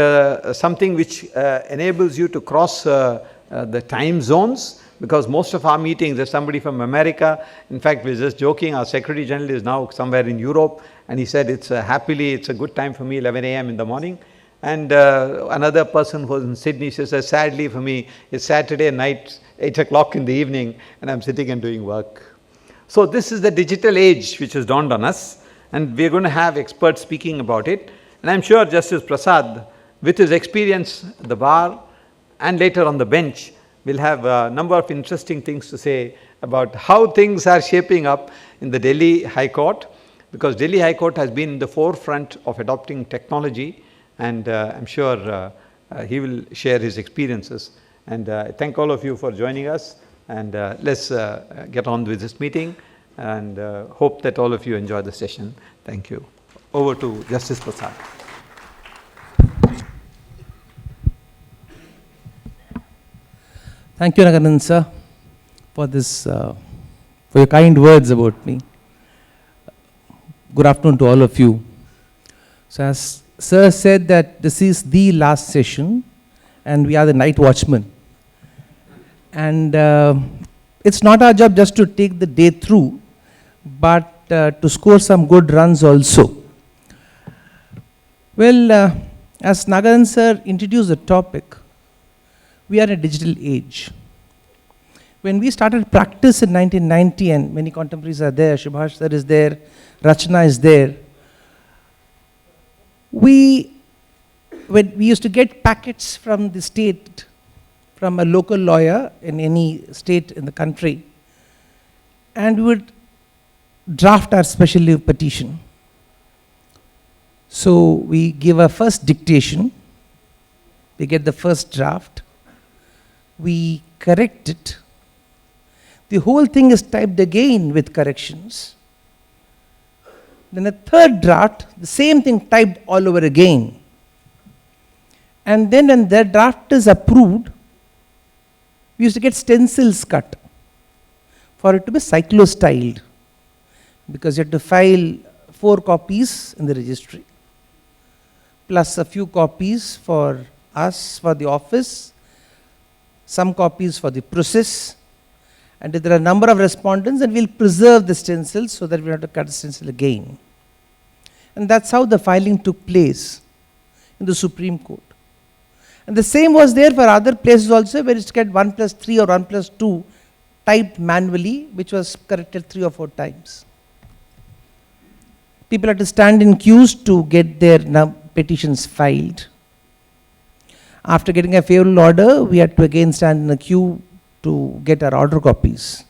something which enables you to cross the time zones? Because most of our meetings, there's somebody from America. In fact, we're just joking, our Secretary General is now somewhere in Europe, and he said, it's a good time for me, 11 a.m. in the morning. And another person who's in Sydney says, sadly for me, it's Saturday night, 8 o'clock in the evening, and I'm sitting and doing work. So this is the digital age which has dawned on us, and we're going to have experts speaking about it. And I'm sure Justice Prasad, with his experience at the bar and later on the bench, will have a number of interesting things to say about how things are shaping up in the Delhi High Court, because Delhi High Court has been in the forefront of adopting technology, and I'm sure he will share his experiences. And I thank all of you for joining us, and let's get on with this meeting, and hope that all of you enjoy the session. Thank you. Over to Justice Prasad. Thank you, Naganand sir, for this, for your kind words about me. Good afternoon to all of you. So as sir said that this is the last session, and we are the night watchmen. And it's not our job just to take the day through, but to score some good runs also. Well, as Naganand sir introduced the topic, we are in a digital age. When we started practice in 1990, and many contemporaries are there, Subhash sir is there, Rachna is there, when we used to get packets from the state, from a local lawyer in any state in the country, and we would draft our special leave petition. So we give a first dictation, we get the first draft, we correct it. The whole thing is typed again with corrections. Then a third draft, the same thing typed all over again. And then when the draft is approved, we used to get stencils cut for it to be cyclo-styled, because you had to file 4 copies in the registry, plus a few copies for us, for the office, some copies for the process, and if there are a number of respondents, then we'll preserve the stencils so that we don't have to cut the stencil again. And that's how the filing took place in the Supreme Court. And the same was there for other places also, where it's get 1+3 or 1+2 typed manually, which was corrected 3 or 4 times. People had to stand in queues to get their petitions filed. After getting a favorable order, we had to again stand in a queue to get our order copies.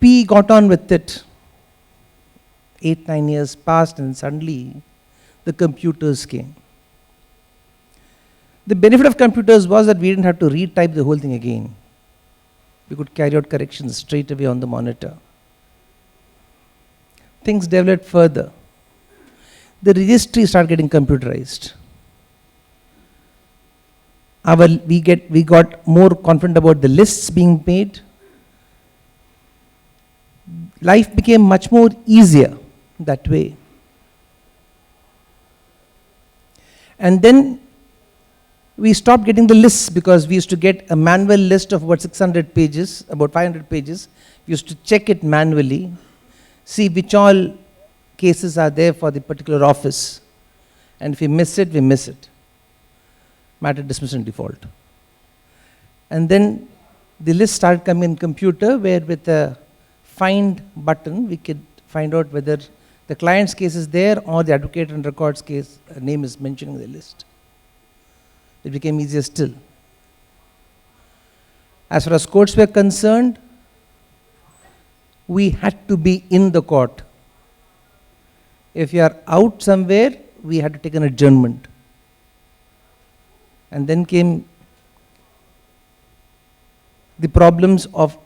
We got on with it. 8-9 years passed, and suddenly the computers came. The benefit of computers was that we didn't have to retype the whole thing again. We could carry out corrections straight away on the monitor. Things developed further. The registry started getting computerized. We got more confident about the lists being made. Life became much more easier that way. And then we stopped getting the lists, because we used to get a manual list of about 600 pages, about 500 pages. We used to check it manually, see which all cases are there for the particular office. And if we miss it, we miss it. Matter dismissed in default. And then the list started coming in computer, where with a find button, we could find out whether the client's case is there or the advocate and records case name is mentioned in the list. It became easier still. As far as courts were concerned, we had to be in the court. If you are out somewhere, we had to take an adjournment. And then came the problems of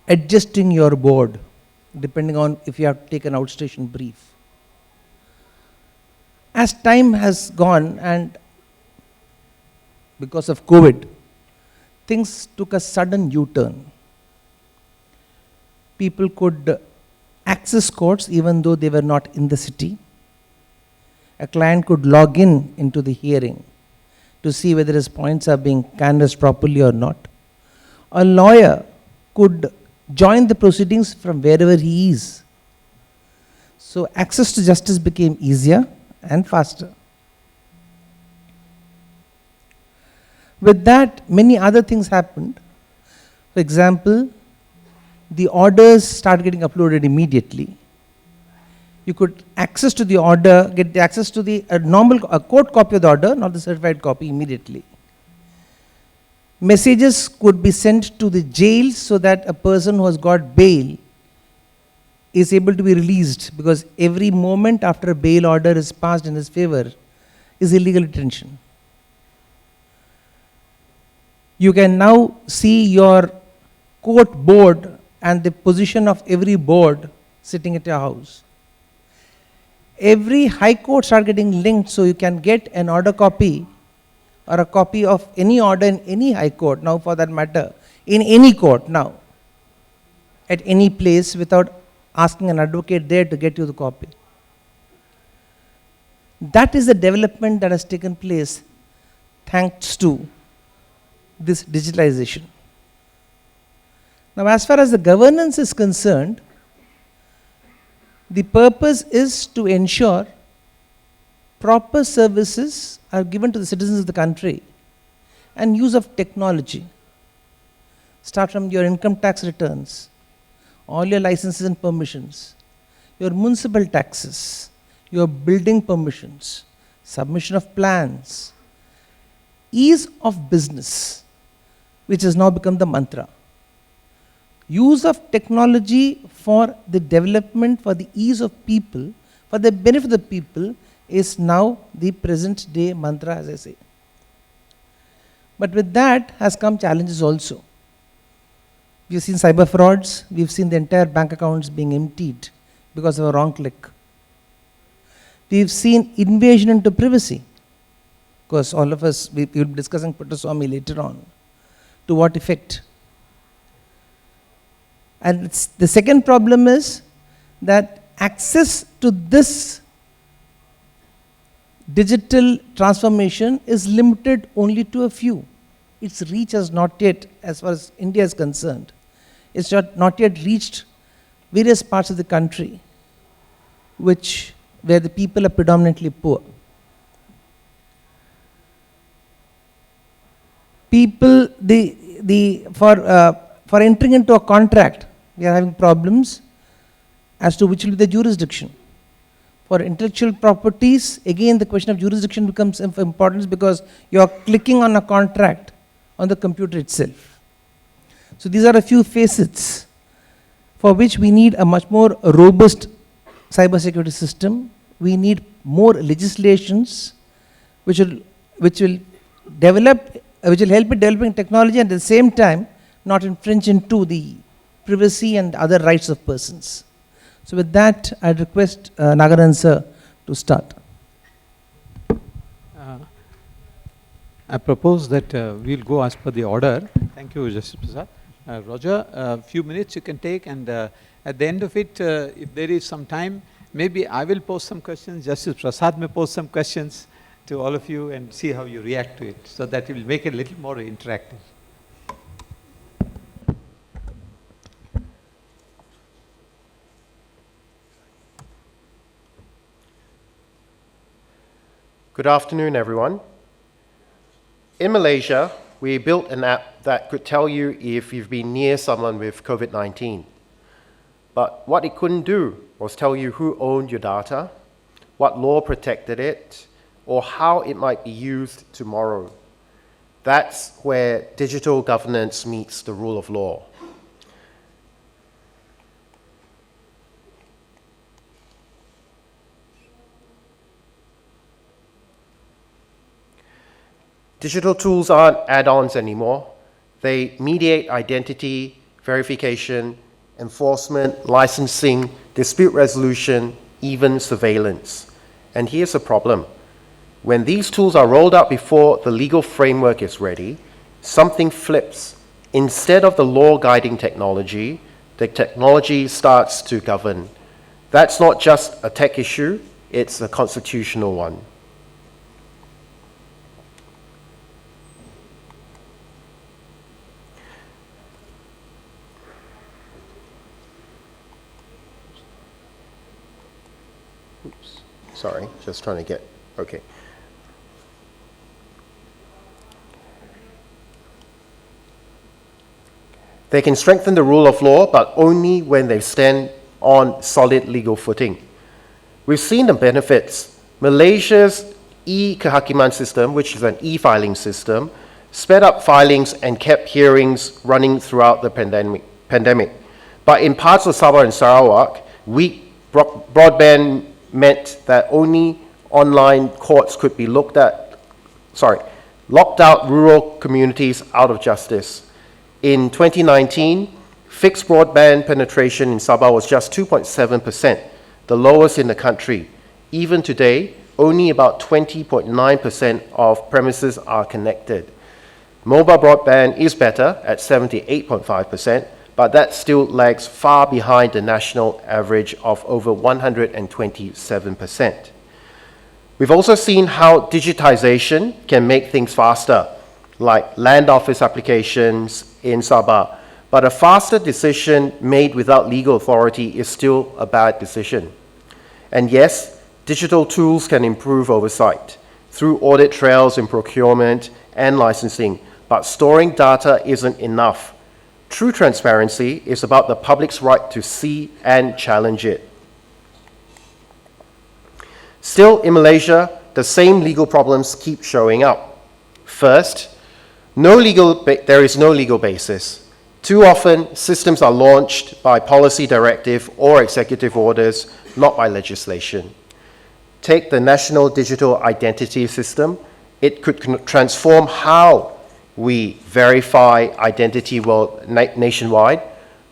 adjusting your board, depending on if you have to take an outstation brief. As time has gone, and because of COVID, things took a sudden U-turn. People could access courts even though they were not in the city. A client could log in into the hearing to see whether his points are being canvassed properly or not. A lawyer could join the proceedings from wherever he is. So access to justice became easier and faster. With that, many other things happened. For example, the orders started getting uploaded immediately. You could access to the order, get the access to the a court copy of the order, not the certified copy, immediately. Messages could be sent to the jail so that a person who has got bail is able to be released, because every moment after a bail order is passed in his favor is illegal detention. You can now see your court board and the position of every board sitting at your house. Every high court started getting linked, so you can get an order copy or a copy of any order in any high court, now for that matter, in any court now, at any place, without asking an advocate there to get you the copy. That is the development that has taken place thanks to this digitalization. Now, as far as the governance is concerned, the purpose is to ensure proper services are given to the citizens of the country, and use of technology. Start from your income tax returns, all your licenses and permissions, your municipal taxes, your building permissions, submission of plans, ease of business, which has now become the mantra. Use of technology for the development, for the ease of people, for the benefit of the people is now the present day mantra, as I say. But with that has come challenges also. We've seen cyber frauds, we've seen the entire bank accounts being emptied because of a wrong click. We've seen invasion into privacy. Of course, all of us, we will be discussing Puttaswamy later on. To what effect? And the second problem is that access to this digital transformation is limited only to a few. Its reach has not yet, as far as India is concerned, it's not yet reached various parts of the country where the people are predominantly poor. People, for entering into a contract, we are having problems as to which will be the jurisdiction. For intellectual properties, again the question of jurisdiction becomes of importance because you are clicking on a contract on the computer itself. So these are a few facets for which we need a much more robust cybersecurity system. We need more legislations which will help in developing technology and at the same time not infringe into the privacy and other rights of persons. So with that, I'd request Naganan sir to start. I propose that we'll go as per the order. Thank you, Justice Prasad. Roger, a few minutes you can take, and at the end of it, if there is some time, maybe I will pose some questions, Justice Prasad may pose some questions to all of you and see how you react to it, so that it will make it a little more interactive. Good afternoon, everyone. In Malaysia, we built an app that could tell you if you've been near someone with COVID-19. But what it couldn't do was tell you who owned your data, what law protected it, or how it might be used tomorrow. That's where digital governance meets the rule of law. Digital tools aren't add-ons anymore. They mediate identity, verification, enforcement, licensing, dispute resolution, even surveillance. And here's the problem. When these tools are rolled out before the legal framework is ready, something flips. Instead of the law guiding technology, the technology starts to govern. That's not just a tech issue, it's a constitutional one. Sorry, just trying to get, okay. They can strengthen the rule of law, but only when they stand on solid legal footing. We've seen the benefits. Malaysia's e-Kehakiman system, which is an e-filing system, sped up filings and kept hearings running throughout the pandemic. But in parts of Sabah and Sarawak, weak broadband meant that only online courts could be locked out rural communities out of justice. In 2019, fixed broadband penetration in Sabah was just 2.7%, the lowest in the country. Even today, only about 20.9% of premises are connected. Mobile broadband is better at 78.5%, but that still lags far behind the national average of over 127%. We've also seen how digitization can make things faster, like land office applications in Sabah, but a faster decision made without legal authority is still a bad decision. And yes, digital tools can improve oversight through audit trails in procurement and licensing, but storing data isn't enough. True transparency is about the public's right to see and challenge it. Still, in Malaysia, the same legal problems keep showing up. First, There is no legal basis. Too often, systems are launched by policy directive or executive orders, not by legislation. Take the National Digital Identity System. It could transform how we verify identity nationwide,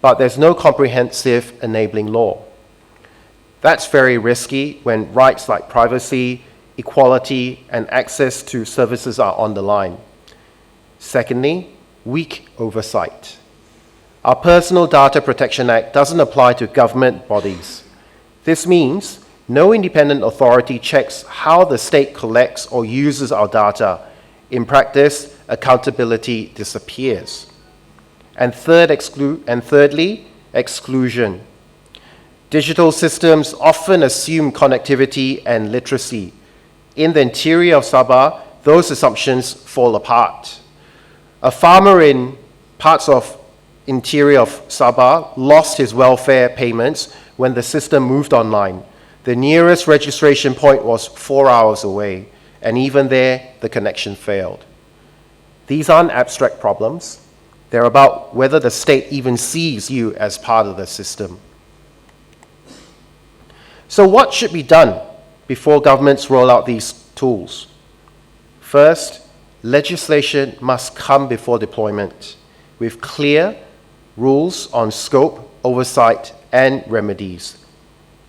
but there's no comprehensive enabling law. That's very risky when rights like privacy, equality, and access to services are on the line. Secondly, weak oversight. Our Personal Data Protection Act doesn't apply to government bodies. This means no independent authority checks how the state collects or uses our data. In practice, accountability disappears. And thirdly, exclusion. Digital systems often assume connectivity and literacy. In the interior of Sabah, those assumptions fall apart. A farmer in parts of interior of Sabah lost his welfare payments when the system moved online. The nearest registration point was 4 hours away, and even there, the connection failed. These aren't abstract problems. They're about whether the state even sees you as part of the system. So what should be done before governments roll out these tools? First, legislation must come before deployment, with clear rules on scope, oversight, and remedies.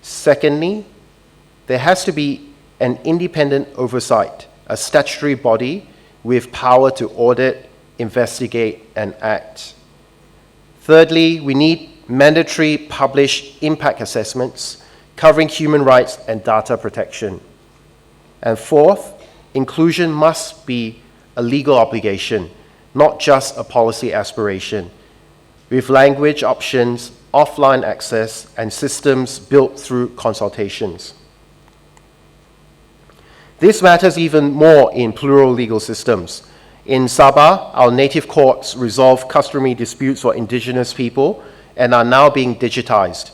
Secondly, there has to be an independent oversight, a statutory body with power to audit, investigate, and act. Thirdly, we need mandatory published impact assessments covering human rights and data protection. And fourth, inclusion must be a legal obligation, not just a policy aspiration, with language options, offline access, and systems built through consultations. This matters even more in plural legal systems. In Sabah, our native courts resolve customary disputes for indigenous people and are now being digitized.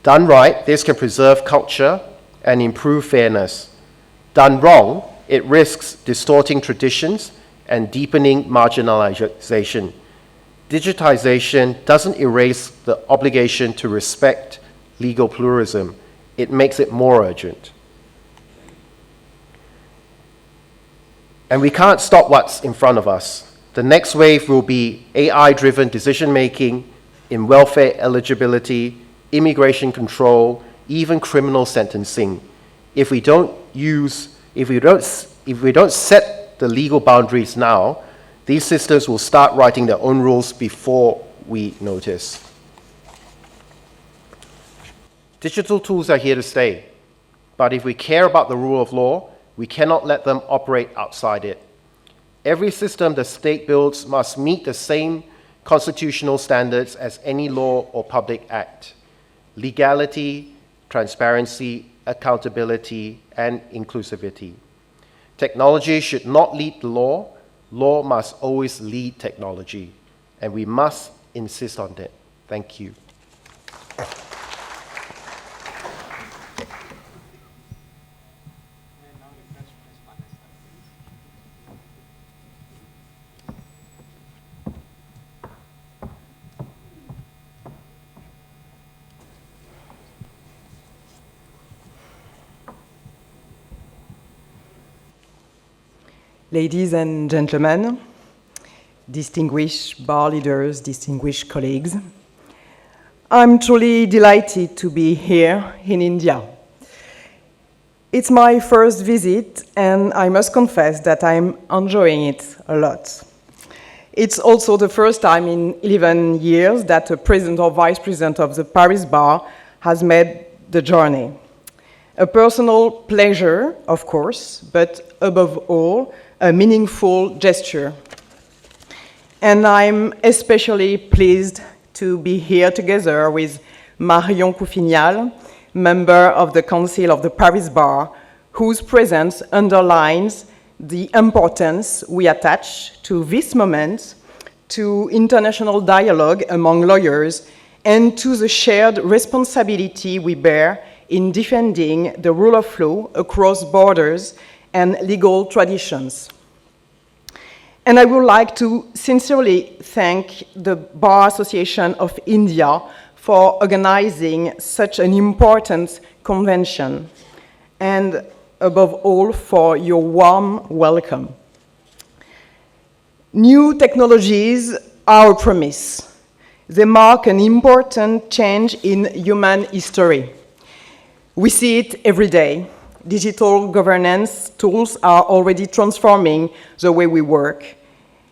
Done right, this can preserve culture and improve fairness. Done wrong, it risks distorting traditions and deepening marginalization. Digitization doesn't erase the obligation to respect legal pluralism. It makes it more urgent. And we can't stop what's in front of us. The next wave will be AI-driven decision-making in welfare eligibility, immigration control, even criminal sentencing. If we don't set the legal boundaries now, these systems will start writing their own rules before we notice. Digital tools are here to stay, but if we care about the rule of law, we cannot let them operate outside it. Every system the state builds must meet the same constitutional standards as any law or public act: legality, transparency, accountability, and inclusivity. Technology should not lead the law. Law must always lead technology, and we must insist on that. Thank you. Ladies and gentlemen, distinguished bar leaders, distinguished colleagues, I'm truly delighted to be here in India. It's my first visit, and I must confess that I'm enjoying it a lot. It's also the first time in 11 years that a president or vice president of the Paris Bar has made the journey. A personal pleasure, of course, but above all, a meaningful gesture. And I'm especially pleased to be here together with Marion Couffignal, member of the Council of the Paris Bar, whose presence underlines the importance we attach to this moment, to international dialogue among lawyers, and to the shared responsibility we bear in defending the rule of law across borders and legal traditions. And I would like to sincerely thank the Bar Association of India for organizing such an important convention, and above all, for your warm welcome. New technologies are a promise. They mark an important change in human history. We see it every day. Digital governance tools are already transforming the way we work.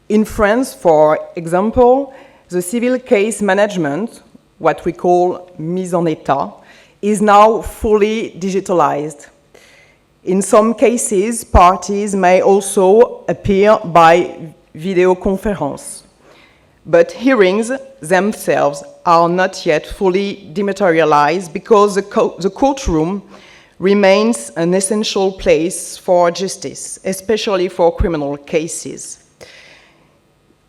In France, for example, the civil case management, what we call mise en état, is now fully digitalized. In some cases, parties may also appear by video conference. But hearings themselves are not yet fully dematerialized because the courtroom remains an essential place for justice, especially for criminal cases.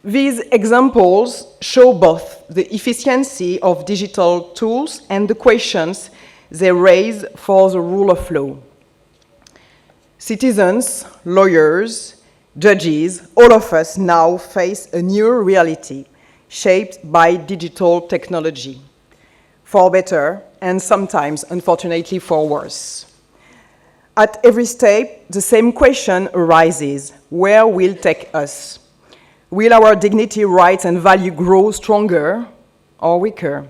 These examples show both the efficiency of digital tools and the questions they raise for the rule of law. Citizens, lawyers, judges, all of us now face a new reality shaped by digital technology, for better and sometimes, unfortunately, for worse. At every step, the same question arises: where will it take us? Will our dignity, rights, and value grow stronger or weaker?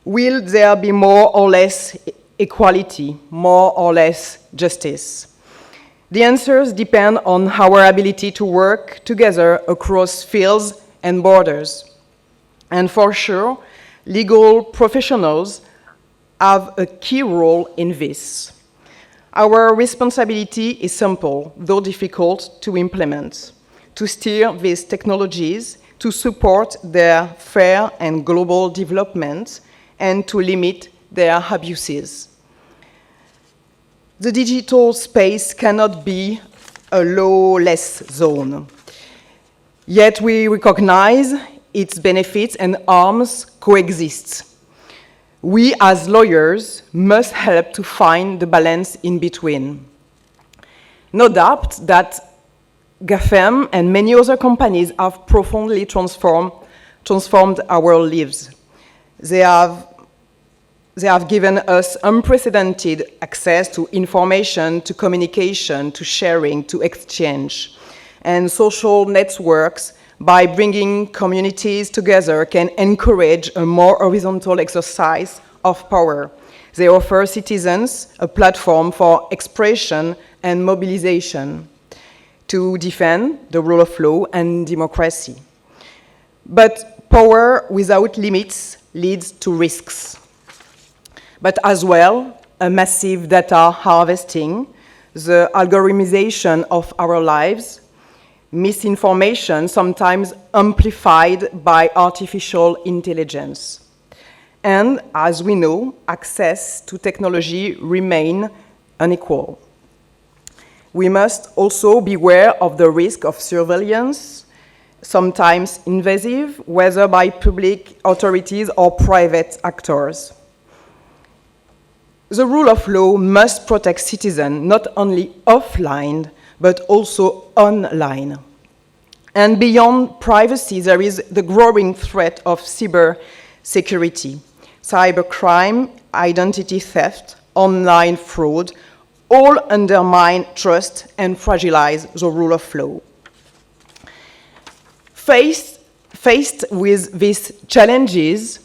Will there be more or less equality, more or less justice? The answers depend on our ability to work together across fields and borders. And for sure, legal professionals have a key role in this. Our responsibility is simple, though difficult to implement: to steer these technologies, to support their fair and global development, and to limit their abuses. The digital space cannot be a lawless zone. Yet we recognize its benefits and harms coexist. We as lawyers must help to find the balance in between. No doubt that GAFAM and many other companies have profoundly transformed our lives. They have given us unprecedented access to information, to communication, to sharing, to exchange. And social networks, by bringing communities together, can encourage a more horizontal exercise of power. They offer citizens a platform for expression and mobilization to defend the rule of law and democracy. But power without limits leads to risks. But as well, a massive data harvesting, the algorithmization of our lives, misinformation sometimes amplified by artificial intelligence. And as we know, access to technology remains unequal. We must also beware of the risk of surveillance, sometimes invasive, whether by public authorities or private actors. The rule of law must protect citizens not only offline, but also online. And beyond privacy, there is the growing threat of cybersecurity. Cybercrime, identity theft, online fraud, all undermine trust and fragilize the rule of law. Faced with these challenges,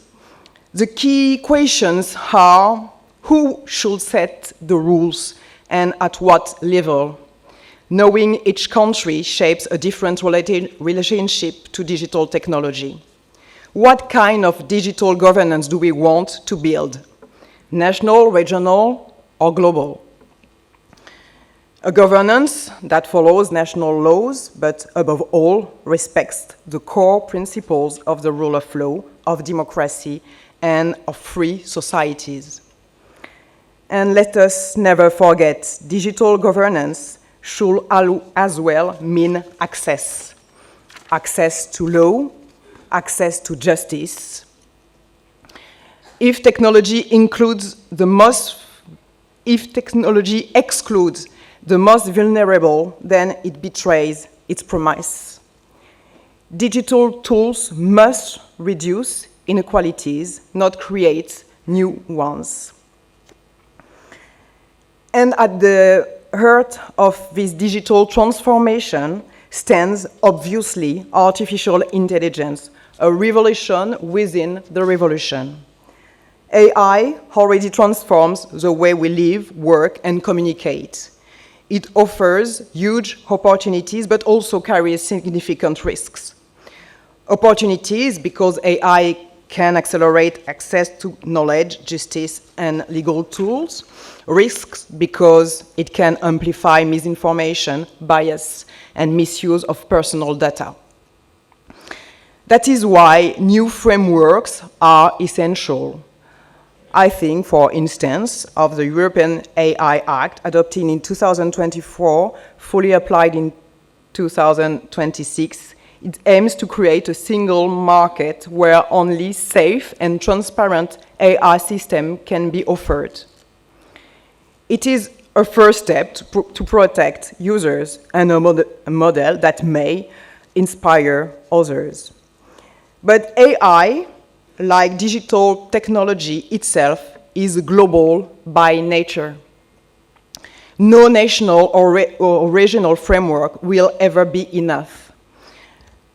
the key questions are: who should set the rules and at what level? Knowing each country shapes a different relationship to digital technology. What kind of digital governance do we want to build? National, regional, or global? A governance that follows national laws, but above all, respects the core principles of the rule of law, of democracy, and of free societies. And let us never forget, digital governance should as well mean access. Access to law, access to justice. If technology excludes the most vulnerable, then it betrays its promise. Digital tools must reduce inequalities, not create new ones. And at the heart of this digital transformation stands, obviously, artificial intelligence, a revolution within the revolution. AI already transforms the way we live, work, and communicate. It offers huge opportunities, but also carries significant risks. Opportunities because AI can accelerate access to knowledge, justice, and legal tools. Risks because it can amplify misinformation, bias, and misuse of personal data. That is why new frameworks are essential. I think, for instance, of the European AI Act adopted in 2024, fully applied in 2026, it aims to create a single market where only safe and transparent AI systems can be offered. It is a first step to protect users and a model that may inspire others. But AI, like digital technology itself, is global by nature. No national or regional framework will ever be enough.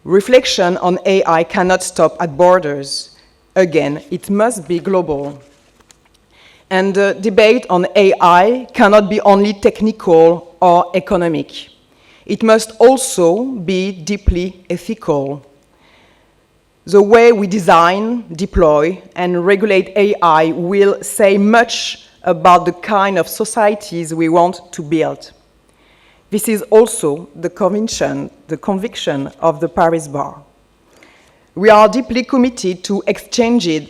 Reflection on AI cannot stop at borders. Again, it must be global. And the debate on AI cannot be only technical or economic. It must also be deeply ethical. The way we design, deploy, and regulate AI will say much about the kind of societies we want to build. This is also the conviction of the Paris Bar. We are deeply committed to exchanging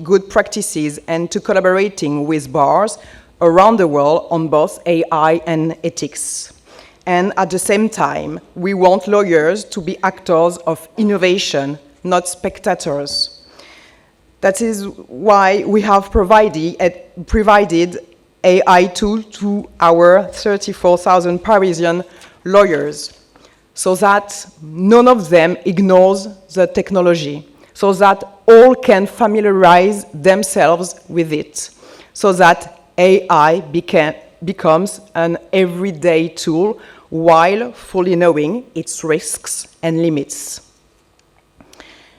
good practices and to collaborating with bars around the world on both AI and ethics. And at the same time, we want lawyers to be actors of innovation, not spectators. That is why we have provided AI tools to our 34,000 Parisian lawyers, so that none of them ignores the technology, so that all can familiarize themselves with it, so that AI becomes an everyday tool while fully knowing its risks and limits.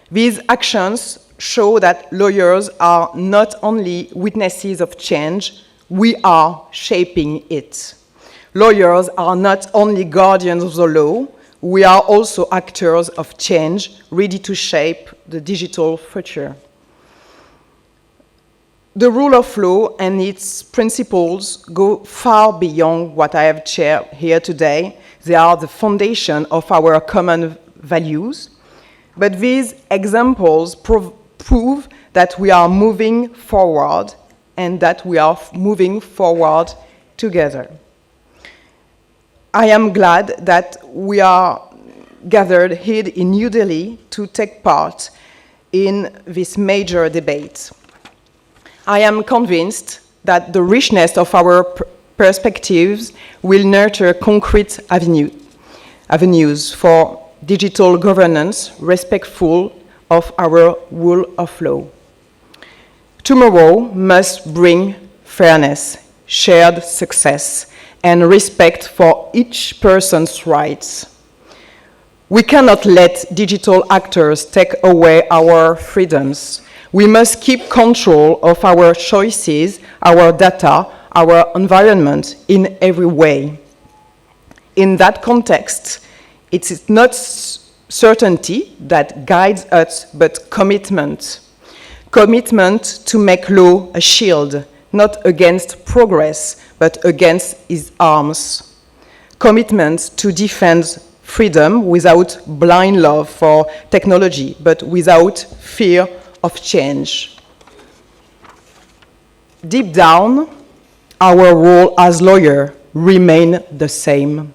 These actions show that lawyers are not only witnesses of change, we are shaping it. Lawyers are not only guardians of the law, we are also actors of change, ready to shape the digital future. The rule of law and its principles go far beyond what I have shared here today. They are the foundation of our common values. But these examples prove that we are moving forward and that we are moving forward together. I am glad that we are gathered here in New Delhi to take part in this major debate. I am convinced that the richness of our perspectives will nurture concrete avenues for digital governance respectful of our rule of law. Tomorrow must bring fairness, shared success, and respect for each person's rights. We cannot let digital actors take away our freedoms. We must keep control of our choices, our data, our environment in every way. In that context, it is not certainty that guides us, but commitment. Commitment to make law a shield, not against progress, but against its arms. Commitment to defend freedom without blind love for technology, but without fear of change. Deep down, our role as lawyers remains the same: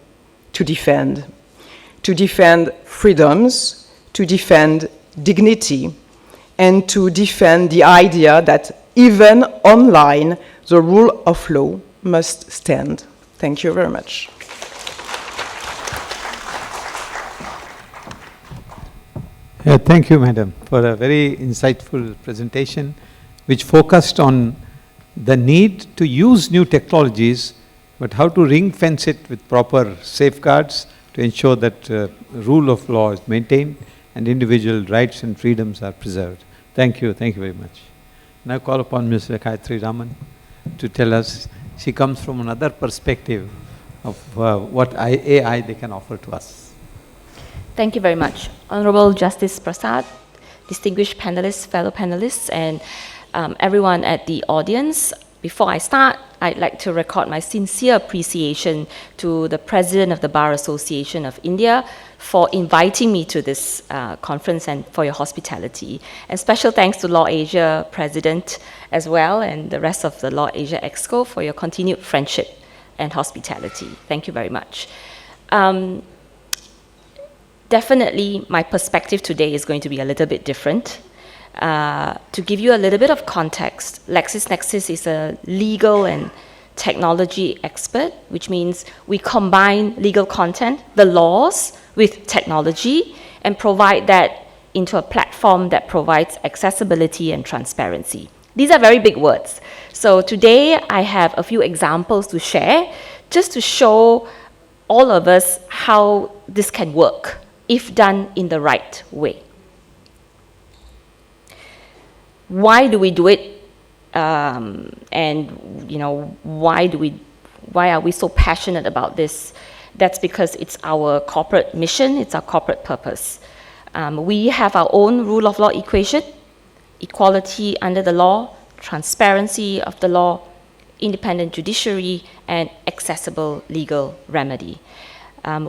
to defend freedoms, to defend dignity, and to defend the idea that even online, the rule of law must stand. Thank you very much. Thank you, Madam, for a very insightful presentation which focused on the need to use new technologies, but how to ring fence it with proper safeguards to ensure that rule of law is maintained and individual rights and freedoms are preserved. Thank you very much. Now call upon Ms. Gayatri Raman to tell us, she comes from another perspective of what AI they can offer to us. Thank you very much. Honorable Justice Prasad, distinguished panelists, fellow panelists, and everyone at the audience. Before I start, I'd like to record my sincere appreciation to the President of the Bar Association of India for inviting me to this conference and for your hospitality. And special thanks to Law Asia President as well and the rest of the Law Asia Exco for your continued friendship and hospitality. Thank you very much. Definitely, my perspective today is going to be a little bit different. To give you a little bit of context, LexisNexis is a legal and technology expert, which means we combine legal content, the laws, with technology and provide that into a platform that provides accessibility and transparency. These are very big words. So today I have a few examples to share just to show all of us how this can work if done in the right way. Why do we do it? And you know, why are we so passionate about this? That's because it's our corporate mission, it's our corporate purpose. We have our own rule of law equation: equality under the law, transparency of the law, independent judiciary, and accessible legal remedy.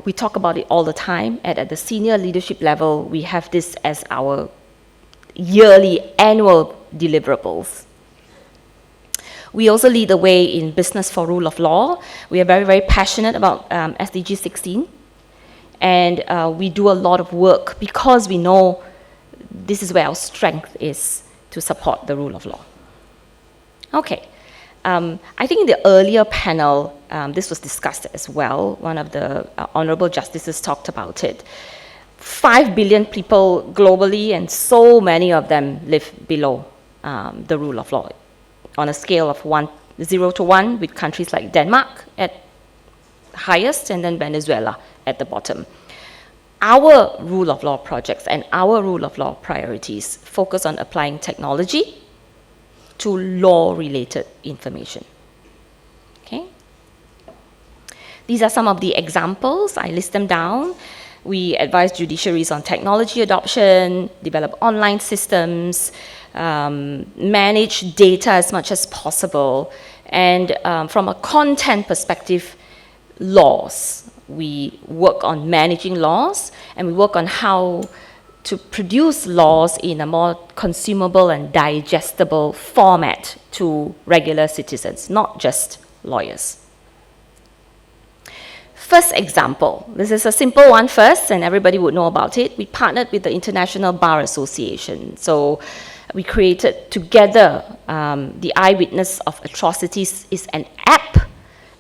We talk about it all the time, and at the senior leadership level, we have this as our yearly, annual deliverables. We also lead the way in business for rule of law. We are very, very passionate about SDG 16, and we do a lot of work because we know this is where our strength is to support the rule of law. Okay. I think in the earlier panel, this was discussed as well. One of the honorable justices talked about it. 5 billion people globally, and so many of them live below the rule of law on a scale of 0 to 1, with countries like Denmark at highest and then Venezuela at the bottom. Our rule of law projects and our rule of law priorities focus on applying technology to law-related information. Okay? These are some of the examples. I list them down. We advise judiciaries on technology adoption, develop online systems, manage data as much as possible, and from a content perspective, laws. We work on managing laws, and we work on how to produce laws in a more consumable and digestible format to regular citizens, not just lawyers. First example, this is a simple one first, and everybody would know about it. We partnered with the International Bar Association. So we created together the Eyewitness of Atrocities is an app.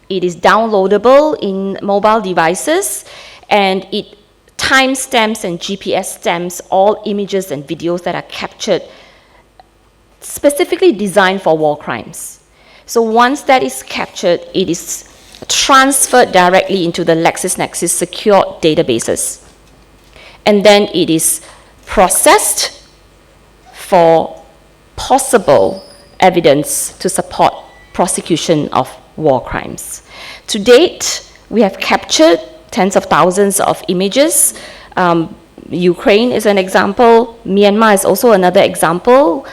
It is downloadable in mobile devices, and it timestamps and GPS stamps all images and videos that are captured, specifically designed for war crimes. So once that is captured, it is transferred directly into the LexisNexis secure databases. And then it is processed for possible evidence to support prosecution of war crimes. To date, we have captured tens of thousands of images. Ukraine is an example. Myanmar is also another example.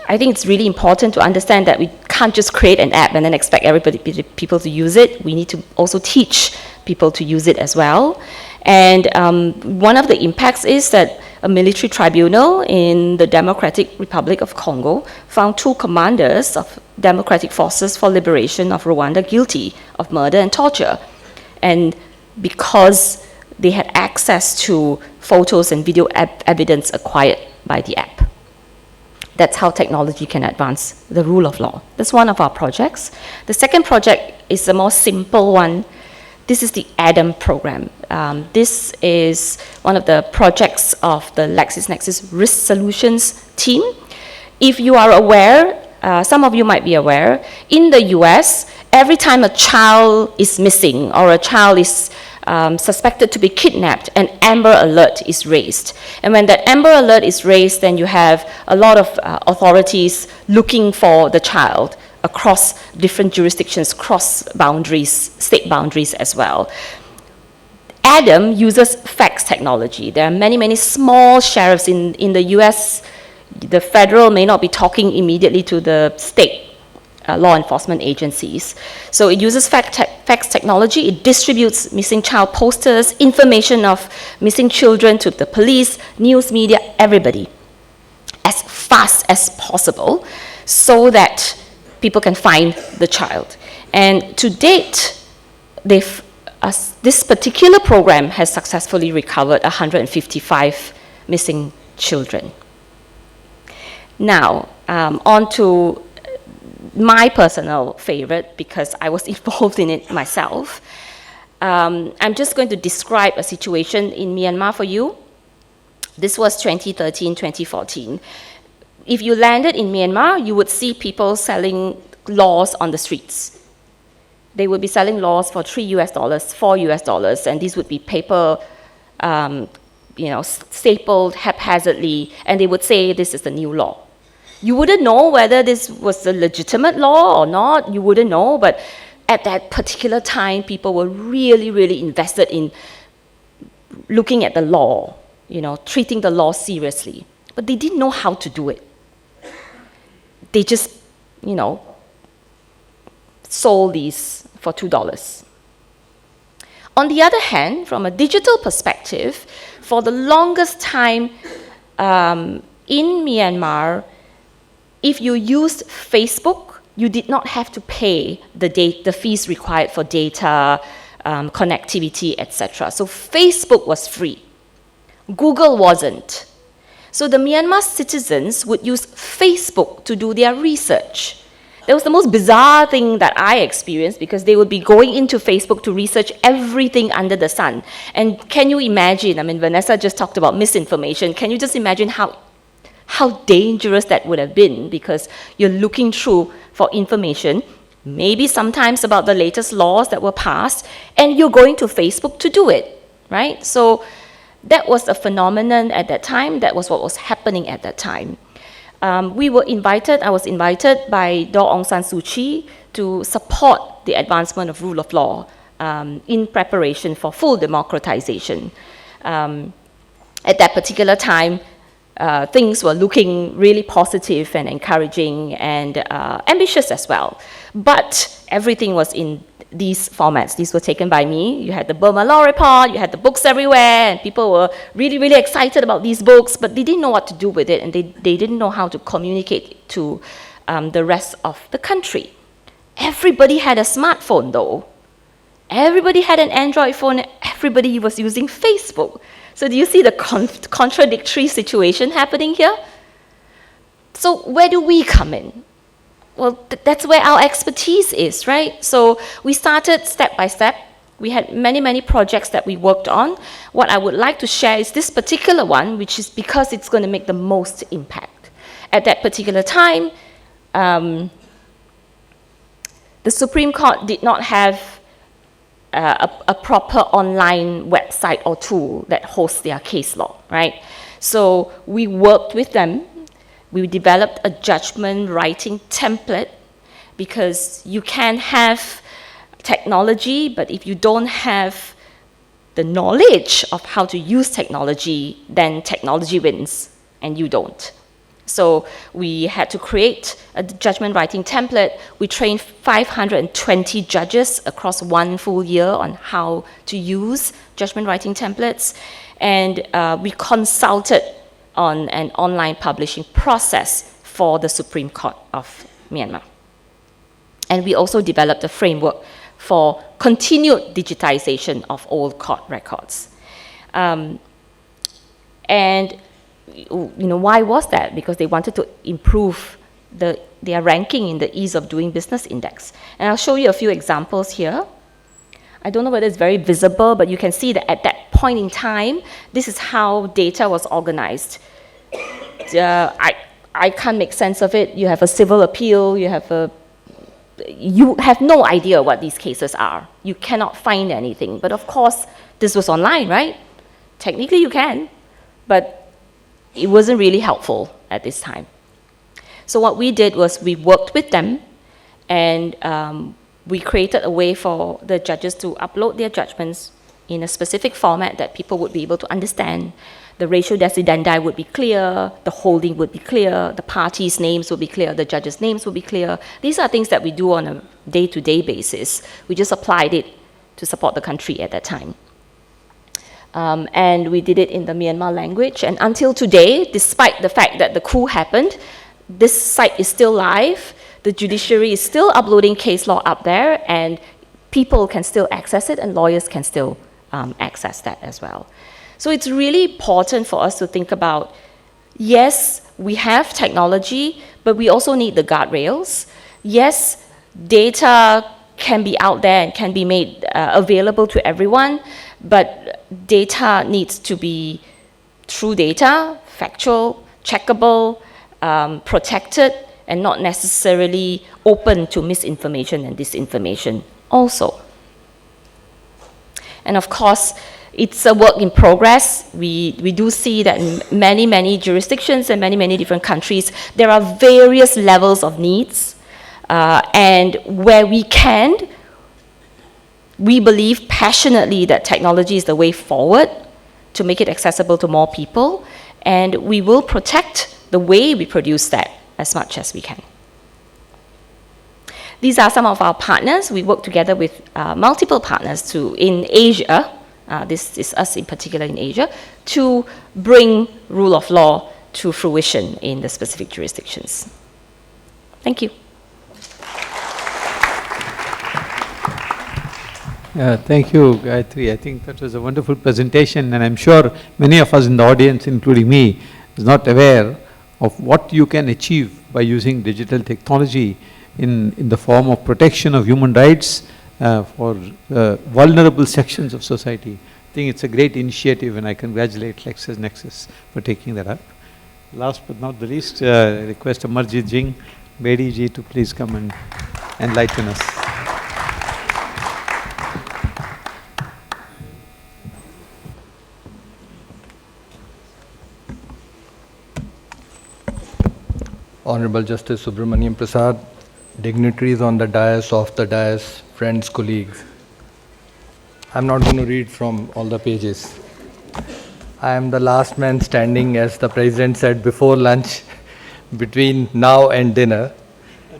I think it's really important to understand that we can't just create an app and then expect people to use it. We need to also teach people to use it as well. And one of the impacts is that a military tribunal in the Democratic Republic of Congo found 2 commanders of Democratic Forces for Liberation of Rwanda guilty of murder and torture. And because they had access to photos and video evidence acquired by the app. That's how technology can advance the rule of law. That's one of our projects. The second project is a more simple one. This is the ADAM program. This is one of the projects of the LexisNexis Risk Solutions team. If you are aware, some of you might be aware, in the US, every time a child is missing or a child is suspected to be kidnapped, an Amber Alert is raised. And when that Amber Alert is raised, then you have a lot of authorities looking for the child across different jurisdictions, cross boundaries, state boundaries as well. ADAM uses fax technology. There are many, many small sheriffs in the US. The federal may not be talking immediately to the state law enforcement agencies. So it uses fax technology. It distributes missing child posters, information of missing children to the police, news media, everybody, as fast as possible so that people can find the child. And to date, this particular program has successfully recovered 155 missing children. Now, on to my personal favorite, because I was involved in it myself. I'm just going to describe a situation in Myanmar for you. This was 2013, 2014. If you landed in Myanmar, you would see people selling laws on the streets. They would be selling laws for $3 US, $4 US, and these would be paper, stapled haphazardly, and they would say this is the new law. You wouldn't know whether this was a legitimate law or not, you wouldn't know, but at that particular time, people were really, really invested in looking at the law, treating the law seriously. But they didn't know how to do it. They just, sold these for $2. On the other hand, from a digital perspective, for the longest time in Myanmar, if you used Facebook, you did not have to pay the fees required for data, connectivity, etc. So Facebook was free. Google wasn't. So the Myanmar citizens would use Facebook to do their research. That was the most bizarre thing that I experienced, because they would be going into Facebook to research everything under the sun. And can you imagine, Vanessa just talked about misinformation. Can you just imagine how dangerous that would have been, because you're looking through for information, maybe sometimes about the latest laws that were passed, and you're going to Facebook to do it, right? So that was a phenomenon at that time. That was what was happening at that time. I was invited by Daw Aung San Suu Kyi to support the advancement of rule of law in preparation for full democratization. At that particular time, things were looking really positive and encouraging and ambitious as well. But everything was in these formats. These were taken by me. You had the Burma Law Report, you had the books everywhere, and people were really, really excited about these books, but they didn't know what to do with it, and they didn't know how to communicate to the rest of the country. Everybody had a smartphone, though. Everybody had an Android phone. Everybody was using Facebook. So do you see the contradictory situation happening here? So where do we come in? Well, that's where our expertise is, right? So we started step by step. We had many, many projects that we worked on. What I would like to share is this particular one, which is because it's going to make the most impact. At that particular time, the Supreme Court did not have a proper online website or tool that hosts their case law, right? So we worked with them. We developed a judgment writing template, because you can have technology, but if you don't have the knowledge of how to use technology, then technology wins and you don't. So we had to create a judgment writing template. We trained 520 judges across one full year on how to use judgment writing templates. And we consulted on an online publishing process for the Supreme Court of Myanmar. And we also developed a framework for continued digitization of old court records. Why was that? Because they wanted to improve their ranking in the Ease of Doing Business Index. And I'll show you a few examples here. I don't know whether it's very visible, but you can see that at that point in time, this is how data was organized. I can't make sense of it. You have a civil appeal, you have no idea what these cases are. You cannot find anything. But of course, this was online, right? Technically you can, but it wasn't really helpful at this time. So what we did was we worked with them, and we created a way for the judges to upload their judgments in a specific format that people would be able to understand. The ratio decidendi would be clear, the holding would be clear, the parties' names would be clear, the judges' names would be clear. These are things that we do on a day-to-day basis. We just applied it to support the country at that time. And we did it in the Myanmar language. And until today, despite the fact that the coup happened, this site is still live. The judiciary is still uploading case law up there, and people can still access it, and lawyers can still access that as well. So it's really important for us to think about, yes, we have technology, but we also need the guardrails. Yes, data can be out there and can be made available to everyone, but data needs to be true data, factual, checkable, protected, and not necessarily open to misinformation and disinformation also. And of course, it's a work in progress. We do see that in many jurisdictions and many different countries, there are various levels of needs. And where we can, we believe passionately that technology is the way forward to make it accessible to more people. And we will protect the way we produce that as much as we can. These are some of our partners. We work together with multiple partners in Asia, this is us in particular in Asia, to bring rule of law to fruition in the specific jurisdictions. Thank you. Thank you, Gayatri. I think that was a wonderful presentation, and I'm sure many of us in the audience, including me, is not aware of what you can achieve by using digital technology in the form of protection of human rights for vulnerable sections of society. I think it's a great initiative, and I congratulate LexisNexis for taking that up. Last but not the least, I request Amarjit Jing, Bedi ji, to please come and enlighten us. Honorable Justice Subramaniam Prasad, dignitaries on the dais, off the dais, friends, colleagues. I'm not going to read from all the pages. I am the last man standing, as the President said, before lunch, between now and dinner.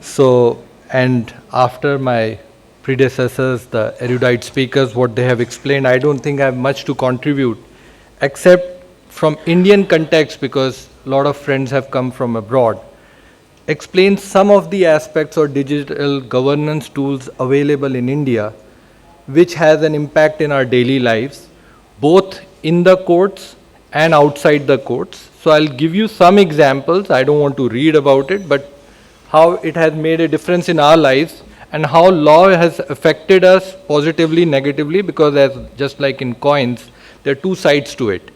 So, and after my predecessors, the erudite speakers, what they have explained, I don't think I have much to contribute, except from Indian context, because a lot of friends have come from abroad. Explain some of the aspects of digital governance tools available in India, which has an impact in our daily lives, both in the courts and outside the courts. So I'll give you some examples. I don't want to read about it, but how it has made a difference in our lives and how law has affected us positively, negatively, because as just like in coins, there are two sides to it.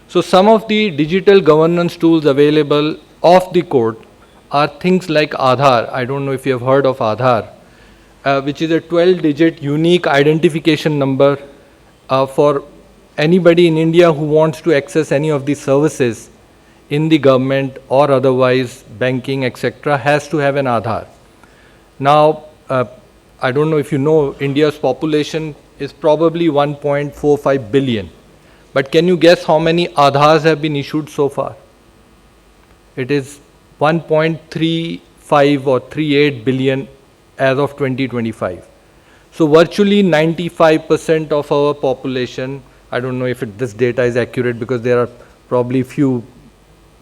So some of the digital governance tools available off the court are things like Aadhaar. I don't know if you have heard of Aadhaar, which is a 12-digit unique identification number for anybody in India who wants to access any of these services in the government or otherwise, banking, etc., has to have an Aadhaar. Now, I don't know if you know, India's population is probably 1.45 billion. But can you guess how many Aadhaars have been issued so far? It is 1.35 or 38 billion as of 2025. So virtually 95% of our population, I don't know if this data is accurate because there are probably few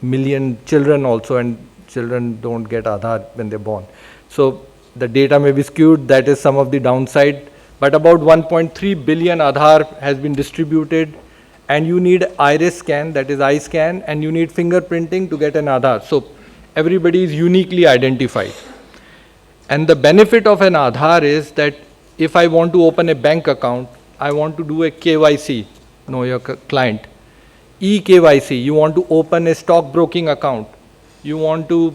million children also, and children don't get Aadhaar when they're born. So the data may be skewed, that is some of the downside, but about 1.3 billion Aadhaar has been distributed, and you need iris scan, that is eye scan, and you need fingerprinting to get an Aadhaar. So everybody is uniquely identified. And the benefit of an Aadhaar is that if I want to open a bank account, I want to do a KYC, know your client. eKYC, you want to open a stockbroking account. You want to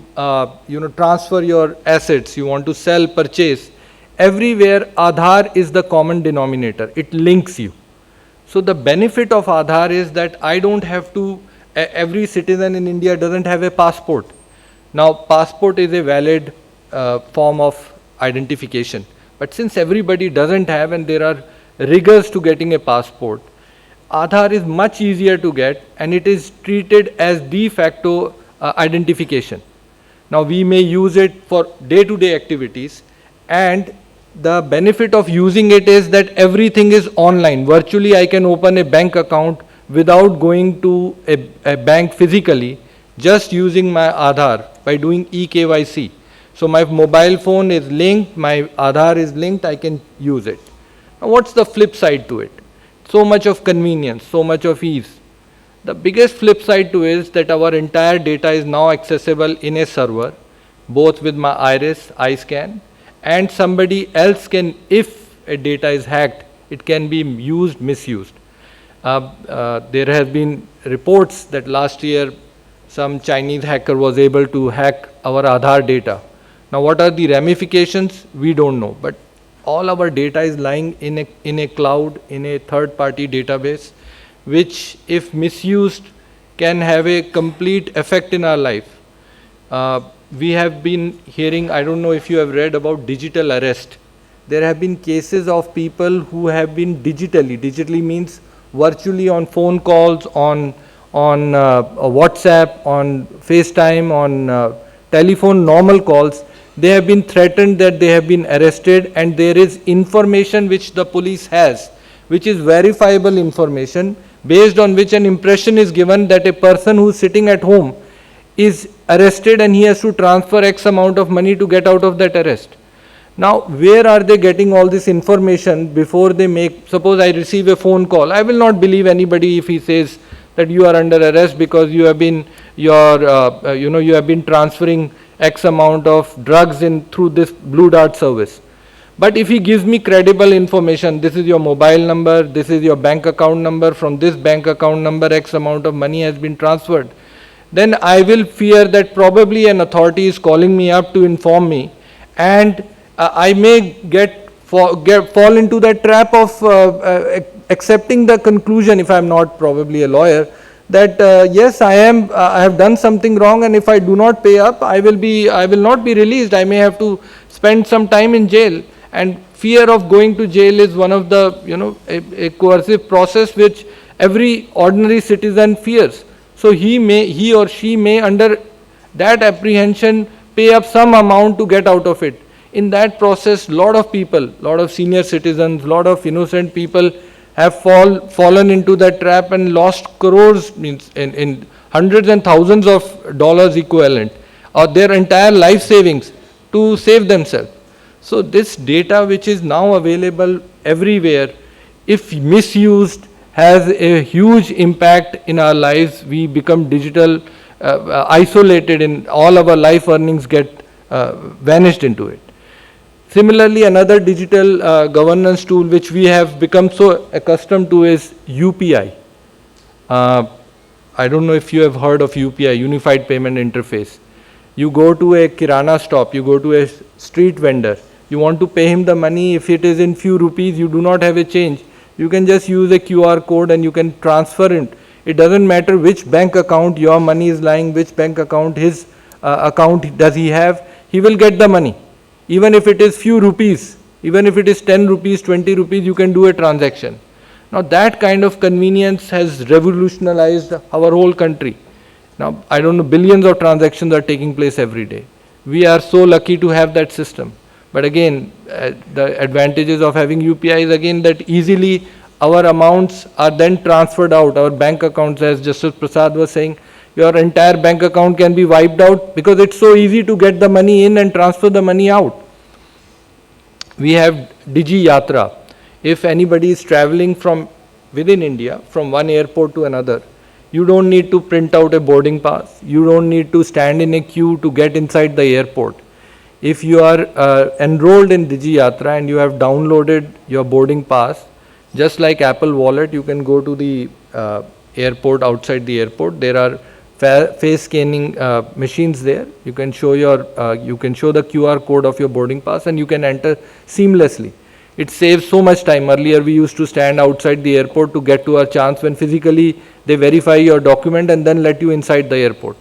transfer your assets. You want to sell, purchase. Everywhere Aadhaar is the common denominator. It links you. So the benefit of Aadhaar is that I don't have to, every citizen in India doesn't have a passport. Now passport is a valid form of identification. But since everybody doesn't have and there are rigors to getting a passport, Aadhaar is much easier to get and it is treated as de facto identification. Now we may use it for day-to-day activities, and the benefit of using it is that everything is online. Virtually I can open a bank account without going to a bank physically, just using my Aadhaar by doing eKYC. So my mobile phone is linked, my Aadhaar is linked, I can use it. Now what's the flip side to it? So much of convenience, so much of ease. The biggest flip side to it is that our entire data is now accessible in a server, both with my iris, iScan, and somebody else can, if a data is hacked, it can be used, misused. There have been reports that last year some Chinese hacker was able to hack our Aadhaar data. Now what are the ramifications? We don't know, but all our data is lying in a cloud, in a third-party database, which if misused can have a complete effect in our life. We have been hearing, I don't know if you have read about digital arrest. There have been cases of people who have been digitally means virtually on phone calls, on WhatsApp, on FaceTime, on telephone, normal calls. They have been threatened that they have been arrested, and there is information which the police has, which is verifiable information, based on which an impression is given that a person who is sitting at home is arrested and he has to transfer X amount of money to get out of that arrest. Now, where are they getting all this information before they make, suppose I receive a phone call, I will not believe anybody if he says that you are under arrest because you have been, you have been transferring X amount of drugs in through this Blue Dart service. But if he gives me credible information, this is your mobile number, this is your bank account number, from this bank account number X amount of money has been transferred, then I will fear that probably an authority is calling me up to inform me, and I may fall into that trap of accepting the conclusion, if I am not probably a lawyer, that yes, I have done something wrong, and if I do not pay up, I will not be released. I may have to spend some time in jail, and fear of going to jail is one of the, a coercive process which every ordinary citizen fears. So he or she may, under that apprehension, pay up some amount to get out of it. In that process, lot of people, lot of senior citizens, lot of innocent people have fallen into that trap and lost crores, means in hundreds and thousands of dollars equivalent, or their entire life savings to save themselves. So this data, which is now available everywhere, if misused, has a huge impact in our lives. We become digital, isolated, in all our life earnings get vanished into it. Similarly, another digital governance tool which we have become so accustomed to is UPI. I don't know if you have heard of UPI, Unified Payment Interface. You go to a Kirana stop, you go to a street vendor, you want to pay him the money. If it is in few rupees, you do not have a change, you can just use a QR code and you can transfer it. It doesn't matter which bank account your money is lying, which bank account his account does he have, he will get the money. Even if it is few rupees, even if it is 10 rupees, 20 rupees, you can do a transaction. Now that kind of convenience has revolutionized our whole country. Now, I don't know, billions of transactions are taking place every day. We are so lucky to have that system. But again, the advantages of having UPI is again that easily our amounts are then transferred out, our bank accounts, as Justice Prasad was saying, your entire bank account can be wiped out because it's so easy to get the money in and transfer the money out. We have Digi Yatra. If anybody is traveling from within India, from one airport to another, you don't need to print out a boarding pass. You don't need to stand in a queue to get inside the airport. if you are enrolled in DigiYatra and you have downloaded your boarding pass, just like Apple Wallet, you can go to the airport, outside the airport. There are face scanning machines there. You can show the QR code of your boarding pass and you can enter seamlessly. It saves so much time. Earlier we used to stand outside the airport to get to our chance when physically they verify your document and then let you inside the airport.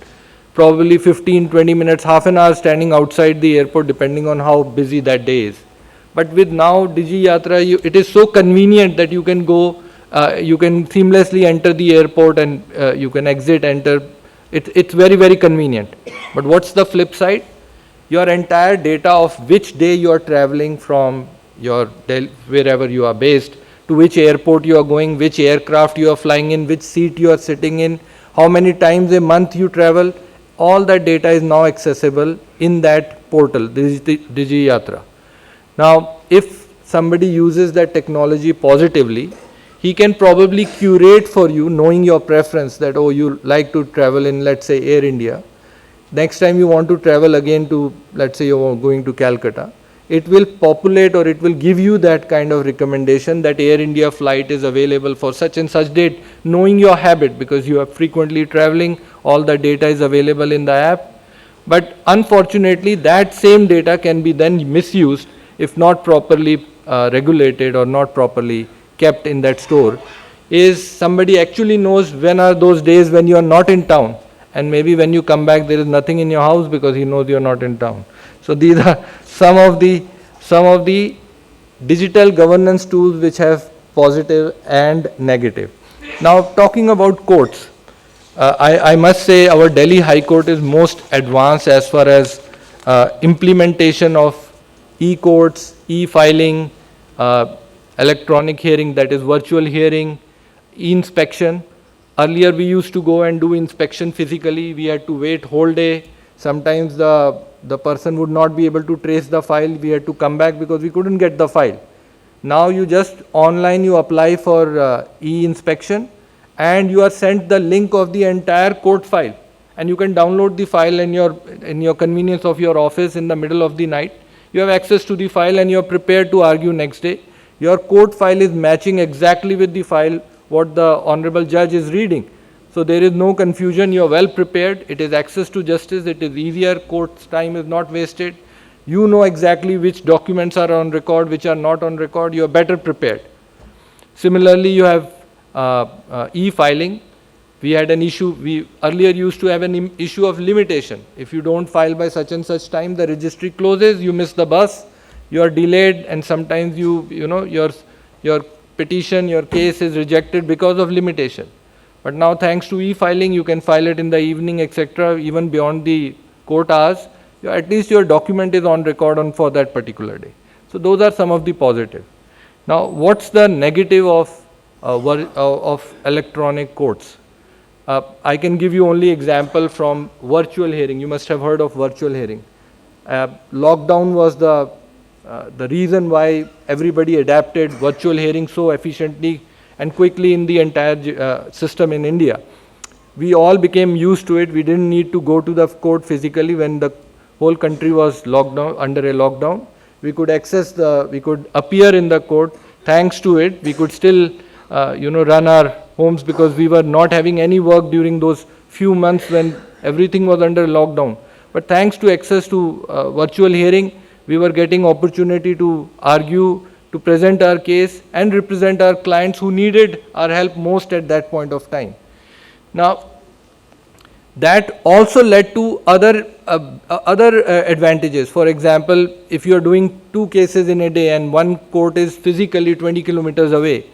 Probably 15, 20 minutes, half an hour standing outside the airport depending on how busy that day is. But with now DigiYatra, it is so convenient that you can go, you can seamlessly enter the airport and you can exit, enter. It's very, very convenient. But what's the flip side? Your entire data of which day you are traveling from wherever you are based, to which airport you are going, which aircraft you are flying in, which seat you are sitting in, how many times a month you travel, all that data is now accessible in that portal, DigiYatra. Now, if somebody uses that technology positively, he can probably curate for you, knowing your preference that, oh, you like to travel in, let's say, Air India. Next time you want to travel again to, let's say you're going to Calcutta, it will populate or it will give you that kind of recommendation that Air India flight is available for such and such date, knowing your habit because you are frequently traveling, all the data is available in the app. But unfortunately, that same data can be then misused if not properly regulated or not properly kept in that store. Is somebody actually knows when are those days when you are not in town, and maybe when you come back there is nothing in your house because he knows you are not in town. So these are some of the digital governance tools which have positive and negative. Now talking about courts, I must say our Delhi High Court is most advanced as far as implementation of e-courts, e-filing, electronic hearing, that is virtual hearing, e-inspection. Earlier we used to go and do inspection physically. We had to wait whole day. Sometimes the person would not be able to trace the file. We had to come back because we couldn't get the file. Now you just online you apply for e-inspection and you are sent the link of the entire court file, and you can download the file in your convenience of your office in the middle of the night. You have access to the file and you are prepared to argue next day. Your court file is matching exactly with the file what the honorable judge is reading. So there is no confusion, you are well prepared, it is access to justice, it is easier, court's time is not wasted. You know exactly which documents are on record, which are not on record, you are better prepared. Similarly, you have e-filing. We had an issue, we earlier used to have an issue of limitation. If you don't file by such and such time, the registry closes, you miss the bus, you are delayed, and sometimes your petition, your case is rejected because of limitation. But now thanks to e-filing, you can file it in the evening, etc., even beyond the court hours. At least your document is on record for that particular day. So those are some of the positive. Now, what's the negative of electronic courts? I can give you only example from virtual hearing. You must have heard of virtual hearing. Lockdown was the reason why everybody adapted virtual hearing so efficiently and quickly in the entire system in India. We all became used to it. We didn't need to go to the court physically when the whole country was under a lockdown. We could we could appear in the court. Thanks to it, we could still run our homes because we were not having any work during those few months when everything was under lockdown. But thanks to access to virtual hearing, we were getting opportunity to argue, to present our case and represent our clients who needed our help most at that point of time. Now, that also led to other advantages. For example, if you are doing 2 cases in a day and one court is physically 20 kilometers away,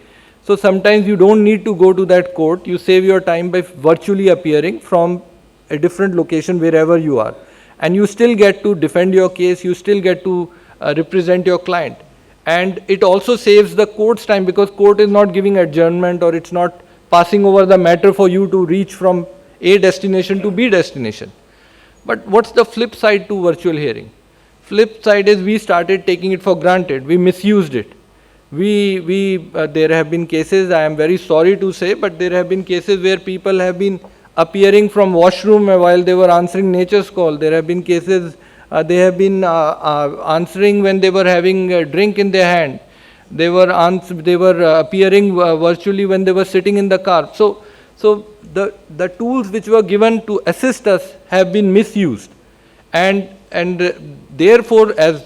so sometimes you don't need to go to that court. You save your time by virtually appearing from a different location wherever you are. And you still get to defend your case, you still get to represent your client. And it also saves the court's time because court is not giving adjournment or it's not passing over the matter for you to reach from A destination to B destination. But what's the flip side to virtual hearing? Flip side is we started taking it for granted, we misused it. There have been cases, I am very sorry to say, but there have been cases where people have been appearing from washroom while they were answering nature's call. There have been cases They have been answering when they were having a drink in their hand. They were appearing virtually when they were sitting in the car. So the tools which were given to assist us have been misused, and therefore, as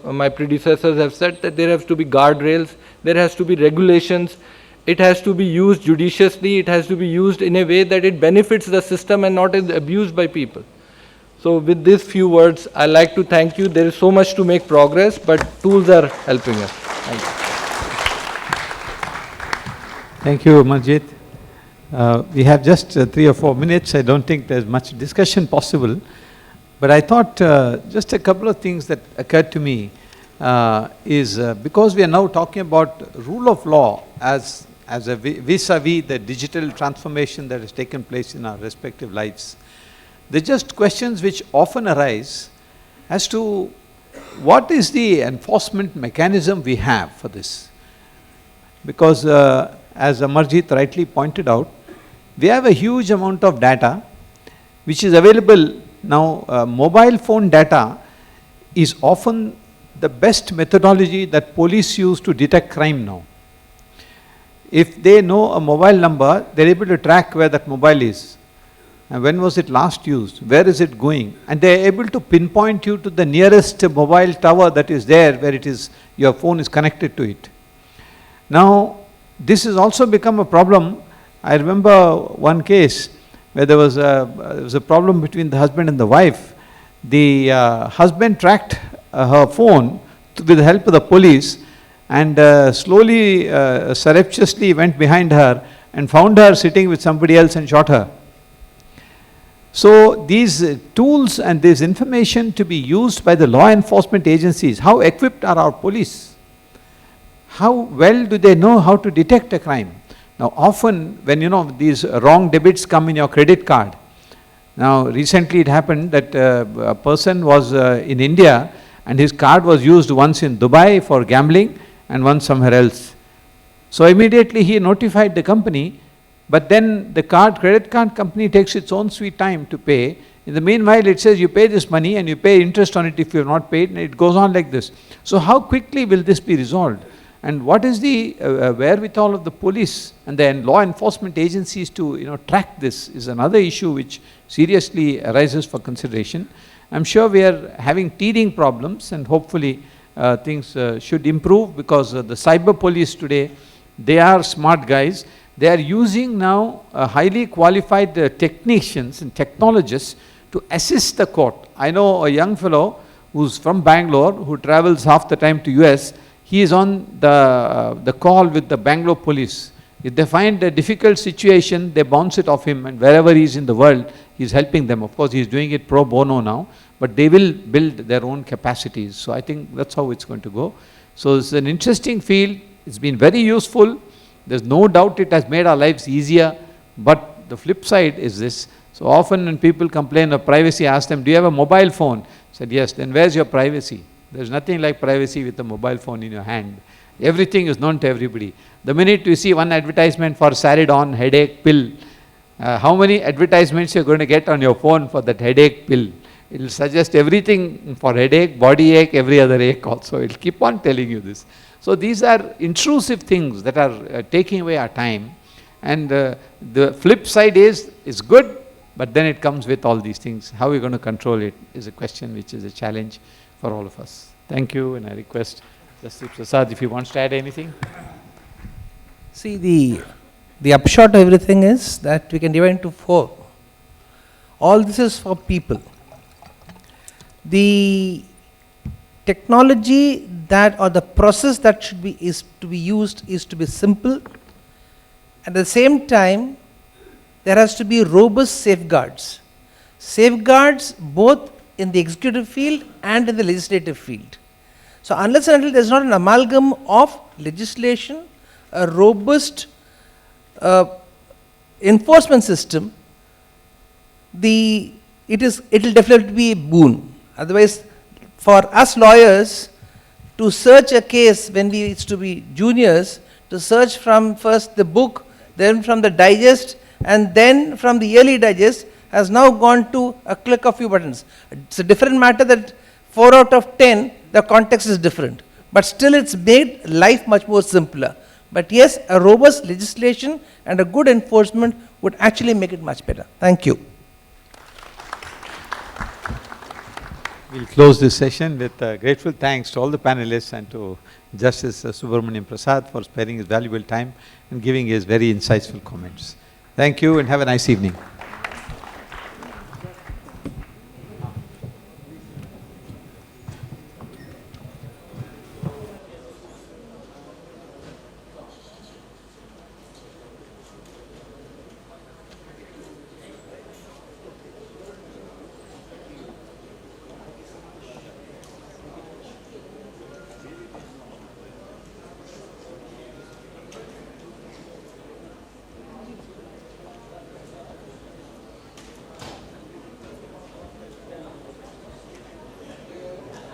my predecessors have said, that there has to be guardrails, there has to be regulations. It has to be used judiciously. It has to be used in a way that it benefits the system and not is abused by people. So with these few words, I like to thank you. There is so much to make progress, but tools are helping us. Thank you. Thank you, Manjit. We have just 3 or 4 minutes. I don't think there's much discussion possible. But I thought just a couple of things that occurred to me is because we are now talking about rule of law as a vis-a-vis the digital transformation that has taken place in our respective lives. There are just questions which often arise as to what is the enforcement mechanism we have for this. Because as Amarjit rightly pointed out, we have a huge amount of data which is available now. Mobile phone data is often the best methodology that police use to detect crime now. If they know a mobile number, they're able to track where that mobile is. And when was it last used? Where is it going? And they're able to pinpoint you to the nearest mobile tower that is there, where it is, your phone is connected to it. Now, this has also become a problem. I remember one case where there was a problem between the husband and the wife. The husband tracked her phone with the help of the police, and slowly, surreptitiously went behind her and found her sitting with somebody else and shot her. So these tools and this information to be used by the law enforcement agencies, how equipped are our police? How well do they know how to detect a crime? Now often when these wrong debits come in your credit card. Now recently it happened that a person was in India, and his card was used once in Dubai for gambling and once somewhere else. So immediately he notified the company, but then the credit card company takes its own sweet time to pay. In the meanwhile, it says you pay this money and you pay interest on it if you have not paid, and it goes on like this. So how quickly will this be resolved? And what is the wherewithal of the police and the law enforcement agencies to track this is another issue which seriously arises for consideration. I'm sure we are having teething problems, and hopefully things should improve, because the cyber police today, they are smart guys. They are using now highly qualified technicians and technologists to assist the court. I know a young fellow who's from Bangalore, who travels half the time to US. He is on the call with the Bangalore police. If they find a difficult situation, they bounce it off him, and wherever he is in the world, he is helping them. Of course, he is doing it pro bono now, but they will build their own capacities. So I think that's how it's going to go. So it's an interesting field. It's been very useful. There's no doubt it has made our lives easier, but the flip side is this. So often when people complain of privacy, I ask them, do you have a mobile phone? I said, yes. Then where's your privacy? There's nothing like privacy with a mobile phone in your hand. Everything is known to everybody. The minute you see one advertisement for Saridon headache pill, how many advertisements you're going to get on your phone for that headache pill? It will suggest everything for headache, body ache, every other ache also. It will keep on telling you this. So these are intrusive things that are taking away our time. And the flip side is, it's good, but then it comes with all these things. How are we going to control it is a question which is a challenge for all of us. Thank you, and I request Justice Prasad if he wants to add anything. See, the upshot of everything is that we can divide into 4. All this is for people. The technology that, or the process that is to be used is to be simple. At the same time, there has to be robust safeguards. Safeguards both in the executive field and in the legislative field. So unless and until there is not an amalgam of legislation, a robust enforcement system, it will definitely be a boon. Otherwise, for us lawyers to search a case when we used to be juniors, to search from first the book, then from the digest, and then from the yearly digest, has now gone to a click of few buttons. It's a different matter that 4 out of 10, the context is different. But still it's made life much more simpler. But yes, a robust legislation and a good enforcement would actually make it much better. Thank you. We'll close this session with grateful thanks to all the panelists and to Justice Subramaniam Prasad for sparing his valuable time and giving his very insightful comments. Thank you and have a nice evening.